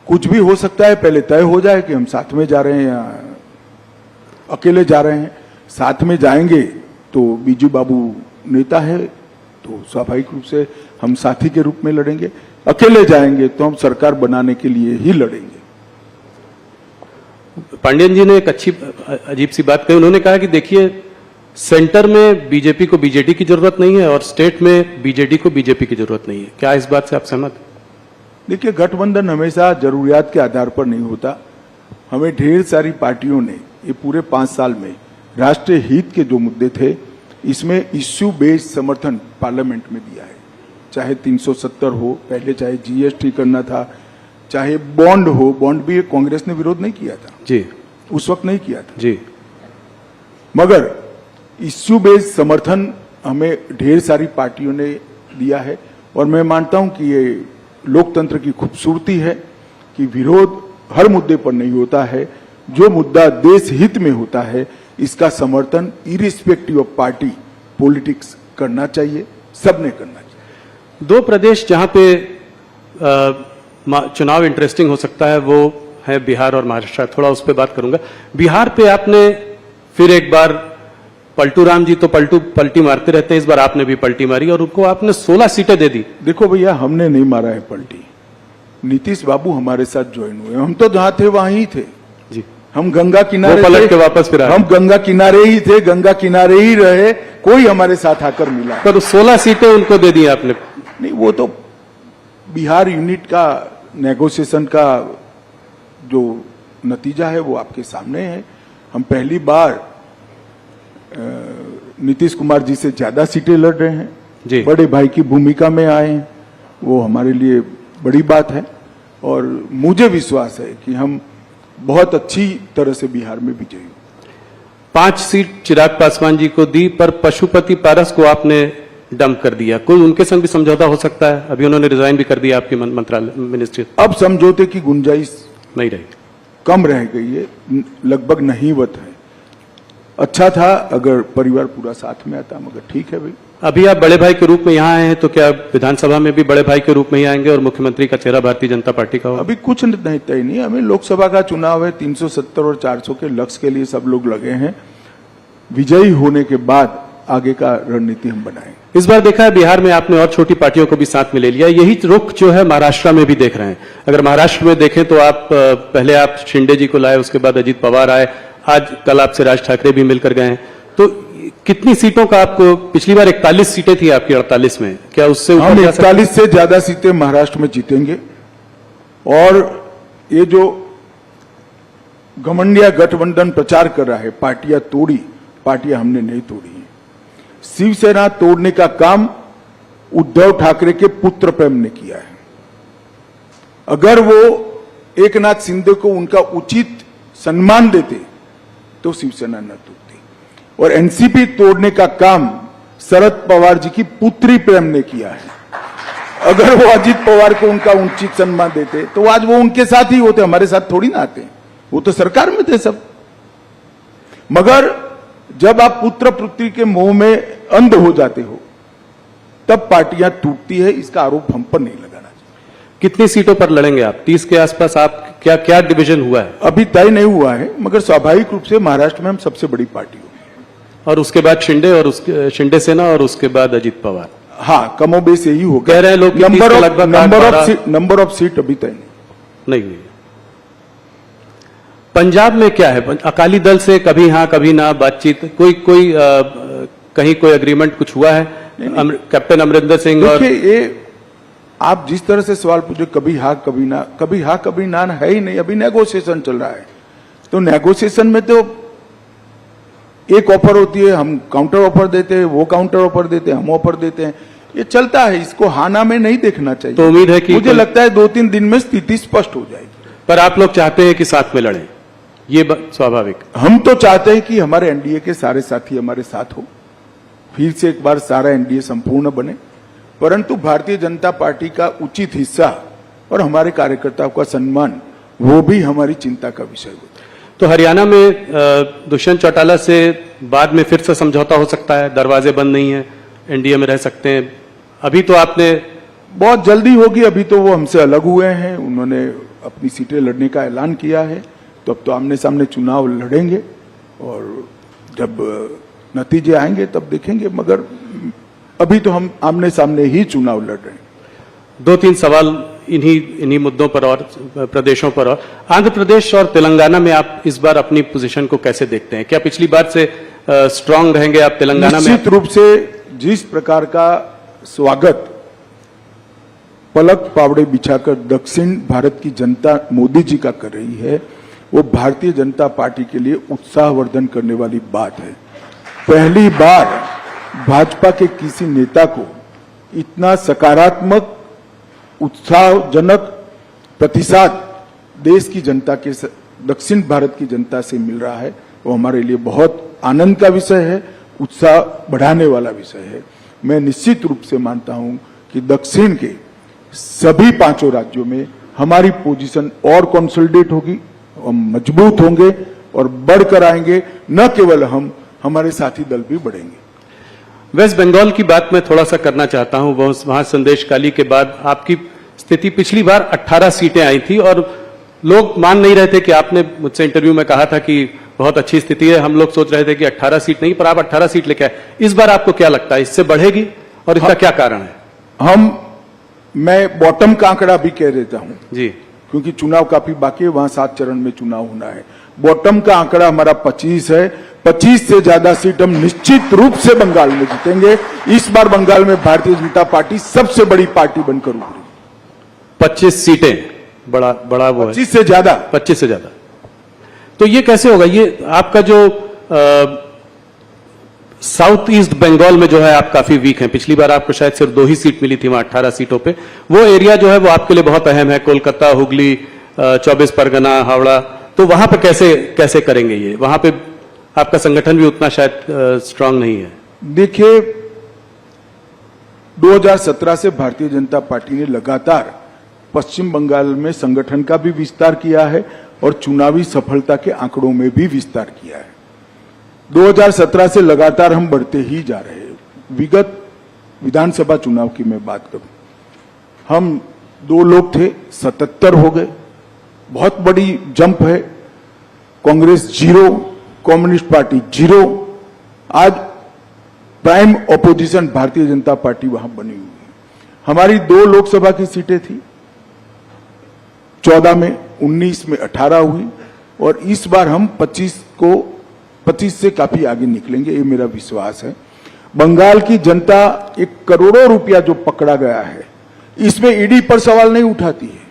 कुछ भी हो सकता है, पहले तय हो जाए कि हम साथ में जा रहे हैं या अकेले जा रहे हैं। साथ में जाएंगे तो बीजू बाबू नेता है, तो स्वाभाविक रूप से हम साथी के रूप में लड़ेंगे। अकेले जाएंगे तो हम सरकार बनाने के लिए ही लड़ेंगे। पांडियन जी ने एक अच्छी अजीब सी बात कही, उन्होंने कहा कि देखिए, सेंटर में बीजेपी को बीजेडी की जरूरत नहीं है और स्टेट में बीजेडी को बीजेपी की जरूरत नहीं है। क्या इस बात से आप सहमत? देखिए, गठबंधन हमेशा जरूरियात के आधार पर नहीं होता। हमें ढेर सारी पार्टियों ने ये पूरे 5 साल में राष्ट्रीय हित के जो मुद्दे थे, इसमें इश्यू बेस्ड समर्थन पार्लियामेंट में दिया है। चाहे 370 हो, पहले चाहे जीएसटी करना था, चाहे बॉन्ड हो, बॉन्ड भी कांग्रेस ने विरोध नहीं किया था जी, उस वक्त नहीं किया था जी, मगर इश्यू बेस्ड समर्थन हमें ढेर सारी पार्टियों ने दिया है। और मैं मानता हूं कि ये लोकतंत्र की खूबसूरती है कि विरोध हर मुद्दे पर नहीं होता है। जो मुद्दा देश हित में होता है, इसका समर्थन इरिस्पेक्टिव ऑफ पार्टी पॉलिटिक्स करना चाहिए, सबने करना चाहिए। 2 प्रदेश जहां पे चुनाव इंटरेस्टिंग हो सकता है वो है बिहार और महाराष्ट्र। थोड़ा उस पर बात करूंगा। बिहार पे आपने फिर एक बार, पलटू राम जी तो पलटी मारते रहते हैं, इस बार आपने भी पलटी मारी और उनको आपने 16 सीटें दे दी। देखो भैया, हमने नहीं मारा है पलटी, नीतीश बाबू हमारे साथ ज्वाइन हुए। हम तो जहां थे वहां ही थे जी, हम गंगा किनारे पलट के वापस फिर हम गंगा किनारे ही थे, गंगा किनारे ही रहे, कोई हमारे साथ आकर मिला। पर 16 सीटें उनको दे दी आपने। नहीं, वो तो बिहार यूनिट का नेगोशिएशन का जो नतीजा है वो आपके सामने है। हम पहली बार नीतीश कुमार जी से ज्यादा सीटें लड़ रहे हैं जी। बड़े भाई की भूमिका में आए हैं, वो हमारे लिए बड़ी बात है। और मुझे विश्वास है कि हम बहुत अच्छी तरह से बिहार में विजयी होंगे। 5 सीट चिराग पासवान जी को दी, पर पशुपति पारस को आपने डंप कर दिया। कोई उनके संग भी समझौता हो सकता है? अभी उन्होंने रिजाइन भी कर दिया आपकी मंत्रालय मिनिस्ट्री। अब समझौते की गुंजाइश नहीं रही, कम रह गई है, लगभग नहीवत है। अच्छा था अगर परिवार पूरा साथ में आता, मगर ठीक है भाई। अभी आप बड़े भाई के रूप में यहाँ आए हैं, तो क्या विधानसभा में भी बड़े भाई के रूप में ही आएंगे और मुख्यमंत्री का चेहरा भारतीय जनता पार्टी का होगा? अभी कुछ नहीं तय नहीं, हमें लोकसभा का चुनाव है, 370 और 400 के लक्ष्य के लिए सब लोग लगे हैं। विजयी होने के बाद आगे का रणनीति हम बनाएंगे। इस बार देखा है बिहार में आपने और छोटी पार्टियों को भी साथ में ले लिया, यही रुख जो है महाराष्ट्र में भी देख रहे हैं। अगर महाराष्ट्र में देखें तो आप पहले आप शिंदे जी को लाए, उसके बाद अजीत पवार आए, आज कल आपसे राज ठाकरे भी मिलकर गए हैं। तो कितनी सीटों का आपको, पिछली बार 41 सीटें थी आपकी 48 में, क्या उससे ऊपर? हम 41 से ज्यादा सीटें महाराष्ट्र में जीतेंगे। और ये जो घमंडिया गठबंधन प्रचार कर रहा है, पार्टियां तोड़ी, पार्टियां हमने नहीं तोड़ी है। शिवसेना तोड़ने का काम उद्धव ठाकरे के पुत्र प्रेम ने किया है। अगर वो एकनाथ शिंदे को उनका उचित सम्मान देते तो शिवसेना न तोड़ती। और एनसीपी तोड़ने का काम शरद पवार जी की पुत्री प्रेम ने किया है। अगर वो अजीत पवार को उनका उचित सम्मान देते तो आज वो उनके साथ ही होते, हमारे साथ थोड़ी ना आते। वो तो सरकार में थे सब। मगर जब आप पुत्र पुत्री के मोह में अंध हो जाते हो तब पार्टियां टूटती है। इसका आरोप हम पर नहीं लगाना चाहिए। कितनी सीटों पर लड़ेंगे आप? 30 के आसपास आप, क्या क्या डिवीजन हुआ है? अभी तय नहीं हुआ है, मगर स्वाभाविक रूप से महाराष्ट्र में हम सबसे बड़ी पार्टी होगी। और उसके बाद शिंदे और उसके शिंदे सेना और उसके बाद अजीत पवार। हाँ, कमोबेश यही हो कह रहे हैं लोग नंबर ऑफ सीट अभी तय नहीं हुई। पंजाब में क्या है? अकाली दल से कभी हाँ कभी ना बातचीत, कहीं कोई एग्रीमेंट कुछ हुआ है? कैप्टन अमरिंदर सिंह और ये आप जिस तरह से सवाल पूछे, कभी हाँ कभी ना, कभी हाँ कभी ना है ही नहीं। अभी नेगोशिएशन चल रहा है। तो नेगोशिएशन में तो एक ऑफर होती है, हम काउंटर ऑफर देते हैं, वो काउंटर ऑफर देते हैं, हम ऑफर देते हैं, ये चलता है। इसको हाना में नहीं देखना चाहिए। तो उम्मीद है कि मुझे लगता है 2-3 दिन में स्थिति स्पष्ट हो जाएगी। पर आप लोग चाहते हैं कि साथ में लड़ें, ये स्वाभाविक। हम तो चाहते हैं कि हमारे एनडीए के सारे साथी हमारे साथ हो, फिर से एक बार सारा एनडीए संपूर्ण बने। परंतु भारतीय जनता पार्टी का उचित हिस्सा और हमारे कार्यकर्ताओं का सम्मान, वो भी हमारी चिंता का विषय होता है। तो हरियाणा में दुष्यंत चौटाला से बाद में फिर से समझौता हो सकता है, दरवाजे बंद नहीं है, एनडीए में रह सकते हैं। अभी तो आपने, बहुत जल्दी होगी। अभी तो वो हमसे अलग हुए हैं, उन्होंने अपनी सीटें लड़ने का ऐलान किया है। तो अब तो आमने सामने चुनाव लड़ेंगे और जब नतीजे आएंगे तब देखेंगे। मगर अभी तो हम आमने सामने ही चुनाव लड़ रहे हैं। 2-3 सवाल इन्हीं मुद्दों पर और प्रदेशों पर। और आंध्र प्रदेश और तेलंगाना में आप इस बार अपनी पोजीशन को कैसे देखते हैं? क्या पिछली बार से स्ट्रांग रहेंगे आप तेलंगाना में? निश्चित रूप से जिस प्रकार का स्वागत पलक पावड़े बिछाकर दक्षिण भारत की जनता मोदी जी का कर रही है, वो भारतीय जनता पार्टी के लिए उत्साहवर्धन करने वाली बात है। पहली बार भाजपा के किसी नेता को इतना सकारात्मक उत्साहजनक प्रतिसाद देश की जनता के, दक्षिण भारत की जनता से मिल रहा है। वो हमारे लिए बहुत आनंद का विषय है, उत्साह बढ़ाने वाला विषय है। मैं निश्चित रूप से मानता हूं कि दक्षिण के सभी 5 राज्यों में हमारी पोजीशन और कंसोलिडेट होगी, हम मजबूत होंगे और बढ़कर आएंगे। न केवल हम, हमारे साथी दल भी बढ़ेंगे। वेस्ट बंगाल की बात मैं थोड़ा सा करना चाहता हूं। वहां संदेश काली के बाद आपकी स्थिति, पिछली बार 18 सीटें आई थी और लोग मान नहीं रहे थे कि आपने मुझसे इंटरव्यू में कहा था कि बहुत अच्छी स्थिति है। हम लोग सोच रहे थे कि 18 सीट नहीं, पर आप 18 सीट लेके आए। इस बार आपको क्या लगता है, इससे बढ़ेगी और इसका क्या कारण है? मैं बॉटम का आंकड़ा भी कह देता हूं जी, क्योंकि चुनाव काफी बाकी है, वहां 7 चरण में चुनाव होना है। बॉटम का आंकड़ा हमारा 25 है। 25 से ज्यादा सीट हम निश्चित रूप से बंगाल में जीतेंगे। इस बार बंगाल में भारतीय जनता पार्टी सबसे बड़ी पार्टी बनकर उभरी। 25 सीटें, बड़ा वो है। 25 से ज्यादा। 25 से ज्यादा। तो ये कैसे होगा? ये आपका जो साउथ ईस्ट बंगाल में जो है आप काफी वीक हैं। पिछली बार आपको शायद सिर्फ 2 ही सीट मिली थी वहां 18 सीटों पे। वो एरिया जो है वो आपके लिए बहुत अहम है, कोलकाता, हुगली, 24 परगना, हावड़ा। तो वहां पे कैसे करेंगे ये? वहां पे आपका संगठन भी उतना शायद स्ट्रांग नहीं है। देखिए, 2017 से भारतीय जनता पार्टी ने लगातार पश्चिम बंगाल में संगठन का भी विस्तार किया है और चुनावी सफलता के आंकड़ों में भी विस्तार किया है। 2017 से लगातार हम बढ़ते ही जा रहे हैं। विगत विधानसभा चुनाव की मैं बात करूं, हम 2 लोग थे, 77 हो गए, बहुत बड़ी जंप है। कांग्रेस 0, कम्युनिस्ट पार्टी 0, आज prime opposition Bharatiya Janata party वहां बनी हुई है। हमारी 2 लोकसभा की सीटें थी, 14 में, 19 में 18 हुई, और इस बार हम 25 से काफी आगे निकलेंगे, ये मेरा विश्वास है। बंगाल की जनता 1 करोड़ों रुपया जो पकड़ा गया है, इसमें ईडी पर सवाल नहीं उठाती है,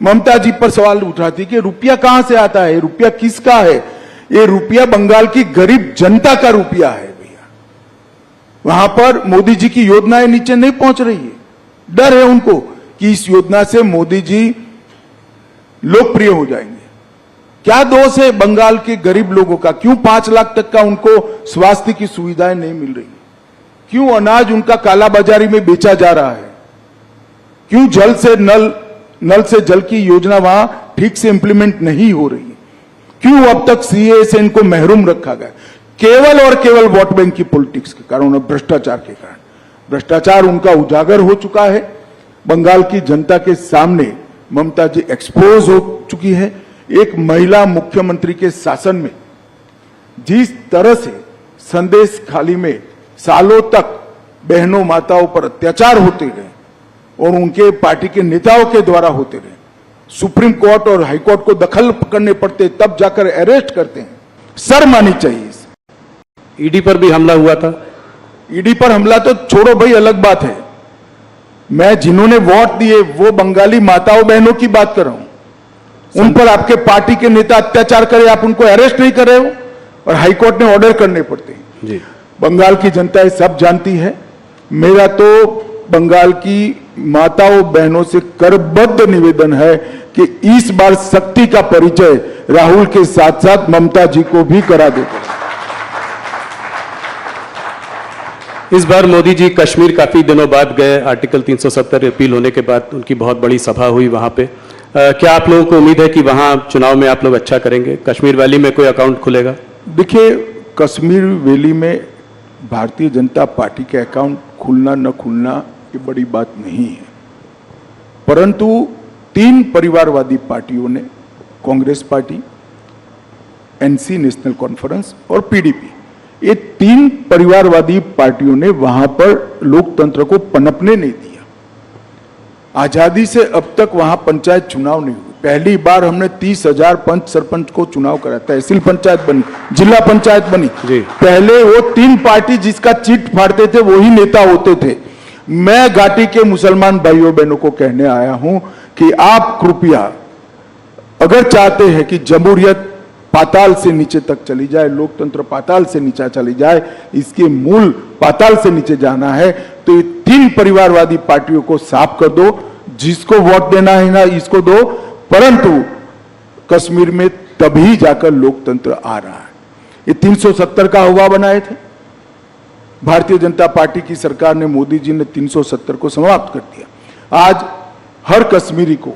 ममता जी पर सवाल उठाती कि रुपया कहां से आता है, रुपया किसका है। ये रुपया बंगाल की गरीब जनता का रुपया है भैया। वहां पर मोदी जी की योजनाएं नीचे नहीं पहुंच रही है, डर है उनको कि इस योजना से मोदी जी लोकप्रिय हो जाएंगे। क्या दोष है बंगाल के गरीब लोगों का? क्यों 5 लाख तक का उनको स्वास्थ्य की सुविधाएं नहीं मिल रही? क्यों अनाज उनका कालाबाजारी में बेचा जा रहा है? क्यों नल से जल की योजना वहां ठीक से इंप्लीमेंट नहीं हो रही है? क्यों अब तक सीए से इनको महरूम रखा गया? केवल और केवल वोट बैंक की पॉलिटिक्स के कारण और भ्रष्टाचार के कारण। भ्रष्टाचार उनका उजागर हो चुका है, बंगाल की जनता के सामने ममता जी एक्सपोज हो चुकी है। एक महिला मुख्यमंत्री के शासन में जिस तरह से संदेश खाली में सालों तक बहनों माताओं पर अत्याचार होते रहे और उनके पार्टी के नेताओं के द्वारा होते रहे, सुप्रीम कोर्ट और हाई कोर्ट को दखल करने पड़ते, तब जाकर अरेस्ट करते हैं, शर्म आनी चाहिए। ईडी पर भी हमला हुआ था। ईडी पर हमला तो छोड़ो भाई, अलग बात है। मैं जिन्होंने वोट दिए वो बंगाली माताओं बहनों की बात कर रहा हूं। उन पर आपके पार्टी के नेता अत्याचार करे, आप उनको अरेस्ट नहीं कर रहे हो और हाईकोर्ट ने ऑर्डर करने पड़ते हैं। जी, बंगाल की जनता ये सब जानती है। मेरा तो बंगाल की माताओं बहनों से करबद्ध निवेदन है कि इस बार शक्ति का परिचय राहुल के साथ साथ ममता जी को भी करा दो। इस बार मोदी जी कश्मीर काफी दिनों बाद गए, आर्टिकल 370 रिपील होने के बाद उनकी बहुत बड़ी सभा हुई वहां पे। क्या आप लोगों को उम्मीद है कि वहां चुनाव में आप लोग अच्छा करेंगे? कश्मीर वैली में कोई अकाउंट खुलेगा? देखिए, कश्मीर वैली में भारतीय जनता पार्टी के अकाउंट खुलना न खुलना ये बड़ी बात नहीं है, परंतु 3 परिवारवादी पार्टियों ने, Congress party, NC national conference और पीडीपी, ये 3 परिवारवादी पार्टियों ने वहां पर लोकतंत्र को पनपने नहीं दिया। आजादी से अब तक वहां पंचायत चुनाव नहीं हुए। पहली बार हमने 30,000 पंच सरपंच को चुनाव कराया, तहसील पंचायत बनी, जिला पंचायत बनी। पहले वो 3 पार्टी जिसका चिट फाड़ते थे वही नेता होते थे। मैं घाटी के मुसलमान भाइयों बहनों को कहने आया हूं कि आप कृपया अगर चाहते हैं कि जमहूरियत पाताल से नीचे तक चली जाए, लोकतंत्र पाताल से नीचे चली जाए, इसके मूल पाताल से नीचे जाना है, तो ये 3 परिवारवादी पार्टियों को साफ कर दो। जिसको वोट देना है ना इसको दो, परंतु कश्मीर में तभी जाकर लोकतंत्र आ रहा है। ये 370 का हवा बनाए थे भारतीय जनता पार्टी की सरकार ने, मोदी जी ने 370 को समाप्त कर दिया। आज हर कश्मीरी को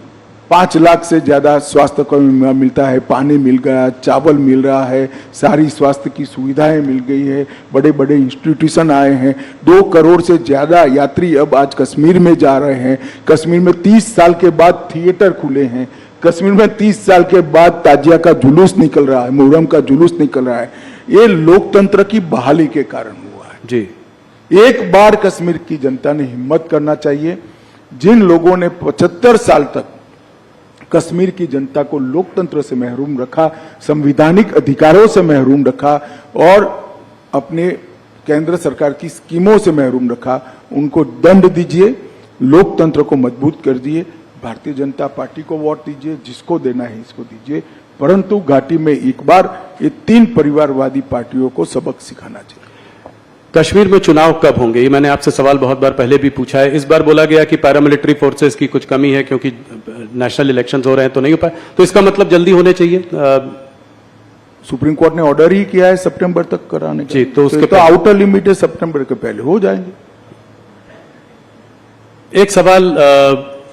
5 लाख से ज्यादा स्वास्थ्य कर्मी मिलता है, पानी मिल गया, चावल मिल रहा है, सारी स्वास्थ्य की सुविधाएं मिल गई है, बड़े बड़े इंस्टीट्यूशन आए हैं। 2 करोड़ से ज्यादा यात्री अब आज कश्मीर में जा रहे हैं। कश्मीर में 30 साल के बाद थिएटर खुले हैं। कश्मीर में 30 साल के बाद ताजिया का जुलूस निकल रहा है, मुहर्रम का जुलूस निकल रहा है। ये लोकतंत्र की बहाली के कारण हुआ है। जी, एक बार कश्मीर की जनता ने हिम्मत करना चाहिए। जिन लोगों ने 75 साल तक कश्मीर की जनता को लोकतंत्र से महरूम रखा, संवैधानिक अधिकारों से महरूम रखा और अपने केंद्र सरकार की स्कीमों से महरूम रखा, उनको दंड दीजिए, लोकतंत्र को मजबूत कर दिए। भारतीय जनता पार्टी को वोट दीजिए, जिसको देना है इसको दीजिए, परंतु घाटी में एक बार ये 3 परिवारवादी पार्टियों को सबक सिखाना चाहिए। कश्मीर में चुनाव कब होंगे? ये मैंने आपसे सवाल बहुत बार पहले भी पूछा है। इस बार बोला गया कि पैरामिलिट्री फोर्सेस की कुछ कमी है क्योंकि नेशनल इलेक्शंस हो रहे हैं तो नहीं हो पाए, तो इसका मतलब जल्दी होने चाहिए। सुप्रीम कोर्ट ने ऑर्डर ही किया है सितंबर तक कराने का। जी, तो उसके तो आउटर लिमिट है, सितंबर के पहले हो जाएंगे। एक सवाल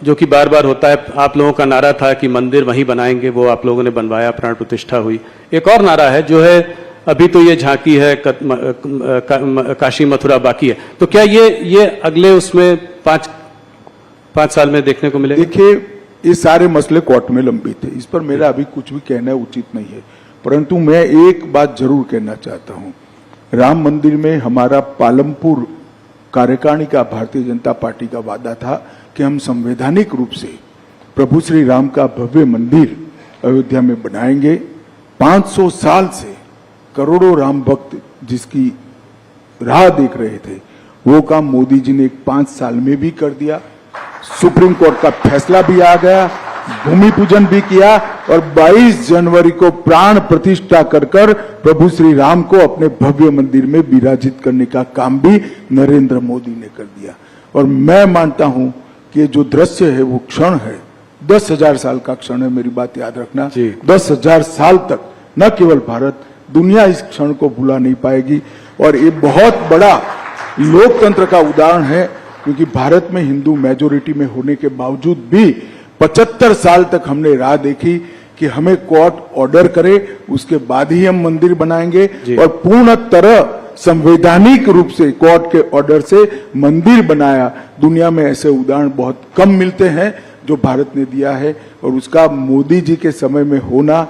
जो कि बार बार होता है, आप लोगों का नारा था कि मंदिर वहीं बनाएंगे, वो आप लोगों ने बनवाया, प्राण प्रतिष्ठा हुई। एक और नारा है जो है अभी तो ये झांकी है, काशी मथुरा बाकी है, तो क्या ये अगले उसमें 5 साल में देखने को मिलेगा? देखिए, ये सारे मसले कोर्ट में लंबित थे, इस पर मेरा अभी कुछ भी कहना उचित नहीं है, परंतु मैं एक बात जरूर कहना चाहता हूं। राम मंदिर में हमारा पालमपुर कार्यकारिणी का भारतीय जनता पार्टी का वादा था कि हम संवैधानिक रूप से प्रभु श्री राम का भव्य मंदिर अयोध्या में बनाएंगे। 500 साल से करोड़ों राम भक्त जिसकी राह देख रहे थे, वो काम मोदी जी ने 5 साल में भी कर दिया। सुप्रीम कोर्ट का फैसला भी आ गया, भूमि पूजन भी किया और 22 जनवरी को प्राण प्रतिष्ठा कर प्रभु श्री राम को अपने भव्य मंदिर में विराजित करने का काम भी नरेंद्र मोदी ने कर दिया। और मैं मानता हूं कि ये जो दृश्य है वो क्षण है, 10,000 साल का क्षण है, मेरी बात याद रखना। 10,000 साल तक न केवल भारत, दुनिया इस क्षण को भुला नहीं पाएगी। और ये बहुत बड़ा लोकतंत्र का उदाहरण है, क्योंकि भारत में हिंदू मेजोरिटी में होने के बावजूद भी 75 साल तक हमने राह देखी कि हमें कोर्ट ऑर्डर करे, उसके बाद ही हम मंदिर बनाएंगे। और पूर्ण तरह संवैधानिक रूप से कोर्ट के ऑर्डर से मंदिर बनाया। दुनिया में ऐसे उदाहरण बहुत कम मिलते हैं जो भारत ने दिया है, और उसका मोदी जी के समय में होना,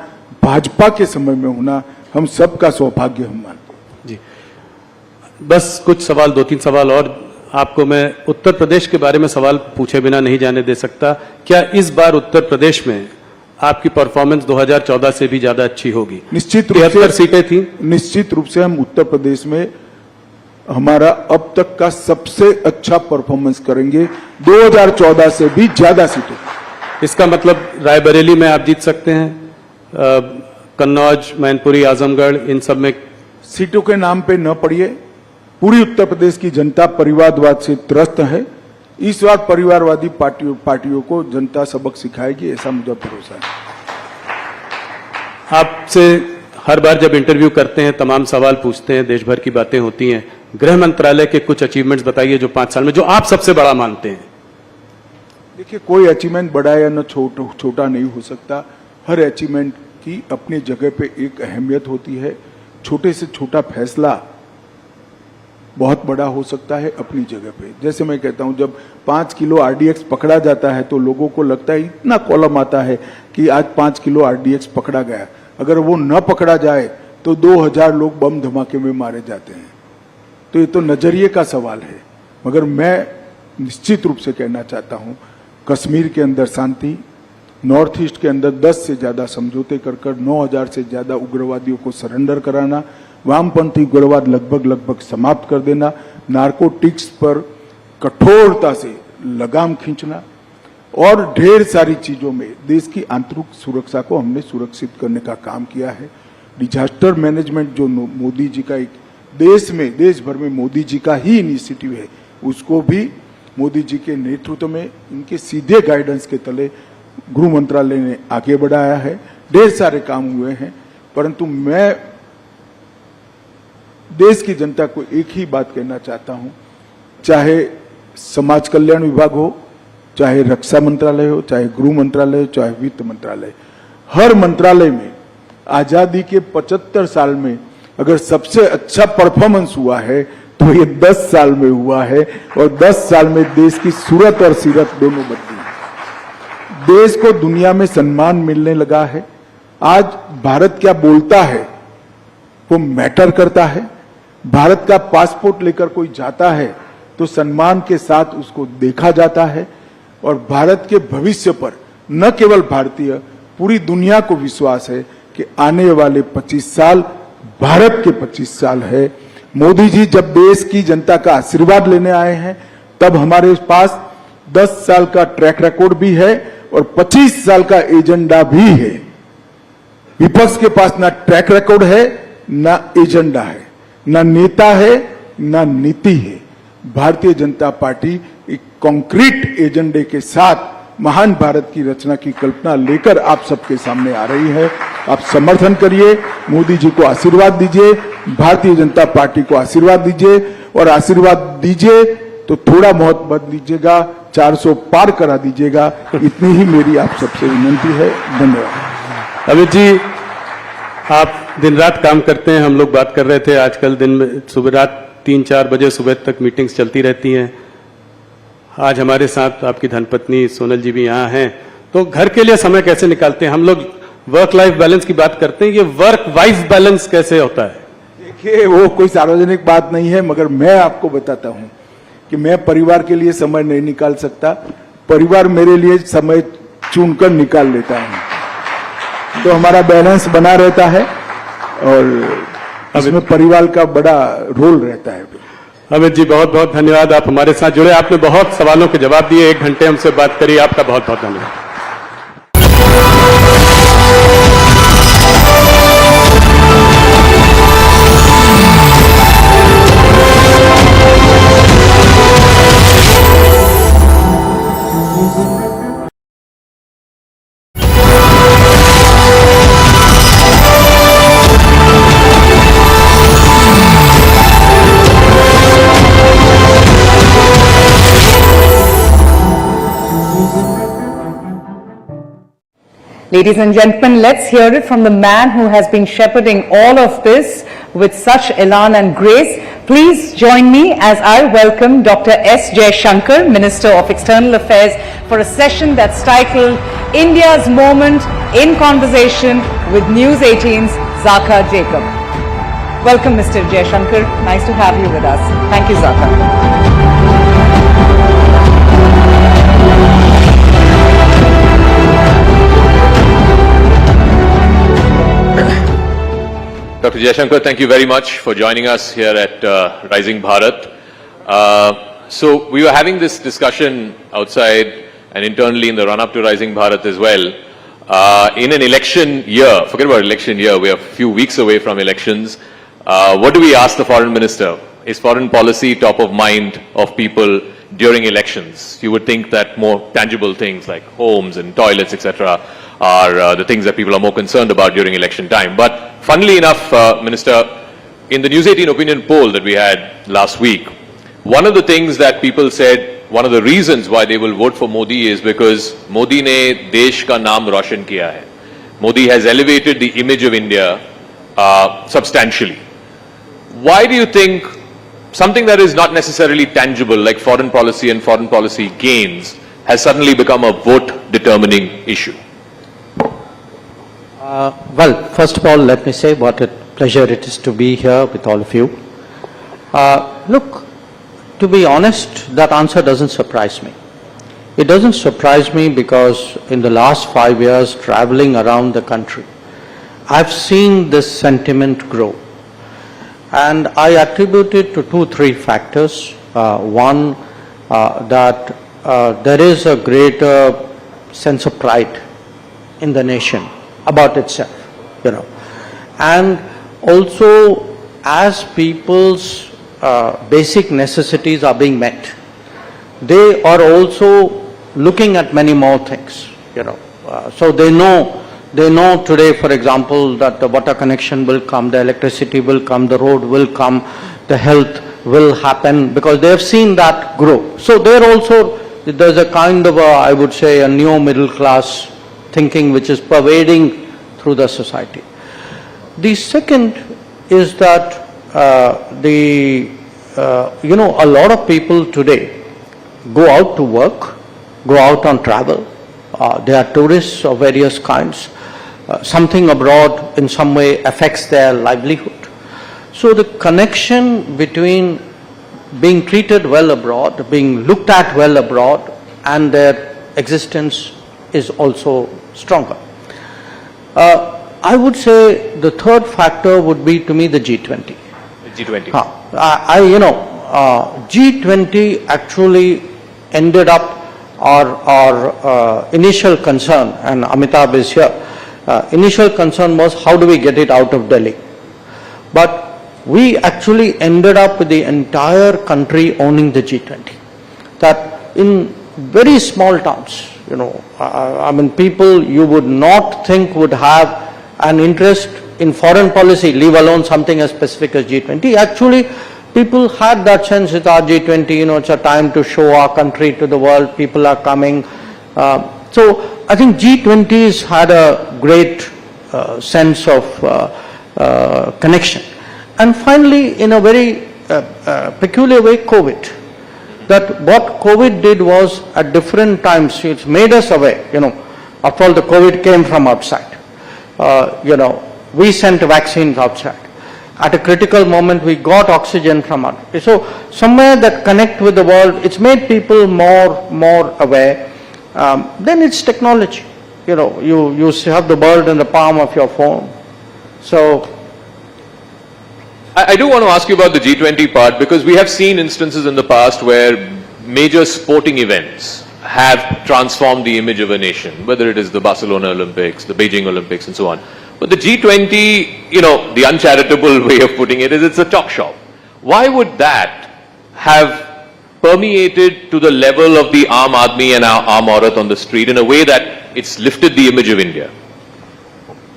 भाजपा के समय में होना, हम सबका सौभाग्य हम मानते हैं। जी, बस कुछ सवाल, 2-3 सवाल और आपको मैं उत्तर प्रदेश के बारे में सवाल पूछे बिना नहीं जाने दे सकता। क्या इस बार उत्तर प्रदेश में आपकी परफॉर्मेंस 2014 से भी ज्यादा अच्छी होगी? निश्चित रूप से 73 सीटें थी। निश्चित रूप से हम उत्तर प्रदेश में हमारा अब तक का सबसे अच्छा परफॉर्मेंस करेंगे, 2014 से भी ज्यादा सीटें। इसका मतलब रायबरेली में आप जीत सकते हैं, कन्नौज, मैनपुरी, आजमगढ़, इन सब में? सीटों के नाम पे न पड़िए, पूरी उत्तर प्रदेश की जनता परिवारवाद से त्रस्त है। इस बार परिवारवादी पार्टियों को जनता सबक सिखाएगी, ऐसा मुझे भरोसा है। आपसे हर बार जब इंटरव्यू करते हैं तमाम सवाल पूछते हैं, देश भर की बातें होती हैं। गृह मंत्रालय के कुछ अचीवमेंट्स बताइए जो 5 साल में, जो आप सबसे बड़ा मानते हैं। देखिए, कोई अचीवमेंट बड़ा या न छोटा नहीं हो सकता। हर अचीवमेंट की अपनी जगह पे एक अहमियत होती है। छोटे से छोटा फैसला बहुत बड़ा हो सकता है अपनी जगह पे। जैसे मैं कहता हूं, जब 5 किलो आरडीएक्स पकड़ा जाता है तो लोगों को लगता है, इतना कॉलम आता है कि आज 5 किलो आरडीएक्स पकड़ा गया। अगर वो न पकड़ा जाए तो 2000 लोग बम धमाके में मारे जाते हैं। तो ये तो नजरिए का सवाल है। मगर मैं निश्चित रूप से कहना चाहता हूं, कश्मीर के अंदर शांति, नॉर्थ ईस्ट के अंदर 10 से ज्यादा समझौते कर 9000 से ज्यादा उग्रवादियों को सरेंडर कराना, वामपंथी उग्रवाद लगभग समाप्त कर देना, नार्कोटिक्स पर कठोरता से लगाम खींचना और ढेर सारी चीजों में देश की आंतरिक सुरक्षा को हमने सुरक्षित करने का काम किया है। डिजास्टर मैनेजमेंट जो मोदी जी का एक देश भर में मोदी जी का ही इनिशिएटिव है, उसको भी मोदी जी के नेतृत्व में इनके सीधे गाइडेंस के तले गृह मंत्रालय ने आगे बढ़ाया है। ढेर सारे काम हुए हैं, परंतु मैं देश की जनता को एक ही बात कहना चाहता हूं, चाहे समाज कल्याण विभाग हो, चाहे रक्षा मंत्रालय हो, चाहे गृह मंत्रालय हो, चाहे वित्त मंत्रालय, हर मंत्रालय में आजादी के 75 साल में अगर सबसे अच्छा परफॉर्मेंस हुआ है तो ये 10 साल में हुआ है। और 10 साल में देश की सूरत और सीरत दोनों बदली। देश को दुनिया में सम्मान मिलने लगा है। आज भारत क्या बोलता है वो मैटर करता है। भारत का पासपोर्ट लेकर कोई जाता है तो सम्मान के साथ उसको देखा जाता है। और भारत के भविष्य पर न केवल भारतीय, पूरी दुनिया को विश्वास है कि आने वाले 25 साल भारत के 25 साल है। मोदी जी जब देश की जनता का आशीर्वाद लेने आए हैं, तब हमारे पास 10 साल का ट्रैक रिकॉर्ड भी है और 25 साल का एजेंडा भी है। विपक्ष के पास ना ट्रैक रिकॉर्ड है, ना एजेंडा है, ना नेता है, ना नीति है। भारतीय जनता पार्टी एक कॉन्क्रीट एजेंडे के साथ महान भारत की रचना की कल्पना लेकर आप सबके सामने आ रही है। आप समर्थन करिए, मोदी जी को आशीर्वाद दीजिए, भारतीय जनता पार्टी को आशीर्वाद दीजिए। और आशीर्वाद दीजिए तो थोड़ा बहुत बद लीजिएगा, 400 पार करा दीजिएगा। इतनी ही मेरी आप सबसे विनती है। धन्यवाद। अमित जी, आप दिन रात काम करते हैं, हम लोग बात कर रहे थे आजकल दिन में सुबह रात 3-4 बजे सुबह तक मीटिंग्स चलती रहती हैं। आज हमारे साथ आपकी धर्मपत्नी सोनल जी भी यहाँ हैं, तो घर के लिए समय कैसे निकालते हैं? हम लोग वर्क लाइफ बैलेंस की बात करते हैं, ये वर्क वाइफ बैलेंस कैसे होता है? देखिए, वो कोई सार्वजनिक बात नहीं है, मगर मैं आपको बताता हूँ कि मैं परिवार के लिए समय नहीं निकाल सकता, परिवार मेरे लिए समय चुनकर निकाल लेता है, तो हमारा बैलेंस बना रहता है और इसमें परिवार का बड़ा रोल रहता है। अमित जी, बहुत बहुत धन्यवाद, आप हमारे साथ जुड़े, आपने बहुत सवालों के जवाब दिए, 1 घंटे हमसे बात करी, आपका बहुत बहुत धन्यवाद। Ladies and gentlemen, let's hear it from the man who has been shepherding all of this with such elan and grace. Please join me as I welcome Dr. S. Jaishankar, Minister of External Affairs, for a session that's titled India's Moment in Conversation with News18's Zaka Jacob. Welcome, Mr. Jaishankar. Nice to have you with us. Thank you, Zaka. Dr. Jaishankar, thank you very much for joining us here at Rising Bharat. So we were having this discussion outside and internally in the run-up to Rising Bharat as well. In an election year, forget about election year, we are a few weeks away from elections. What do we ask the foreign minister? Is foreign policy top of mind of people during elections? You would think that more tangible things like homes and toilets, etc., are the things that people are more concerned about during election time. But funnily enough, Minister, in the News18 opinion poll that we had last week, one of the things that people said, one of the reasons why they will vote for Modi is because Modi ne desh ka naam roshan kiya hai. Modi has elevated the image of India substantially. Why do you think something that is not necessarily tangible, like foreign policy and foreign policy gains, has suddenly become a vote-determining issue? Well, first of all, let me say what a pleasure it is to be here with all of you. Look, to be honest, that answer doesn't surprise me. It doesn't surprise me because in the last 5 years, traveling around the country, I've seen this sentiment grow. And I attribute it to 2-3 factors. One, that there is a greater sense of pride in the nation about itself, you know. And also, as people's basic necessities are being met, they are also looking at many more things, you know. So they know today, for example, that the water connection will come, the electricity will come, the road will come, the health will happen, because they have seen that grow. So there also, there's a kind of I would say, a new middle class thinking which is pervading through the society. The second is that you know, a lot of people today go out to work, go out on travel. They are tourists of various kinds. Something abroad in some way affects their livelihood. So the connection between being treated well abroad, being looked at well abroad, and their existence is also stronger. I would say the third factor would be, to me, the G20. G20. You know, G20 actually ended up our initial concern, and Amitabh is here. Initial concern was how do we get it out of Delhi. But we actually ended up with the entire country owning the G20. That in very small towns, you know, I mean, people you would not think would have an interest in foreign policy, leave alone something as specific as G20. Actually, people had that sense with our G20, you know, it's a time to show our country to the world, people are coming. So I think G20's had a great sense of connection. And finally, in a very peculiar way, COVID. That what COVID did was at different times, it made us aware, after all the COVID came from outside. We sent vaccines outside. At a critical moment, we got oxygen from outside. So somewhere that connect with the world, it's made people more aware. Then it's technology. You have the world in the palm of your phone. So I do want to ask you about the G20 part, because we have seen instances in the past where major sporting events have transformed the image of a nation, whether it is the Barcelona Olympics, the Beijing Olympics, and so on. But the G20, the uncharitable way of putting it is it's a talk shop. Why would that have permeated to the level of the Aam Aadmi and Aam Aurat on the street in a way that it's lifted the image of India?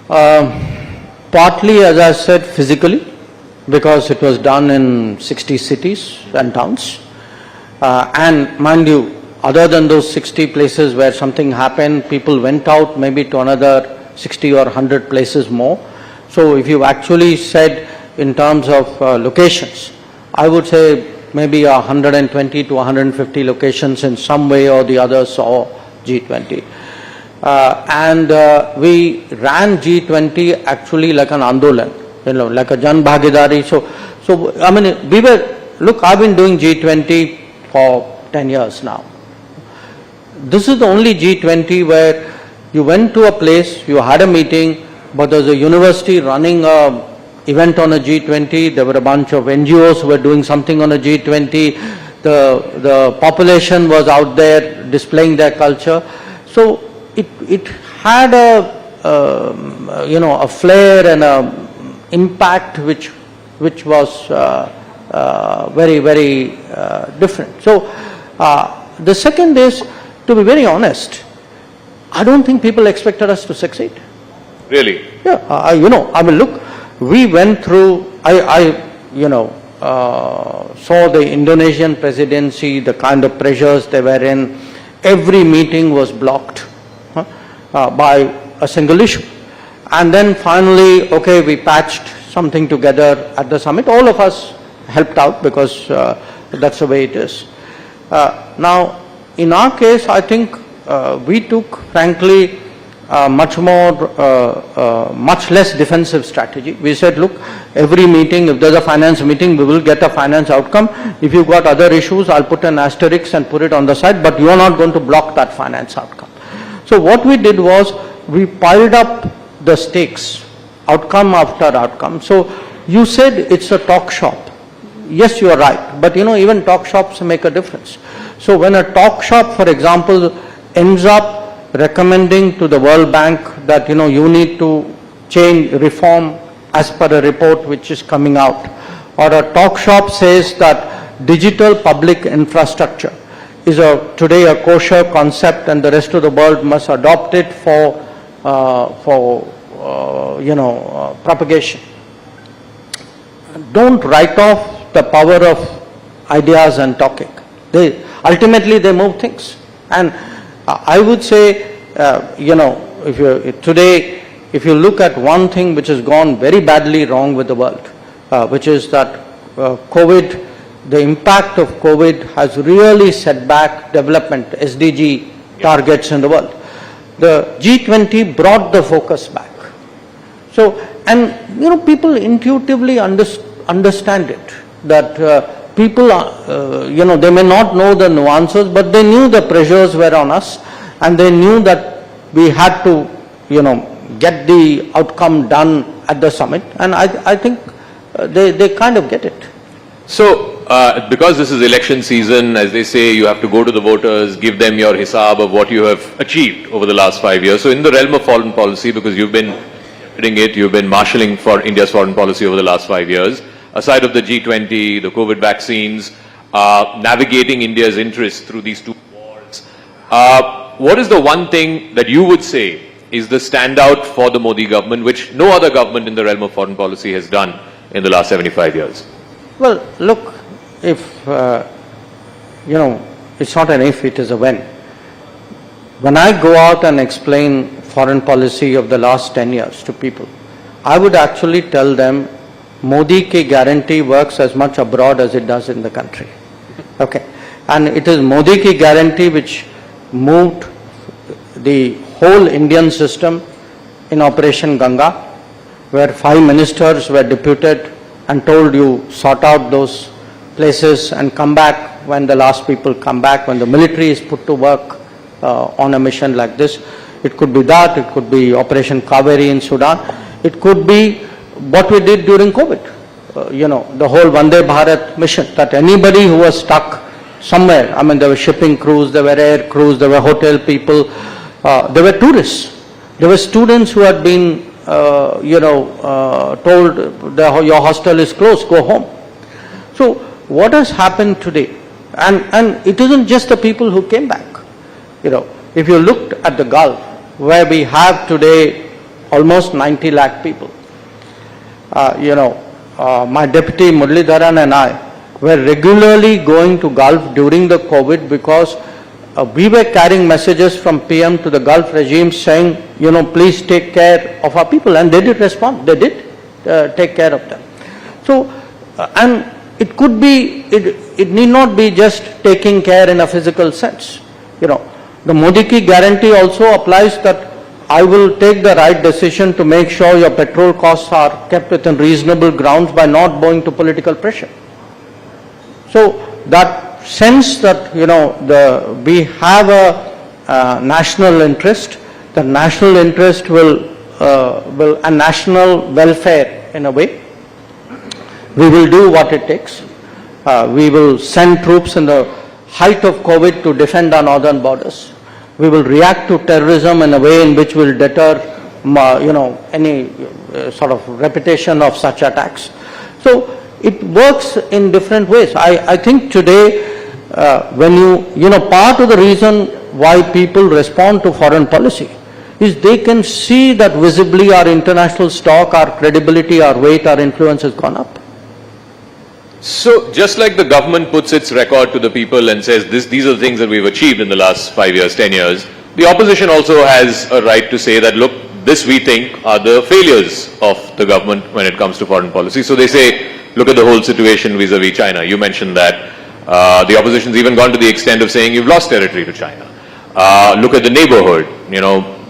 Partly, as I said, physically, because it was done in 60 cities and towns. And mind you, other than those 60 places where something happened, people went out maybe to another 60 or 100 places more. So if you actually said in terms of locations, I would say maybe 120 to 150 locations in some way or the other saw G20. We ran G20 actually like an andolan, like a Jan Bhagidari. So I mean, I've been doing G20 for 10 years now. This is the only G20 where you went to a place, you had a meeting, but there's a university running a event on a G20, there were a bunch of NGOs who were doing something on a G20, the population was out there displaying their culture. So it had a flair and a impact which was very, very different. So the second is, to be very honest, I don't think people expected us to succeed. Really? Yeah, look, we went through, saw the Indonesian presidency, the kind of pressures they were in. Every meeting was blocked by a single issue. And then finally, okay, we patched something together at the summit. All of us helped out because that's the way it is. Now, in our case, I think we took, frankly, much less defensive strategy. We said, look, every meeting, if there's a finance meeting, we will get a finance outcome. If you've got other issues, I'll put an asterisk and put it on the side, but you are not going to block that finance outcome. So what we did was, we piled up the stakes, outcome after outcome. So you said it's a talk shop. Yes, you are right, but even talk shops make a difference. So when a talk shop, for example, ends up recommending to the World Bank that you need to change, reform as per a report which is coming out, or a talk shop says that digital public infrastructure is today a kosher concept and the rest of the world must adopt it for propagation. Don't write off the power of ideas and talking. Ultimately they move things. And I would say, if you look at one thing which has gone very badly wrong with the world, which is that COVID, the impact of COVID has really set back development, SDG targets in the world. The G20 brought the focus back. So, and people intuitively understand it, that people, they may not know the nuances, but they knew the pressures were on us, and they knew that we had to, get the outcome done at the summit, and I think they kind of get it. So, because this is election season, as they say, you have to go to the voters, give them your hisab of what you have achieved over the last 5 years. So in the realm of foreign policy, because you've been marshalling for India's foreign policy over the last 5 years, aside of the G20, the COVID vaccines, navigating India's interests through these two wars, what is the one thing that you would say is the standout for the Modi government, which no other government in the realm of foreign policy has done in the last 75 years? Well, look, if, it's not an if, it is a when. When I go out and explain foreign policy of the last 10 years to people, I would actually tell them Modi ki guarantee works as much abroad as it does in the country. Okay. And it is Modi ki guarantee which moved the whole Indian system in Operation Ganga, where 5 ministers were deputed and told you sort out those places and come back when the last people come back, when the military is put to work on a mission like this. It could be that, it could be Operation Kaveri in Sudan, it could be what we did during COVID. The whole Vande Bharat mission, that anybody who was stuck somewhere, I mean there were shipping crews, there were air crews, there were hotel people, there were tourists, there were students who had been told your hostel is closed, go home. So what has happened today, and it isn't just the people who came back. If you looked at the Gulf, where we have today almost 90 lakh people, my deputy Muralidharan and I were regularly going to Gulf during the COVID because we were carrying messages from PM to the Gulf regime saying, please take care of our people, and they did respond. They did take care of them. So, and it could be, it need not be just taking care in a physical sense. The Modi ki guarantee also applies that I will take the right decision to make sure your petrol costs are kept within reasonable grounds by not bowing to political pressure. So that sense that we have a national interest, the national interest will a national welfare in a way. We will do what it takes. We will send troops in the height of COVID to defend our northern borders. We will react to terrorism in a way in which will deter, any sort of repetition of such attacks. So it works in different ways. I think today, when part of the reason why people respond to foreign policy is they can see that visibly our international stock, our credibility, our weight, our influence has gone up. So just like the government puts its record to the people and says these are the things that we've achieved in the last 5 years, 10 years, the opposition also has a right to say that, look, this we think are the failures of the government when it comes to foreign policy. So they say, look at the whole situation vis-a-vis China. You mentioned that. The opposition's even gone to the extent of saying you've lost territory to China. Look at the neighborhood.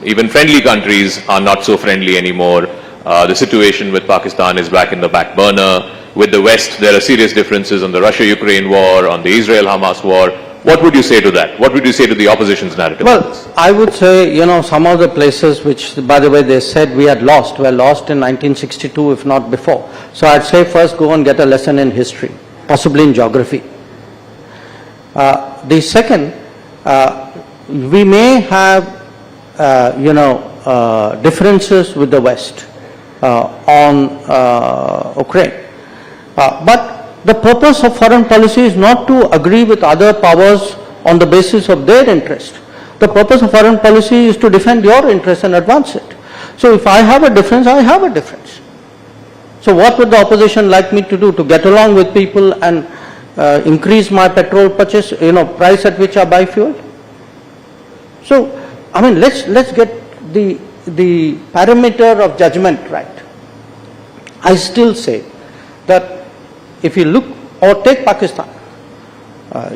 Even friendly countries are not so friendly anymore. The situation with Pakistan is back in the back burner. With the West, there are serious differences on the Russia-Ukraine war, on the Israel-Hamas war. What would you say to that? What would you say to the opposition's narrative? Well, I would say, some of the places which, by the way, they said we had lost, were lost in 1962, if not before. So I'd say first go and get a lesson in history, possibly in geography. The second, we may have, differences with the West on Ukraine. But the purpose of foreign policy is not to agree with other powers on the basis of their interest. The purpose of foreign policy is to defend your interest and advance it. So if I have a difference, I have a difference. So what would the opposition like me to do? To get along with people and increase my petrol purchase, price at which I buy fuel? So, let's get the parameter of judgment right. I still say that if you look, or take Pakistan,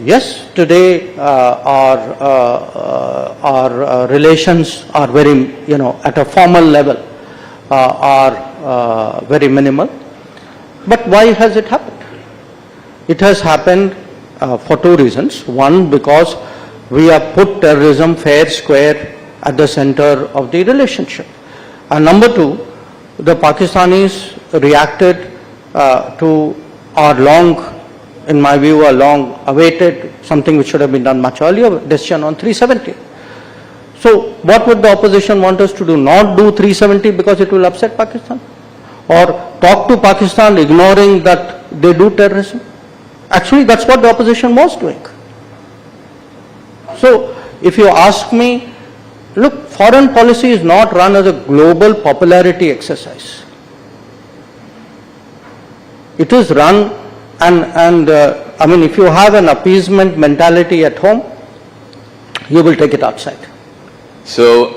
yes, today our relations are very, at a formal level, are very minimal. But why has it happened? It has happened for two reasons. One, because we have put terrorism fair square at the center of the relationship. And number two, the Pakistanis reacted to our in my view, a long awaited, something which should have been done much earlier, decision on 370. So what would the opposition want us to do? Not do 370 because it will upset Pakistan? Or talk to Pakistan ignoring that they do terrorism? Actually, that's what the opposition was doing. So if you ask me, look, foreign policy is not run as a global popularity exercise. It is run if you have an appeasement mentality at home, you will take it outside. So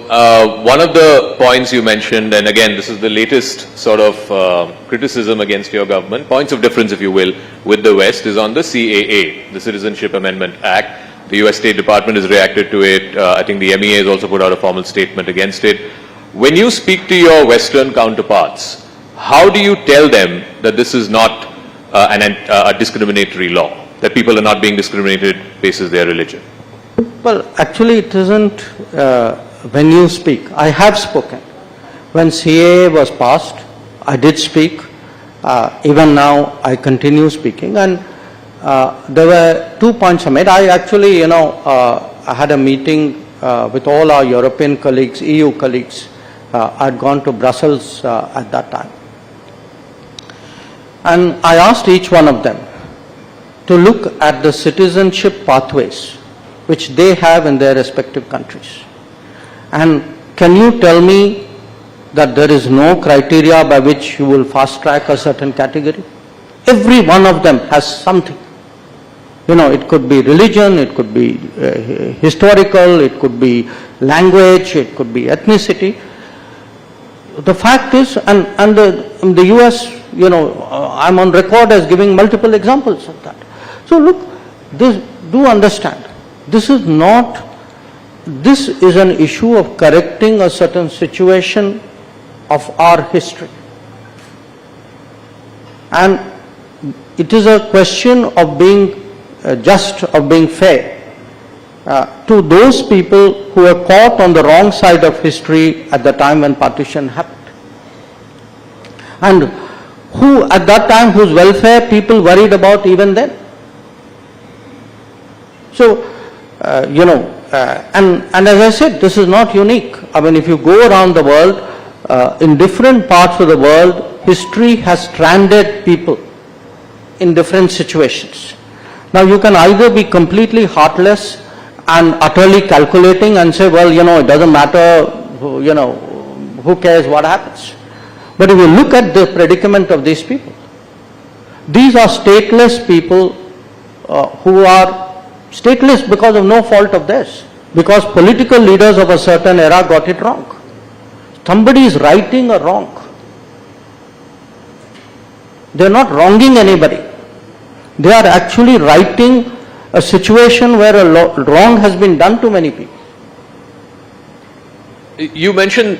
one of the points you mentioned, and again, this is the latest sort of criticism against your government, points of difference, if you will, with the West, is on the CAA, the Citizenship Amendment Act. The US State Department has reacted to it. I think the MEA has also put out a formal statement against it. When you speak to your Western counterparts, how do you tell them that this is not a discriminatory law, that people are not being discriminated basis their religion? Well, actually it isn't when you speak. I have spoken. When CAA was passed, I did speak. Even now, I continue speaking. And there were 2 points I made. I actually, I had a meeting with all our European colleagues, EU colleagues. I'd gone to Brussels at that time. And I asked each one of them to look at the citizenship pathways which they have in their respective countries. And can you tell me that there is no criteria by which you will fast track a certain category? Every one of them has something. It could be religion, it could be historical, it could be language, it could be ethnicity. The fact is, and the US, I'm on record as giving multiple examples of that. So look, do understand. This is an issue of correcting a certain situation of our history. And it is a question of being just, of being fair to those people who were caught on the wrong side of history at the time when partition happened. And who at that time, whose welfare people worried about even then. So, and as I said, this is not unique. I mean, if you go around the world, in different parts of the world, history has stranded people in different situations. Now, you can either be completely heartless and utterly calculating and say, well, it doesn't matter, who cares what happens. But if you look at the predicament of these people, these are stateless people who are stateless because of no fault of theirs, because political leaders of a certain era got it wrong. Somebody is righting a wrong. They are not wronging anybody. They are actually righting a situation where a wrong has been done to many people. You mentioned,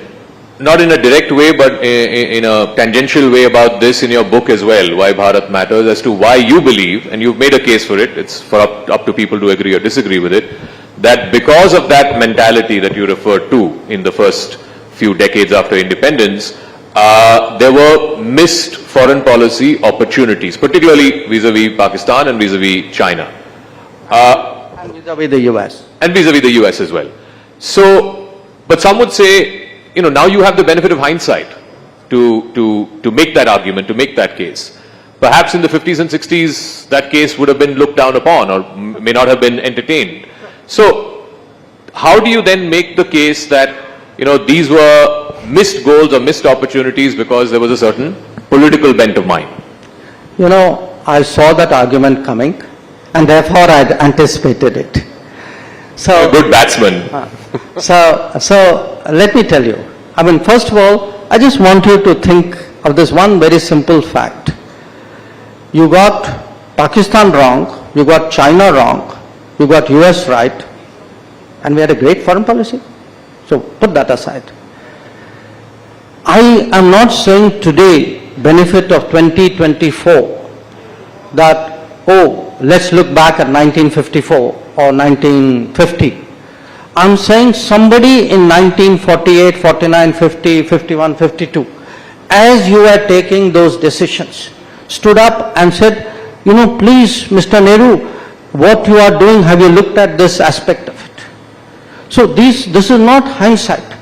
not in a direct way, but in a tangential way about this in your book as well, Why Bharat Matters, as to why you believe, and you've made a case for it, it's for up to people to agree or disagree with it, that because of that mentality that you referred to in the first few decades after independence, there were missed foreign policy opportunities, particularly vis-a-vis Pakistan and vis-a-vis China. And vis-a-vis the US. And vis-a-vis the US as well. So, but some would say, now you have the benefit of hindsight to make that argument, to make that case. Perhaps in the 50s and 60s, that case would have been looked down upon or may not have been entertained. So, how do you then make the case that, these were missed goals or missed opportunities because there was a certain political bent of mind? I saw that argument coming and therefore I had anticipated it. So, a good batsman. So let me tell you. I mean, first of all, I just want you to think of this one very simple fact. You got Pakistan wrong, you got China wrong, you got US right, and we had a great foreign policy. So put that aside. I am not saying today, benefit of 2024, that, let's look back at 1954 or 1950. I'm saying somebody in 1948, 49, 50, 51, 52, as you were taking those decisions, stood up and said, please, Mr. Nehru, what you are doing, have you looked at this aspect of it? So this is not hindsight.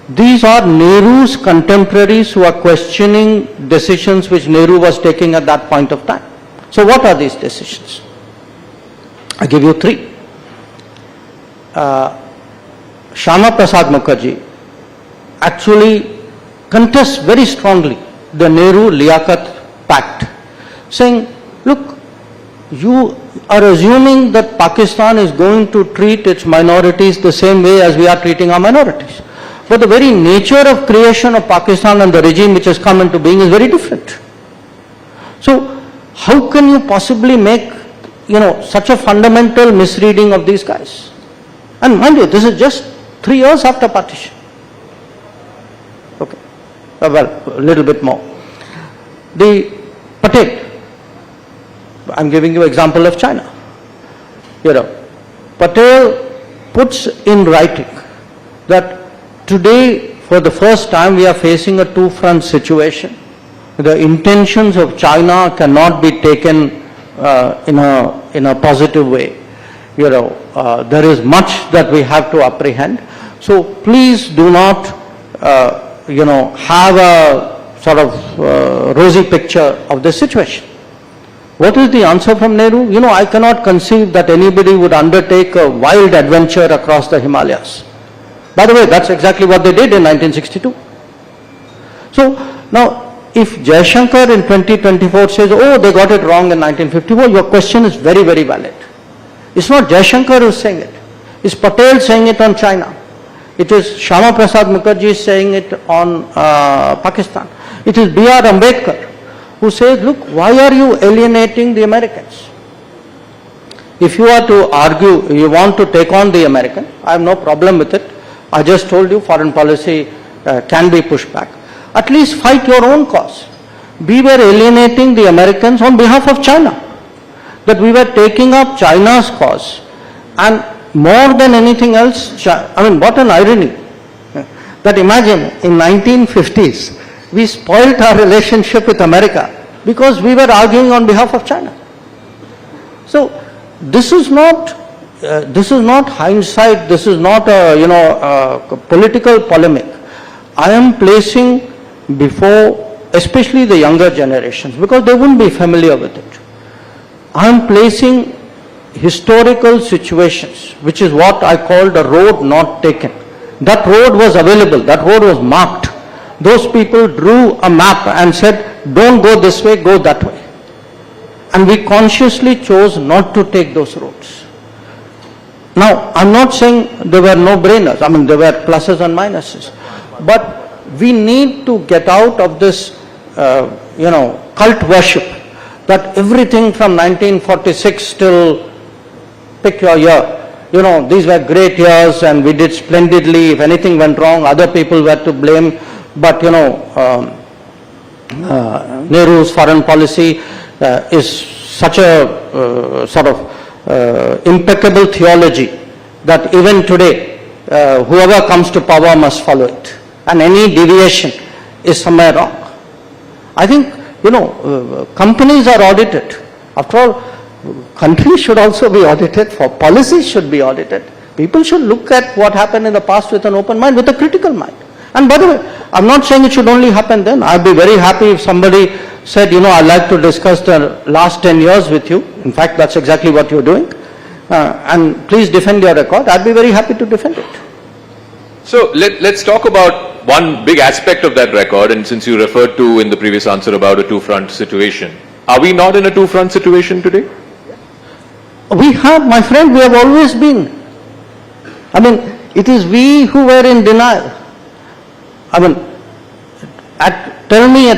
These are Nehru's contemporaries who are questioning decisions which Nehru was taking at that point of time. So what are these decisions? I give you three. Shyama Prasad Mukherjee actually contests very strongly the Nehru-Liaquat Pact, saying, look, you are assuming that Pakistan is going to treat its minorities the same way as we are treating our minorities. But the very nature of creation of Pakistan and the regime which has come into being is very different. So how can you possibly make, such a fundamental misreading of these guys? And mind you, this is just 3 years after partition. Okay. Well, a little bit more. The Patel, I'm giving you an example of China. Patel puts in writing that today, for the first time, we are facing a two-front situation. The intentions of China cannot be taken in a positive way. There is much that we have to apprehend. So please do not, have a sort of rosy picture of the situation. What is the answer from Nehru? I cannot conceive that anybody would undertake a wild adventure across the Himalayas. By the way, that's exactly what they did in 1962. So now, if Jaishankar in 2024 says, oh, they got it wrong in 1954, your question is very, very valid. It's not Jaishankar who's saying it. It's Patel saying it on China. It is Shyama Prasad Mukherjee saying it on Pakistan. It is B.R. Ambedkar who says, look, why are you alienating the Americans? If you are to argue, you want to take on the American, I have no problem with it. I just told you foreign policy can be pushed back. At least fight your own cause. We were alienating the Americans on behalf of China. That we were taking up China's cause. And more than anything else, what an irony. That imagine, in 1950s, we spoilt our relationship with America because we were arguing on behalf of China. So, this is not hindsight, this is not a political polemic. I am placing before, especially the younger generations, because they wouldn't be familiar with it. I am placing historical situations, which is what I called a road not taken. That road was available, that road was marked. Those people drew a map and said, don't go this way, go that way. And we consciously chose not to take those roads. Now, I'm not saying there were no-brainers. There were pluses and minuses. But we need to get out of this, cult worship that everything from 1946 till pick your year, these were great years and we did splendidly. If anything went wrong, other people were to blame. But, Nehru's foreign policy is such a sort of impeccable theology that even today, whoever comes to power must follow it. And any deviation is somewhere wrong. I think, companies are audited. After all, countries should also be audited, for policies should be audited. People should look at what happened in the past with an open mind, with a critical mind. And by the way, I'm not saying it should only happen then. I'd be very happy if somebody said, I'd like to discuss the last 10 years with you. In fact, that's exactly what you're doing. And please defend your record. I'd be very happy to defend it. So let's talk about one big aspect of that record, and since you referred to in the previous answer about a two-front situation. Are we not in a two-front situation today? We have, my friend, we have always been. It is we who were in denial. Tell me,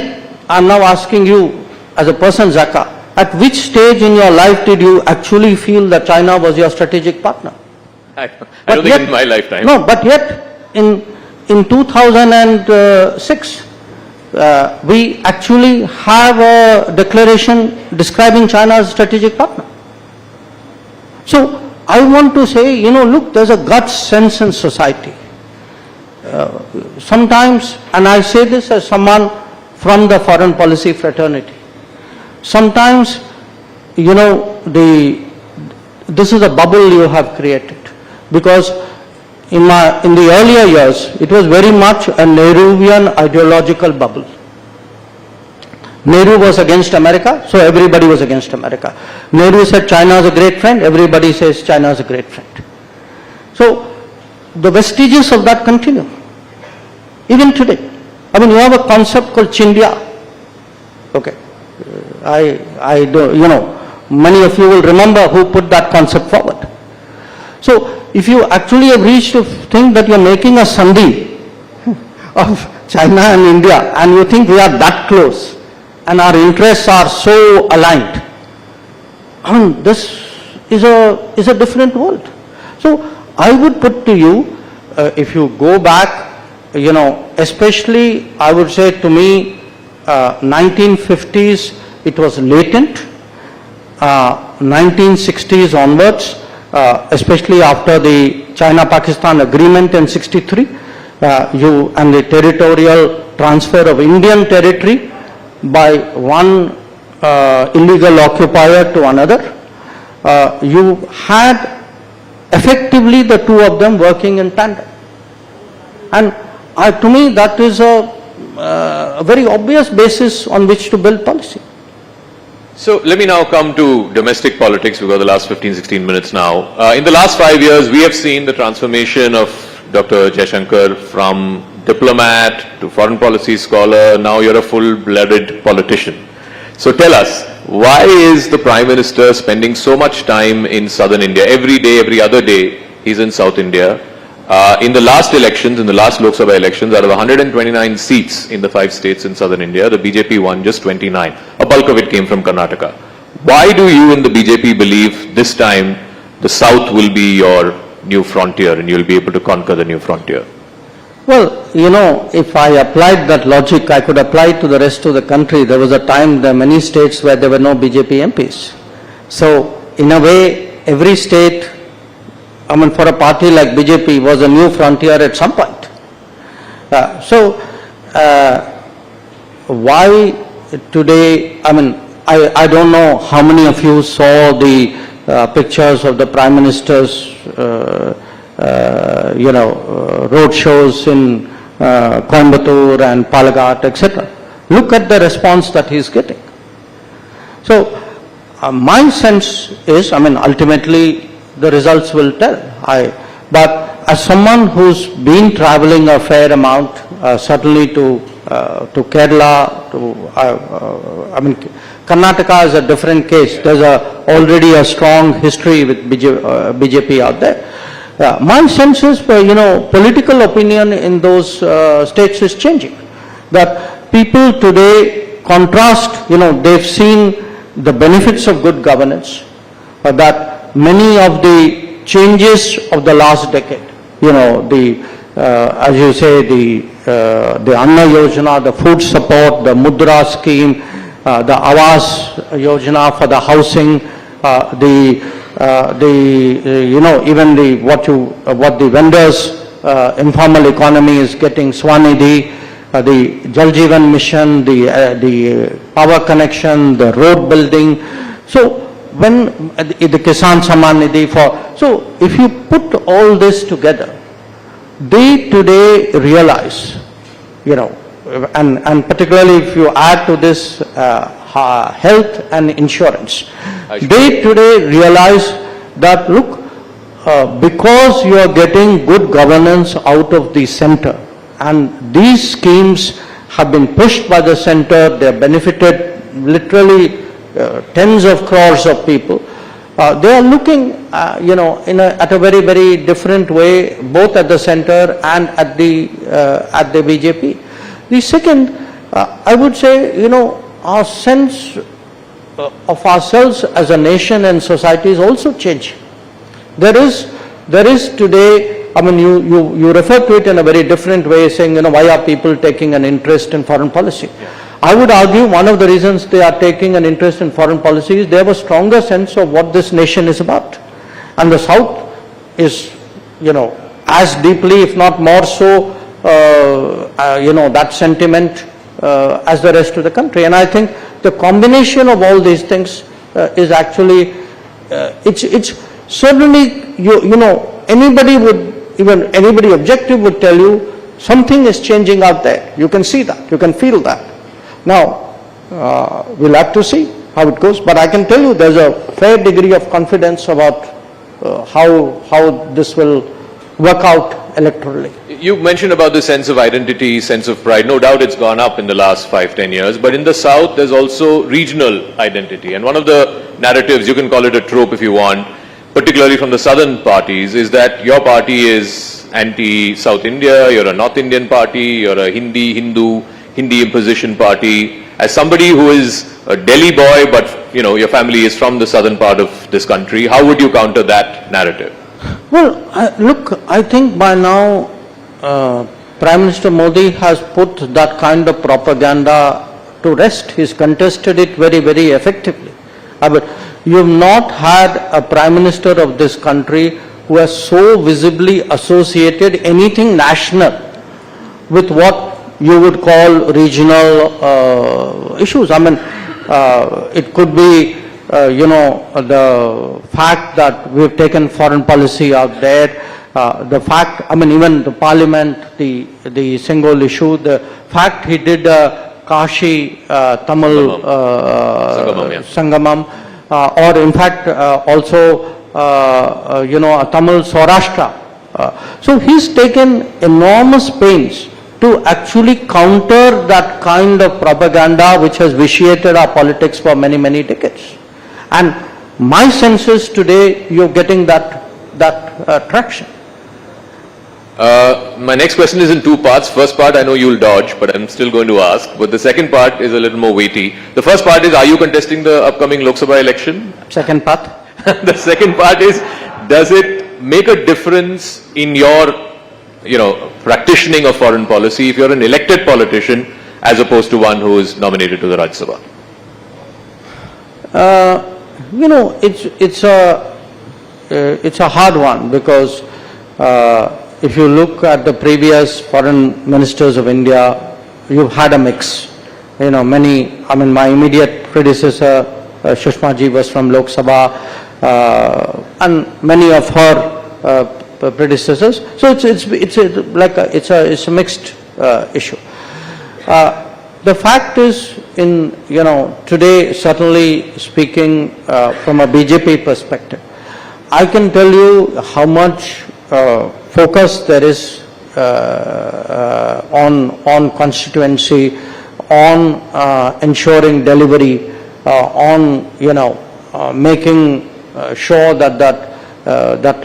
I'm now asking you as a person, Zaka, at which stage in your life did you actually feel that China was your strategic partner? I don't think in my lifetime. No, but yet in 2006, we actually have a declaration describing China as a strategic partner. So I want to say, look, there's a gut sense in society. Sometimes, and I say this as someone from the foreign policy fraternity, sometimes, this is a bubble you have created. Because in the earlier years, it was very much a Nehruvian ideological bubble. Nehru was against America, so everybody was against America. Nehru said China is a great friend, everybody says China is a great friend. So, the vestiges of that continue. Even today. You have a concept called Chindia. Okay. many of you will remember who put that concept forward. So if you actually have reached to think that you're making a sandhi of China and India, and you think we are that close, and our interests are so aligned, I mean, this is a different world. So I would put to you, if you go back, you know, especially I would say to me, 1950s, it was latent. 1960s onwards, especially after the China-Pakistan agreement in 63, and the territorial transfer of Indian territory by one illegal occupier to another, you had effectively the two of them working in tandem. And to me, that is a very obvious basis on which to build policy. So let me now come to domestic politics. We've got the last 15-16 minutes now. In the last 5 years, we have seen the transformation of Dr. Jaishankar from diplomat to foreign policy scholar. Now you're a full-blooded politician. So tell us, why is the Prime Minister spending so much time in southern India? Every day, every other day, he's in South India. In the last elections, in the last Lok Sabha elections, out of 129 seats in the 5 states in southern India, the BJP won just 29. A bulk of it came from Karnataka. Why do you in the BJP believe this time the south will be your new frontier and you'll be able to conquer the new frontier? Well, you know, if I applied that logic, I could apply it to the rest of the country. There was a time, there were many states where there were no BJP MPs. So, in a way, every state, I mean, for a party like BJP, was a new frontier at some point. Why today, I mean, I don't know how many of you saw the pictures of the Prime Minister's road shows in Coimbatore and Palagat, etc. Look at the response that he is getting. So, my sense is, I mean, ultimately the results will tell. But as someone who's been traveling a fair amount, certainly to Kerala, I mean, Karnataka is a different case. There's already a strong history with BJP out there. My sense is, political opinion in those states is changing. That people today contrast, they've seen the benefits of good governance, that many of the changes of the last decade, as you say, the Anna Yojana, the food support, the Mudra scheme, the Awas Yojana for the housing, even what the vendors, informal economy is getting, Swanidhi, the Jal Jeevan Mission, the power connection, the road building. So when the Kisan Samman Nidhi so if you put all this together, they today realize, and particularly if you add to this health and insurance, they today realize that, look, because you are getting good governance out of the center, and these schemes have been pushed by the center, they have benefited literally tens of crores of people. They are looking, at a very, very different way, both at the center and at the BJP. The second, I would say, our sense of ourselves as a nation and society is also changing. There is today, I mean, you refer to it in a very different way, saying, why are people taking an interest in foreign policy? Yeah. I would argue one of the reasons they are taking an interest in foreign policy is they have a stronger sense of what this nation is about. And the South is, as deeply, if not more so, that sentiment as the rest of the country. And I think the combination of all these things is actually, it's certainly, anybody objective would tell you something is changing out there. You can see that, you can feel that. Now, we'll have to see how it goes, but I can tell you there's a fair degree of confidence about how this will work out electorally. You mentioned about the sense of identity, sense of pride. No doubt it's gone up in the last 5-10 years, but in the South there's also regional identity. And one of the narratives, you can call it a trope if you want, particularly from the southern parties, is that your party is anti-South India, you're a North Indian party, you're a Hindu imposition party. As somebody who is a Delhi boy, but your family is from the southern part of this country, how would you counter that narrative? Well, look, I think by now Prime Minister Modi has put that kind of propaganda to rest. He's contested it very, very effectively. But you've not had a Prime Minister of this country who has so visibly associated anything national with what you would call regional issues. I mean, it could be, the fact that we've taken foreign policy out there, the fact, I mean, even the parliament, the single issue, the fact he did Kashi Tamil Sangamam, or in fact also, a Tamil Saurashtra. So he's taken enormous pains to actually counter that kind of propaganda which has vitiated our politics for many, many decades. And my sense is today you're getting that traction. My next question is in two parts. First part I know you'll dodge, but I'm still going to ask. But the second part is a little more weighty. The first part is, are you contesting the upcoming Lok Sabha election? Second part. The second part is, does it make a difference in your, practicing of foreign policy if you're an elected politician as opposed to one who is nominated to the Rajya Sabha? It's a hard one because if you look at the previous foreign ministers of India, you've had a mix. Many, I mean, my immediate predecessor, Sushma ji, was from Lok Sabha, and many of her predecessors. So it's a mixed issue. The fact is, today, certainly speaking from a BJP perspective, I can tell you how much focus there is on constituency, on ensuring delivery, on making sure that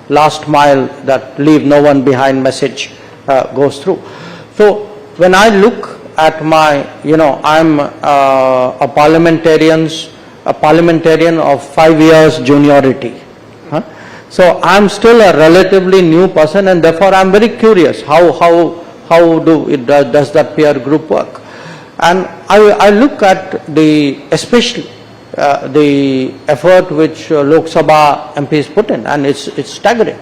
last mile, that leave no one behind message goes through. So when I look at my, I'm a parliamentarian of 5 years juniority. So I'm still a relatively new person, and therefore I'm very curious how does that peer group work. And I look at especially the effort which Lok Sabha MPs put in, and it's staggering.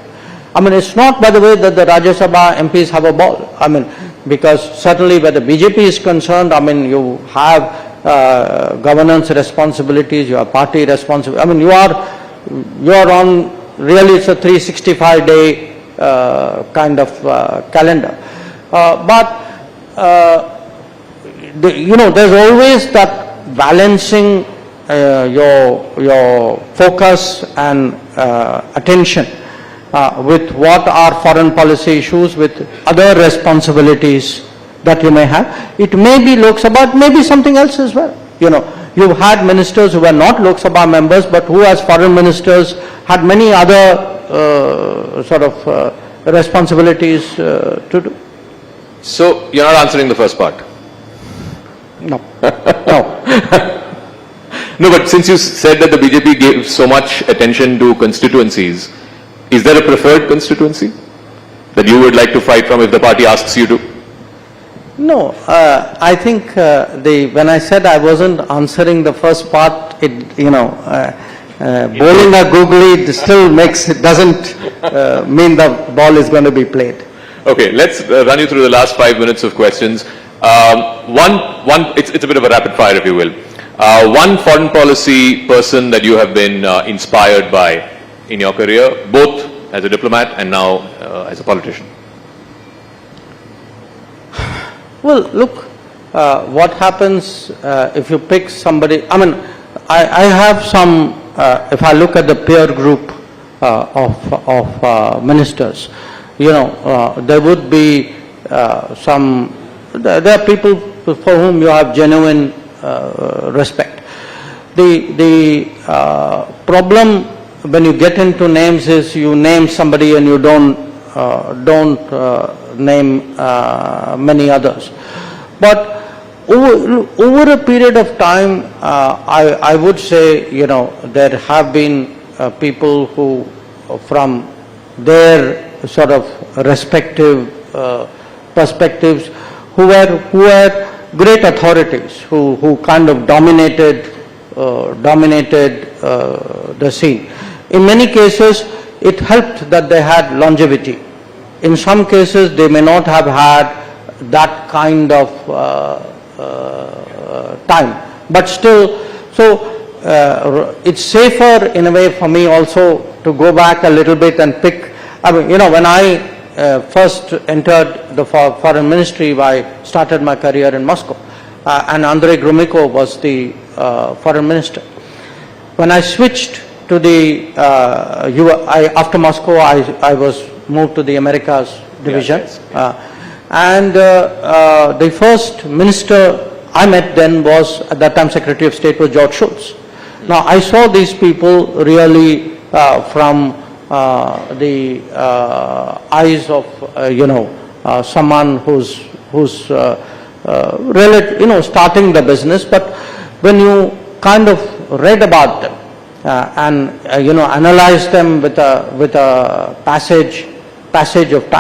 I mean, it's not, by the way, that the Rajya Sabha MPs have a ball. I mean, because certainly where the BJP is concerned, I mean, you have governance responsibilities, you have party responsibilities. I mean, you are on, really it's a 365-day kind of calendar. There's always that balancing your focus and attention with what are foreign policy issues, with other responsibilities that you may have. It may be Lok Sabha, it may be something else as well. You've had ministers who were not Lok Sabha members, but who as foreign ministers had many other sort of responsibilities to do. So you're not answering the first part? No. No. No, but since you said that the BJP gave so much attention to constituencies, is there a preferred constituency that you would like to fight from if the party asks you to? No, I think when I said I wasn't answering the first part, bowling a googly doesn't mean the ball is going to be played. Okay, let's run you through the last 5 minutes of questions. It's a bit of a rapid fire, if you will. One foreign policy person that you have been inspired by in your career, both as a diplomat and now as a politician? Well, look, what happens if you pick somebody, I mean, I have some, if I look at the peer group of ministers, there would be there are people for whom you have genuine respect. The problem when you get into names is you name somebody and you don't name many others. But over a period of time, I would say, there have been people who, from their sort of respective perspectives, who were great authorities, who kind of dominated the scene. In many cases, it helped that they had longevity. In some cases, they may not have had that kind of time, but still, so it's safer in a way for me also to go back a little bit and pick. I mean, when I first entered the foreign ministry, I started my career in Moscow, and Andrei Gromyko was the foreign minister. When I switched to the after Moscow, I was moved to the Americas division, and the first minister I met then was, at that time, Secretary of State was George Shultz. Now I saw these people really from the eyes of someone who's really starting the business. But when you kind of read about them and analyzed them with a passage of time,